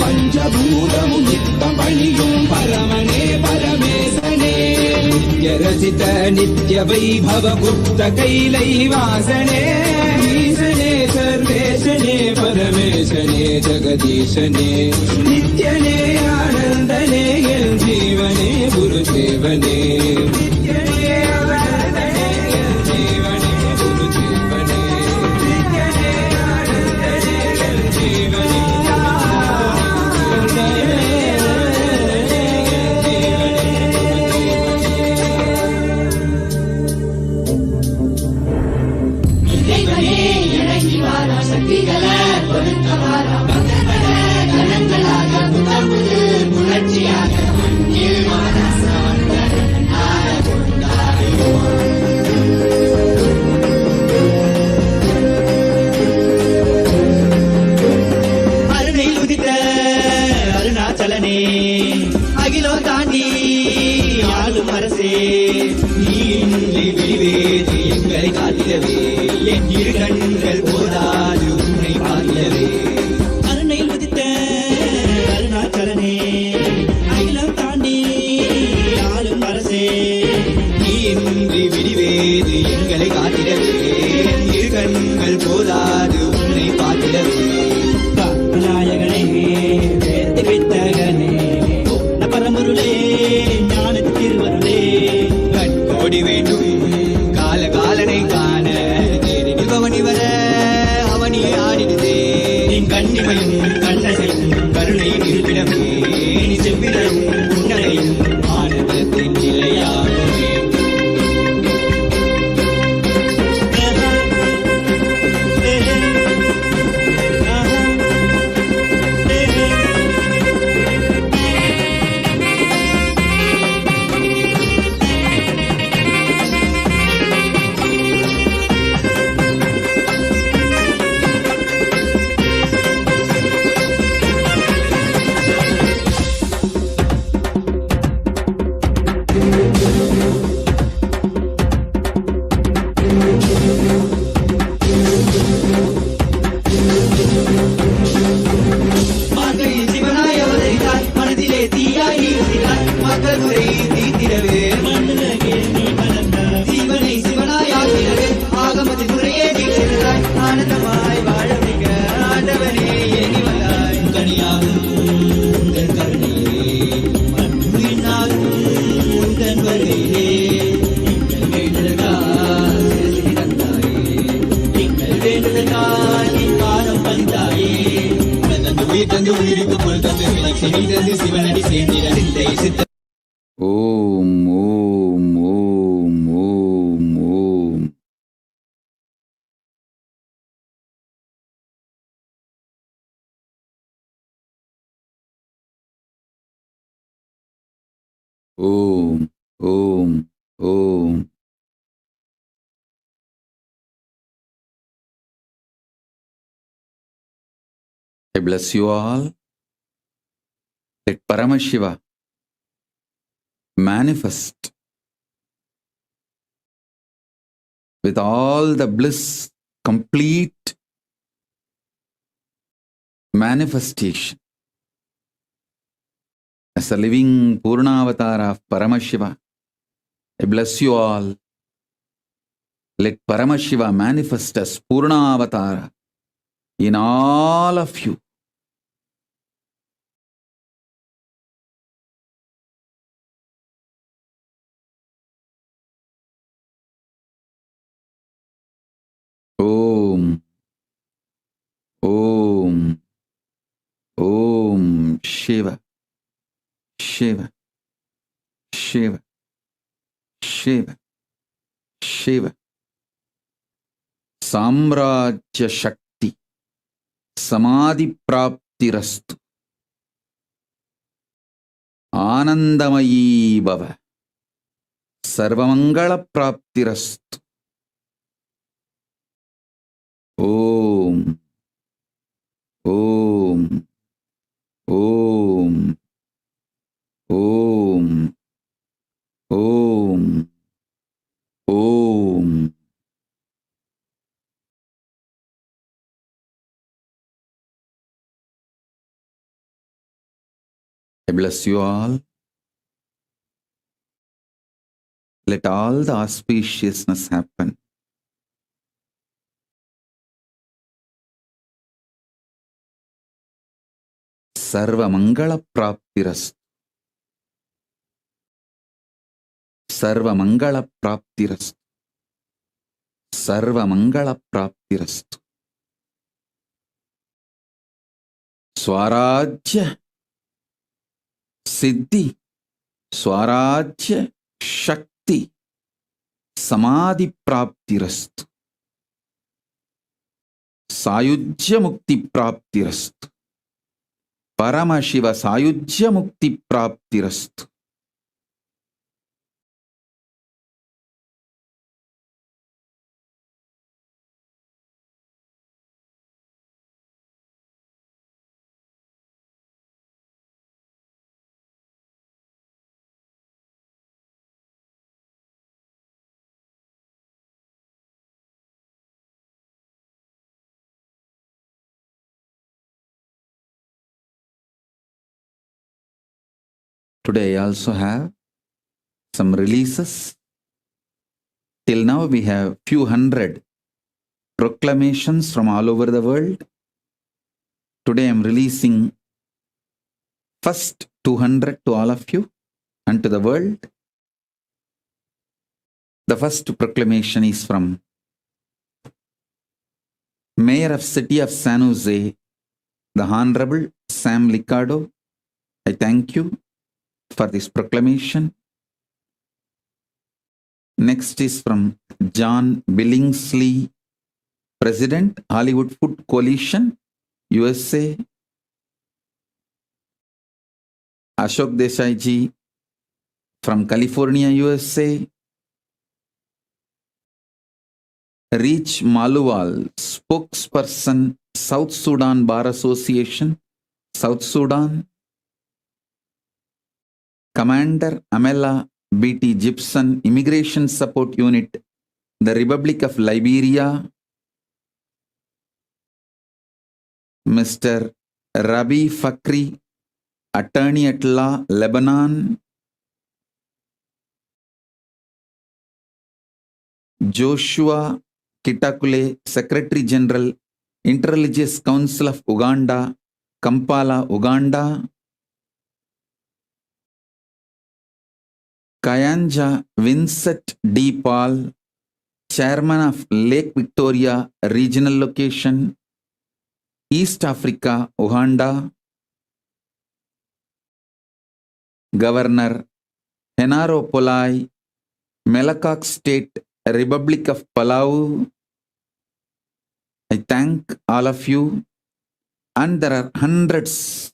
[SPEAKER 15] பஞ்சபூதமும் நித்தம் பணியும் பரமனே பரமேசனே ரசித நித்ய வைபவ குப்த கைலை வாசனே ஈசனே சர்வேசனே பரமேசனே ஜெகதீசனே நித்யனே ஆனந்தனே என் ஜீவனே குருதேவனே நித்யனே ஆனந்தனே என் ஜீவனே குரு
[SPEAKER 13] புத்திகள கொடுத்த வாரம் பக்தர்கள கணங்களாக புத்தம்புது புரட்சியாக மண்ணில் மனசார்ந்த நாள கொண்டாடுவோம். அருணையில் உதித்த அருணாச்சலனே அகிலோ தாண்டி ஆளும் அரசே நீ விழிவேது எங்களை காத்திடவே என் இரு கண்கள் போதாது உன்னை பார்த்திடவே. அருணையில் உதித்த அருணாச்சலனே அகிலம் தாண்டி ஆளும் அரசே நீ இன்றி விழிவேது எங்களை காத்திடவே என் இரு கண்கள் போதாது உன்னை பார்த்திடவே. நாயகனே வேத்தி வித்தகனே பரமருளே ஞானத்து திருவருளே கண்கோடி வேண்டும் காலகாலனை காண தேடி பவனி வர அவனியே ஆடினதே கண்ணிமையும் கண்ணசையும் கருணை நிற்பிடமே நீ செவ்விடரும் புன்னகையும் ஆனந்தத்தின் நிலையாகவே. ஓம் ஓம் ஓம் ஓம் ஓம். ஓம் ஓம் ஓம். I bless you all. Let Paramashiva manifest with all the bliss, complete manifestation as a living Purnavatar of Paramashiva. I bless you all. Let Paramashiva manifest as Purnavatara in all of you. Om Om Om Shiva Shiva Shiva Shiva Shiva. Samrajya Shakti Samadhi Praptirastu. Anandamayi Bhava Sarvamangala Praptirastu. Om Om Om Om Om Om. I bless you all. Let all the auspiciousness happen. Sarva Mangala Praptirastu. Sarva Mangala Praptirastu. Sarva Mangala Praptirastu. Swarajya Siddhi Swarajya Shakti Samadhi Praptirastu. सायुज्य मुक्ति प्राप्तिरस्तु. Paramashiva सायुज्य मुक्ति प्राप्तिरस्तु. Today I also have some releases. Till now we have few hundred proclamations from all over the world. Today I am releasing first 200 to all of you and to the world. The first proclamation is from Mayor of City of San Jose, the Honorable Sam Liccardo. I thank you for this proclamation. Next is from John Billingsley, President, Hollywood Food Coalition, USA. Ashok Desai ji from California, USA. Reach Maluwal, spokesperson, South Sudan Bar Association, South Sudan. Commander Amela B.T. Gibson, Immigration Support Unit, the Republic of Liberia. Mr. Rabi Fakri, Attorney at Law, Lebanon. Joshua Kitakule, Secretary General, Interreligious Council of Uganda, Kampala, Uganda. Kayanja Vincent D. Paul, Chairman of Lake Victoria Regional Location, East Africa, Uganda. Governor Henaro Polai, Melakok State, Republic of Palau. I thank all of you, and there are hundreds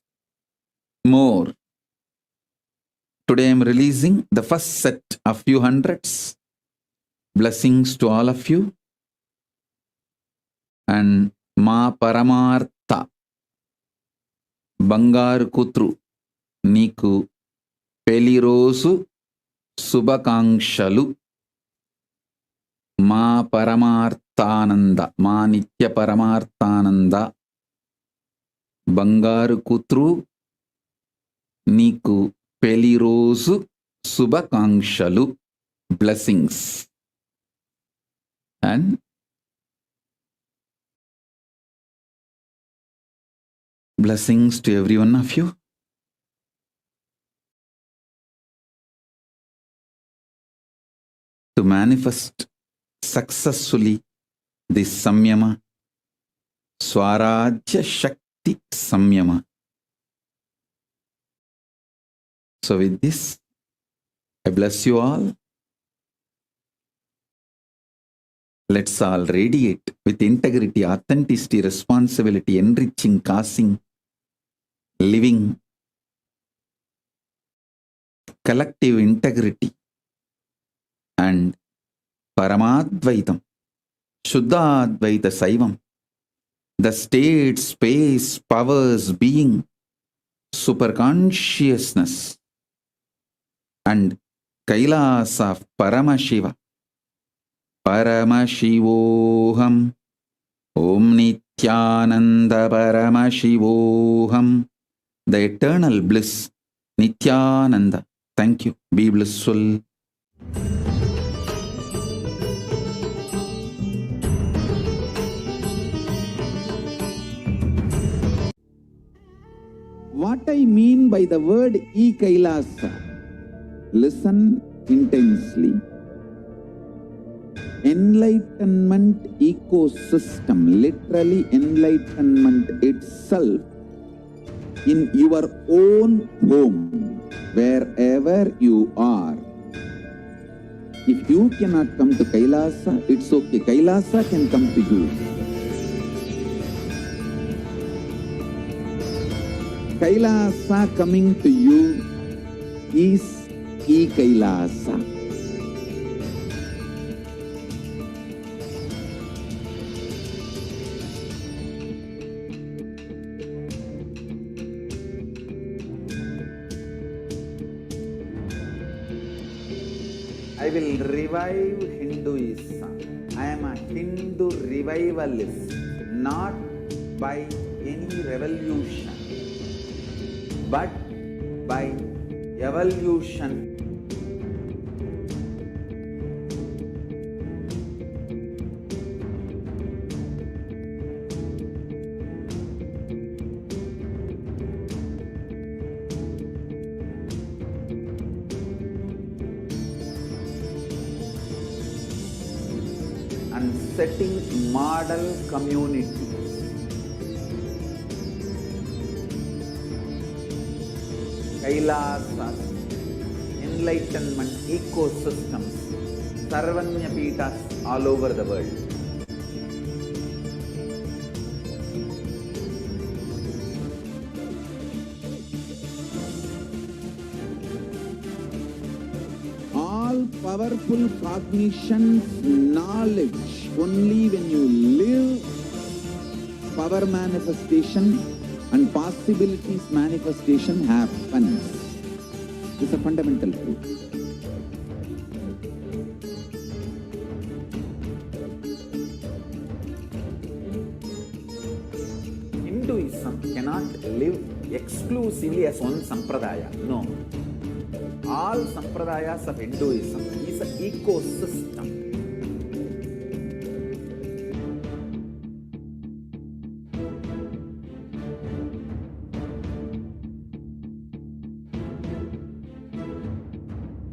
[SPEAKER 13] more. Today I am releasing the first set of few hundreds. Blessings to all of you. And Ma Paramartha Bangaru Kutru Niku Pelirosu Subhakangshalu. Ma Paramarthananda, Ma Nitya Paramarthananda Bangaru Kutru Niku Pelirosu Subhakangshalu. Blessings. And blessings to every one of you. To manifest successfully this Samyama, Swarajya Shakti Samyama. So with this, I bless you all. Let's all radiate with integrity, authenticity, responsibility, enriching, causing, living, collective integrity, and Paramadvaitam, Shuddhadvaita Saivam, the state, space, powers, being, superconsciousness, and Kailasa of Paramashiva. Paramashivoham, Om Nityananda Paramashivoham, the eternal bliss, Nityananda. Thank you. Be blissful.
[SPEAKER 5] What I mean by the word E-Kailasa, listen intensely. Enlightenment ecosystem, literally enlightenment itself, in your own home, wherever you are. If you cannot come to Kailasa, it's okay. Kailasa can come to you. Kailasa coming to you is E-Kailasa.
[SPEAKER 3] I will revive Hinduism. I am a Hindu revivalist, not by any revolution, but by evolution. And setting model communities. Kailasas, enlightenment ecosystems, Sarvanya Pitas all over the world.
[SPEAKER 5] Powerful cognition, knowledge, only when you live power manifestation and possibilities manifestation happens. It's a fundamental truth.
[SPEAKER 3] Hinduism cannot live exclusively as one sampradaya. No. All sampradayas of Hinduism is an ecosystem.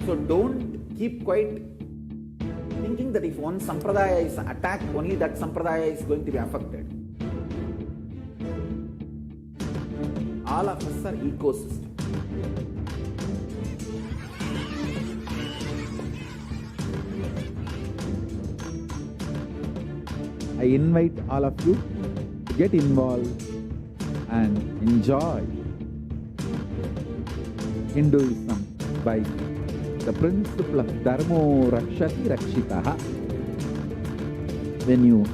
[SPEAKER 3] So don't keep quiet thinking that if one sampradaya is attacked, only that sampradaya is going to be affected. All of us are ecosystems.
[SPEAKER 13] I invite all of you to get involved and enjoy Hinduism by the principle of Dharmo Rakshati Rakshitaha. When you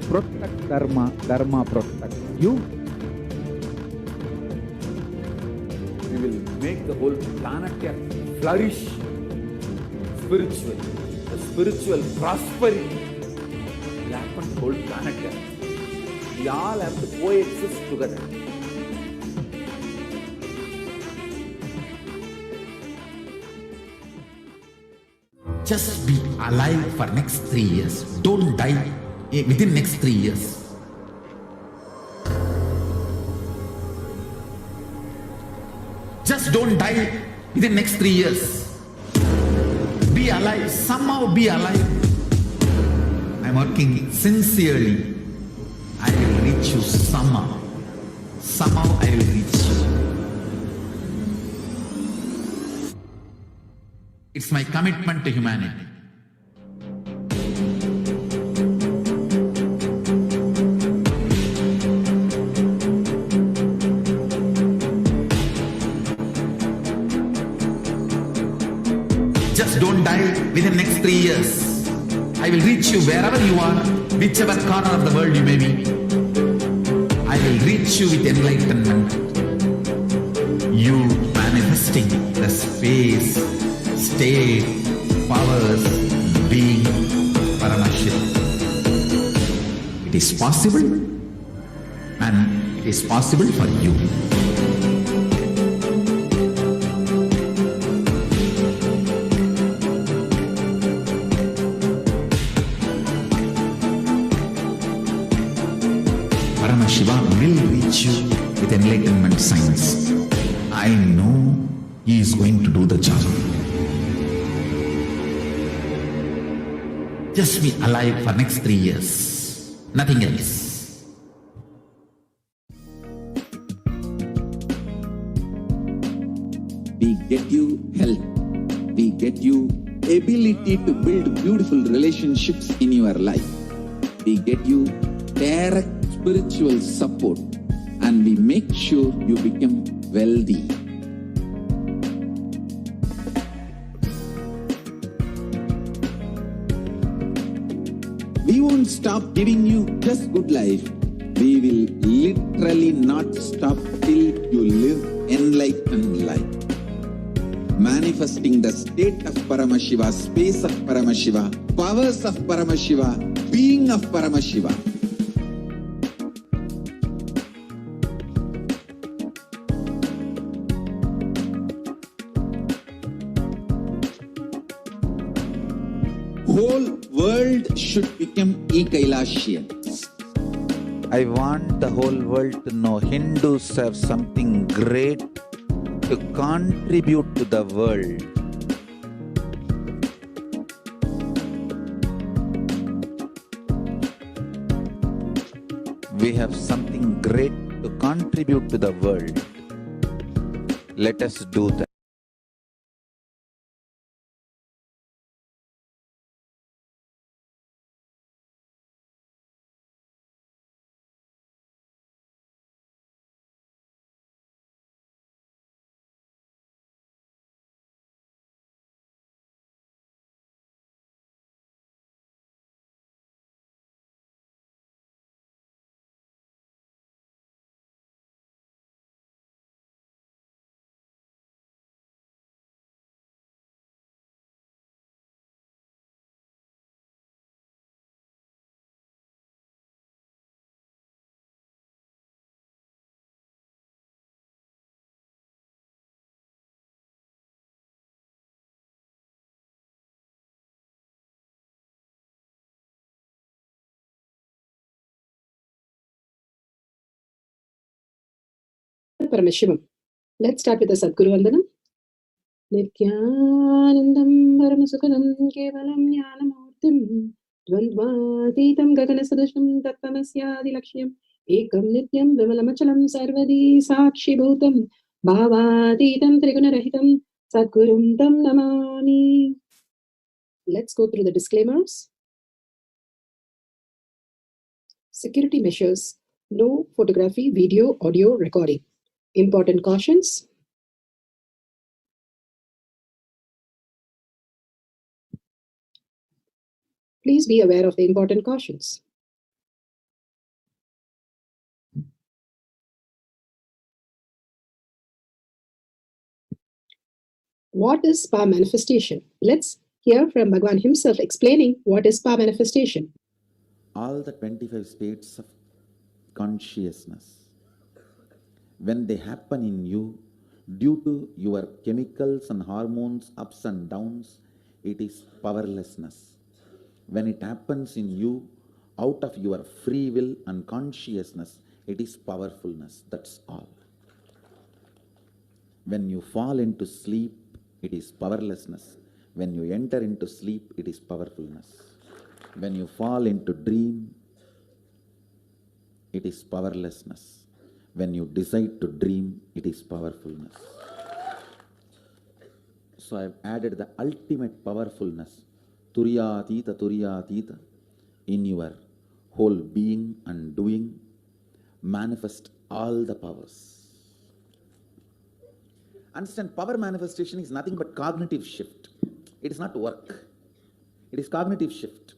[SPEAKER 13] protect Dharma, Dharma protects you.
[SPEAKER 3] We will make the whole planet flourish spiritually. The spiritual prosperity will happen to the whole planet Earth. We all have to coexist together.
[SPEAKER 1] Just be alive for next 3 years. Don't die within next 3 years. Just don't die within next 3 years. Be alive. Somehow be alive. I'm working sincerely. I will reach you somehow. Somehow I will reach you. It's my commitment to humanity. Just don't die within next 3 years. I will reach you wherever you are, whichever corner of the world you may be. I will reach you with enlightenment. You manifesting the space, state, powers, being, Paramashit. It is possible, and it is possible for you. Paramashiva will reach you with enlightenment science. I know he is going to do the job. Just be alive for next 3 years. Nothing else.
[SPEAKER 2] We get you health. We get you ability to build beautiful relationships in your life. We get you direct spiritual support and we make sure you become wealthy. We won't stop giving you just good life. We will literally not stop till you live enlightened life. Manifesting the state of Paramashiva, space of Paramashiva, powers of Paramashiva, being of Paramashiva. Whole world should become e-Kailashian.
[SPEAKER 5] I want the whole world to know Hindus have something great to contribute to the world. We have something great to contribute to the world. Let us do that.
[SPEAKER 16] Paramashivam. Let's start with the Sadguru Vandanam. Nityanandam Paramasukhanam Kevalam Jnanamurtim Dvandvatitam Gaganasadasham Tattvamasya Lakshmam Ekam Nityam Vimalamachalam Sarvadi Sakshi Bhutam Bhavatitam Trigunarahitam Sadgurum Tam Namami. Let's go through the disclaimers. Security measures. No photography, video, audio recording. Important cautions. Please be aware of the important cautions. What is Pa manifestation? Let's hear from Bhagavan himself explaining what is Pa manifestation.
[SPEAKER 5] All the 25 states of consciousness, when they happen in you, due to your chemicals and hormones, ups and downs, it is powerlessness. When it happens in you, out of your free will and consciousness, it is powerfulness. That's all. When you fall into sleep, it is powerlessness. When you enter into sleep, it is powerfulness. When you fall into dream, it is powerlessness. When you decide to dream, it is powerfulness. So I have added the ultimate powerfulness, Turyatita, in your whole being and doing, manifest all the powers. Understand, power manifestation is nothing but cognitive shift. It is not work. It is cognitive shift.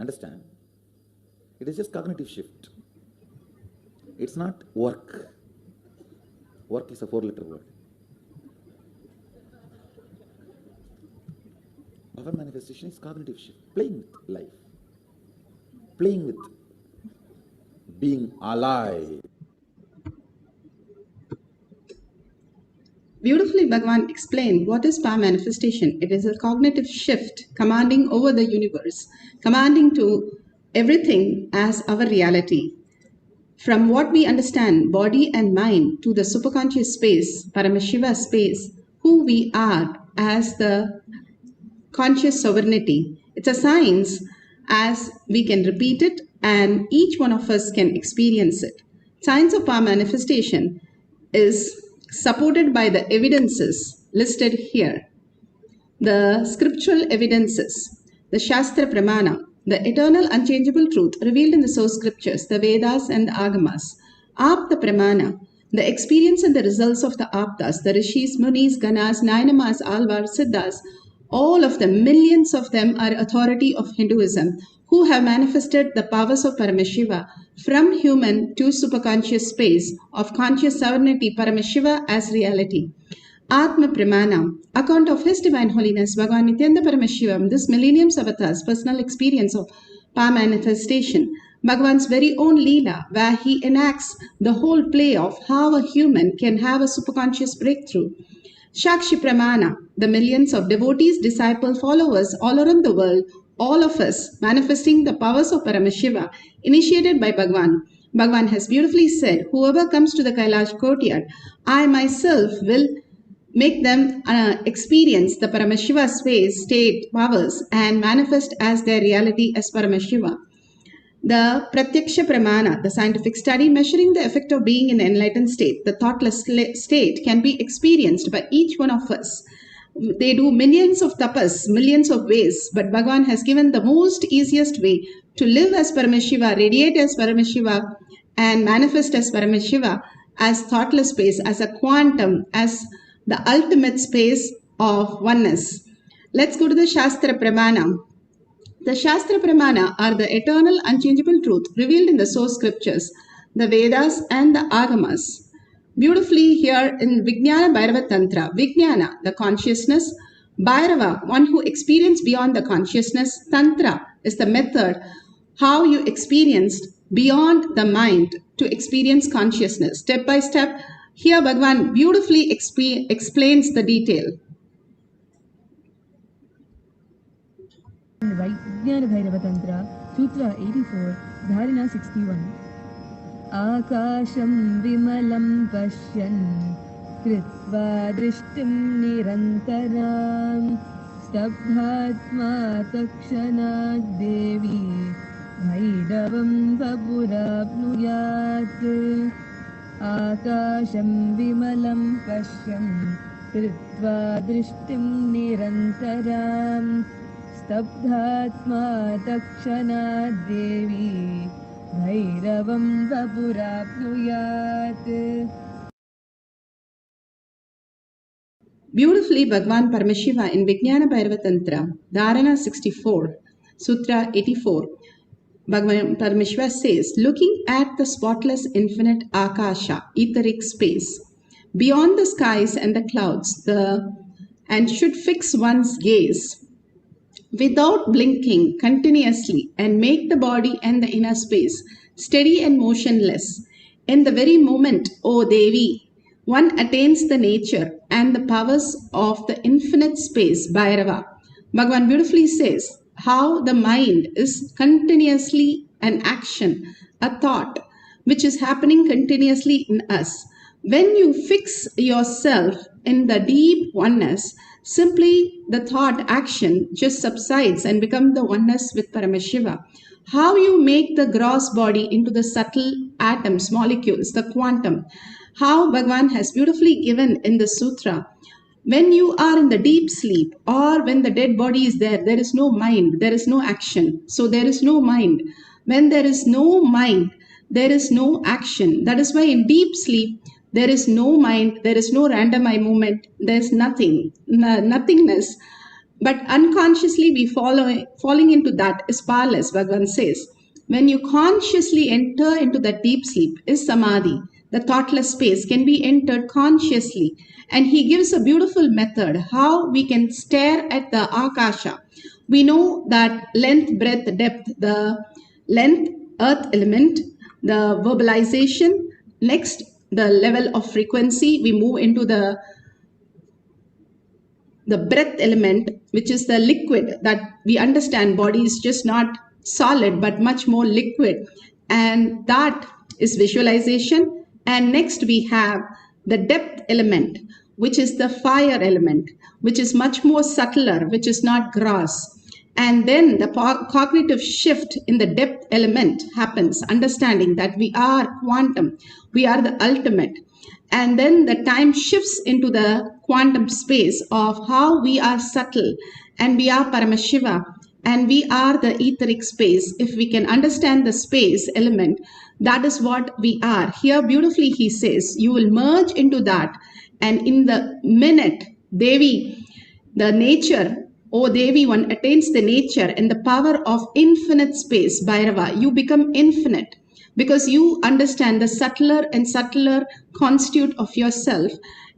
[SPEAKER 5] Understand? It is just cognitive shift. It's not work. Work is a 4-letter word. Power manifestation is cognitive shift. Playing with life. Playing with being alive.
[SPEAKER 17] Beautifully, Bhagavan explained what is Pa manifestation. It is a cognitive shift commanding over the universe, commanding to everything as our reality. From what we understand, body and mind, to the superconscious space, Paramashiva space, who we are as the conscious sovereignty. It's a science as we can repeat it and each one of us can experience it. Science of Pa manifestation is supported by the evidences listed here. The scriptural evidences, the Shastra Pramana, the eternal unchangeable truth revealed in the source scriptures, the Vedas and the Agamas, Apta Pramana, the experience and the results of the Aptas, the Rishis, Munis, Ganas, Nainamas, Alvar, Siddhas, all of them, millions of them are authority of Hinduism who have manifested the powers of Paramashiva from human to superconscious space of conscious sovereignty, Paramashiva as reality. Atma Pramana, account of His Divine Holiness, Bhagavan Nityanda Paramashivam, this millennium's avatars, personal experience of power manifestation, Bhagavan's very own Leela, where he enacts the whole play of how a human can have a superconscious breakthrough. Shakshi Pramana, the millions of devotees, disciples, followers all around the world, all of us manifesting the powers of Paramashiva, initiated by Bhagavan. Bhagavan has beautifully said, whoever comes to the Kailash courtyard, I myself will make them experience the Paramashiva space, state, powers, and manifest as their reality as Paramashiva. The Pratyaksha Pramana, the scientific study measuring the effect of being in the enlightened state, the thoughtless state, can be experienced by each one of us. They do millions of tapas, millions of ways, but Bhagavan has given the most easiest way to live as Paramashiva, radiate as Paramashiva, and manifest as Paramashiva, as thoughtless space, as a quantum, as the ultimate space of oneness. Let's go to the Shastra Pramana. The Shastra Pramana are the eternal, unchangeable truth revealed in the source scriptures, the Vedas and the Agamas. Beautifully here in Vijnana Bhairava Tantra, Vijnana, the consciousness, Bhairava, one who experienced beyond the consciousness, Tantra is the method how you experienced beyond the mind to experience consciousness. Step by step, here Bhagavan beautifully explains the detail.
[SPEAKER 18] Vijnana Bhairava Tantra, Sutra 84, Dharana 61. Akasham vimalam pashyan, kritva drishtim nirantaram, stabdhatma takshanat devi, bhairavam vapurapnuyat. Akasham vimalam pashyan, kritva drishtim nirantaram, stabdhatma takshanat devi, bhairavam vapurapnuyat.
[SPEAKER 17] Beautifully, Bhagavan Paramashiva in Vijnana Bhairava Tantra, Dharana 64, Sutra 84, Bhagavan Paramashiva says, looking at the spotless infinite Akasha, etheric space, beyond the skies and the clouds, and should fix one's gaze without blinking continuously and make the body and the inner space steady and motionless. In the very moment, O Devi, one attains the nature and the powers of the infinite space, Bhairava. Bhagavan beautifully says how the mind is continuously an action, a thought, which is happening continuously in us. When you fix yourself in the deep oneness, simply the thought action just subsides and becomes the oneness with Paramashiva. How you make the gross body into the subtle atoms, molecules, the quantum. How Bhagavan has beautifully given in the sutra. When you are in the deep sleep or when the dead body is there, there is no mind, there is no action. So there is no mind. When there is no mind, there is no action. That is why in deep sleep, there is no mind, there is no random eye movement, there is nothing, nothingness. But unconsciously we falling into that is powerless, Bhagavan says. When you consciously enter into that deep sleep is samadhi. The thoughtless space can be entered consciously. And he gives a beautiful method how we can stare at the Akasha. We know that length, breadth, depth, the length, earth element, the verbalization, next the level of frequency, we move into the breath element, which is the liquid that we understand body is just not solid but much more liquid, and that is visualization. And next we have the depth element, which is the fire element, which is much more subtler, which is not gross. And then the cognitive shift in the depth element happens, understanding that we are quantum, we are the ultimate. And then the time shifts into the quantum space of how we are subtle and we are Paramashiva. and we are the etheric space. If we can understand the space element, that is what we are. Here beautifully he says, you will merge into that, and in the minute, Devi, the nature, oh Devi, one attains the nature and the power of infinite space, Bhairava. You become infinite because you understand the subtler and subtler constitute of yourself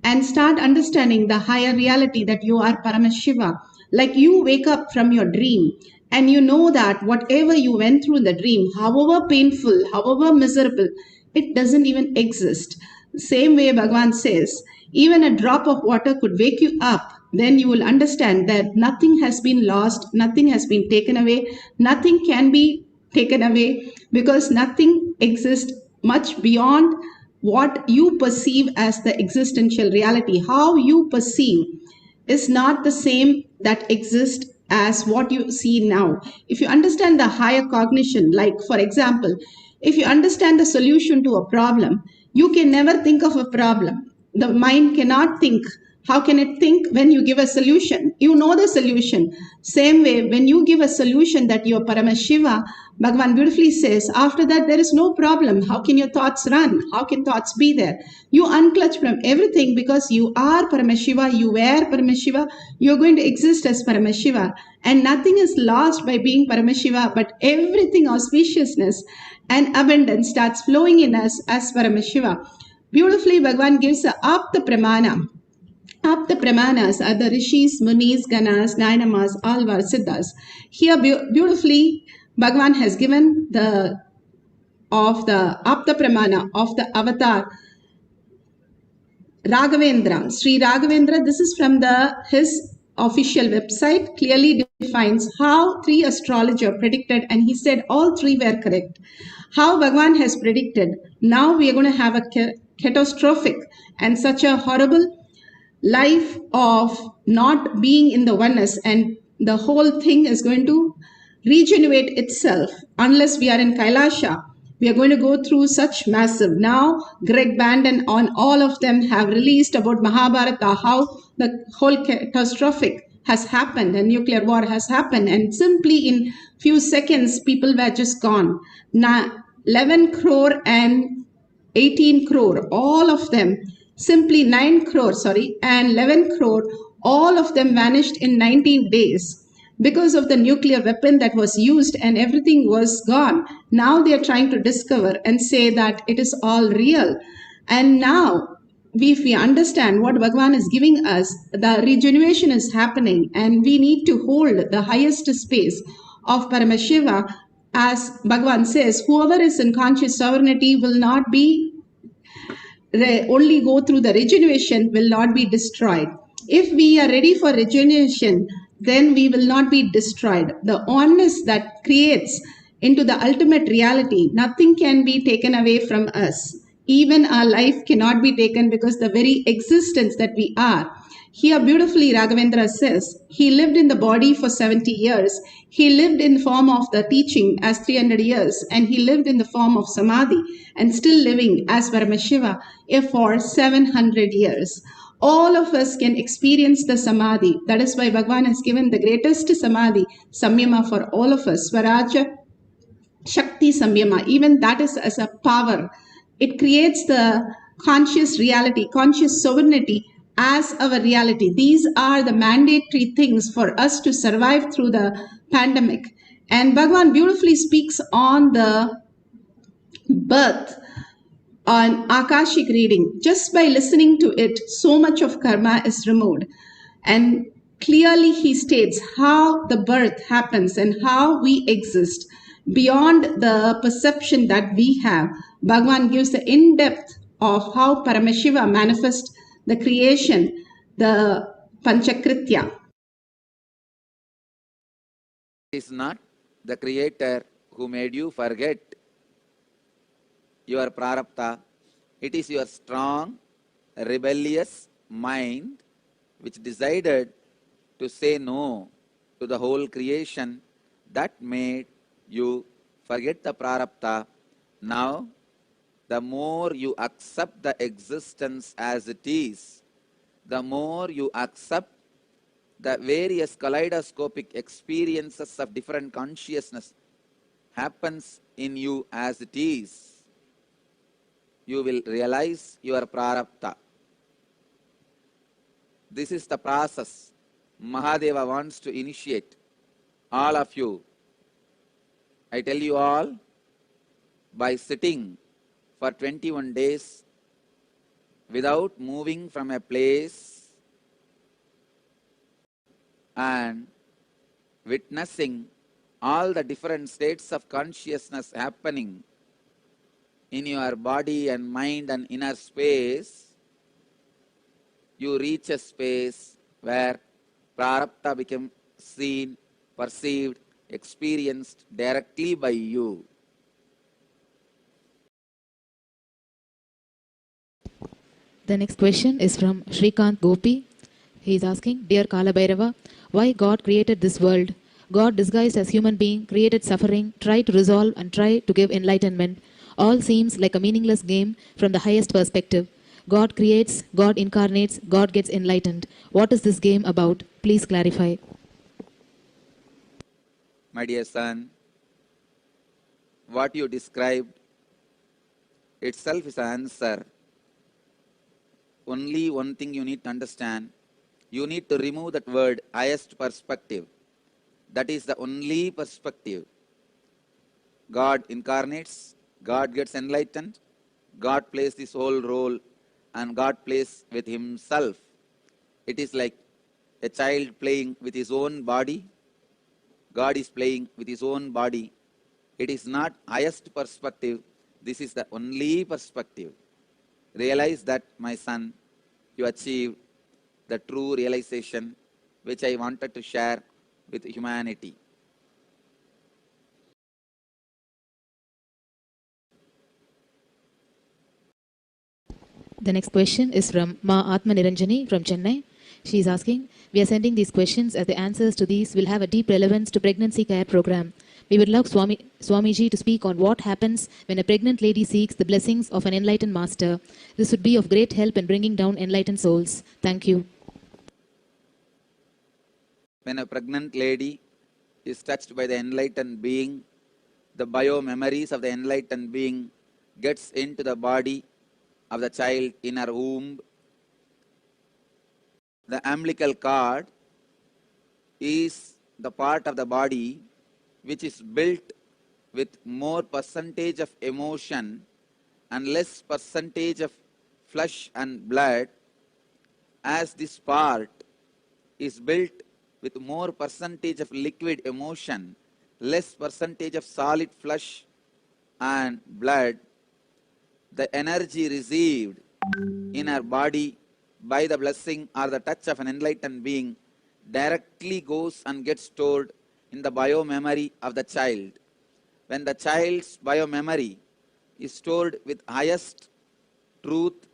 [SPEAKER 17] and start understanding the higher reality that you are Paramashiva. Like you wake up from your dream and you know that whatever you went through in the dream, however painful, however miserable, it doesn't even exist. Same way Bhagavan says, even a drop of water could wake you up. Then you will understand that nothing has been lost, nothing has been taken away, nothing can be taken away because nothing exists much beyond what you perceive as the existential reality. How you perceive is not the same that exists as what you see now. If you understand the higher cognition, like for example, if you understand the solution to a problem, you can never think of a problem. The mind cannot think. How can it think when you give a solution? You know the solution. Same way, when you give a solution that you are Paramashiva, Bhagavan beautifully says, after that there is no problem. How can your thoughts run? How can thoughts be there? You unclutch from everything because you are Paramashiva, you were Paramashiva, you're going to exist as Paramashiva. And nothing is lost by being Paramashiva, but everything, auspiciousness and abundance starts flowing in us as Paramashiva. Beautifully, Bhagavan gives up the pramana. Up the pramanas are the rishis, munis, ganas, nainamas, alvar, siddhas. Here beautifully Bhagavan has given the pramana of the avatar Raghavendra. Sri Raghavendra, this is from his official website, clearly defines how 3 astrologers predicted, and he said all 3 were correct. How Bhagavan has predicted, now we are going to have a catastrophic and such a horrible life of not being in the oneness, and the whole thing is going to regenerate itself unless we are in Kailasha. We are going to go through such massive. Now Greg Bandon on all of them have released about Mahabharata, how the whole catastrophic has happened, a nuclear war has happened, and simply in few seconds people were just gone. Now 11 crore and 18 crore, all of them, simply 9 crore, and 11 crore, all of them vanished in 19 days because of the nuclear weapon that was used, and everything was gone. Now they are trying to discover and say that it is all real. And now, if we understand what Bhagavan is giving us, the regeneration is happening, and we need to hold the highest space of Paramashiva. As Bhagavan says, whoever is in conscious sovereignty will not be only go through the regeneration, will not be destroyed. If we are ready for regeneration, then we will not be destroyed. The oneness that creates into the ultimate reality, nothing can be taken away from us. Even our life cannot be taken because the very existence that we are. Here beautifully Raghavendra says, he lived in the body for 70 years. He lived in form of the teaching as 300 years, and he lived in the form of samadhi and still living as Paramashiva for 700 years. All of us can experience the samadhi. That is why Bhagavan has given the greatest samadhi, samyama, for all of us. Swaraja, Shakti, samyama. Even that is as a power. It creates the conscious reality, conscious sovereignty as our reality. These are the mandatory things for us to survive through the pandemic. And Bhagavan beautifully speaks on the birth, on Akashic reading. Just by listening to it, so much of karma is removed. And clearly he states how the birth happens and how we exist beyond the perception that we have. Bhagavan gives the in-depth of how Paramashiva manifests the creation, the Panchakritya.
[SPEAKER 5] It is not the creator who made you forget your prarabdha. It is your strong, rebellious mind which decided to say no to the whole creation that made you forget the prarabdha. Now, the more you accept the existence as it is, the more you accept the various kaleidoscopic experiences of different consciousness happens in you as it is, you will realize your prarabdha. This is the process Mahadeva wants to initiate all of you. I tell you all, by sitting for 21 days without moving from a place and witnessing all the different states of consciousness happening in your body and mind and inner space, you reach a space where prarabdha becomes seen, perceived, experienced directly by you.
[SPEAKER 19] The next question is from Shrikant Gopi. He is asking, Dear Kala Bhairava, why God created this world? God disguised as human being, created suffering, tried to resolve and tried to give enlightenment. All seems like a meaningless game from the highest perspective. God creates, God incarnates, God gets enlightened. What is this game about? Please clarify.
[SPEAKER 5] My dear son, what you described itself is an answer. Only one thing you need to understand. You need to remove that word, highest perspective. That is the only perspective. God incarnates, God gets enlightened, God plays this whole role, and God plays with himself. It is like a child playing with his own body. God is playing with his own body. It is not highest perspective. This is the only perspective. Realize that, my son, you achieved the true realization which I wanted to share with humanity.
[SPEAKER 19] The next question is from Ma Atma Niranjani from Chennai. She is asking, we are sending these questions as the answers to these will have a deep relevance to pregnancy care program. We would love Swamiji to speak on what happens when a pregnant lady seeks the blessings of an enlightened master. This would be of great help in bringing down enlightened souls. Thank you.
[SPEAKER 5] When a pregnant lady is touched by the enlightened being, the bio-memories of the enlightened being gets into the body of the child in her womb. The umbilical cord is the part of the body which is built with more percentage of emotion and less percentage of flesh and blood. As this part is built with more percentage of liquid emotion, less percentage of solid flesh and blood, the energy received in our body by the blessing or the touch of an enlightened being directly goes and gets stored in the bio-memory of the child. When the child's bio-memory is stored with highest truth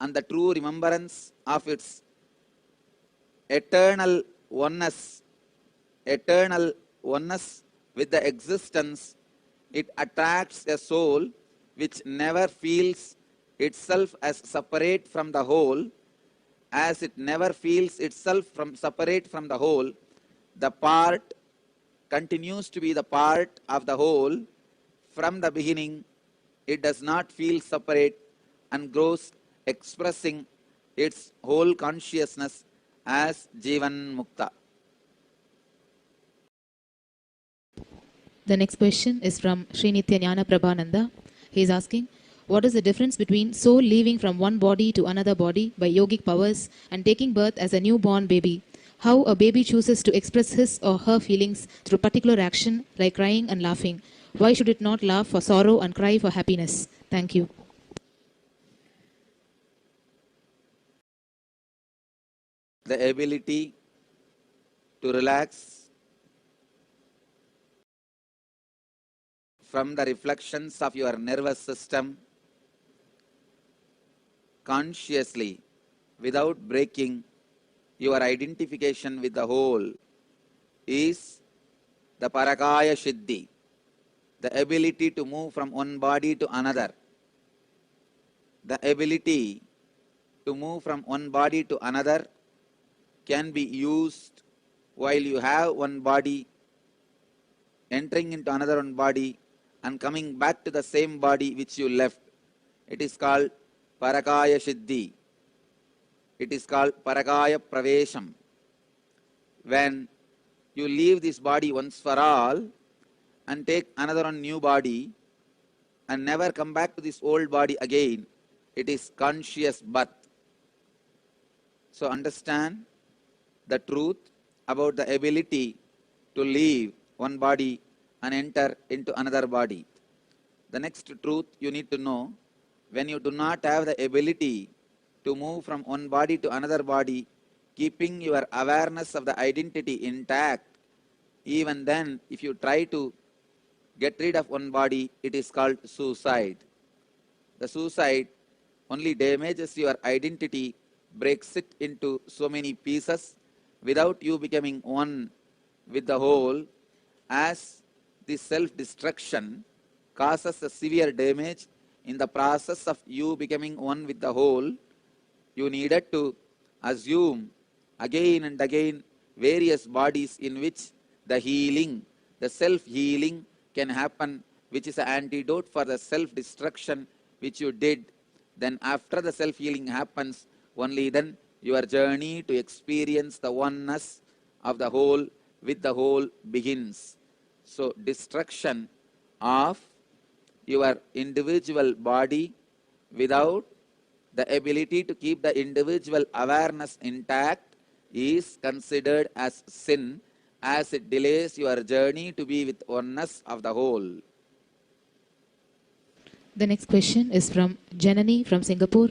[SPEAKER 5] and the true remembrance of its eternal oneness with the existence, it attracts a soul which never feels itself as separate from the whole. As it never feels itself separate from the whole, the part continues to be the part of the whole. From the beginning, it does not feel separate and grows, expressing its whole consciousness as Jivan Mukta.
[SPEAKER 19] The next question is from Srinitya Jnana Prabhananda. He is asking, what is the difference between soul leaving from one body to another body by yogic powers and taking birth as a newborn baby? How a baby chooses to express his or her feelings through particular action like crying and laughing. Why should it not laugh for sorrow and cry for happiness? Thank you.
[SPEAKER 5] The ability to relax from the reflections of your nervous system consciously without breaking your identification with the whole is the Parakaya Siddhi, the ability to move from one body to another. The ability to move from one body to another can be used while you have one body, entering into another one body and coming back to the same body which you left. It is called Parakaya Siddhi. It is called Parakaya Pravesham. When you leave this body once for all and take another one new body and never come back to this old body again, it is conscious birth. So understand the truth about the ability to leave one body and enter into another body. The next truth you need to know, when you do not have the ability to move from one body to another body, keeping your awareness of the identity intact, even then if you try to get rid of one body, it is called suicide. The suicide only damages your identity, breaks it into so many pieces without you becoming one with the whole, as this self-destruction causes a severe damage in the process of you becoming one with the whole. You needed to assume again and again various bodies in which the healing, the self-healing can happen, which is an antidote for the self-destruction which you did. Then after the self-healing happens, only then your journey to experience the oneness of the whole with the whole begins. So destruction of your individual body without the ability to keep the individual awareness intact is considered as sin, as it delays your journey to be with oneness of the whole.
[SPEAKER 19] The next question is from Janani from Singapore.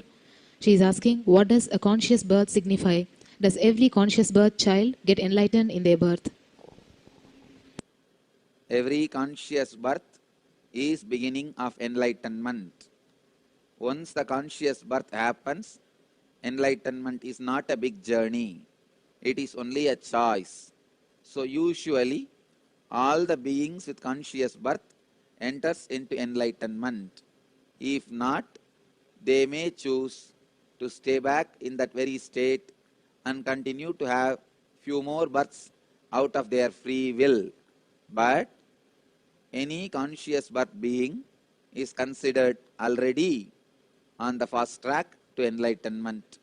[SPEAKER 19] She is asking, what does a conscious birth signify? Does every conscious birth child get enlightened in their birth?
[SPEAKER 5] Every conscious birth is beginning of enlightenment. Once the conscious birth happens, enlightenment is not a big journey. It is only a choice. So usually, all the beings with conscious birth enters into enlightenment. If not, they may choose to stay back in that very state and continue to have few more births out of their free will. But any conscious birth being is considered already on the fast track to enlightenment.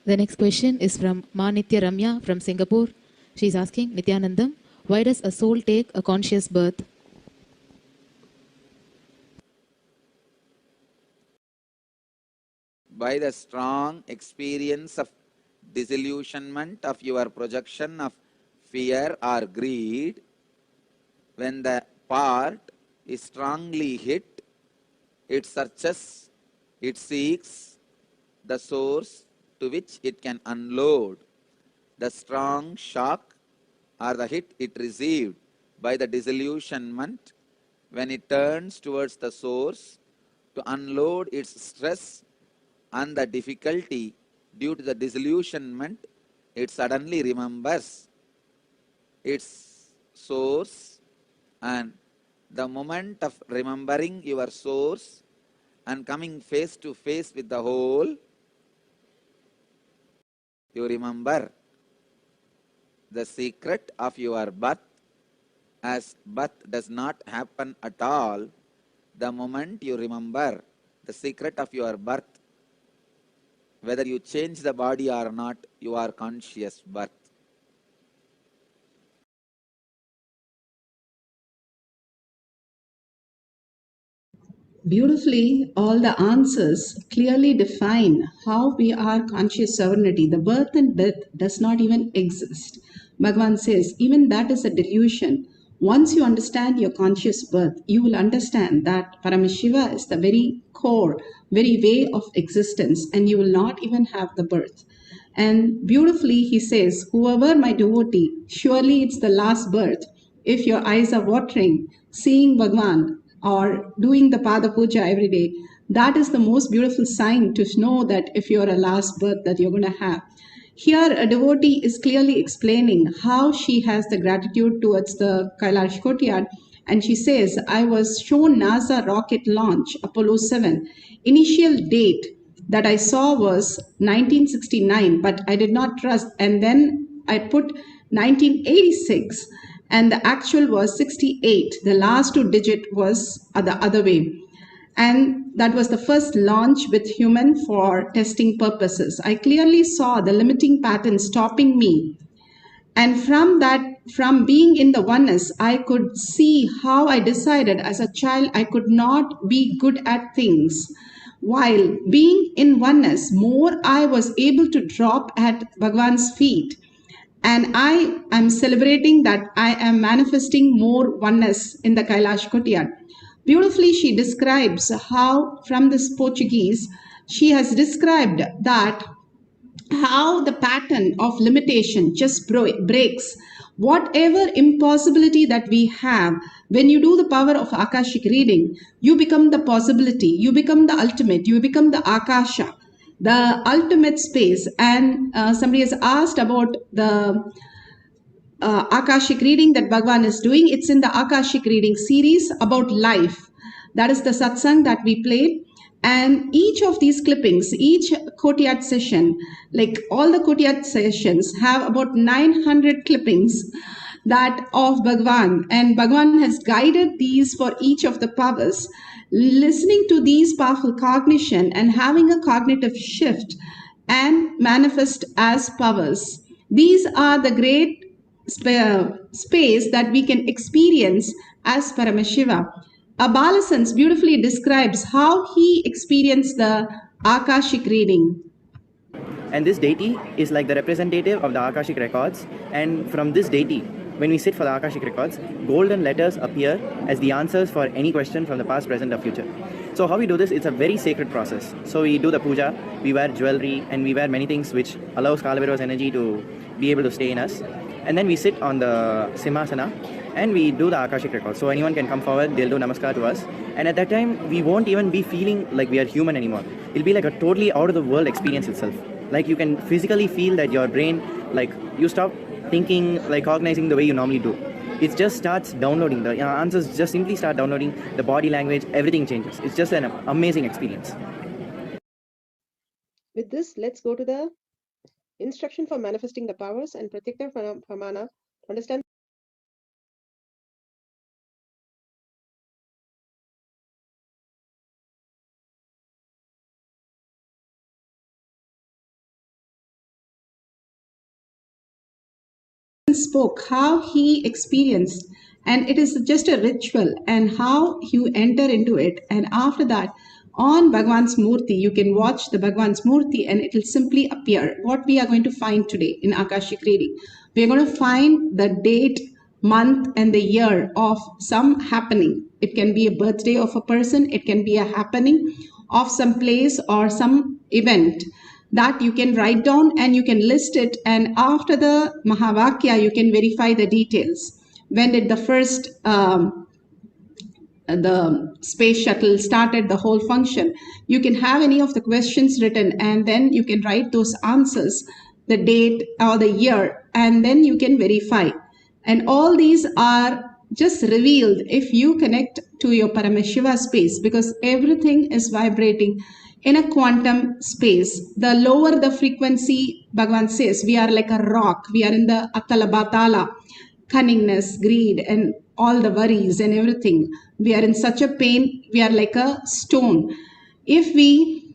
[SPEAKER 19] The next question is from Manitya Ramya from Singapore. She is asking, Nityanandam, why does a soul take a conscious birth?
[SPEAKER 5] By the strong experience of disillusionment of your projection of fear or greed, when the part is strongly hit, it searches, it seeks the source to which it can unload the strong shock or the hit it received by the disillusionment. When it turns towards the source to unload its stress and the difficulty due to the disillusionment, it suddenly remembers its source, and the moment of remembering your source and coming face to face with the whole, you remember the secret of your birth, as birth does not happen at all. The moment you remember the secret of your birth, whether you change the body or not, you are conscious birth.
[SPEAKER 17] Beautifully, all the answers clearly define how we are conscious sovereignty. The birth and death does not even exist. Bhagavan says, even that is a delusion. Once you understand your conscious birth, you will understand that Paramashiva is the very core, very way of existence, and you will not even have the birth. And beautifully, he says, whoever my devotee, surely it's the last birth. If your eyes are watering, seeing Bhagavan, or doing the Pada Puja every day, that is the most beautiful sign to know that if you're a last birth that you're going to have. Here, a devotee is clearly explaining how she has the gratitude towards the Kailash courtyard, and she says, I was shown NASA rocket launch, Apollo 7. Initial date that I saw was 1969, but I did not trust. And then I put 1986 and the actual was 68. The last 2 digit was the other way. And that was the first launch with human for testing purposes. I clearly saw the limiting pattern stopping me. And from being in the oneness, I could see how I decided as a child I could not be good at things. While being in oneness, more I was able to drop at Bhagwan's feet. And I am celebrating that I am manifesting more oneness in the Kailash Kotiyad. Beautifully, she describes how, from this Portuguese, she has described that how the pattern of limitation just breaks. Whatever impossibility that we have, when you do the power of Akashic reading, you become the possibility, you become the ultimate, you become the Akasha, the ultimate space. And somebody has asked about the Akashic reading that Bhagwan is doing. It's in the Akashic reading series about life. That is the satsang that we played. And each of these clippings, each Kotiyad session, like all the Kotiyad sessions have about 900 clippings that of Bhagwan. And Bhagwan has guided these for each of the powers. Listening to these powerful cognition and having a cognitive shift and manifest as powers. These are the great space that we can experience as Paramashiva. Abalasans beautifully describes how he experienced the Akashic reading.
[SPEAKER 20] And this deity is like the representative of the Akashic records. And from this deity, when we sit for the Akashic records, golden letters appear as the answers for any question from the past, present, or future. So how we do this, it's a very sacred process. So we do the puja, we wear jewelry, and we wear many things which allows Kalabhairava's energy to be able to stay in us. And then we sit on the Simhasana and we do the Akashic records. So anyone can come forward, they'll do namaskar to us. And at that time, we won't even be feeling like we are human anymore. It'll be like a totally out of the world experience itself. Like you can physically feel that your brain, like you stop thinking, like cognizing the way you normally do. It just starts downloading. The answers just simply start downloading. The body language, everything changes. It's just an amazing experience.
[SPEAKER 16] With this, let's go to the instruction for manifesting the powers and Pratyekta Pramana to understand.
[SPEAKER 17] Spoke how he experienced, and it is just a ritual and how you enter into it. And after that, on Bhagwan's Murti, you can watch the Bhagwan's Murti and it will simply appear. What we are going to find today in Akashic reading, we are going to find the date, month, and the year of some happening. It can be a birthday of a person, it can be a happening of some place or some event that you can write down and you can list it. And after the Mahavakya, you can verify the details. When did the first the space shuttle started the whole function? You can have any of the questions written and then you can write those answers, the date or the year, and then you can verify. And all these are just revealed if you connect to your Paramashiva space, because everything is vibrating in a quantum space. The lower the frequency, Bhagavan says, we are like a rock. We are in the Atala Batala, cunningness, greed, and all the worries and everything. We are in such a pain. We are like a stone. If we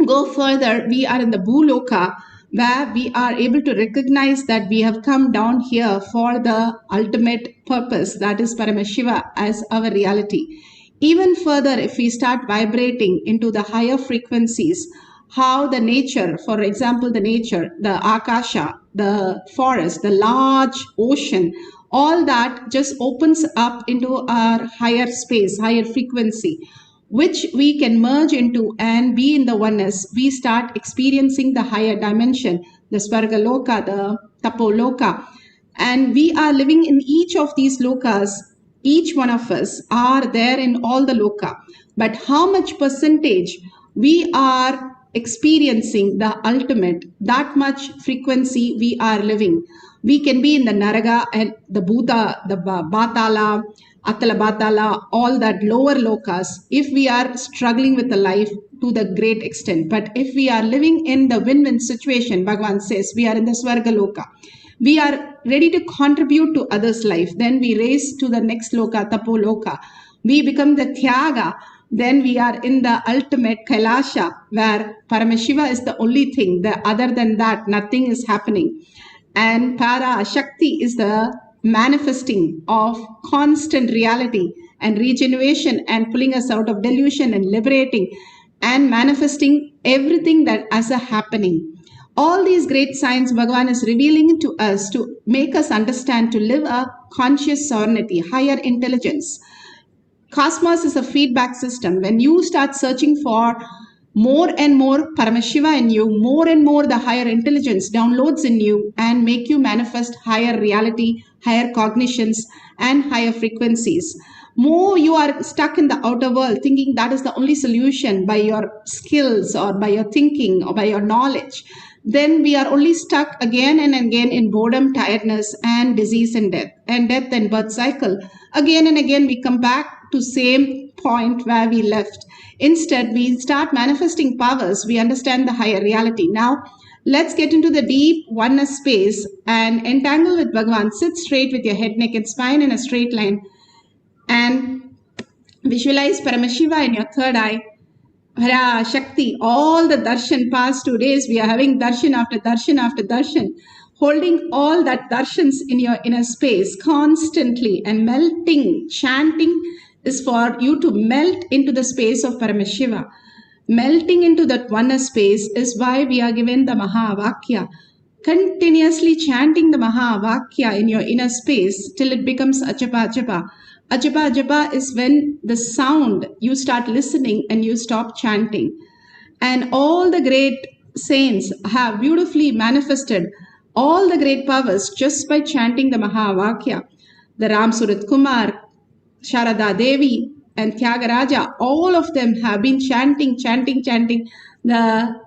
[SPEAKER 17] go further, we are in the Bhuloka, where we are able to recognize that we have come down here for the ultimate purpose, that is Paramashiva as our reality. Even further, if we start vibrating into the higher frequencies, how the nature, for example, the nature, the Akasha, the forest, the large ocean, all that just opens up into our higher space, higher frequency, which we can merge into and be in the oneness. We start experiencing the higher dimension, the Svargaloka, the Tapoloka, and we are living in each of these lokas. Each one of us are there in all the loka, but how much percentage we are experiencing the ultimate, that much frequency we are living. We can be in the Naraga and the Bhuta, the Batala, Atala Batala, all that lower lokas, if we are struggling with the life to the great extent. But if we are living in the win-win situation, Bhagavan says, we are in the Svarga Loka. we are ready to contribute to others' life. Then we raise to the next loka, tapo loka. We become the Tyaga. Then we are in the ultimate Kailasha, where Paramashiva is the only thing. Other than that, nothing is happening. And PARASHAKTI is the manifesting of constant reality and regeneration and pulling us out of delusion and liberating and manifesting everything that as a happening. All these great signs Bhagavan is revealing to us to make us understand to live a conscious sovereignty, higher intelligence. Cosmos is a feedback system. When you start searching for more and more Paramashiva in you, more and more the higher intelligence downloads in you and make you manifest higher reality, higher cognitions, and higher frequencies. More you are stuck in the outer world thinking that is the only solution by your skills or by your thinking or by your knowledge, then we are only stuck again and again in boredom, tiredness, and disease and death and birth cycle. Again and again we come back to same point where we left. Instead, we start manifesting powers. We understand the higher reality. Now, let's get into the deep oneness space and entangle with Bhagavan. Sit straight with your head, neck, and spine in a straight line. And visualize Paramashiva in your third eye. PARASHAKTI, all the darshan past 2 days, we are having darshan after darshan after darshan, holding all that darshans in your inner space constantly and melting, chanting is for you to melt into the space of Paramashiva. Melting into that oneness space is why we are given the Mahavakya. Continuously chanting the Mahavakya in your inner space till it becomes Ajapa Ajapa. Ajapa Ajapa is when the sound, you start listening and you stop chanting. And all the great saints have beautifully manifested all the great powers just by chanting the Mahavakya. The Ram Surat Kumar, Sharada Devi, and Tyagaraja, all of them have been chanting the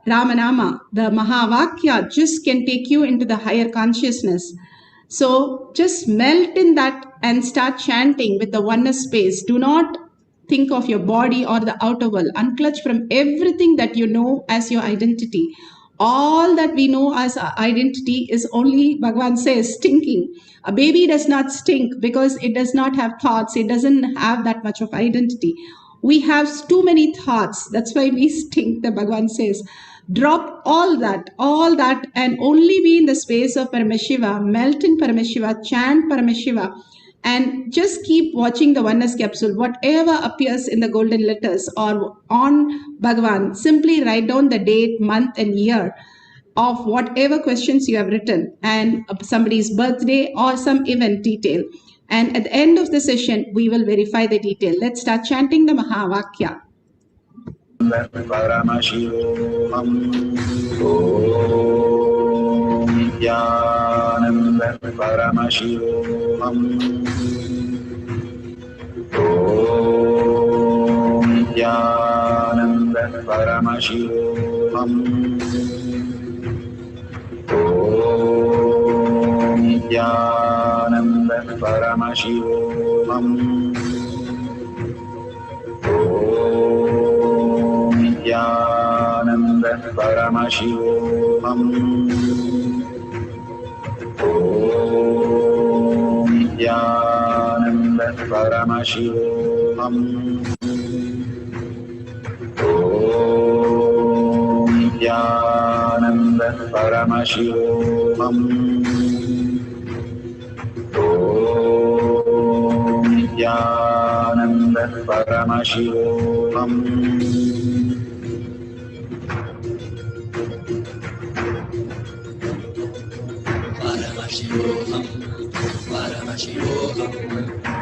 [SPEAKER 17] Ramanama. The Mahavakya just can take you into the higher consciousness. So just melt in that and start chanting with the oneness space. Do not think of your body or the outer world. Unclutch from everything that you know as your identity. All that we know as our identity is only, Bhagavan says, stinking. A baby does not stink because it does not have thoughts. It doesn't have that much of identity. We have too many thoughts. That's why we stink, the Bhagavan says. Drop all that and only be in the space of Paramashiva. Melt in Paramashiva, chant Paramashiva, and just keep watching the oneness capsule. Whatever appears in the golden letters or on Bhagavan, simply write down the date, month and year of whatever questions you have written and somebody's birthday or some event detail. And at the end of the session, we will verify the detail. Let's start chanting the Mahavakya.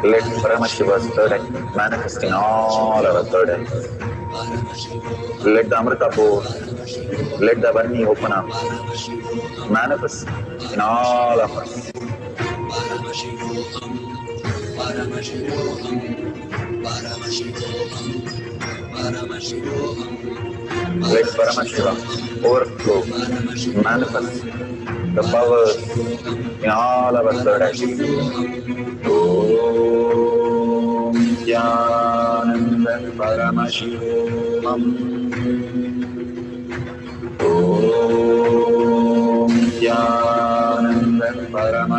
[SPEAKER 13] Let Paramashiva's third eye manifest in all our third eyes. Let the Amrita pour, let the Varni open up, manifest in all of us. Let Paramashiva overflow, manifest the powers in all our third eyes. Om Jnananda Paramashivam. Om Jnananda Paramashivam.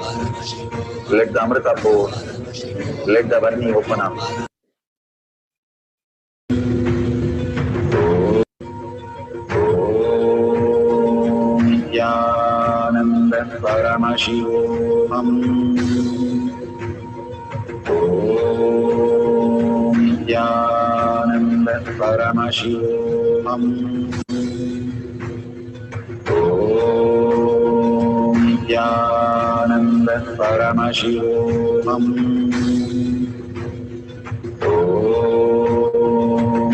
[SPEAKER 13] Let the Amrita pour. Let the Varni open up. Nityananda Paramashivoham. Nityananda Paramashivoham. Nityananda Paramashivoham.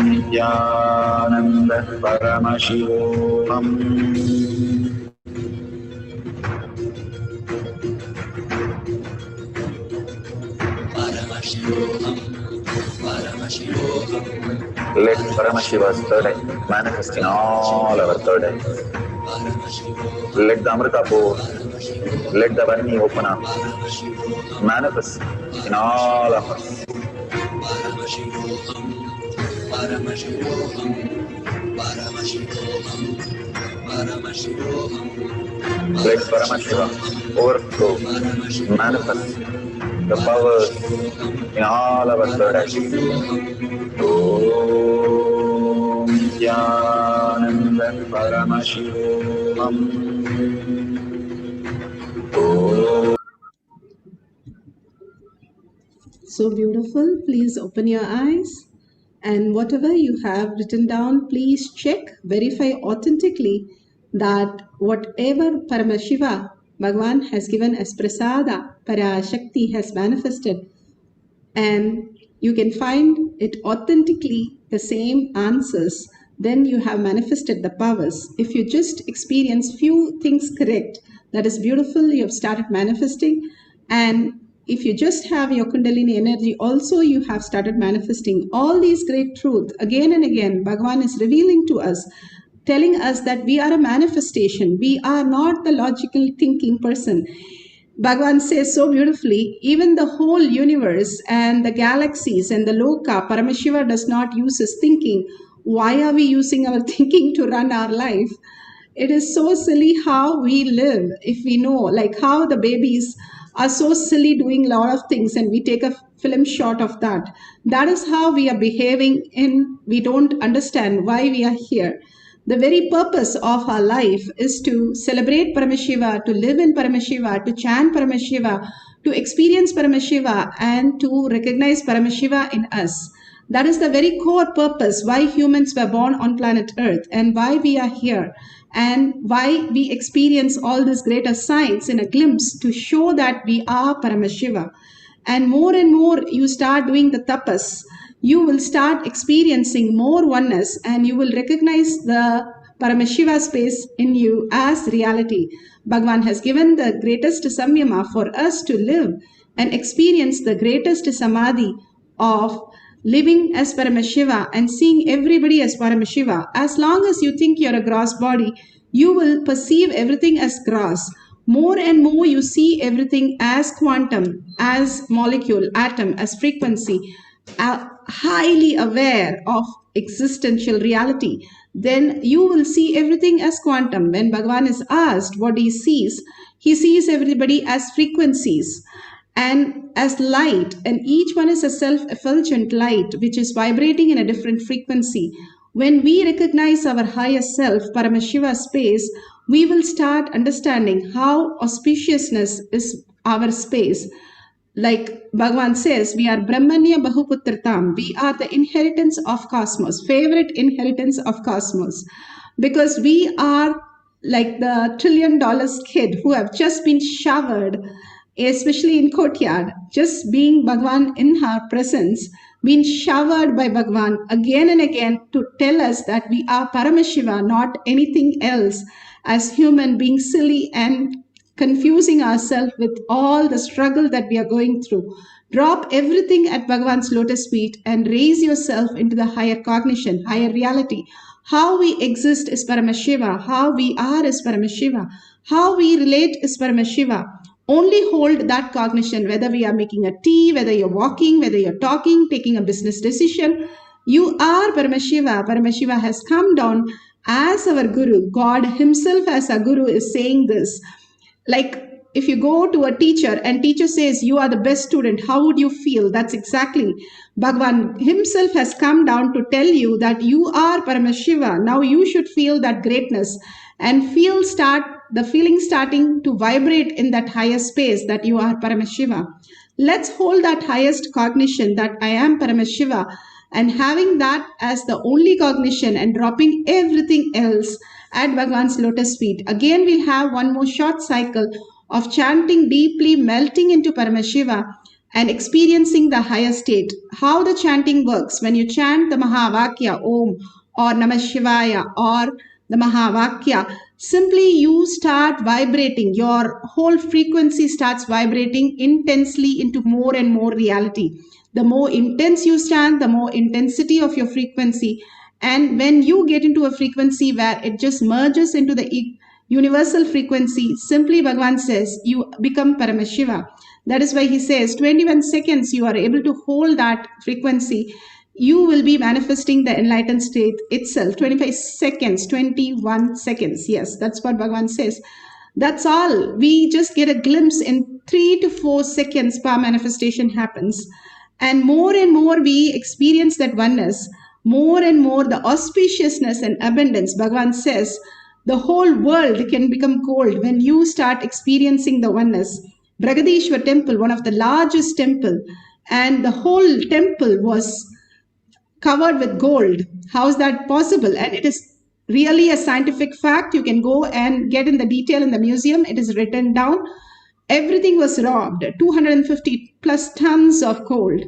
[SPEAKER 13] Nityananda Paramashivoham. Let Paramashiva's third eye manifest in all our third eyes. Let the Amrita pour. Let the Varni open up. Manifest in all of us. Let Paramashiva overflow, manifest the powers in all our third eyes. Om Nityananda Paramashivoham.
[SPEAKER 17] So beautiful. Please open your eyes. And whatever you have written down, please check, verify authentically that whatever Paramashiva Bhagavan has given as prasada, PARASHAKTI has manifested. And you can find it authentically the same answers. Then you have manifested the powers. If you just experience few things correct, that is beautiful, you have started manifesting. And if you just have your Kundalini energy, also you have started manifesting. All these great truths, again and again, Bhagavan is revealing to us, telling us that we are a manifestation. We are not the logical thinking person. Bhagavan says so beautifully, even the whole universe and the galaxies and the loka, Paramashiva does not use his thinking. Why are we using our thinking to run our life? It is so silly how we live. If we know, like how the babies are so silly doing a lot of things and we take a film shot of that. That is how we are behaving we don't understand why we are here. The very purpose of our life is to celebrate Paramashiva, to live in Paramashiva, to chant Paramashiva, to experience Paramashiva, and to recognize Paramashiva in us. That is the very core purpose why humans were born on planet Earth and why we are here and why we experience all these greater signs in a glimpse to show that we are Paramashiva. And more you start doing the tapas, you will start experiencing more oneness and you will recognize the Paramashiva space in you as reality. Bhagavan has given the greatest samyama for us to live and experience the greatest samadhi of living as Paramashiva and seeing everybody as Paramashiva. As long as you think you're a gross body, you will perceive everything as gross. More and more you see everything as quantum, as molecule, atom, as frequency, highly aware of existential reality. Then you will see everything as quantum. When Bhagavan is asked what he sees everybody as frequencies and as light, and each one is a self-effulgent light which is vibrating in a different frequency. When we recognize our higher self, Paramashiva space, we will start understanding how auspiciousness is our space. Like Bhagavan says, we are Brahmanya Bahuputratam. We are the inheritance of cosmos, favorite inheritance of cosmos. Because we are like the $1 trillion kid who have just been showered, especially in courtyard, just being Bhagavan in her presence, been showered by Bhagavan again and again to tell us that we are Paramashiva, not anything else, as human being silly and confusing ourselves with all the struggle that we are going through. Drop everything at Bhagavan's lotus feet and raise yourself into the higher cognition, higher reality. How we exist is Paramashiva. How we are is Paramashiva. How we relate is Paramashiva. Only hold that cognition, whether we are making a tea, whether you're walking, whether you're talking, taking a business decision. You are Paramashiva. Paramashiva has come down as our Guru. God himself as our Guru is saying this. Like if you go to a teacher and teacher says you are the best student, how would you feel? That's exactly Bhagavan himself has come down to tell you that you are Paramashiva. Now you should feel that greatness and the feeling starting to vibrate in that higher space that you are Paramashiva. Let's hold that highest cognition that I am Paramashiva, and having that as the only cognition and dropping everything else at Bhagavan's lotus feet. Again, we'll have one more short cycle of chanting deeply, melting into Paramashiva and experiencing the higher state. How the chanting works: when you chant the Mahavakya Om or Namah Shivaya or the Mahavakya, simply you start vibrating. Your whole frequency starts vibrating intensely into more and more reality. The more intense you stand, the more intensity of your frequency. And when you get into a frequency where it just merges into the universal frequency, simply Bhagavan says you become Paramashiva. That is why he says 21 seconds you are able to hold that frequency. You will be manifesting the enlightened state itself. 25 seconds, 21 seconds. Yes, that's what Bhagavan says. That's all. We just get a glimpse. In 3 to 4 seconds, power manifestation happens. And more we experience that oneness. More and more the auspiciousness and abundance. Bhagavan says the whole world can become gold when you start experiencing the oneness. Bragadishwar temple, one of the largest temple, and the whole temple was covered with gold. How is that possible? And it is really a scientific fact. You can go and get in the detail in the museum. It is written down. Everything was robbed. 250 plus tons of gold.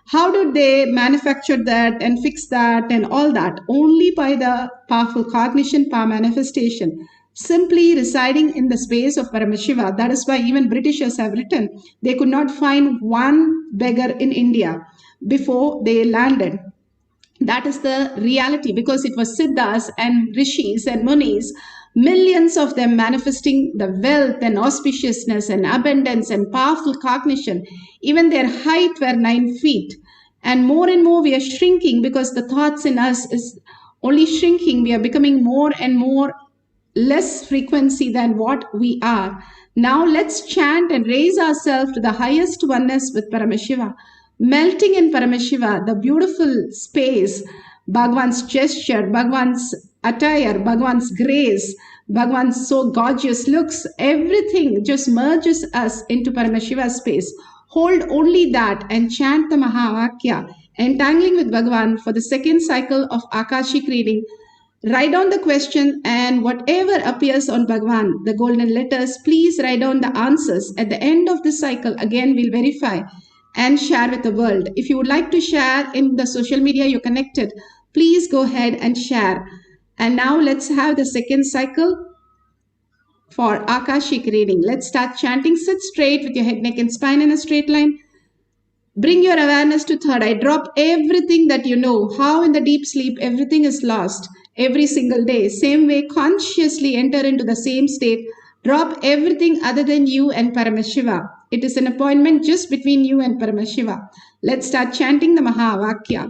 [SPEAKER 17] How did they manufacture that and fix that and all that? Only by the powerful cognition, power manifestation, simply residing in the space of Paramashiva. That is why even Britishers have written they could not find one beggar in India before they landed. That is the reality, because it was Siddhas and Rishis and Munis, millions of them manifesting the wealth and auspiciousness and abundance and powerful cognition. Even their height were 9 feet. And more we are shrinking because the thoughts in us is only shrinking. We are becoming more and more less frequency than what we are. Now let's chant and raise ourselves to the highest oneness with Paramashiva. Melting in Paramashiva, the beautiful space, Bhagavan's gesture, Bhagavan's attire, Bhagavan's grace, Bhagavan's so gorgeous looks, everything just merges us into Paramashiva space. Hold only that and chant the Mahavakya, entangling with Bhagavan for the second cycle of Akashic reading. Write down the question, and whatever appears on Bhagavan, the golden letters, please write down the answers. At the end of the cycle, again, we'll verify and share with the world. If you would like to share in the social media you're connected, please go ahead and share. And now let's have the second cycle for Akashic reading. Let's start chanting. Sit straight with your head, neck and spine in a straight line. Bring your awareness to third eye. Drop everything that you know. How in the deep sleep everything is lost every single day. Same way, consciously enter into the same state. Drop everything other than you and Paramashiva. It is an appointment just between you and Paramashiva. Let's start chanting the Mahavakya.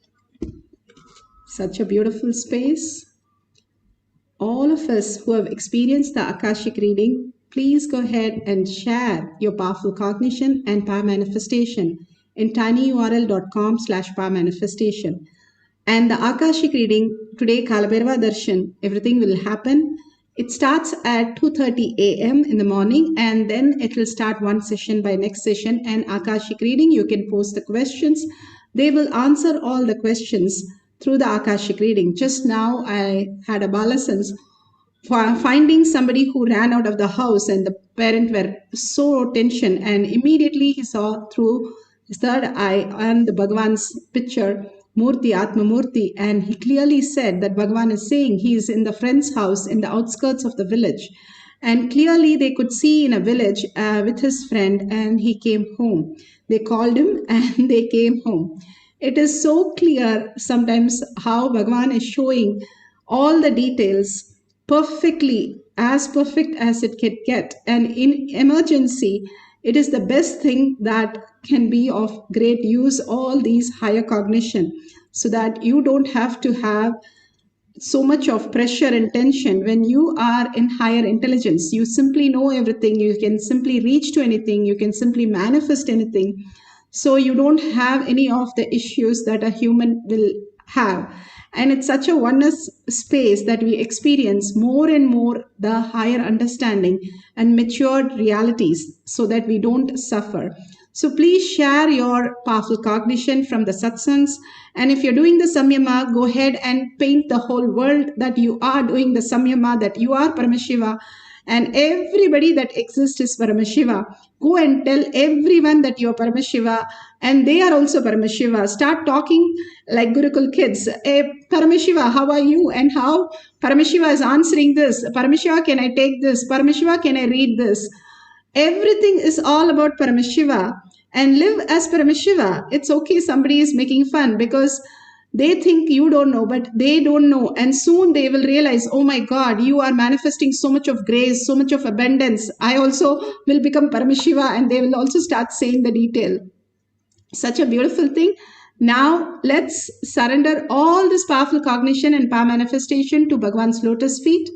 [SPEAKER 17] Such a beautiful space. All of us who have experienced the Akashic reading, please go ahead and share your powerful cognition and power manifestation in tinyurl.com/power manifestation. And the Akashic reading today, Kalabhairava Darshan, everything will happen. It starts at 2:30 a.m. in the morning, and then it will start one session by next session. And Akashic reading, you can post the questions. They will answer all the questions through the Akashic reading. Just now, I had a balance for finding somebody who ran out of the house, and the parent were so tension, and immediately he saw through his third eye and the Bhagavan's picture, Murti, Atma Murti, and he clearly said that Bhagavan is saying he is in the friend's house in the outskirts of the village. And clearly they could see in a village with his friend, and he came home. They called him and they came home. It is so clear sometimes how Bhagavan is showing all the details perfectly, as perfect as it can get. And in emergency, it is the best thing that can be of great use, all these higher cognition, so that you don't have to have so much of pressure and tension. When you are in higher intelligence, you simply know everything, you can simply reach to anything, you can simply manifest anything. So you don't have any of the issues that a human will have. And it's such a oneness space that we experience more and more the higher understanding and matured realities, so that we don't suffer. So please share your powerful cognition from the satsangs. And if you're doing the samyama, go ahead and paint the whole world that you are doing the samyama, that you are Paramashiva, and everybody that exists is Paramashiva. Go and tell everyone that you're Paramashiva, and they are also Paramashiva. Start talking like Gurukul kids. Hey, Paramashiva, how are you? And how Paramashiva is answering this. Paramashiva, can I take this? Paramashiva, can I read this? Everything is all about Paramashiva, and live as Paramashiva. It's okay somebody is making fun because they think you don't know, but they don't know. And soon they will realize, oh my God, you are manifesting so much of grace, so much of abundance. I also will become Paramashiva, and they will also start saying the detail. Such a beautiful thing. Now let's surrender all this powerful cognition and power manifestation to Bhagavan's lotus feet.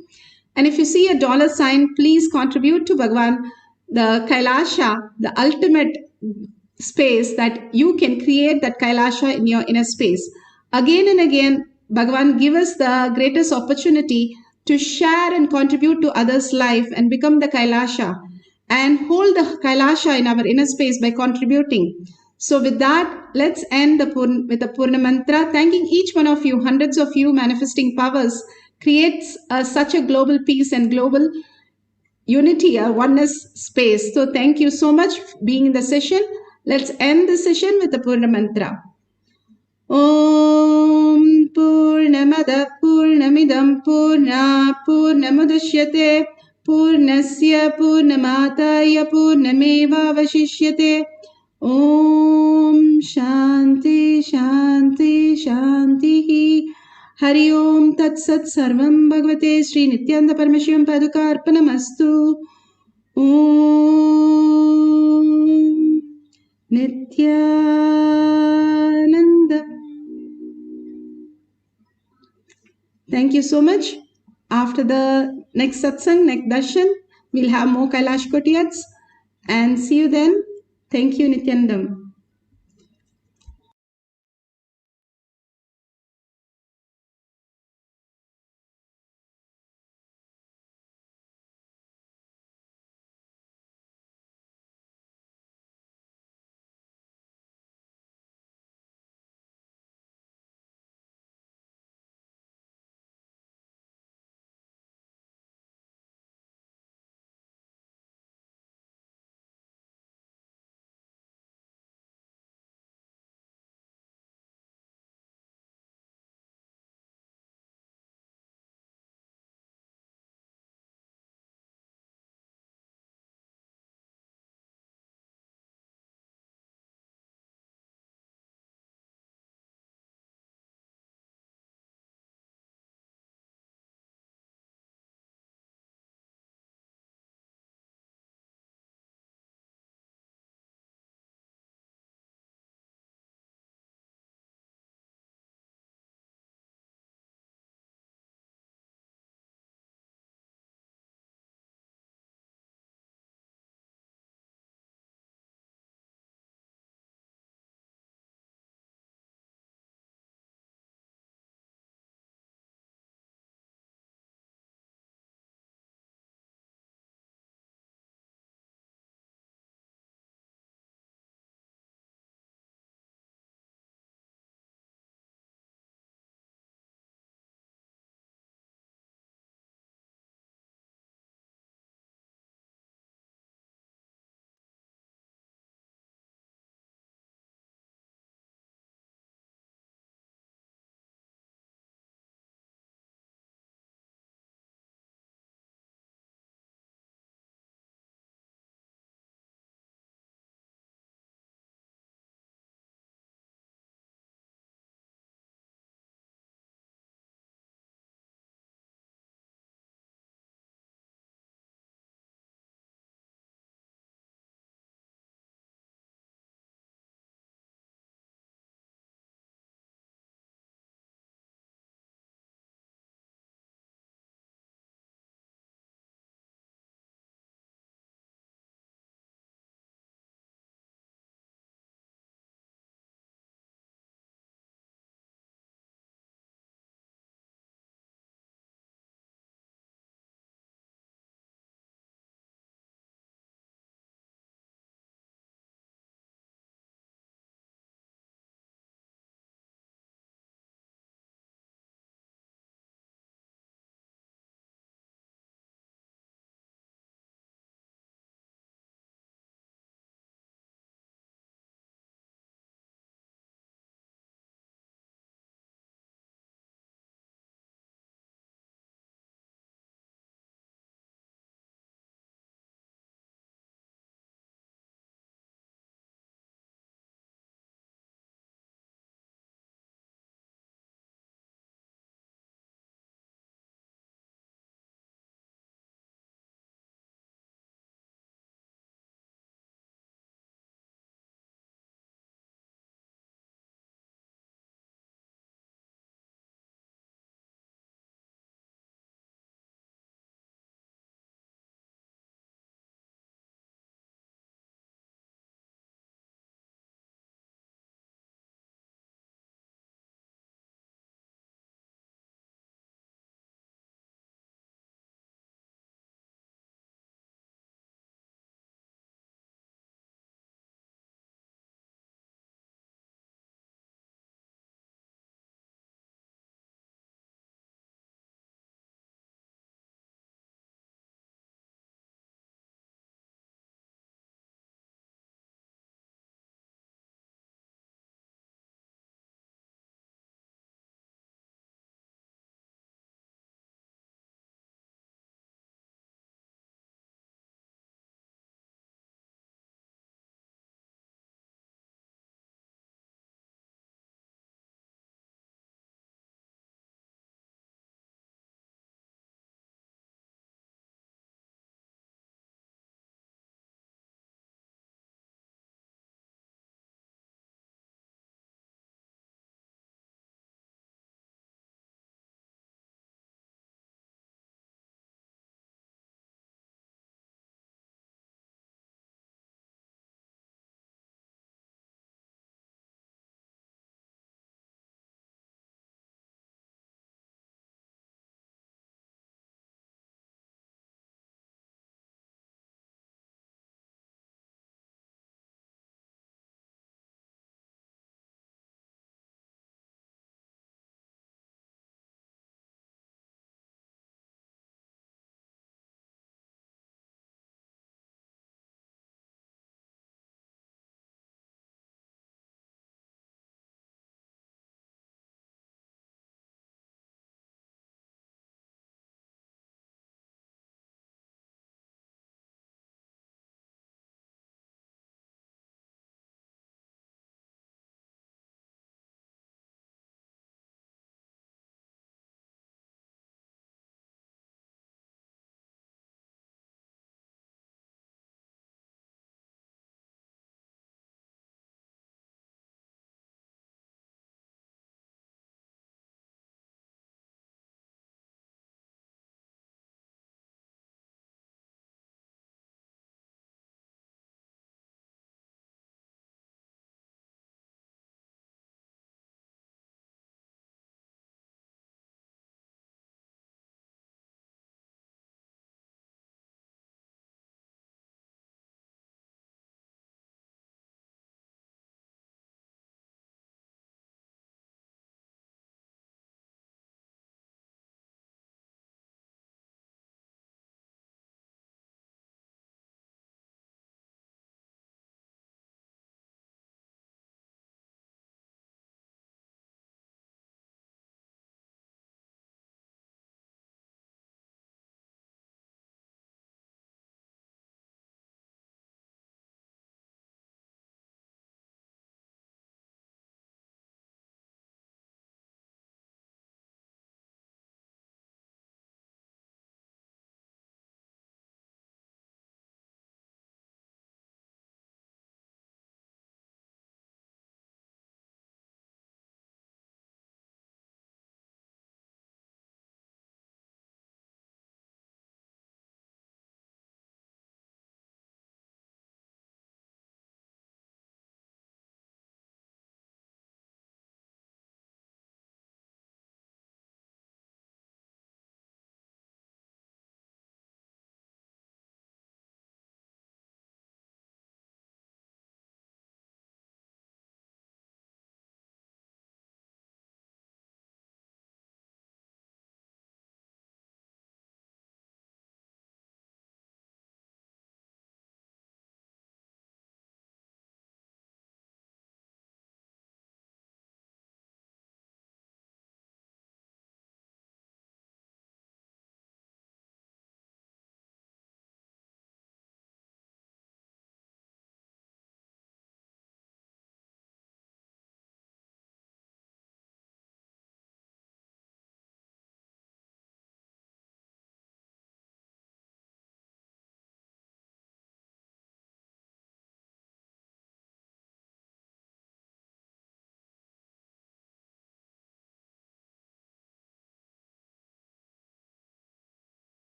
[SPEAKER 17] And if you see a dollar sign, please contribute to Bhagavan, the Kailasha, the ultimate space that you can create that Kailasha in your inner space. Again and again, Bhagavan give us the greatest opportunity to share and contribute to others' life and become the Kailasha and hold the Kailasha in our inner space by contributing. So with that, let's end with the Purna Mantra, thanking each one of you, hundreds of you manifesting powers, creates such a global peace and global unity, a oneness space. So thank you so much for being in the session. Let's end the session with the Purna Mantra. Om Purnamada Purnamidam Purna Purnamudashyate Purnasya Purnamataya Purnameva Vashishyate. Om Shanti Shanti Shanti. Hari Om Tat Sat Sarvam Bhagavate Sri Nityanda Paramashivam Paduka Arpanamastu. Om Nityanandam. Thank you so much. After the next satsang, next darshan, we'll have more Kailash Kotiyats, and see you then. Thank you, Nityanandam.